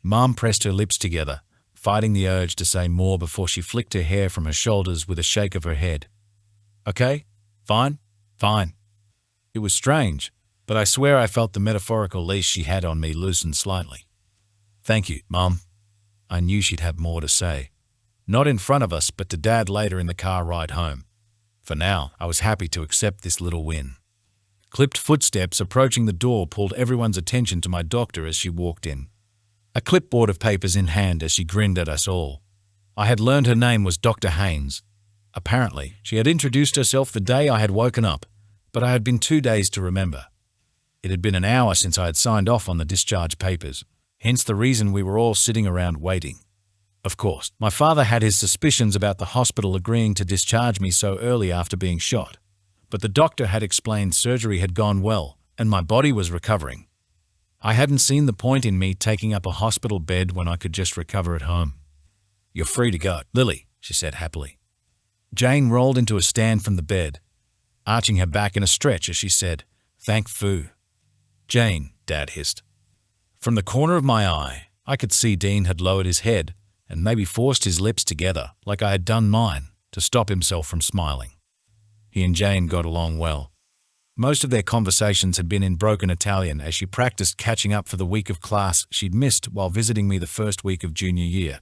Mom pressed her lips together, fighting the urge to say more before she flicked her hair from her shoulders with a shake of her head. Okay, fine, fine. It was strange, but I swear I felt the metaphorical leash she had on me loosen slightly. Thank you, Mum. I knew she'd have more to say. Not in front of us, but to Dad later in the car ride home. For now, I was happy to accept this little win. Clipped footsteps approaching the door pulled everyone's attention to my doctor as she walked in, a clipboard of papers in hand as she grinned at us all. I had learned her name was Dr. Haynes. Apparently, she had introduced herself the day I had woken up, but I had been 2 days to remember. It had been an hour since I had signed off on the discharge papers, hence the reason we were all sitting around waiting. Of course, my father had his suspicions about the hospital agreeing to discharge me so early after being shot, but the doctor had explained surgery had gone well and my body was recovering. I hadn't seen the point in me taking up a hospital bed when I could just recover at home. You're free to go, Lily, she said happily. Jane rolled into a stand from the bed, arching her back in a stretch as she said, Thank Fu. Jane, Dad hissed. From the corner of my eye, I could see Dean had lowered his head and maybe forced his lips together like I had done mine to stop himself from smiling. He and Jane got along well. Most of their conversations had been in broken Italian as she practiced catching up for the week of class she'd missed while visiting me the first week of junior year.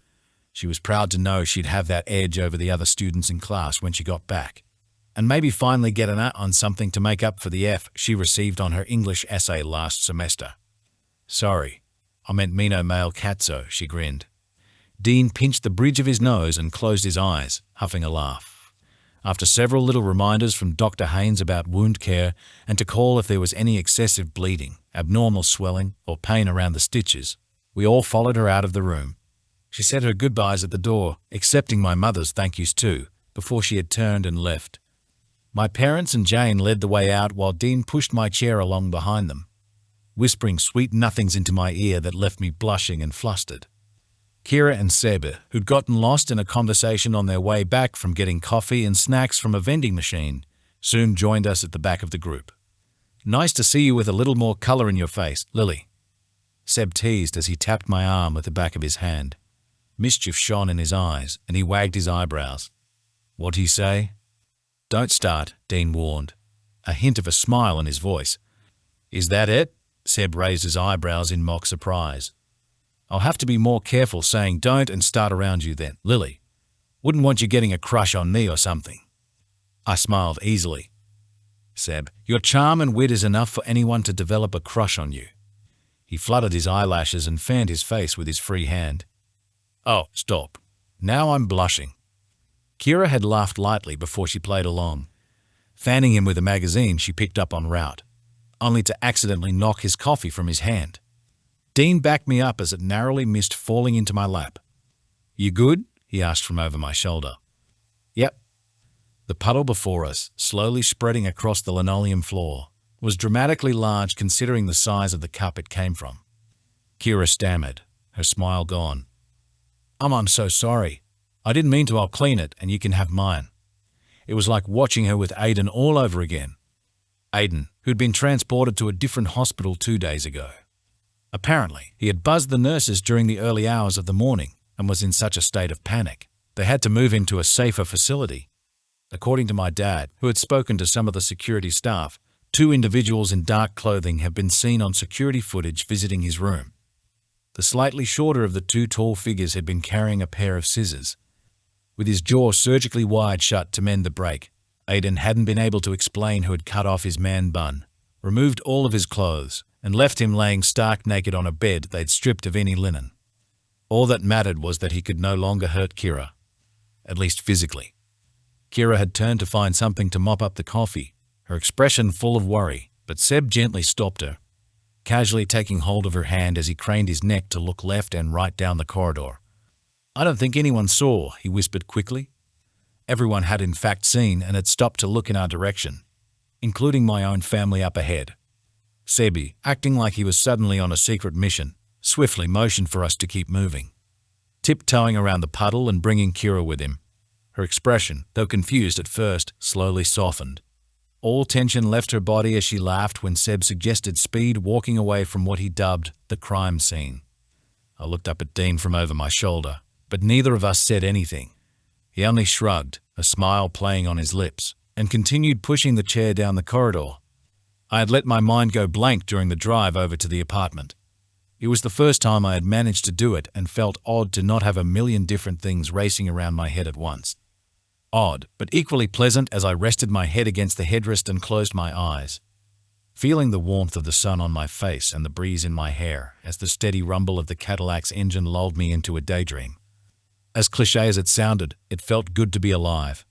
She was proud to know she'd have that edge over the other students in class when she got back, and maybe finally get an A on something to make up for the F she received on her English essay last semester. Sorry, I meant Meno male cazzo, she grinned. Dean pinched the bridge of his nose and closed his eyes, huffing a laugh. After several little reminders from Dr. Haynes about wound care and to call if there was any excessive bleeding, abnormal swelling, or pain around the stitches, we all followed her out of the room. She said her goodbyes at the door, accepting my mother's thank yous too, before she had turned and left. My parents and Jane led the way out while Dean pushed my chair along behind them, whispering sweet nothings into my ear that left me blushing and flustered. Kira and Seb, who'd gotten lost in a conversation on their way back from getting coffee and snacks from a vending machine, soon joined us at the back of the group. Nice to see you with a little more color in your face, Lily, Seb teased as he tapped my arm with the back of his hand. Mischief shone in his eyes, and he wagged his eyebrows. What'd he say? Don't start, Dean warned, a hint of a smile in his voice. Is that it? Seb raised his eyebrows in mock surprise. I'll have to be more careful saying don't and start around you then, Lily. Wouldn't want you getting a crush on me or something. I smiled easily. Seb, your charm and wit is enough for anyone to develop a crush on you. He fluttered his eyelashes and fanned his face with his free hand. Oh, stop. Now I'm blushing. Kira had laughed lightly before she played along, fanning him with a magazine she picked up en route, only to accidentally knock his coffee from his hand. Dean backed me up as it narrowly missed falling into my lap. You good? He asked from over my shoulder. Yep. The puddle before us, slowly spreading across the linoleum floor, was dramatically large considering the size of the cup it came from. Kira stammered, her smile gone. I'm so sorry. I didn't mean to. I'll clean it and you can have mine. It was like watching her with Aiden all over again. Aiden, who'd been transported to a different hospital 2 days ago. Apparently, he had buzzed the nurses during the early hours of the morning and was in such a state of panic, they had to move him to a safer facility. According to my dad, who had spoken to some of the security staff, 2 individuals in dark clothing have been seen on security footage visiting his room. The slightly shorter of the 2 tall figures had been carrying a pair of scissors. With his jaw surgically wired shut to mend the break, Aiden hadn't been able to explain who had cut off his man bun, removed all of his clothes, and left him laying stark naked on a bed they'd stripped of any linen. All that mattered was that he could no longer hurt Kira, at least physically. Kira had turned to find something to mop up the coffee, her expression full of worry, but Seb gently stopped her, casually taking hold of her hand as he craned his neck to look left and right down the corridor. I don't think anyone saw, he whispered quickly. Everyone had in fact seen and had stopped to look in our direction, including my own family up ahead. Sebi, acting like he was suddenly on a secret mission, swiftly motioned for us to keep moving, tiptoeing around the puddle and bringing Kira with him. Her expression, though confused at first, slowly softened. All tension left her body as she laughed when Seb suggested speed walking away from what he dubbed the crime scene. I looked up at Dean from over my shoulder, but neither of us said anything. He only shrugged, a smile playing on his lips, and continued pushing the chair down the corridor. I had let my mind go blank during the drive over to the apartment. It was the first time I had managed to do it and felt odd to not have a million different things racing around my head at once. Odd, but equally pleasant as I rested my head against the headrest and closed my eyes, feeling the warmth of the sun on my face and the breeze in my hair as the steady rumble of the Cadillac's engine lulled me into a daydream. As cliché as it sounded, it felt good to be alive.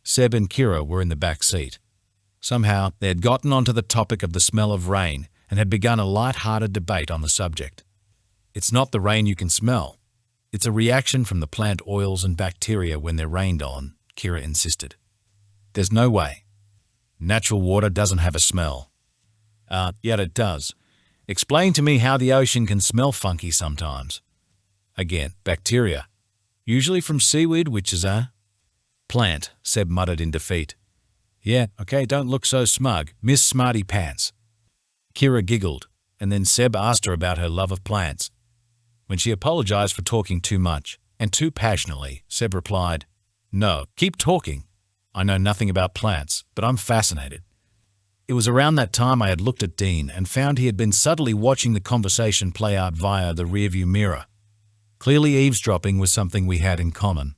Seb and Kyla were in the back seat. Somehow, they had gotten onto the topic of the smell of rain and had begun a light-hearted debate on the subject. It's not the rain you can smell. It's a reaction from the plant oils and bacteria when they're rained on, Kyla insisted. There's no way. Natural water doesn't have a smell. Yet it does. Explain to me how the ocean can smell funky sometimes. Again, bacteria. Usually from seaweed, which is a plant, Seb muttered in defeat. Yeah, okay, don't look so smug, Miss Smarty Pants. Kyla giggled, and then Seb asked her about her love of plants. When she apologized for talking too much, and too passionately, Seb replied, No, keep talking. I know nothing about plants, but I'm fascinated. It was around that time I had looked at Dean and found he had been subtly watching the conversation play out via the rearview mirror. Clearly eavesdropping was something we had in common.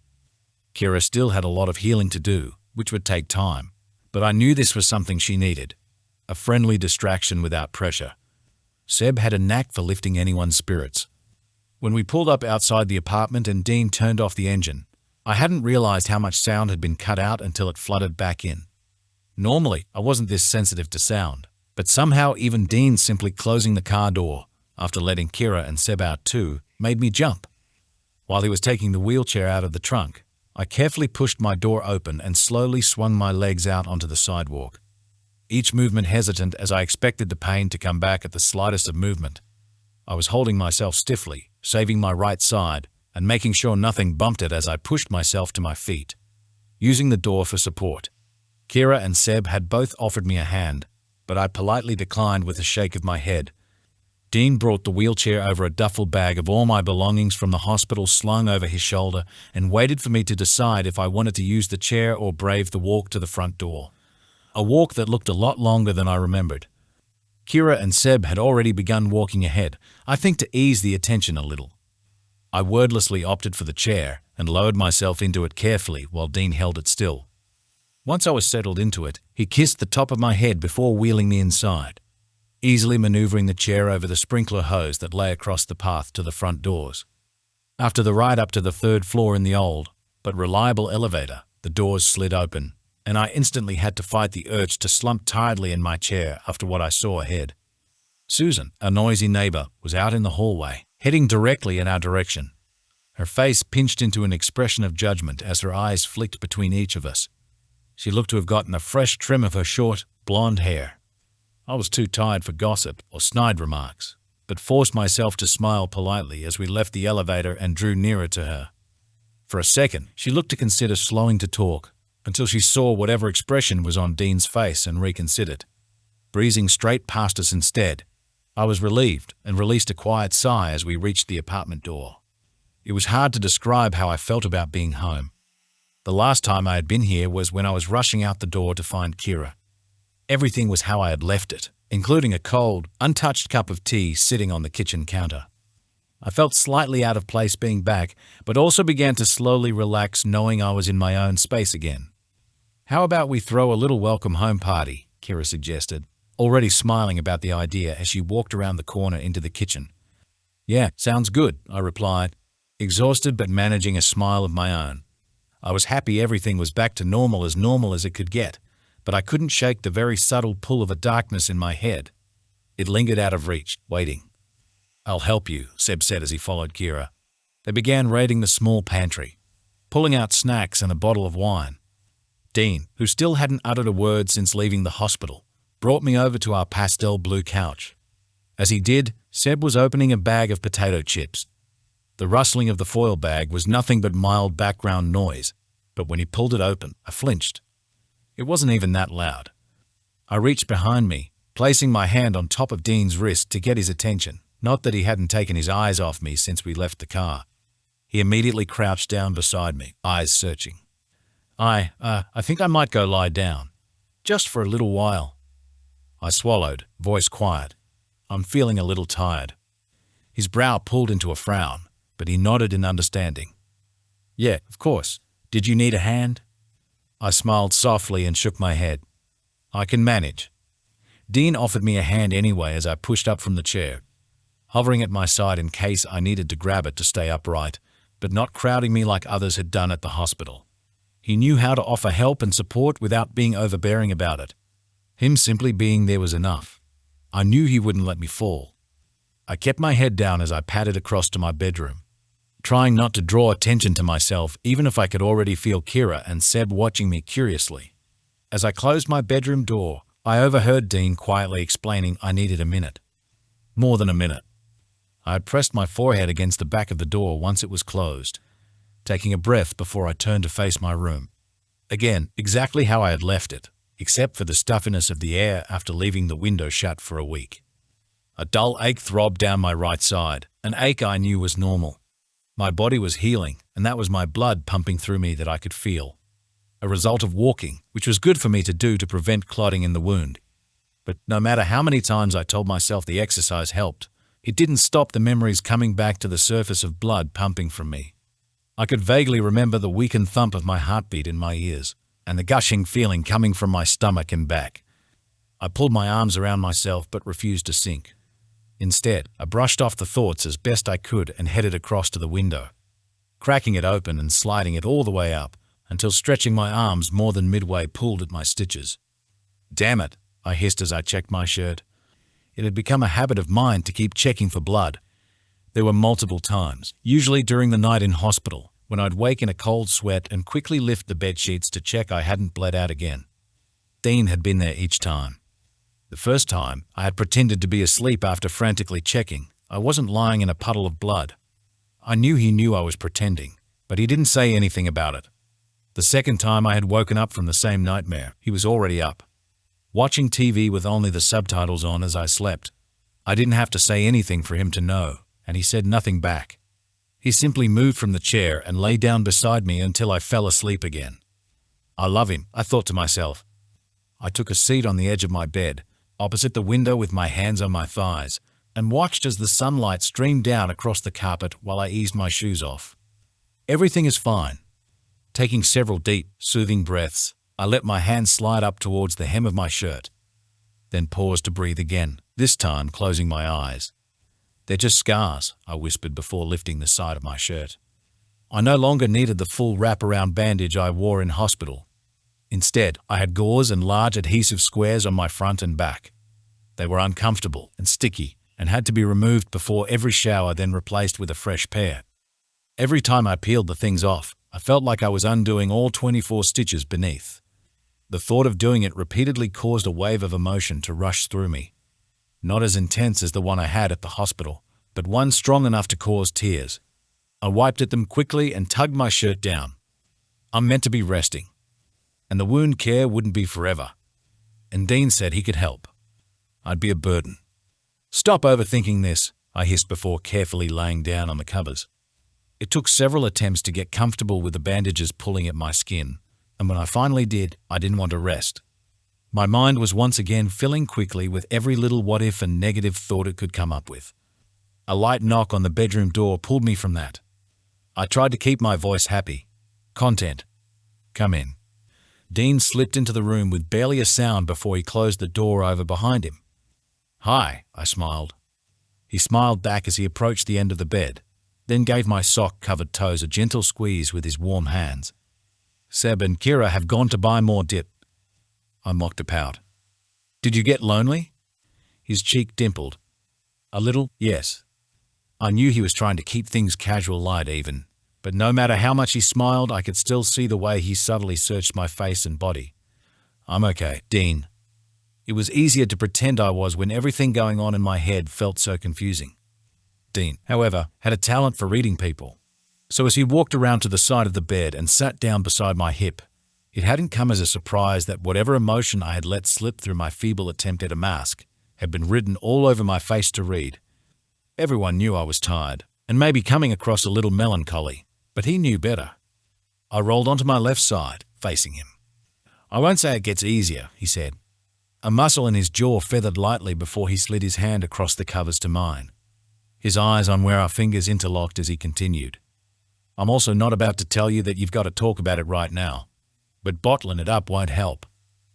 Kyla still had a lot of healing to do, which would take time, but I knew this was something she needed. A friendly distraction without pressure. Seb had a knack for lifting anyone's spirits. When we pulled up outside the apartment and Dean turned off the engine, I hadn't realized how much sound had been cut out until it flooded back in. Normally, I wasn't this sensitive to sound, but somehow even Dean simply closing the car door, after letting Kyla and Seb out too, made me jump. While he was taking the wheelchair out of the trunk, I carefully pushed my door open and slowly swung my legs out onto the sidewalk. Each movement hesitant as I expected the pain to come back at the slightest of movement. I was holding myself stiffly, saving my right side, and making sure nothing bumped it as I pushed myself to my feet, using the door for support. Kyla and Seb had both offered me a hand, but I politely declined with a shake of my head. Dean brought the wheelchair over a duffel bag of all my belongings from the hospital slung over his shoulder and waited for me to decide if I wanted to use the chair or brave the walk to the front door. A walk that looked a lot longer than I remembered. Kyla and Seb had already begun walking ahead, I think to ease the attention a little. I wordlessly opted for the chair and lowered myself into it carefully while Dean held it still. Once I was settled into it, he kissed the top of my head before wheeling me inside, easily maneuvering the chair over the sprinkler hose that lay across the path to the front doors. After the ride up to the third floor in the old, but reliable elevator, the doors slid open, and I instantly had to fight the urge to slump tiredly in my chair after what I saw ahead. Susan, a noisy neighbor, was out in the hallway, heading directly in our direction. Her face pinched into an expression of judgment as her eyes flicked between each of us. She looked to have gotten a fresh trim of her short, blonde hair. I was too tired for gossip or snide remarks, but forced myself to smile politely as we left the elevator and drew nearer to her. For a second, she looked to consider slowing to talk, until she saw whatever expression was on Dean's face and reconsidered. Breezing straight past us instead, I was relieved and released a quiet sigh as we reached the apartment door. It was hard to describe how I felt about being home. The last time I had been here was when I was rushing out the door to find Kyla. Everything was how I had left it, including a cold, untouched cup of tea sitting on the kitchen counter. I felt slightly out of place being back, but also began to slowly relax knowing I was in my own space again. How about we throw a little welcome home party, Kyla suggested, already smiling about the idea as she walked around the corner into the kitchen. Yeah, sounds good, I replied, exhausted but managing a smile of my own. I was happy everything was back to normal as it could get, but I couldn't shake the very subtle pull of a darkness in my head. It lingered out of reach, waiting. I'll help you, Seb said as he followed Kyla. They began raiding the small pantry, pulling out snacks and a bottle of wine. Dean, who still hadn't uttered a word since leaving the hospital, brought me over to our pastel blue couch. As he did, Seb was opening a bag of potato chips. The rustling of the foil bag was nothing but mild background noise, but when he pulled it open, I flinched. It wasn't even that loud. I reached behind me, placing my hand on top of Dean's wrist to get his attention, not that he hadn't taken his eyes off me since we left the car. He immediately crouched down beside me, eyes searching. I think I might go lie down. Just for a little while. I swallowed, voice quiet. I'm feeling a little tired. His brow pulled into a frown, but he nodded in understanding. Yeah, of course. Did you need a hand? I smiled softly and shook my head. I can manage. Dean offered me a hand anyway as I pushed up from the chair, hovering at my side in case I needed to grab it to stay upright, but not crowding me like others had done at the hospital. He knew how to offer help and support without being overbearing about it. Him simply being there was enough. I knew he wouldn't let me fall. I kept my head down as I padded across to my bedroom, trying not to draw attention to myself even if I could already feel Kira and Seb watching me curiously. As I closed my bedroom door, I overheard Dean quietly explaining I needed a minute. More than a minute. I had pressed my forehead against the back of the door once it was closed, taking a breath before I turned to face my room. Again, exactly how I had left it, except for the stuffiness of the air after leaving the window shut for a week. A dull ache throbbed down my right side, an ache I knew was normal. My body was healing, and that was my blood pumping through me that I could feel. A result of walking, which was good for me to do to prevent clotting in the wound. But no matter how many times I told myself the exercise helped, it didn't stop the memories coming back to the surface of blood pumping from me. I could vaguely remember the weakened thump of my heartbeat in my ears, and the gushing feeling coming from my stomach and back. I pulled my arms around myself but refused to sink. Instead, I brushed off the thoughts as best I could and headed across to the window, cracking it open and sliding it all the way up, until stretching my arms more than midway pulled at my stitches. Damn it, I hissed as I checked my shirt. It had become a habit of mine to keep checking for blood. There were multiple times, usually during the night in hospital, when I'd wake in a cold sweat and quickly lift the bedsheets to check I hadn't bled out again. Dean had been there each time. The first time, I had pretended to be asleep after frantically checking. I wasn't lying in a puddle of blood. I knew he knew I was pretending, but he didn't say anything about it. The second time I had woken up from the same nightmare, he was already up, watching TV with only the subtitles on as I slept. I didn't have to say anything for him to know, and he said nothing back. He simply moved from the chair and lay down beside me until I fell asleep again. I love him, I thought to myself. I took a seat on the edge of my bed, opposite the window with my hands on my thighs, and watched as the sunlight streamed down across the carpet while I eased my shoes off. Everything is fine. Taking several deep, soothing breaths, I let my hands slide up towards the hem of my shirt, then paused to breathe again, this time closing my eyes. They're just scars, I whispered before lifting the side of my shirt. I no longer needed the full wraparound bandage I wore in hospital. Instead, I had gauze and large adhesive squares on my front and back. They were uncomfortable and sticky and had to be removed before every shower, then replaced with a fresh pair. Every time I peeled the things off, I felt like I was undoing all 24 stitches beneath. The thought of doing it repeatedly caused a wave of emotion to rush through me. Not as intense as the one I had at the hospital, but one strong enough to cause tears. I wiped at them quickly and tugged my shirt down. I'm meant to be resting, and the wound care wouldn't be forever. And Dean said he could help. I'd be a burden. Stop overthinking this, I hissed before carefully laying down on the covers. It took several attempts to get comfortable with the bandages pulling at my skin, and when I finally did, I didn't want to rest. My mind was once again filling quickly with every little what-if and negative thought it could come up with. A light knock on the bedroom door pulled me from that. I tried to keep my voice happy. Content. Come in. Dean slipped into the room with barely a sound before he closed the door over behind him. Hi, I smiled. He smiled back as he approached the end of the bed, then gave my sock-covered toes a gentle squeeze with his warm hands. Seb and Kira have gone to buy more dip. I mocked a pout. Did you get lonely? His cheek dimpled. A little, yes. I knew he was trying to keep things casual light even, but no matter how much he smiled, I could still see the way he subtly searched my face and body. I'm okay, Dean. It was easier to pretend I was when everything going on in my head felt so confusing. Dean, however, had a talent for reading people. So as he walked around to the side of the bed and sat down beside my hip, it hadn't come as a surprise that whatever emotion I had let slip through my feeble attempt at a mask had been written all over my face to read. Everyone knew I was tired, and maybe coming across a little melancholy, but he knew better. I rolled onto my left side, facing him. "I won't say it gets easier," he said. A muscle in his jaw feathered lightly before he slid his hand across the covers to mine, his eyes on where our fingers interlocked as he continued. "I'm also not about to tell you that you've got to talk about it right now, but bottling it up won't help.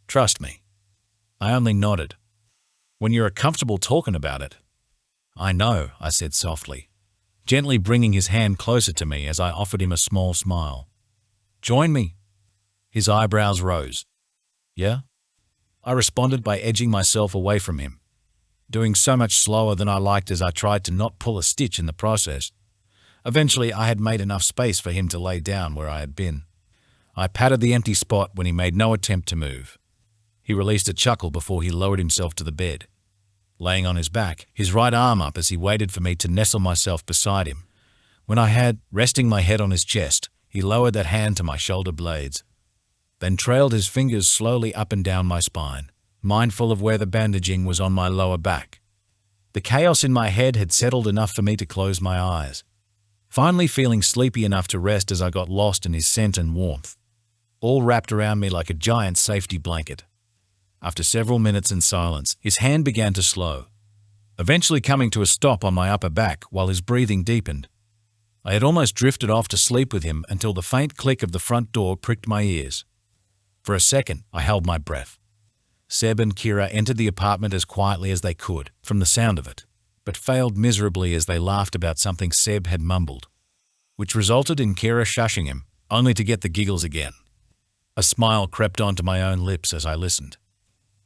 Trust me." I only nodded. "When you're comfortable talking about it." "I know," I said softly, gently bringing his hand closer to me as I offered him a small smile. "Join me?" His eyebrows rose. "Yeah?" I responded by edging myself away from him, doing so much slower than I liked as I tried to not pull a stitch in the process. Eventually, I had made enough space for him to lay down where I had been. I patted the empty spot when he made no attempt to move. He released a chuckle before he lowered himself to the bed, laying on his back, his right arm up as he waited for me to nestle myself beside him. When I had, resting my head on his chest, he lowered that hand to my shoulder blades, then trailed his fingers slowly up and down my spine, mindful of where the bandaging was on my lower back. The chaos in my head had settled enough for me to close my eyes, finally feeling sleepy enough to rest as I got lost in his scent and warmth, all wrapped around me like a giant safety blanket. After several minutes in silence, his hand began to slow, eventually coming to a stop on my upper back while his breathing deepened. I had almost drifted off to sleep with him until the faint click of the front door pricked my ears. For a second, I held my breath. Seb and Kira entered the apartment as quietly as they could, from the sound of it, but failed miserably as they laughed about something Seb had mumbled, which resulted in Kira shushing him, only to get the giggles again. A smile crept onto my own lips as I listened.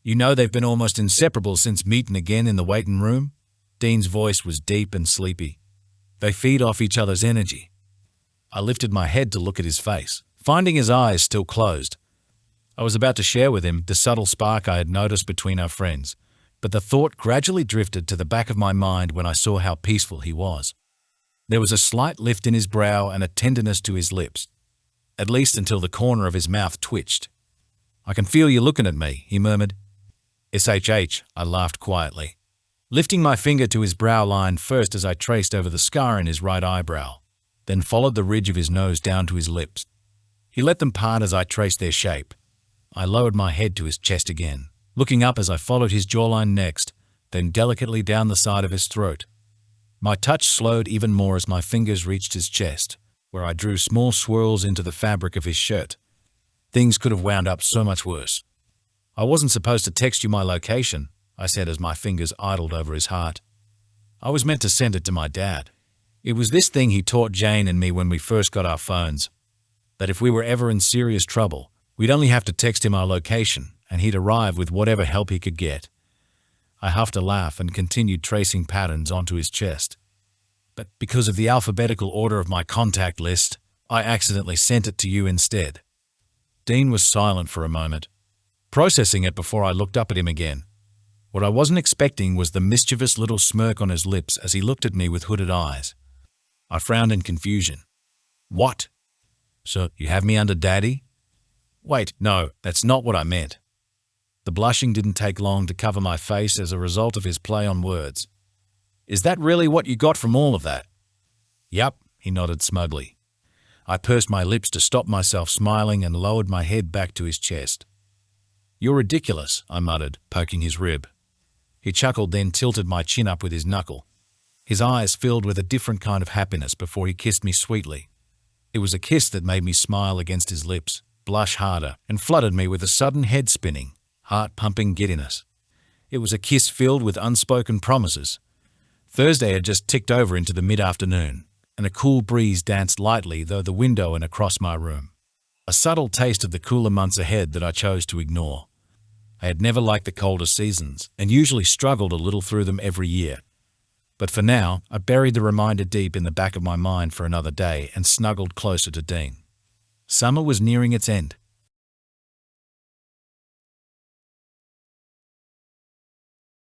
"You know they've been almost inseparable since meeting again in the waiting room?" Dean's voice was deep and sleepy. "They feed off each other's energy." I lifted my head to look at his face, finding his eyes still closed. I was about to share with him the subtle spark I had noticed between our friends, but the thought gradually drifted to the back of my mind when I saw how peaceful he was. There was a slight lift in his brow and a tenderness to his lips, at least until the corner of his mouth twitched. "I can feel you looking at me," he murmured. "SHH," I laughed quietly, lifting my finger to his brow line first as I traced over the scar in his right eyebrow, then followed the ridge of his nose down to his lips. He let them part as I traced their shape. I lowered my head to his chest again, looking up as I followed his jawline next, then delicately down the side of his throat. My touch slowed even more as my fingers reached his chest, where I drew small swirls into the fabric of his shirt. Things could have wound up so much worse. "I wasn't supposed to text you my location," I said as my fingers idled over his heart. "I was meant to send it to my dad. It was this thing he taught Jane and me when we first got our phones, that if we were ever in serious trouble, we'd only have to text him our location, and he'd arrive with whatever help he could get." I huffed a laugh and continued tracing patterns onto his chest. "But because of the alphabetical order of my contact list, I accidentally sent it to you instead." Dean was silent for a moment, processing it before I looked up at him again. What I wasn't expecting was the mischievous little smirk on his lips as he looked at me with hooded eyes. I frowned in confusion. "What? So you have me under daddy?" "Wait, no, that's not what I meant." The blushing didn't take long to cover my face as a result of his play on words. "Is that really what you got from all of that?" "Yup," he nodded smugly. I pursed my lips to stop myself smiling and lowered my head back to his chest. "You're ridiculous," I muttered, poking his rib. He chuckled, then tilted my chin up with his knuckle. His eyes filled with a different kind of happiness before he kissed me sweetly. It was a kiss that made me smile against his lips, blush harder, and flooded me with a sudden head-spinning, heart-pumping giddiness. It was a kiss filled with unspoken promises. Thursday had just ticked over into the mid-afternoon, and a cool breeze danced lightly through the window and across my room. A subtle taste of the cooler months ahead that I chose to ignore. I had never liked the colder seasons, and usually struggled a little through them every year. But for now, I buried the reminder deep in the back of my mind for another day and snuggled closer to Dean. Summer was nearing its end,